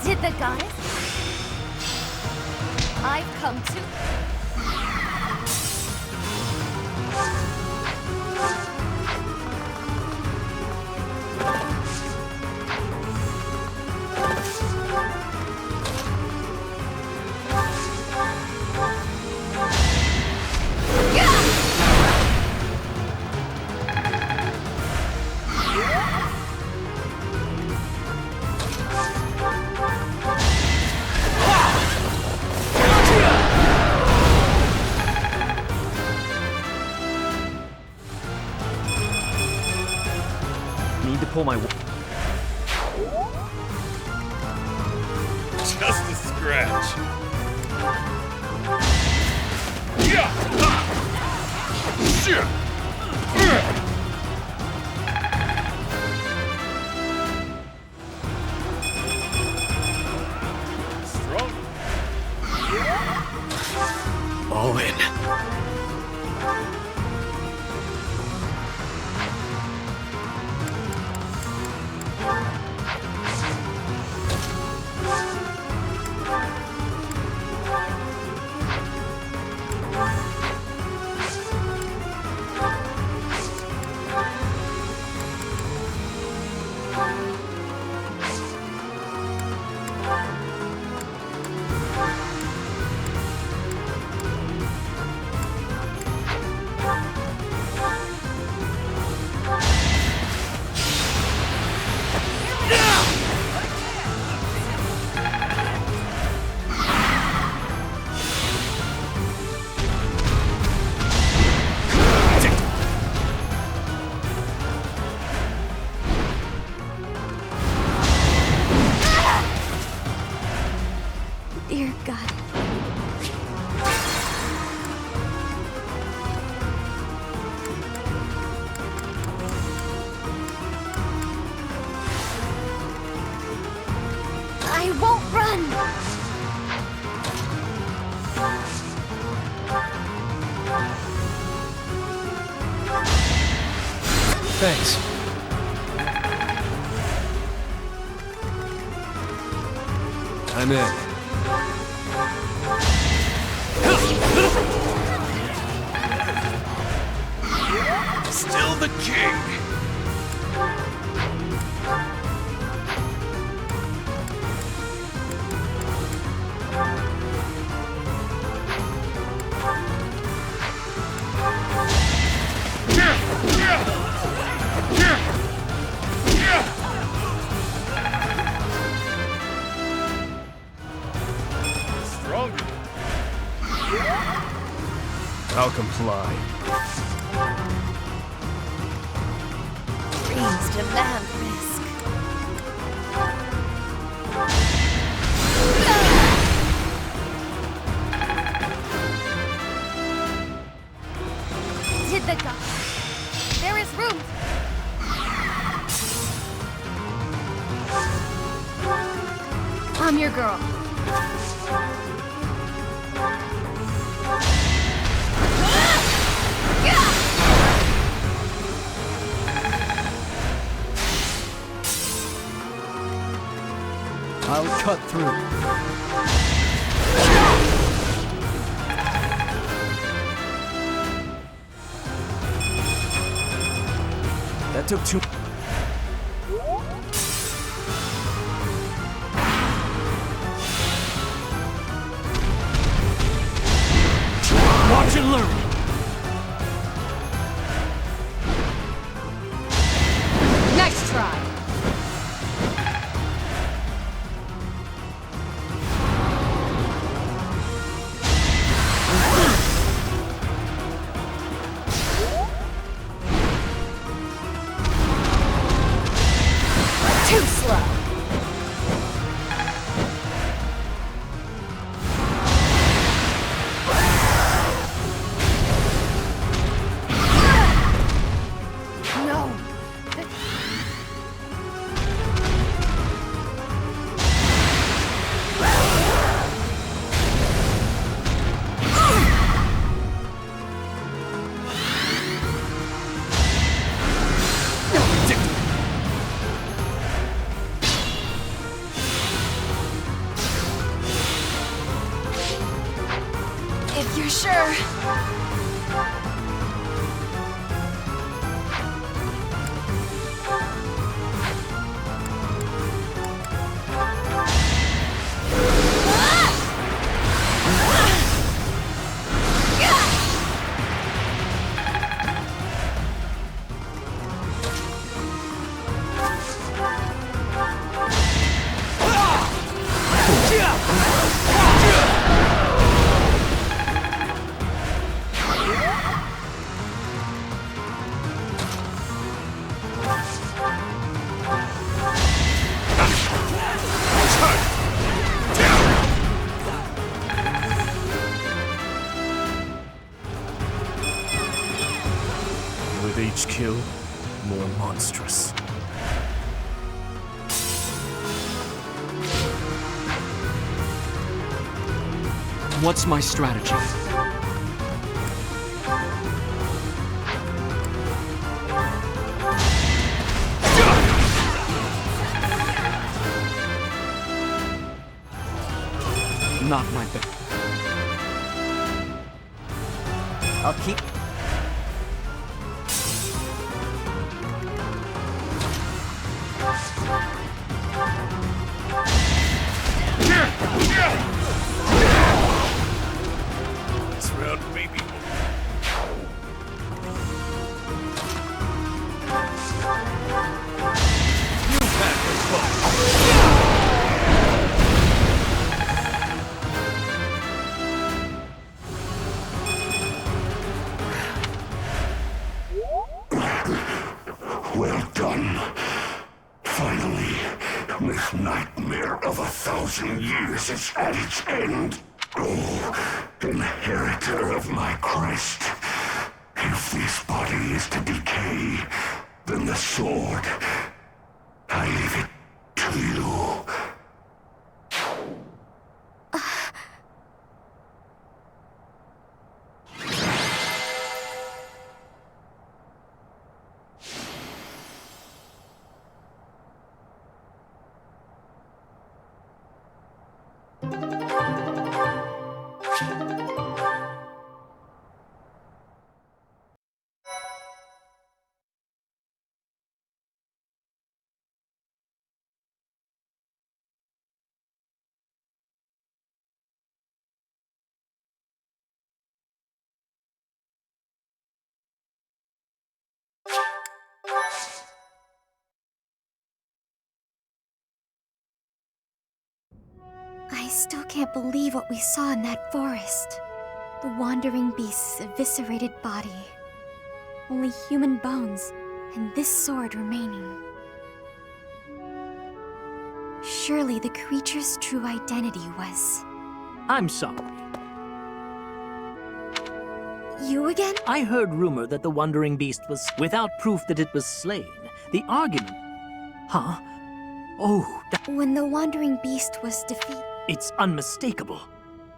Speaker 11: Did the goddess? I've come to...
Speaker 16: Need to pull my...
Speaker 8: Just a scratch. Strong.
Speaker 9: All in.
Speaker 2: Dear God.
Speaker 11: I won't run!
Speaker 6: Thanks.
Speaker 16: I'm in.
Speaker 8: Still the king. Stronger.
Speaker 13: I'll comply.
Speaker 11: Dreams demand risk. Did the god? There is room. I'm your girl.
Speaker 1: I'll cut through.
Speaker 12: That took too...
Speaker 16: Watch and learn!
Speaker 5: Next try.
Speaker 11: Sure.
Speaker 9: With each kill, more monstrous.
Speaker 16: What's my strategy? Not my best.
Speaker 3: I'll keep...
Speaker 8: This round, maybe. You've had this fun.
Speaker 21: Well done. Finally, this nightmare of 1,000 years is at its end. Oh, inheritor of my crest. If this body is to decay, then the sword, I leave it to you.
Speaker 2: I still can't believe what we saw in that forest. The wandering beast's eviscerated body. Only human bones, and this sword remaining. Surely the creature's true identity was...
Speaker 18: I'm sorry.
Speaker 2: You again?
Speaker 18: I heard rumor that the Wandering Beast was without proof that it was slain. The argument... Huh? Oh,
Speaker 2: When the wandering beast was defeated...
Speaker 18: it's unmistakable.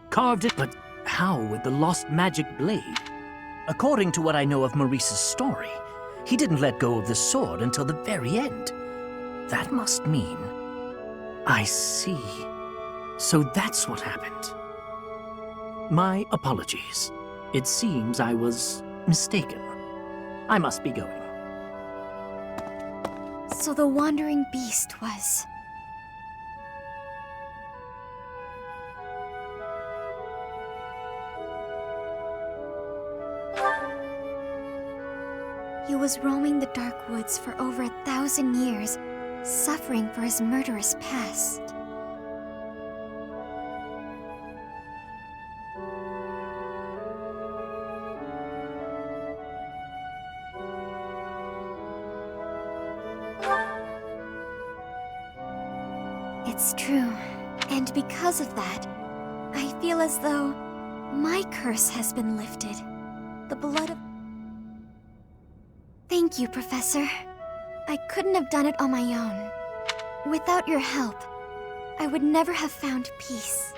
Speaker 18: Carved it, but how with the lost magic blade? According to what I know of Maurice's story, he didn't let go of the sword until the very end. That must mean... I see. So that's what happened. My apologies. It seems I was mistaken. I must be going.
Speaker 2: So the wandering beast was... He was roaming the dark woods for over 1,000 years, suffering for his murderous past. It's true. And because of that, I feel as though my curse has been lifted. The blood of... Thank you, Professor. I couldn't have done it on my own. Without your help, I would never have found peace.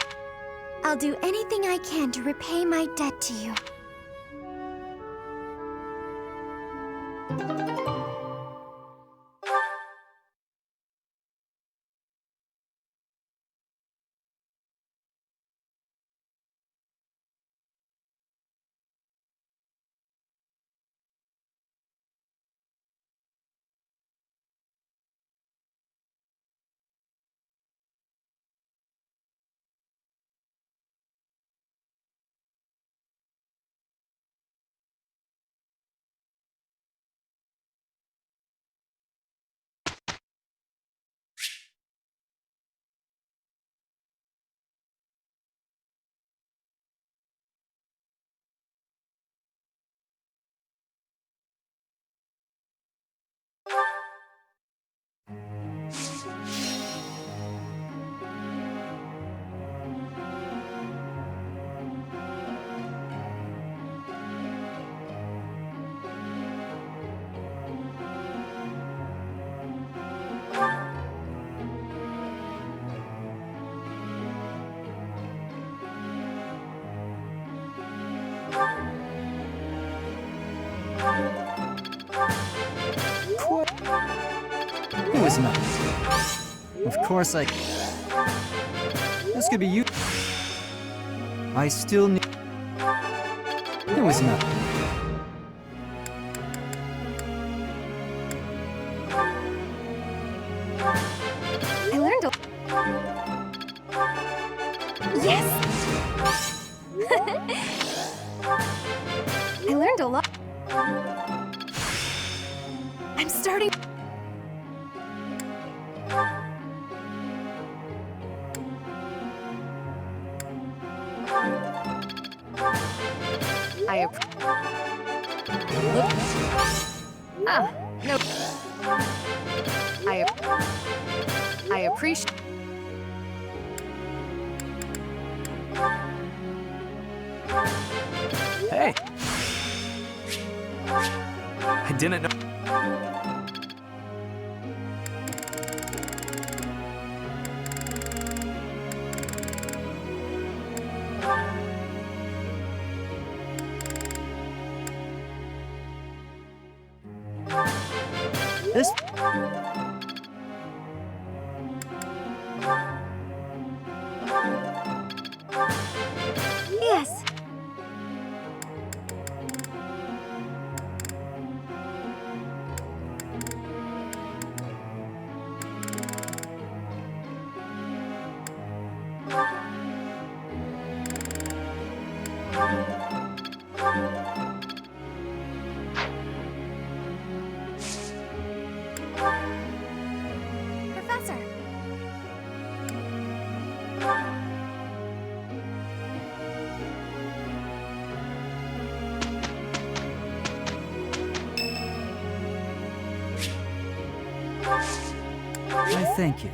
Speaker 2: I'll do anything I can to repay my debt to you.
Speaker 1: was not. Of course I... This could be you. I still need... It was not.
Speaker 4: I learned a... Yes! I learned a lot. I'm starting...
Speaker 5: No. I appreciate...
Speaker 17: Hey! I didn't know...
Speaker 1: This...
Speaker 2: Yes.
Speaker 4: Professor!
Speaker 1: I thank you.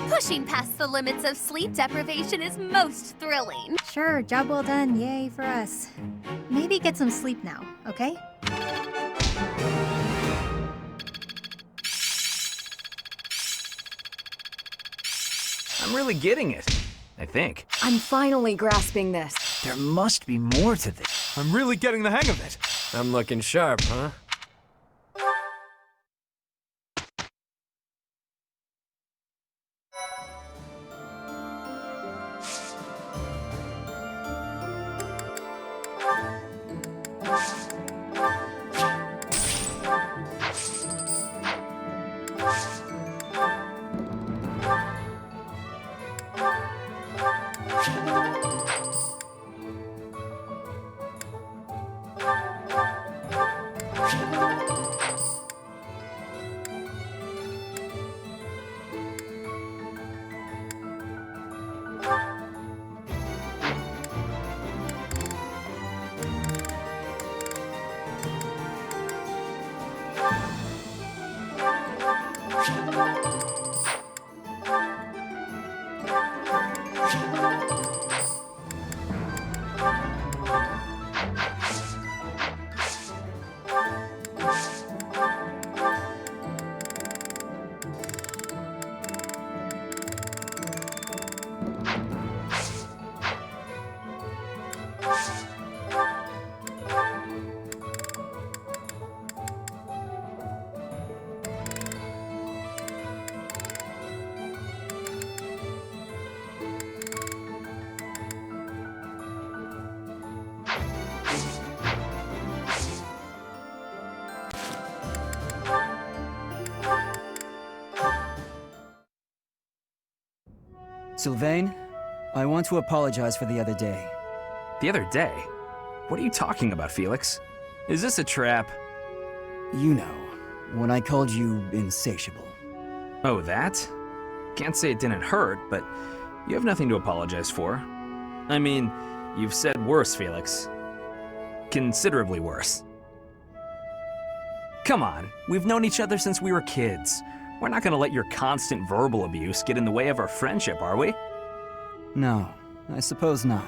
Speaker 11: Pushing past the limits of sleep deprivation is most thrilling.
Speaker 7: Sure, job well done. Yay for us. Maybe get some sleep now, okay?
Speaker 17: I'm really getting it. I think.
Speaker 5: I'm finally grasping this.
Speaker 12: There must be more to this.
Speaker 17: I'm really getting the hang of it.
Speaker 6: I'm looking sharp, huh?
Speaker 1: Sylvain, I want to apologize for the other day.
Speaker 17: The other day? What are you talking about, Felix? Is this a trap?
Speaker 1: You know, when I called you insatiable.
Speaker 17: Oh, that? Can't say it didn't hurt, but you have nothing to apologize for. I mean, you've said worse, Felix. Considerably worse. Come on, we've known each other since we were kids. We're not gonna let your constant verbal abuse get in the way of our friendship, are we?
Speaker 1: No, I suppose not.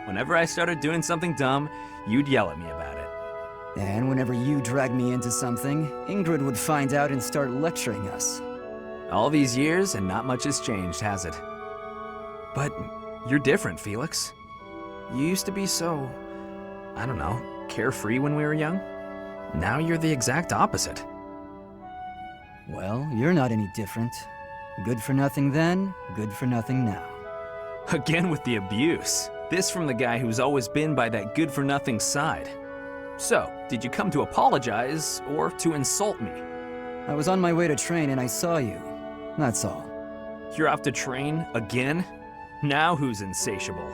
Speaker 17: Whenever I started doing something dumb, you'd yell at me about it.
Speaker 1: And whenever you drag me into something, Ingrid would find out and start lecturing us.
Speaker 17: All these years and not much has changed, has it? But you're different, Felix. You used to be so, I don't know, carefree when we were young. Now you're the exact opposite.
Speaker 1: Well, you're not any different. Good for nothing then, good for nothing now.
Speaker 17: Again with the abuse. This from the guy who's always been by that good-for-nothing side. So, did you come to apologize or to insult me?
Speaker 1: I was on my way to train and I saw you. That's all.
Speaker 17: You're off to train again? Now who's insatiable?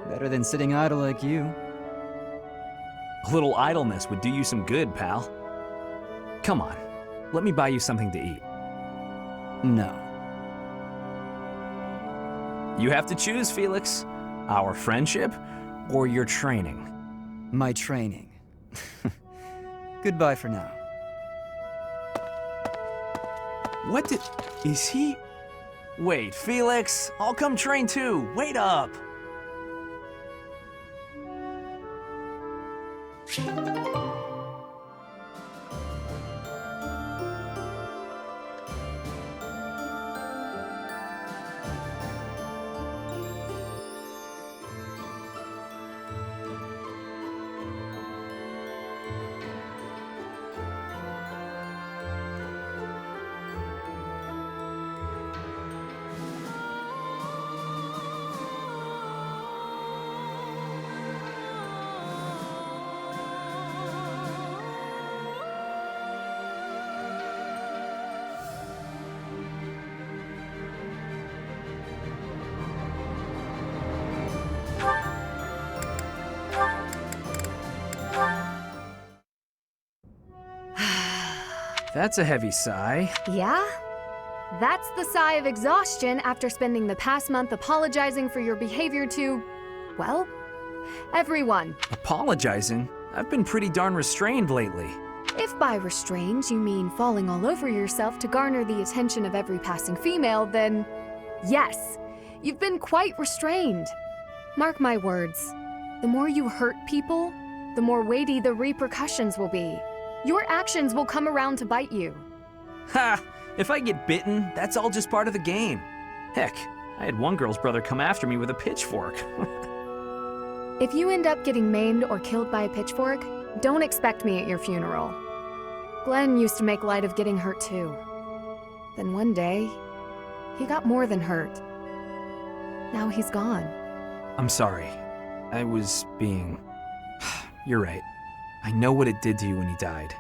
Speaker 1: Better than sitting idle like you.
Speaker 17: A little idleness would do you some good, pal. Come on, let me buy you something to eat.
Speaker 1: No.
Speaker 17: You have to choose, Felix. Our friendship or your training?
Speaker 1: My training. Goodbye for now.
Speaker 17: What did... is he... Wait, Felix, I'll come train too. Wait up. That's a heavy sigh.
Speaker 5: Yeah? That's the sigh of exhaustion after spending the past month apologizing for your behavior to, well, everyone.
Speaker 17: Apologizing? I've been pretty darn restrained lately.
Speaker 5: If by restrained you mean falling all over yourself to garner the attention of every passing female, then yes, you've been quite restrained. Mark my words, the more you hurt people, the more weighty the repercussions will be. Your actions will come around to bite you.
Speaker 17: Ha! If I get bitten, that's all just part of the game. Heck, I had one girl's brother come after me with a pitchfork.
Speaker 5: If you end up getting maimed or killed by a pitchfork, don't expect me at your funeral. Glenn used to make light of getting hurt too. Then one day, he got more than hurt. Now he's gone.
Speaker 17: I'm sorry. I was being... You're right. I know what it did to you when he died.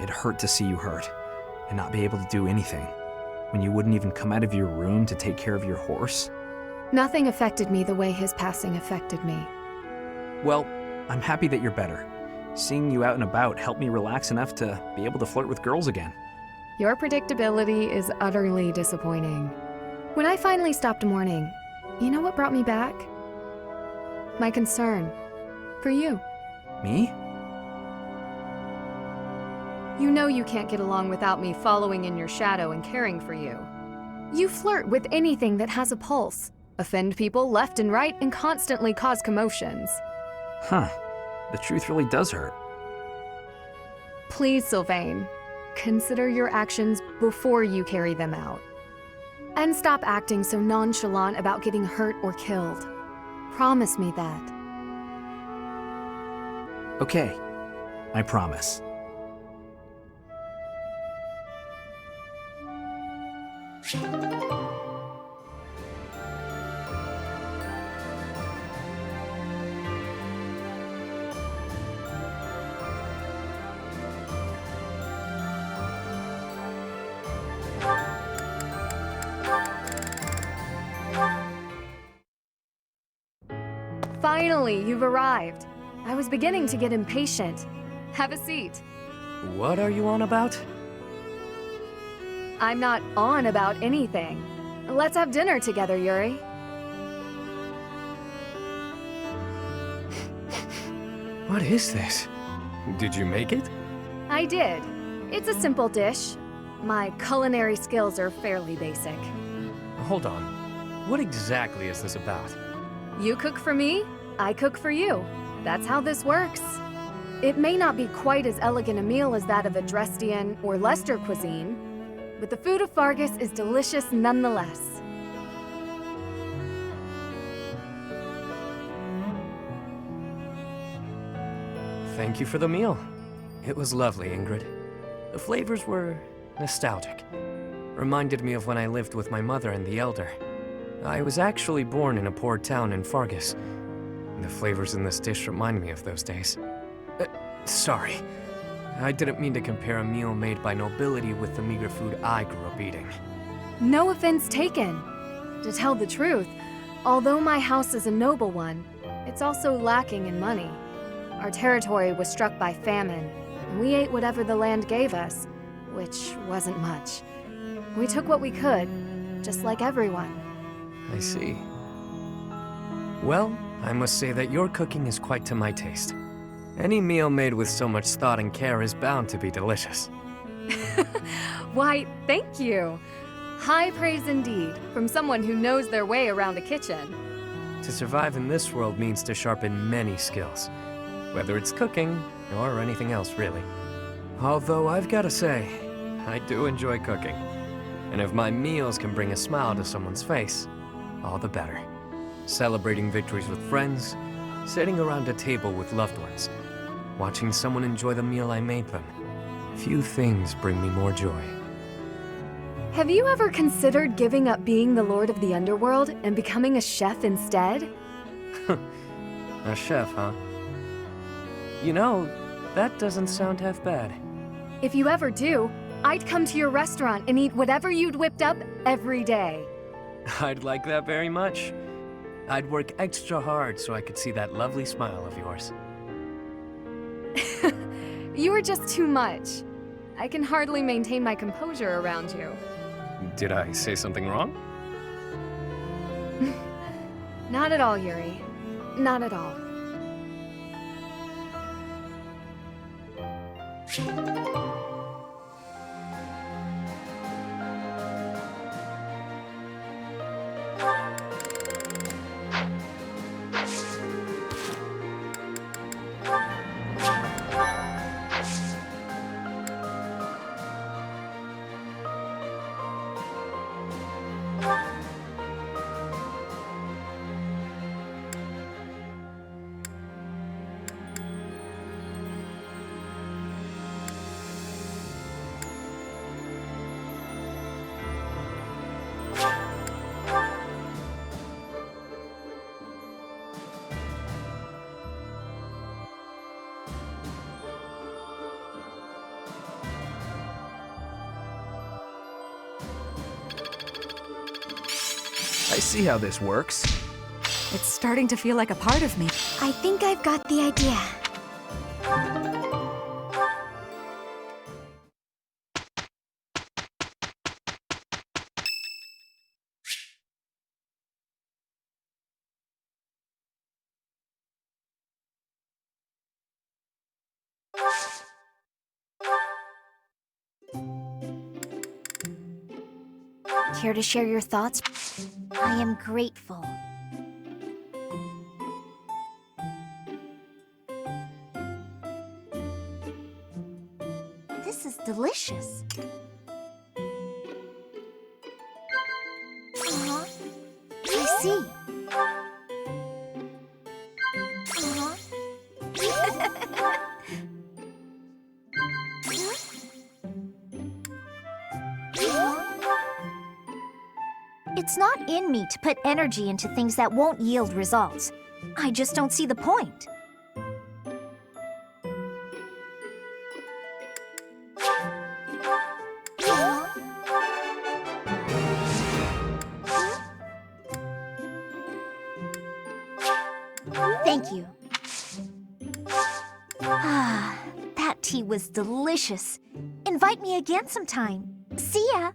Speaker 17: It hurt to see you hurt, and not be able to do anything. When you wouldn't even come out of your room to take care of your horse.
Speaker 5: Nothing affected me the way his passing affected me.
Speaker 17: Well, I'm happy that you're better. Seeing you out and about helped me relax enough to be able to flirt with girls again.
Speaker 5: Your predictability is utterly disappointing. When I finally stopped mourning, you know what brought me back? My concern for you.
Speaker 17: Me?
Speaker 5: You know you can't get along without me following in your shadow and caring for you. You flirt with anything that has a pulse, offend people left and right, and constantly cause commotions.
Speaker 17: Huh. The truth really does hurt.
Speaker 5: Please, Sylvain, consider your actions before you carry them out. And stop acting so nonchalant about getting hurt or killed. Promise me that.
Speaker 17: Okay. I promise.
Speaker 5: Finally, you've arrived. I was beginning to get impatient. Have a seat.
Speaker 17: What are you on about?
Speaker 5: I'm not on about anything. Let's have dinner together, Yuri.
Speaker 6: What is this? Did you make it?
Speaker 5: I did. It's a simple dish. My culinary skills are fairly basic.
Speaker 6: Hold on. What exactly is this about?
Speaker 5: You cook for me, I cook for you. That's how this works. It may not be quite as elegant a meal as that of Adrestian or Leicester cuisine, but the food of Fargus is delicious nonetheless.
Speaker 6: Thank you for the meal. It was lovely, Ingrid. The flavors were nostalgic. Reminded me of when I lived with my mother and the Elder. I was actually born in a poor town in Fargus. The flavors in this dish remind me of those days. Sorry. I didn't mean to compare a meal made by nobility with the meager food I grew up eating.
Speaker 5: No offense taken. To tell the truth, although my house is a noble one, it's also lacking in money. Our territory was struck by famine, and we ate whatever the land gave us, which wasn't much. We took what we could, just like everyone.
Speaker 6: I see. Well, I must say that your cooking is quite to my taste. Any meal made with so much thought and care is bound to be delicious.
Speaker 5: Why, thank you. High praise indeed, from someone who knows their way around a kitchen.
Speaker 6: To survive in this world means to sharpen many skills, whether it's cooking or anything else, really. Although I've got to say, I do enjoy cooking. And if my meals can bring a smile to someone's face, all the better. Celebrating victories with friends, sitting around a table with loved ones, watching someone enjoy the meal I made them. Few things bring me more joy.
Speaker 5: Have you ever considered giving up being the Lord of the Underworld and becoming a chef instead?
Speaker 6: A chef, huh? You know, that doesn't sound half bad.
Speaker 5: If you ever do, I'd come to your restaurant and eat whatever you'd whipped up every day.
Speaker 6: I'd like that very much. I'd work extra hard so I could see that lovely smile of yours.
Speaker 5: You are just too much. I can hardly maintain my composure around you.
Speaker 6: Did I say something wrong?
Speaker 5: Not at all, Yuri. Not at all.
Speaker 12: I see how this works.
Speaker 15: It's starting to feel like a part of me.
Speaker 2: I think I've got the idea.
Speaker 7: Care to share your thoughts?
Speaker 10: I am grateful. This is delicious. I see. It's not in me to put energy into things that won't yield results. I just don't see the point. Thank you. Ah, that tea was delicious. Invite me again sometime. See ya!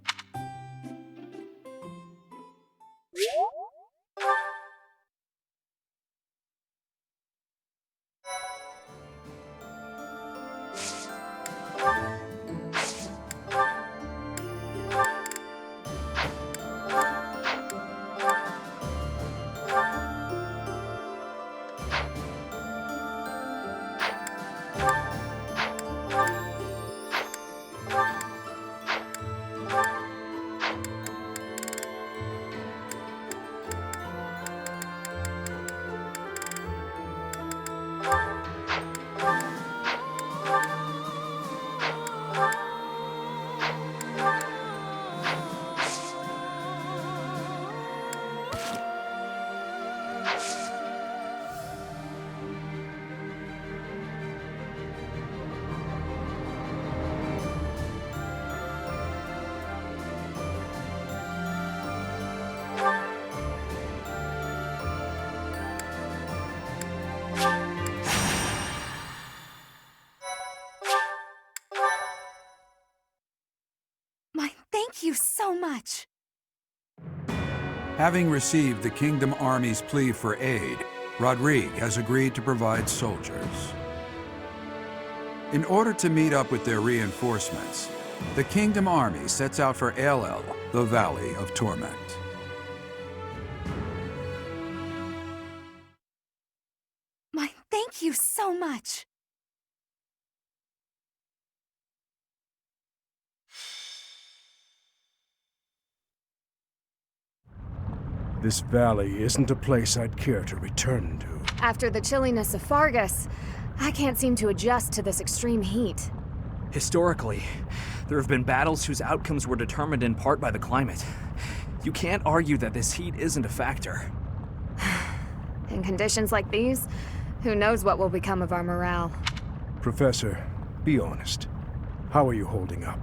Speaker 11: Thank you so much.
Speaker 20: Having received the Kingdom Army's plea for aid, Rodrigue has agreed to provide soldiers. In order to meet up with their reinforcements, the Kingdom Army sets out for Elel, the Valley of Torment.
Speaker 11: Thank you so much.
Speaker 13: This valley isn't a place I'd care to return to.
Speaker 5: After the chilliness of Fargus, I can't seem to adjust to this extreme heat.
Speaker 17: Historically, there have been battles whose outcomes were determined in part by the climate. You can't argue that this heat isn't a factor.
Speaker 5: In conditions like these, who knows what will become of our morale.
Speaker 13: Professor, be honest. How are you holding up?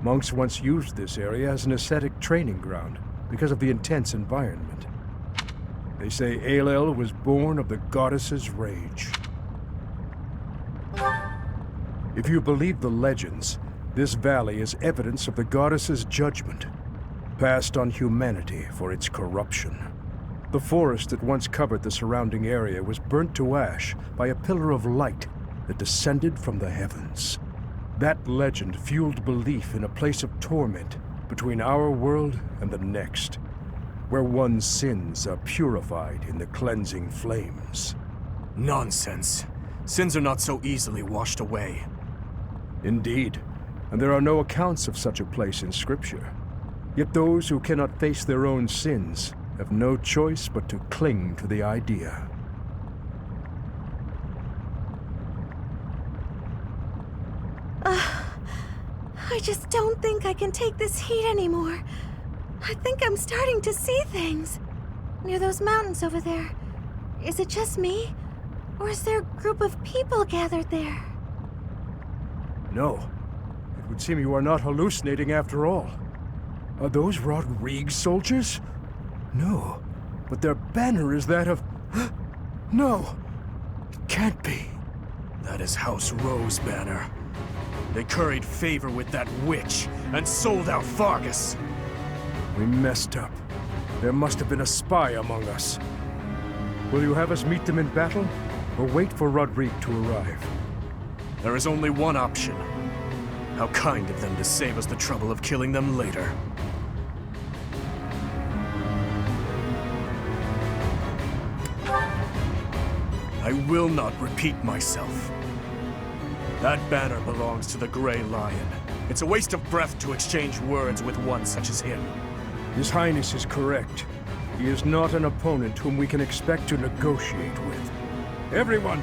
Speaker 13: Monks once used this area as an ascetic training ground because of the intense environment. They say Elel was born of the goddess's rage. If you believe the legends, this valley is evidence of the goddess's judgment, passed on humanity for its corruption. The forest that once covered the surrounding area was burnt to ash by a pillar of light that descended from the heavens. That legend fueled belief in a place of torment between our world and the next, where one's sins are purified in the cleansing flames.
Speaker 9: Nonsense. Sins are not so easily washed away.
Speaker 13: Indeed, and there are no accounts of such a place in Scripture. Yet those who cannot face their own sins have no choice but to cling to the idea.
Speaker 2: I just don't think I can take this heat anymore. I think I'm starting to see things. Near those mountains over there. Is it just me? Or is there a group of people gathered there?
Speaker 13: No. It would seem you are not hallucinating after all. Are those Rodrigue soldiers? No. But their banner is that of... No! It can't be.
Speaker 9: That is House Rowe's banner. They curried favor with that witch and sold out Fargus.
Speaker 13: We messed up. There must have been a spy among us. Will you have us meet them in battle, or wait for Rodrigue to arrive?
Speaker 9: There is only one option. How kind of them to save us the trouble of killing them later. I will not repeat myself. That banner belongs to the Grey Lion. It's a waste of breath to exchange words with one such as him.
Speaker 13: His Highness is correct. He is not an opponent whom we can expect to negotiate with. Everyone,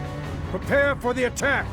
Speaker 13: prepare for the attack!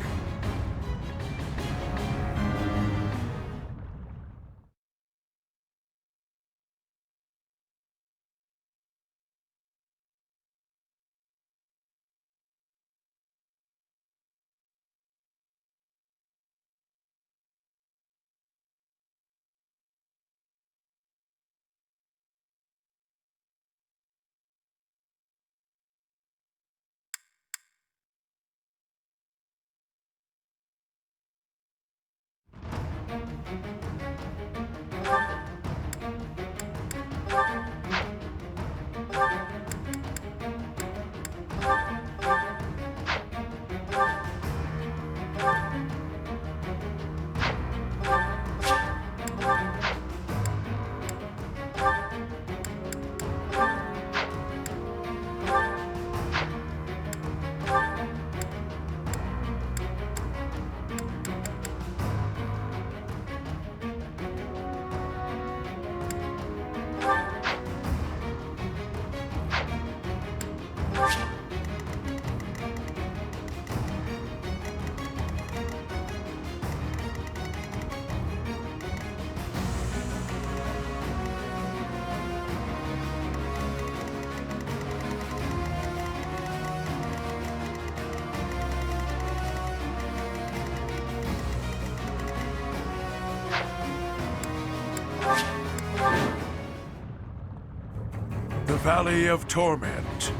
Speaker 21: The Valley of Torment.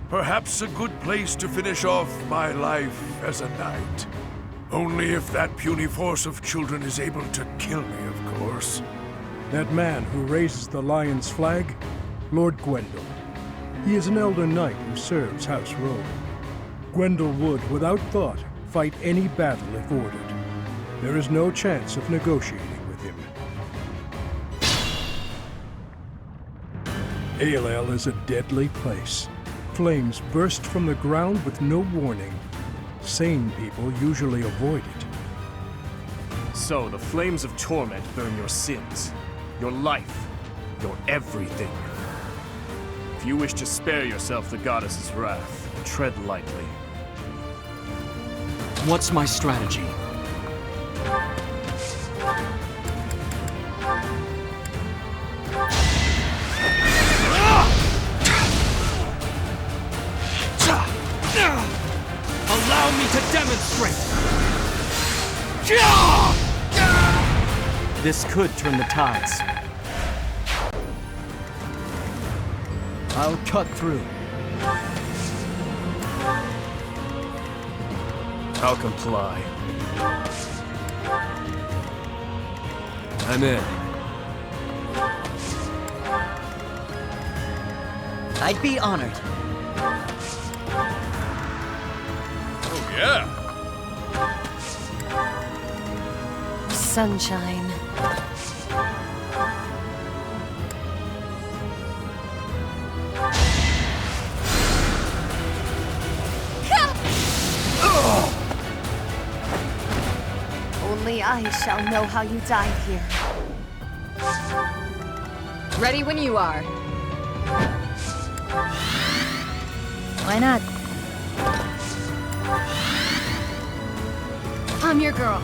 Speaker 21: Perhaps a good place to finish off my life as a knight. Only if that puny force of children is able to kill me, of course.
Speaker 13: That man who raises the lion's flag? Lord Gwendol. He is an elder knight who serves House Rogue. Gwendol would, without thought, fight any battle if ordered. There is no chance of negotiating with him. Aelel is a deadly place. Flames burst from the ground with no warning. Sane people usually avoid it.
Speaker 9: So, the flames of torment burn your sins, your life, your everything. If you wish to spare yourself the goddess's wrath, tread lightly.
Speaker 16: What's my strategy? Allow me to demonstrate! This could turn the tides.
Speaker 1: I'll cut through.
Speaker 9: I'll comply.
Speaker 16: I'm in.
Speaker 3: I'd be honored.
Speaker 8: Oh, yeah.
Speaker 11: Sunshine. Only I shall know how you died here.
Speaker 5: Ready when you are.
Speaker 7: Why not?
Speaker 11: I'm your girl.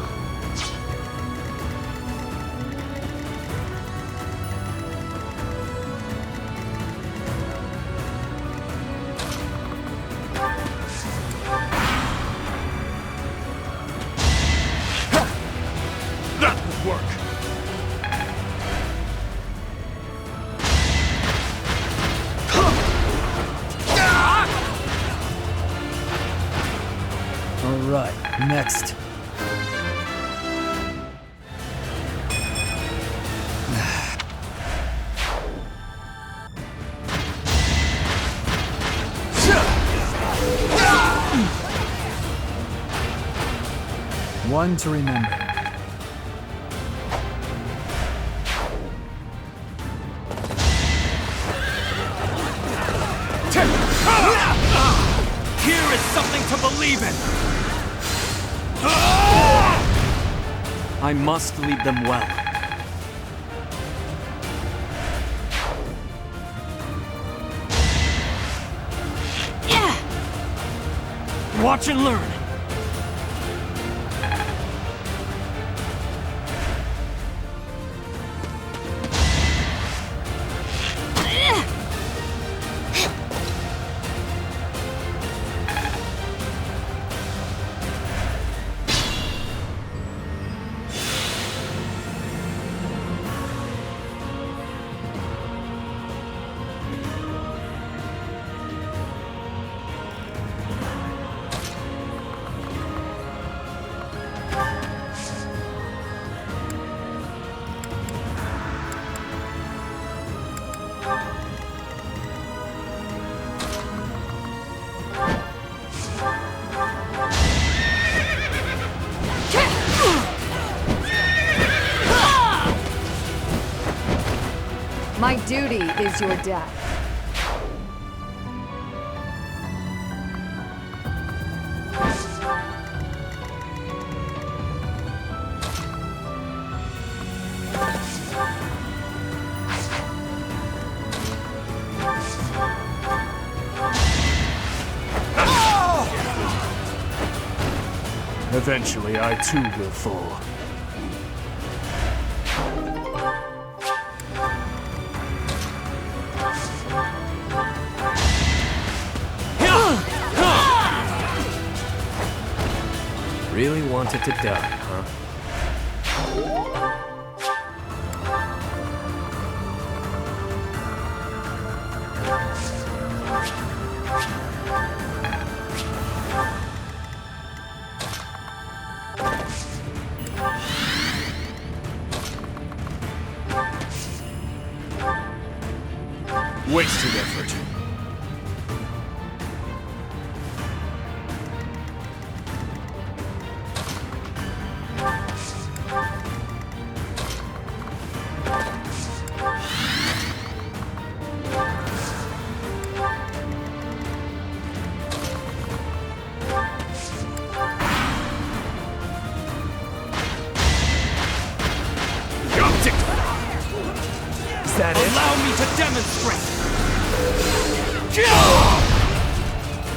Speaker 9: That would work.
Speaker 1: All right, next. One to remember.
Speaker 16: Here is something to believe in! I must lead them well. Watch and learn!
Speaker 5: My duty is your death.
Speaker 9: Eventually, I too will fall.
Speaker 6: Really wanted to die, huh?
Speaker 9: Wasted effort.
Speaker 6: Is that it?
Speaker 16: Allow me to demonstrate!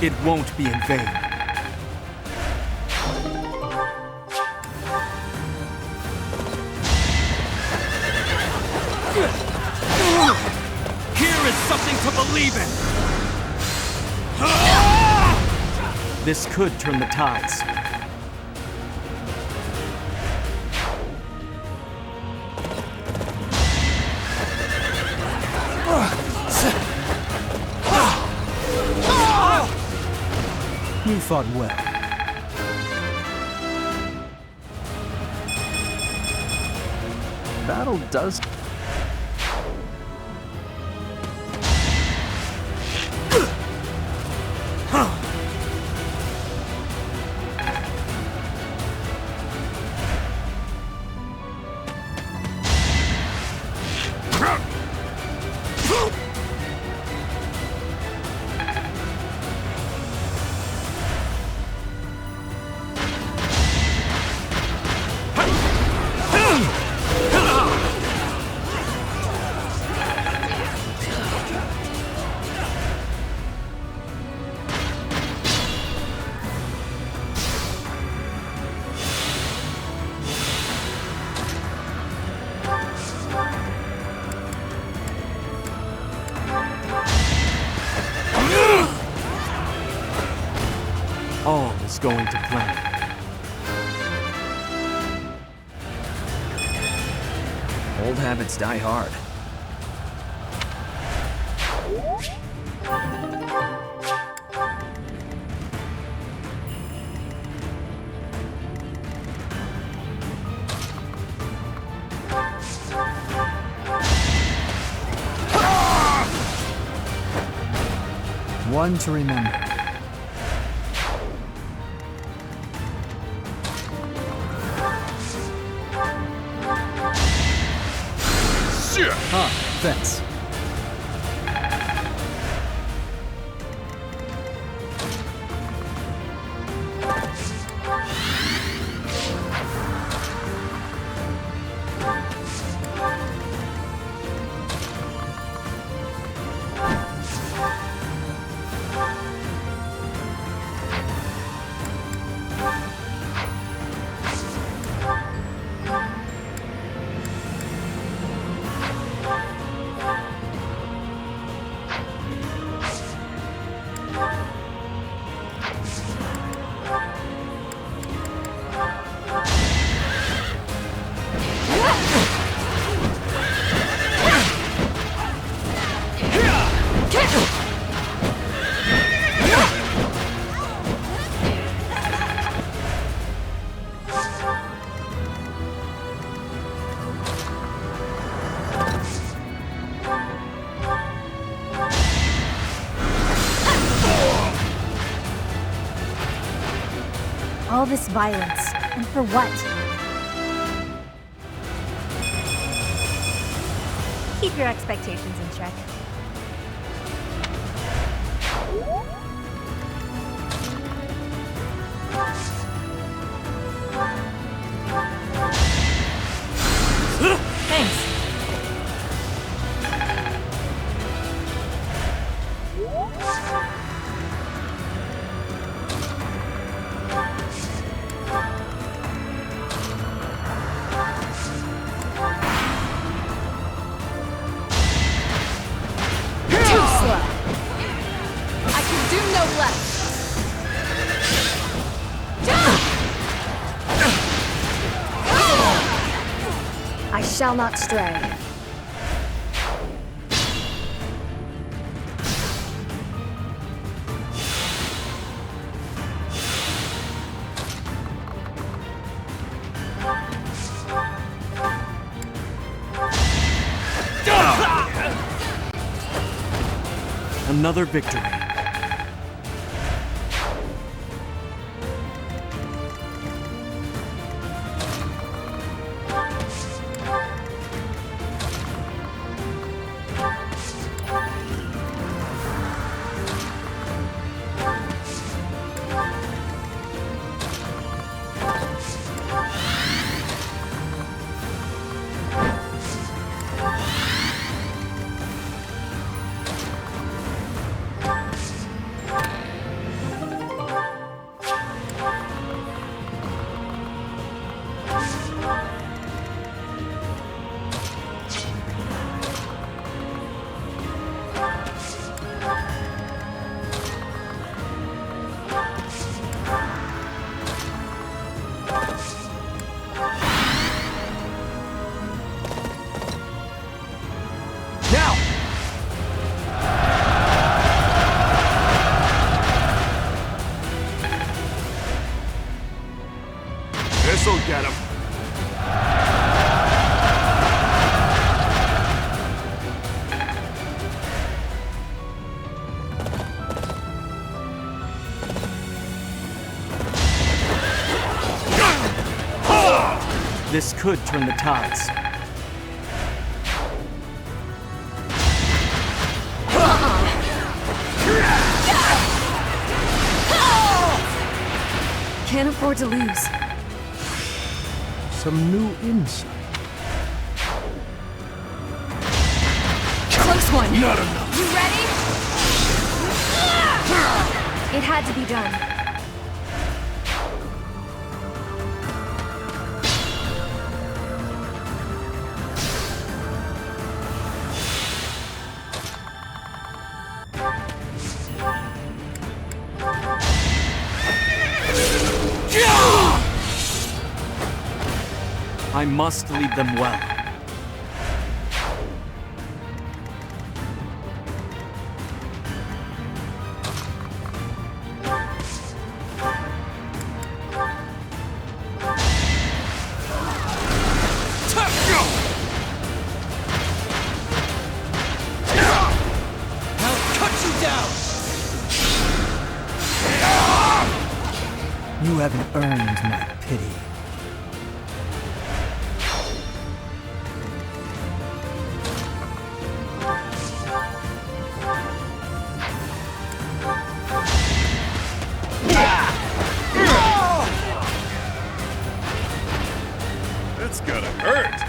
Speaker 1: It won't be in vain.
Speaker 16: Here is something to believe in!
Speaker 1: This could turn the tides. You fought well.
Speaker 17: Battle does...
Speaker 1: All is going to plan.
Speaker 17: Old habits die hard.
Speaker 1: One to remember. Thanks.
Speaker 7: All this violence, and for what? Keep your expectations in check. Thanks.
Speaker 5: I shall not stray.
Speaker 16: Another victory.
Speaker 8: This'll get him.
Speaker 16: This could turn the tides.
Speaker 5: Can't afford to lose.
Speaker 13: Some new insight.
Speaker 5: Close one!
Speaker 8: Not enough.
Speaker 4: You ready? It had to be done.
Speaker 16: I must lead them well.
Speaker 1: You haven't earned my pity.
Speaker 8: That's gotta hurt.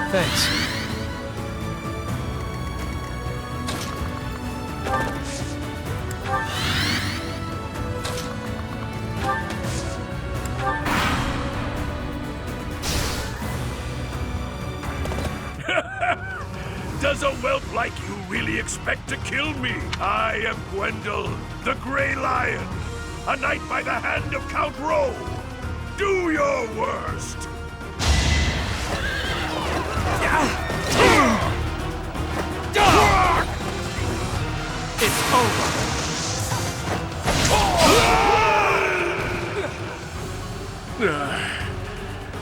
Speaker 17: Thanks.
Speaker 21: Does a whelp like you really expect to kill me? I am Gwendol, the Grey Lion, a knight by the hand of Count Rowe. Do your worst!
Speaker 16: It's over.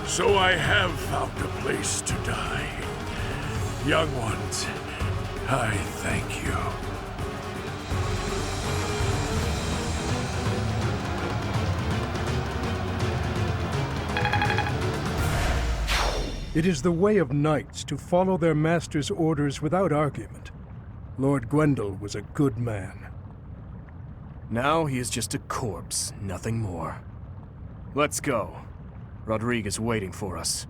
Speaker 21: So I have found a place to die. Young ones, I thank you.
Speaker 13: It is the way of knights to follow their master's orders without argument. Lord Gwendol was a good man.
Speaker 9: Now he is just a corpse, nothing more. Let's go. Rodrigue is waiting for us.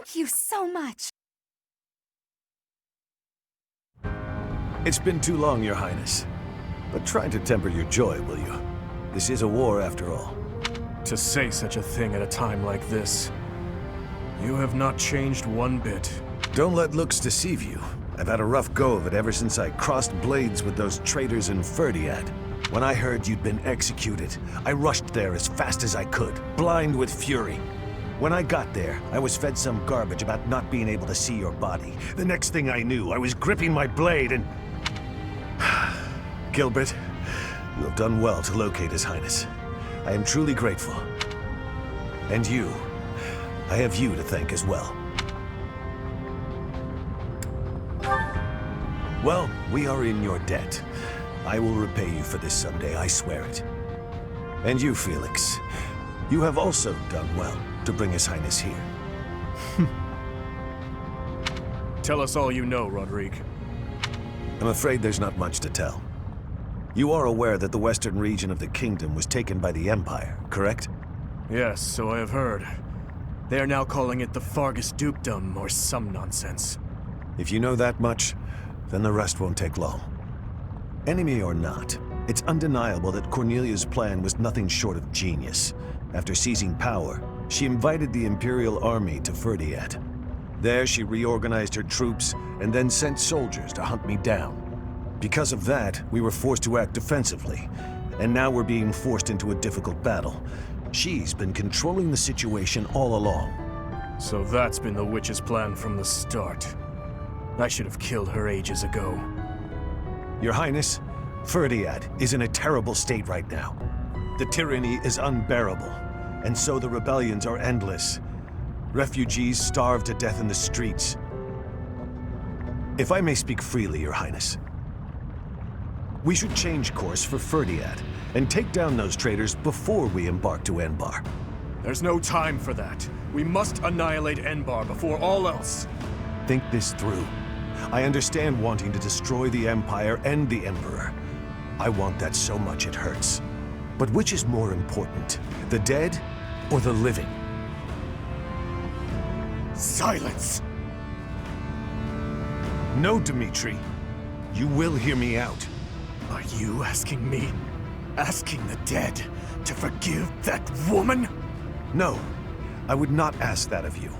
Speaker 15: Thank you so much.
Speaker 19: It's been too long, Your Highness. But try to temper your joy, will you? This is a war, after all.
Speaker 9: To say such a thing at a time like this. You have not changed one bit.
Speaker 19: Don't let looks deceive you. I've had a rough go of it ever since I crossed blades with those traitors in Ferdiad. When I heard you'd been executed, I rushed there as fast as I could, blind with fury. When I got there, I was fed some garbage about not being able to see your body. The next thing I knew, I was gripping my blade and... Gilbert, you have done well to locate His Highness. I am truly grateful. And you, I have you to thank as well. Well, we are in your debt. I will repay you for this someday, I swear it. And you, Felix, you have also done well to bring His Highness here.
Speaker 9: Tell us all you know, Rodrigue.
Speaker 19: I'm afraid there's not much to tell. You are aware that the western region of the kingdom was taken by the Empire, correct?
Speaker 9: Yes, so I have heard. They are now calling it the Fargus Dukedom, or some nonsense.
Speaker 19: If you know that much, then the rest won't take long. Enemy or not, it's undeniable that Cornelia's plan was nothing short of genius. After seizing power, she invited the Imperial Army to Ferdiad. There she reorganized her troops and then sent soldiers to hunt me down. Because of that, we were forced to act defensively, and now we're being forced into a difficult battle. She's been controlling the situation all along.
Speaker 9: So that's been the witch's plan from the start. I should have killed her ages ago.
Speaker 19: Your Highness, Ferdiad is in a terrible state right now. The tyranny is unbearable, and so the rebellions are endless. Refugees starve to death in the streets. If I may speak freely, Your Highness, we should change course for Ferdiad and take down those traitors before we embark to Enbar.
Speaker 9: There's no time for that. We must annihilate Enbar before all else.
Speaker 19: Think this through. I understand wanting to destroy the Empire and the Emperor. I want that so much it hurts. But which is more important, the dead or the living?
Speaker 9: Silence!
Speaker 19: No, Dmitri. You will hear me out.
Speaker 9: Are you asking me? Asking the dead to forgive that woman?
Speaker 19: No, I would not ask that of you.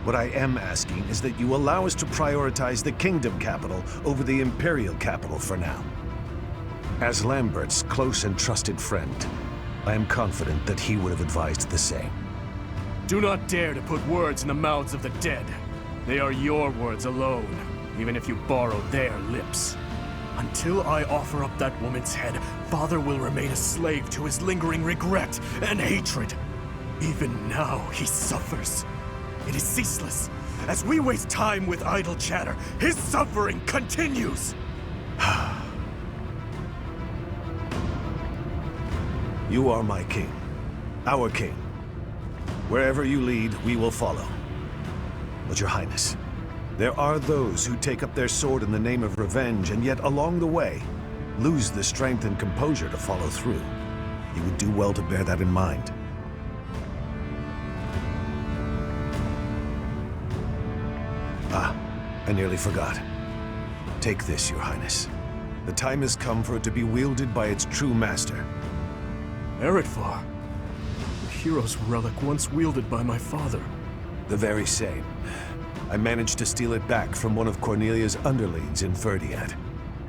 Speaker 19: What I am asking is that you allow us to prioritize the kingdom capital over the imperial capital for now. As Lambert's close and trusted friend, I am confident that he would have advised the same.
Speaker 9: Do not dare to put words in the mouths of the dead. They are your words alone, even if you borrow their lips. Until I offer up that woman's head, Father will remain a slave to his lingering regret and hatred. Even now, he suffers. It is ceaseless. As we waste time with idle chatter, his suffering continues.
Speaker 19: You are my king. Our king. Wherever you lead, we will follow. But Your Highness, there are those who take up their sword in the name of revenge and yet along the way, lose the strength and composure to follow through. You would do well to bear that in mind. Ah, I nearly forgot. Take this, Your Highness. The time has come for it to be wielded by its true master.
Speaker 9: Eretvar, the hero's relic once wielded by my father.
Speaker 19: The very same. I managed to steal it back from one of Cornelia's underlings in Ferdiad.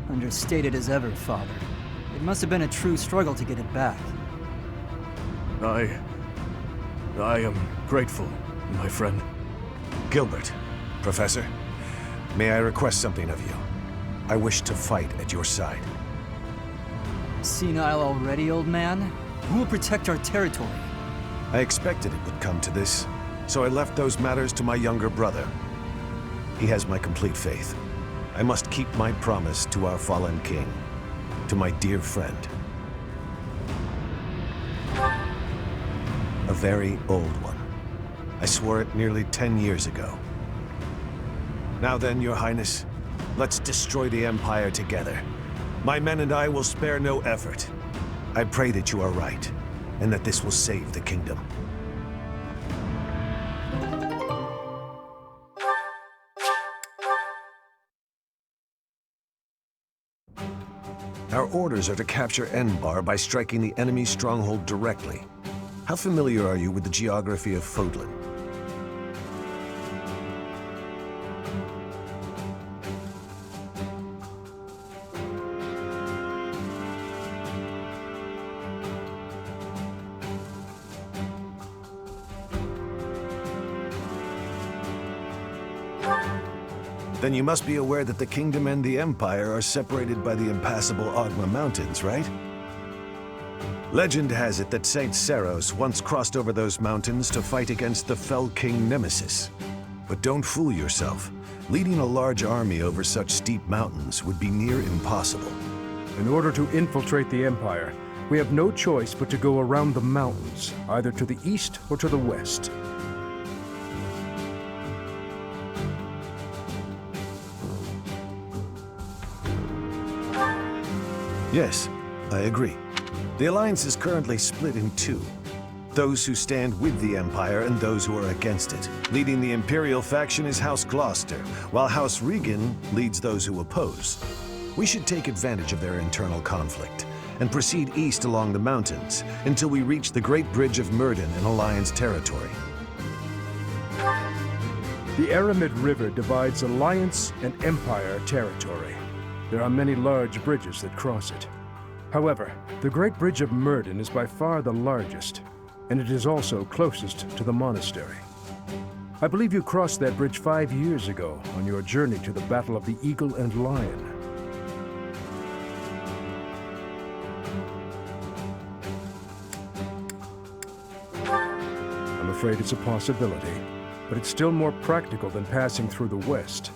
Speaker 1: Understated as ever, Father. It must have been a true struggle to get it back.
Speaker 9: I am grateful, my friend.
Speaker 19: Gilbert, Professor, may I request something of you? I wish to fight at your side.
Speaker 1: Senile already, old man? Who will protect our territory?
Speaker 19: I expected it would come to this, so I left those matters to my younger brother. He has my complete faith. I must keep my promise to our fallen king, to my dear friend. A very old one. I swore it nearly 10 years ago. Now then, Your Highness, let's destroy the Empire together. My men and I will spare no effort. I pray that you are right, and that this will save the kingdom. Our orders are to capture Enbar by striking the enemy's stronghold directly. How familiar are you with the geography of Fodlan? Then you must be aware that the Kingdom and the Empire are separated by the impassable Ogma Mountains, right? Legend has it that Saint Seros once crossed over those mountains to fight against the Fell King Nemesis. But don't fool yourself. Leading a large army over such steep mountains would be near impossible.
Speaker 13: In order to infiltrate the Empire, we have no choice but to go around the mountains, either to the east or to the west.
Speaker 19: Yes, I agree. The Alliance is currently split in two. Those who stand with the Empire and those who are against it. Leading the Imperial faction is House Gloucester, while House Regan leads those who oppose. We should take advantage of their internal conflict and proceed east along the mountains until we reach the Great Bridge of Myrden in Alliance territory.
Speaker 13: The Aramid River divides Alliance and Empire territory. There are many large bridges that cross it. However, the Great Bridge of Myrden is by far the largest, and it is also closest to the monastery. I believe you crossed that bridge 5 years ago on your journey to the Battle of the Eagle and Lion. I'm afraid it's a possibility, but it's still more practical than passing through the west.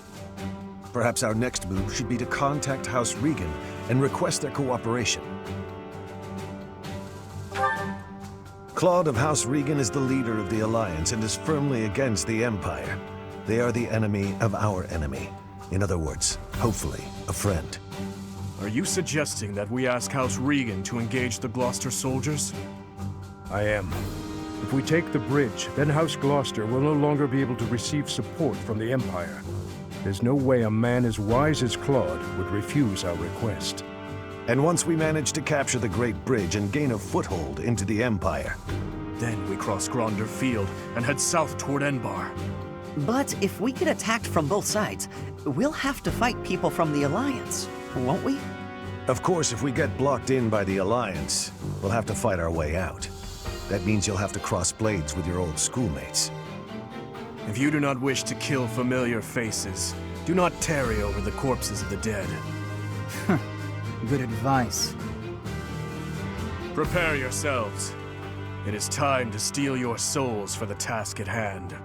Speaker 19: Perhaps our next move should be to contact House Regan and request their cooperation. Claude of House Regan is the leader of the Alliance and is firmly against the Empire. They are the enemy of our enemy. In other words, hopefully, a friend.
Speaker 9: Are you suggesting that we ask House Regan to engage the Gloucester soldiers?
Speaker 13: I am. If we take the bridge, then House Gloucester will no longer be able to receive support from the Empire. There's no way a man as wise as Claude would refuse our request.
Speaker 19: And once we manage to capture the Great Bridge and gain a foothold into the Empire,
Speaker 9: then we cross Gronder Field and head south toward Enbar.
Speaker 3: But if we get attacked from both sides, we'll have to fight people from the Alliance, won't we?
Speaker 19: Of course, if we get blocked in by the Alliance, we'll have to fight our way out. That means you'll have to cross blades with your old schoolmates.
Speaker 9: If you do not wish to kill familiar faces, do not tarry over the corpses of the dead.
Speaker 1: Good advice.
Speaker 9: Prepare yourselves. It is time to steal your souls for the task at hand.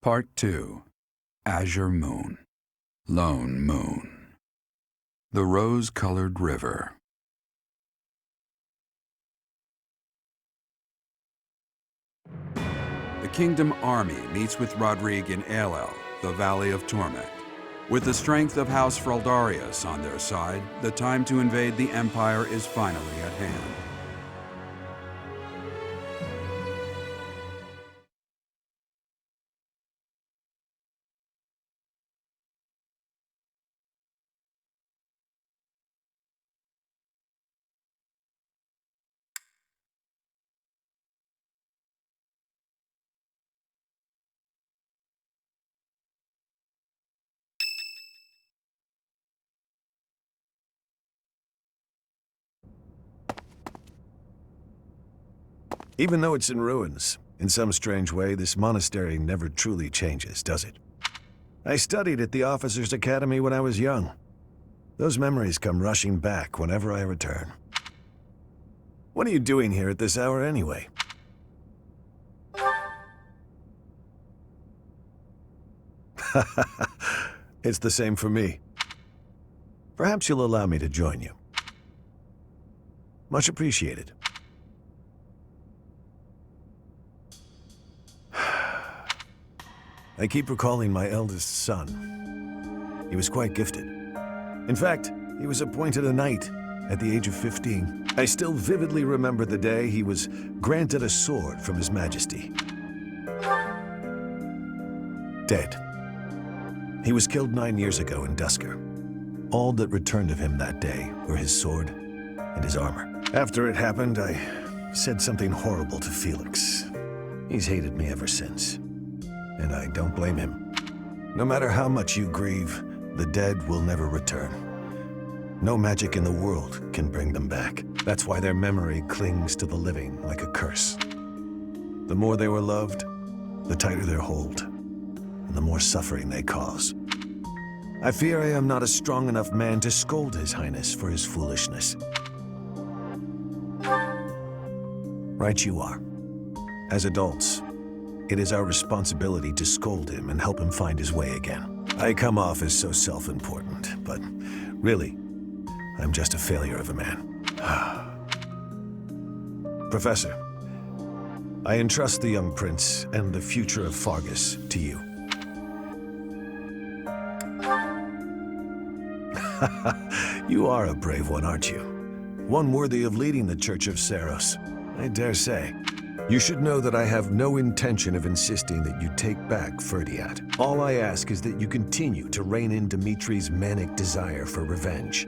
Speaker 20: Part 2. Azure Moon. Lone Moon. The Rose-Colored River. The Kingdom Army meets with Rodrigue in Aelel, the Valley of Torment. With the strength of House Fraldarius on their side, the time to invade the Empire is finally at hand.
Speaker 19: Even though it's in ruins, in some strange way, this monastery never truly changes, does it? I studied at the Officers' Academy when I was young. Those memories come rushing back whenever I return. What are you doing here at this hour anyway? It's the same for me. Perhaps you'll allow me to join you. Much appreciated. I keep recalling my eldest son. He was quite gifted. In fact, He was appointed a knight at the age of 15. I still vividly remember the day he was granted a sword from His Majesty. Dead. He was killed 9 years ago in Dusker. All that returned of him that day were his sword and his armor. After it happened, I said something horrible to Felix. He's hated me ever since, and I don't blame him. No matter how much you grieve, the dead will never return. No magic in the world can bring them back. That's why their memory clings to the living like a curse. The more they were loved, the tighter their hold, and the more suffering they cause. I fear I am not a strong enough man to scold His Highness for his foolishness. Right you are. As adults, it is our responsibility to scold him and help him find his way again. I come off as so self-important, but really, I'm just a failure of a man. Professor, I entrust the young prince and the future of Fargus to you. You are a brave one, aren't you? One worthy of leading the Church of Seros, I dare say. You should know that I have no intention of insisting that you take back Ferdiat. All I ask is that you continue to rein in Dimitri's manic desire for revenge.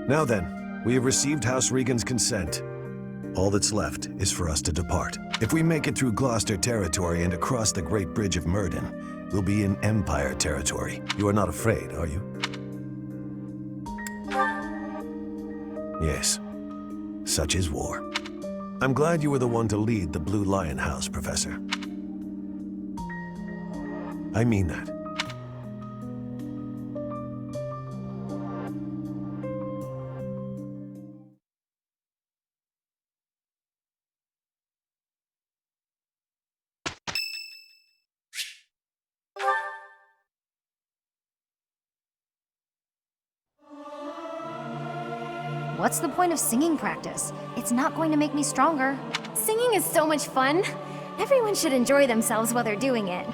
Speaker 19: Now then, we have received House Regan's consent. All that's left is for us to depart. If we make it through Gloucester territory and across the Great Bridge of Myrden, we'll be in Empire territory. You are not afraid, are you? Yes. Such is war. I'm glad you were the one to lead the Blue Lion House, Professor. I mean that.
Speaker 10: What's the point of singing practice? It's not going to make me stronger.
Speaker 4: Singing is so much fun. Everyone should enjoy themselves while they're doing it.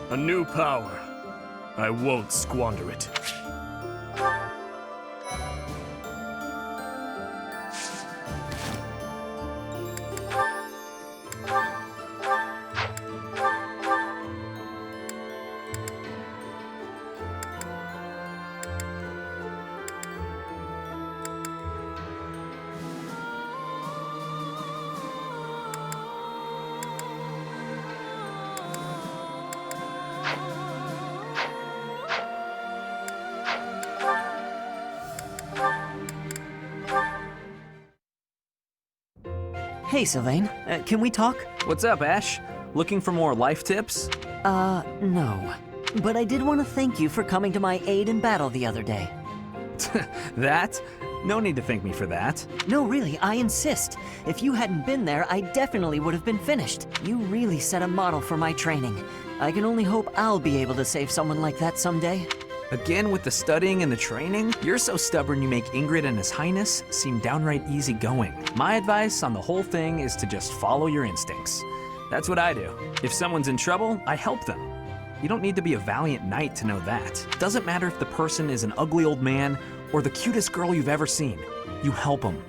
Speaker 9: A new power. I won't squander it.
Speaker 3: Hey, Sylvain. Can we talk?
Speaker 17: What's up, Ash? Looking for more life tips?
Speaker 3: No. But I did want to thank you for coming to my aid in battle the other day.
Speaker 17: That? No need to thank me for that.
Speaker 3: No, really, I insist. If you hadn't been there, I definitely would have been finished. You really set a model for my training. I can only hope I'll be able to save someone like that someday.
Speaker 17: Again with the studying and the training? You're so stubborn you make Ingrid and His Highness seem downright easygoing. My advice on the whole thing is to just follow your instincts. That's what I do. If someone's in trouble, I help them. You don't need to be a valiant knight to know that. Doesn't matter if the person is an ugly old man or the cutest girl you've ever seen. You help them.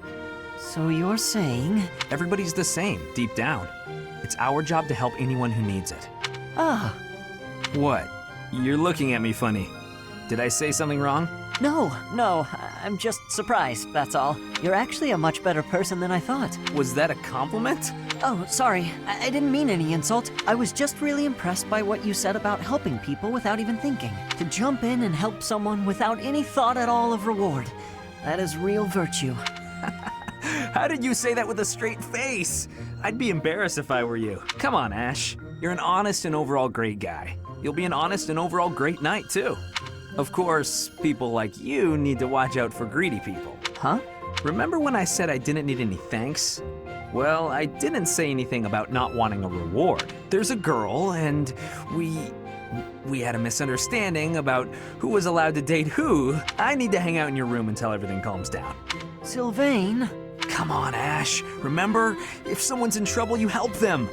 Speaker 3: So you're saying...
Speaker 17: Everybody's the same, deep down. It's our job to help anyone who needs it.
Speaker 3: Ah.
Speaker 17: What? You're looking at me funny. Did I say something wrong?
Speaker 3: No, I'm just surprised, that's all. You're actually a much better person than I thought.
Speaker 17: Was that a compliment?
Speaker 3: Oh, sorry, I didn't mean any insult. I was just really impressed by what you said about helping people without even thinking. To jump in and help someone without any thought at all of reward. That is real virtue.
Speaker 17: How did you say that with a straight face? I'd be embarrassed if I were you. Come on, Ash. You're an honest and overall great guy. You'll be an honest and overall great knight, too. Of course, people like you need to watch out for greedy people.
Speaker 3: Huh?
Speaker 17: remember when I said I didn't need any thanks? Well, I didn't say anything about not wanting a reward. There's a girl, and we had a misunderstanding about who was allowed to date who. I need to hang out in your room until everything calms down.
Speaker 3: Sylvain?
Speaker 17: Come on, Ash. Remember, if someone's in trouble, you help them.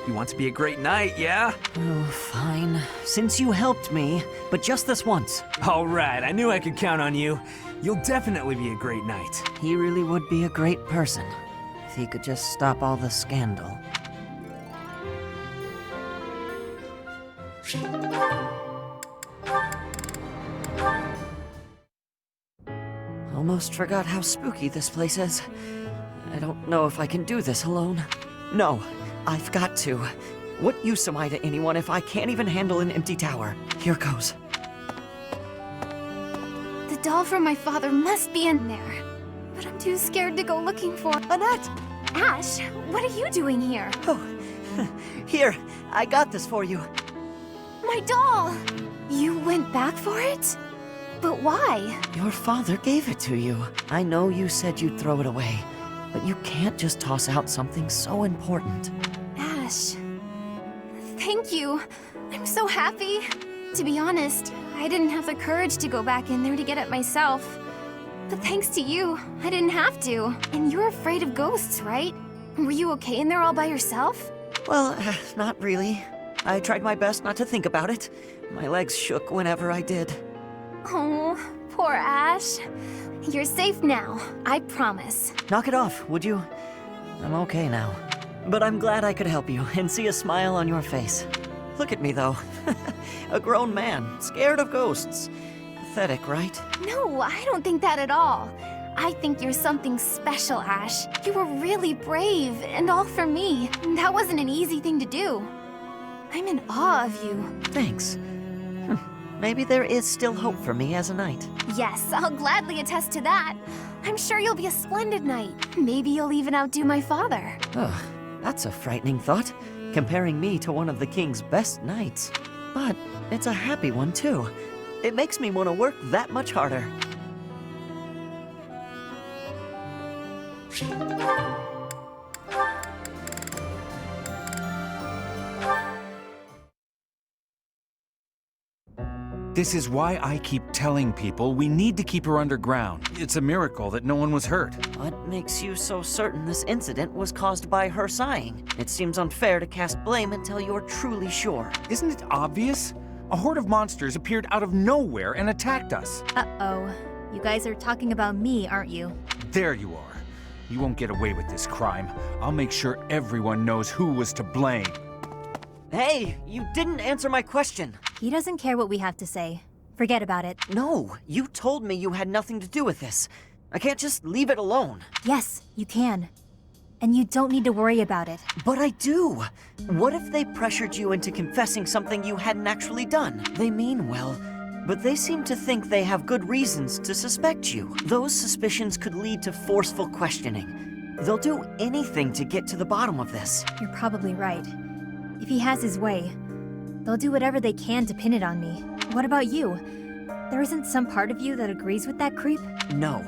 Speaker 17: You want to be a great knight, yeah?
Speaker 3: Oh, fine. Since you helped me, but just this once.
Speaker 17: All right, I knew I could count on you. You'll definitely be a great knight.
Speaker 3: He really would be a great person, if he could just stop all the scandal. Almost forgot how spooky this place is. I don't know if I can do this alone. No, I've got to. What use am I to anyone if I can't even handle an empty tower? Here goes.
Speaker 4: The doll from my father must be in there. But I'm too scared to go looking for
Speaker 3: Annette!
Speaker 4: Ash, what are you doing here?
Speaker 3: Oh, here, I got this for you.
Speaker 4: My doll! You went back for it? But why?
Speaker 3: Your father gave it to you. I know you said you'd throw it away, but you can't just toss out something so important.
Speaker 4: Ash, thank you. I'm so happy. To be honest, I didn't have the courage to go back in there to get it myself. But thanks to you, I didn't have to. And you're afraid of ghosts, right? Were you okay in there all by yourself?
Speaker 3: Well, not really. I tried my best not to think about it. My legs shook whenever I did.
Speaker 4: Oh, poor Ash. You're safe now, I promise.
Speaker 3: Knock it off, would you? I'm okay now. But I'm glad I could help you and see a smile on your face. Look at me, though. A grown man, scared of ghosts. Pathetic, right?
Speaker 4: No, I don't think that at all. I think you're something special, Ash. You were really brave, and all for me. That wasn't an easy thing to do. I'm in awe of you.
Speaker 3: Thanks. Maybe there is still hope for me as a knight.
Speaker 4: Yes, I'll gladly attest to that. I'm sure you'll be a splendid knight. Maybe you'll even outdo my father.
Speaker 3: Ugh, that's a frightening thought, comparing me to one of the king's best knights. But it's a happy one, too. It makes me want to work that much harder.
Speaker 14: This is why I keep telling people we need to keep her underground. It's a miracle that no one was hurt.
Speaker 3: What makes you so certain this incident was caused by her sighing? It seems unfair to cast blame until you're truly sure.
Speaker 14: Isn't it obvious? A horde of monsters appeared out of nowhere and attacked us.
Speaker 7: Uh-oh. You guys are talking about me, aren't you?
Speaker 14: There you are. You won't get away with this crime. I'll make sure everyone knows who was to blame.
Speaker 3: Hey, you didn't answer my question.
Speaker 7: He doesn't care what we have to say. Forget about it.
Speaker 3: No, you told me you had nothing to do with this. I can't just leave it alone.
Speaker 7: Yes, you can. And you don't need to worry about it.
Speaker 3: But I do. What if they pressured you into confessing something you hadn't actually done? They mean well, but they seem to think they have good reasons to suspect you. Those suspicions could lead to forceful questioning. They'll do anything to get to the bottom of this.
Speaker 7: You're probably right. If he has his way, they'll do whatever they can to pin it on me. What about you? There isn't some part of you that agrees with that creep?
Speaker 3: No.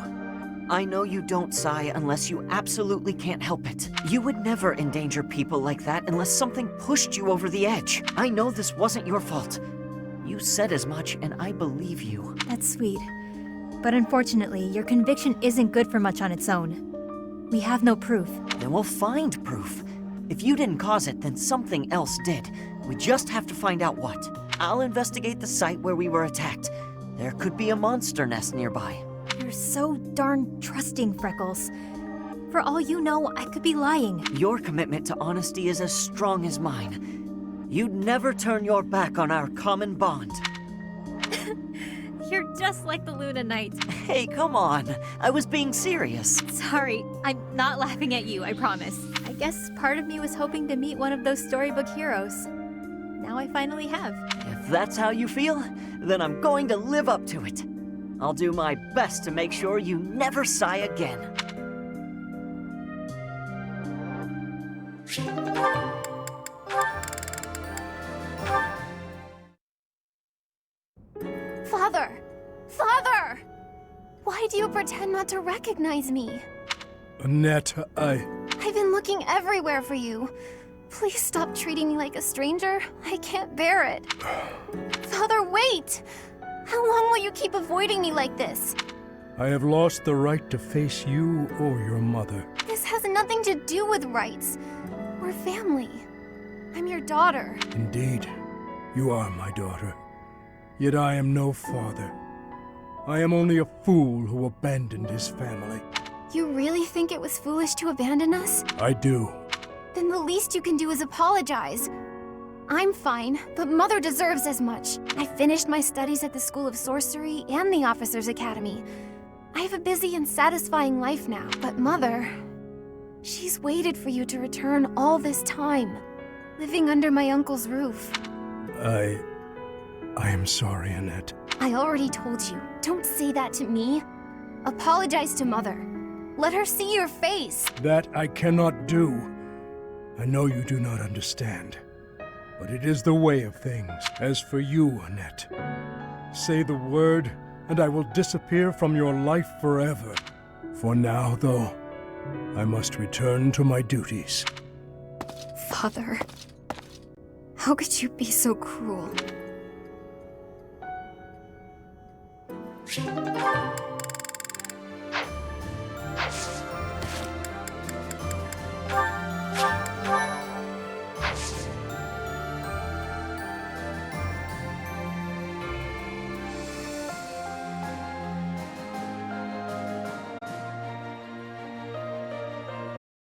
Speaker 3: I know you don't sigh unless you absolutely can't help it. You would never endanger people like that unless something pushed you over the edge. I know this wasn't your fault. You said as much, and I believe you.
Speaker 7: That's sweet. But unfortunately, your conviction isn't good for much on its own. We have no proof.
Speaker 3: Then we'll find proof. If you didn't cause it, then something else did. We just have to find out what. I'll investigate the site where we were attacked. There could be a monster nest nearby.
Speaker 7: You're so darn trusting, Freckles. For all you know, I could be lying.
Speaker 3: Your commitment to honesty is as strong as mine. You'd never turn your back on our common bond.
Speaker 7: You're just like the Luna Knight.
Speaker 3: Hey, come on. I was being serious.
Speaker 7: Sorry, I'm not laughing at you, I promise. I guess part of me was hoping to meet one of those storybook heroes. Now I finally have.
Speaker 3: If that's how you feel, then I'm going to live up to it. I'll do my best to make sure you never sigh again.
Speaker 4: Father! Father! Why do you pretend not to recognize me?
Speaker 13: Annette,
Speaker 4: I've been looking everywhere for you. Please stop treating me like a stranger. I can't bear it. Father, wait! How long will you keep avoiding me like this?
Speaker 13: I have lost the right to face you or your mother.
Speaker 4: This has nothing to do with rights. We're family. I'm your daughter.
Speaker 13: Indeed, you are my daughter. Yet I am no father. I am only a fool who abandoned his family.
Speaker 4: You really think it was foolish to abandon us?
Speaker 13: I do.
Speaker 4: Then the least you can do is apologize. I'm fine, but Mother deserves as much. I finished my studies at the School of Sorcery and the Officers' Academy. I have a busy and satisfying life now, but Mother... she's waited for you to return all this time, living under my uncle's roof.
Speaker 13: I am sorry, Annette.
Speaker 4: I already told you, don't say that to me. Apologize to Mother. Let her see your face.
Speaker 13: That I cannot do. I know you do not understand, but it is the way of things. As for you, Annette, say the word, and I will disappear from your life forever. For now, though, I must return to my duties.
Speaker 4: Father, how could you be so cruel?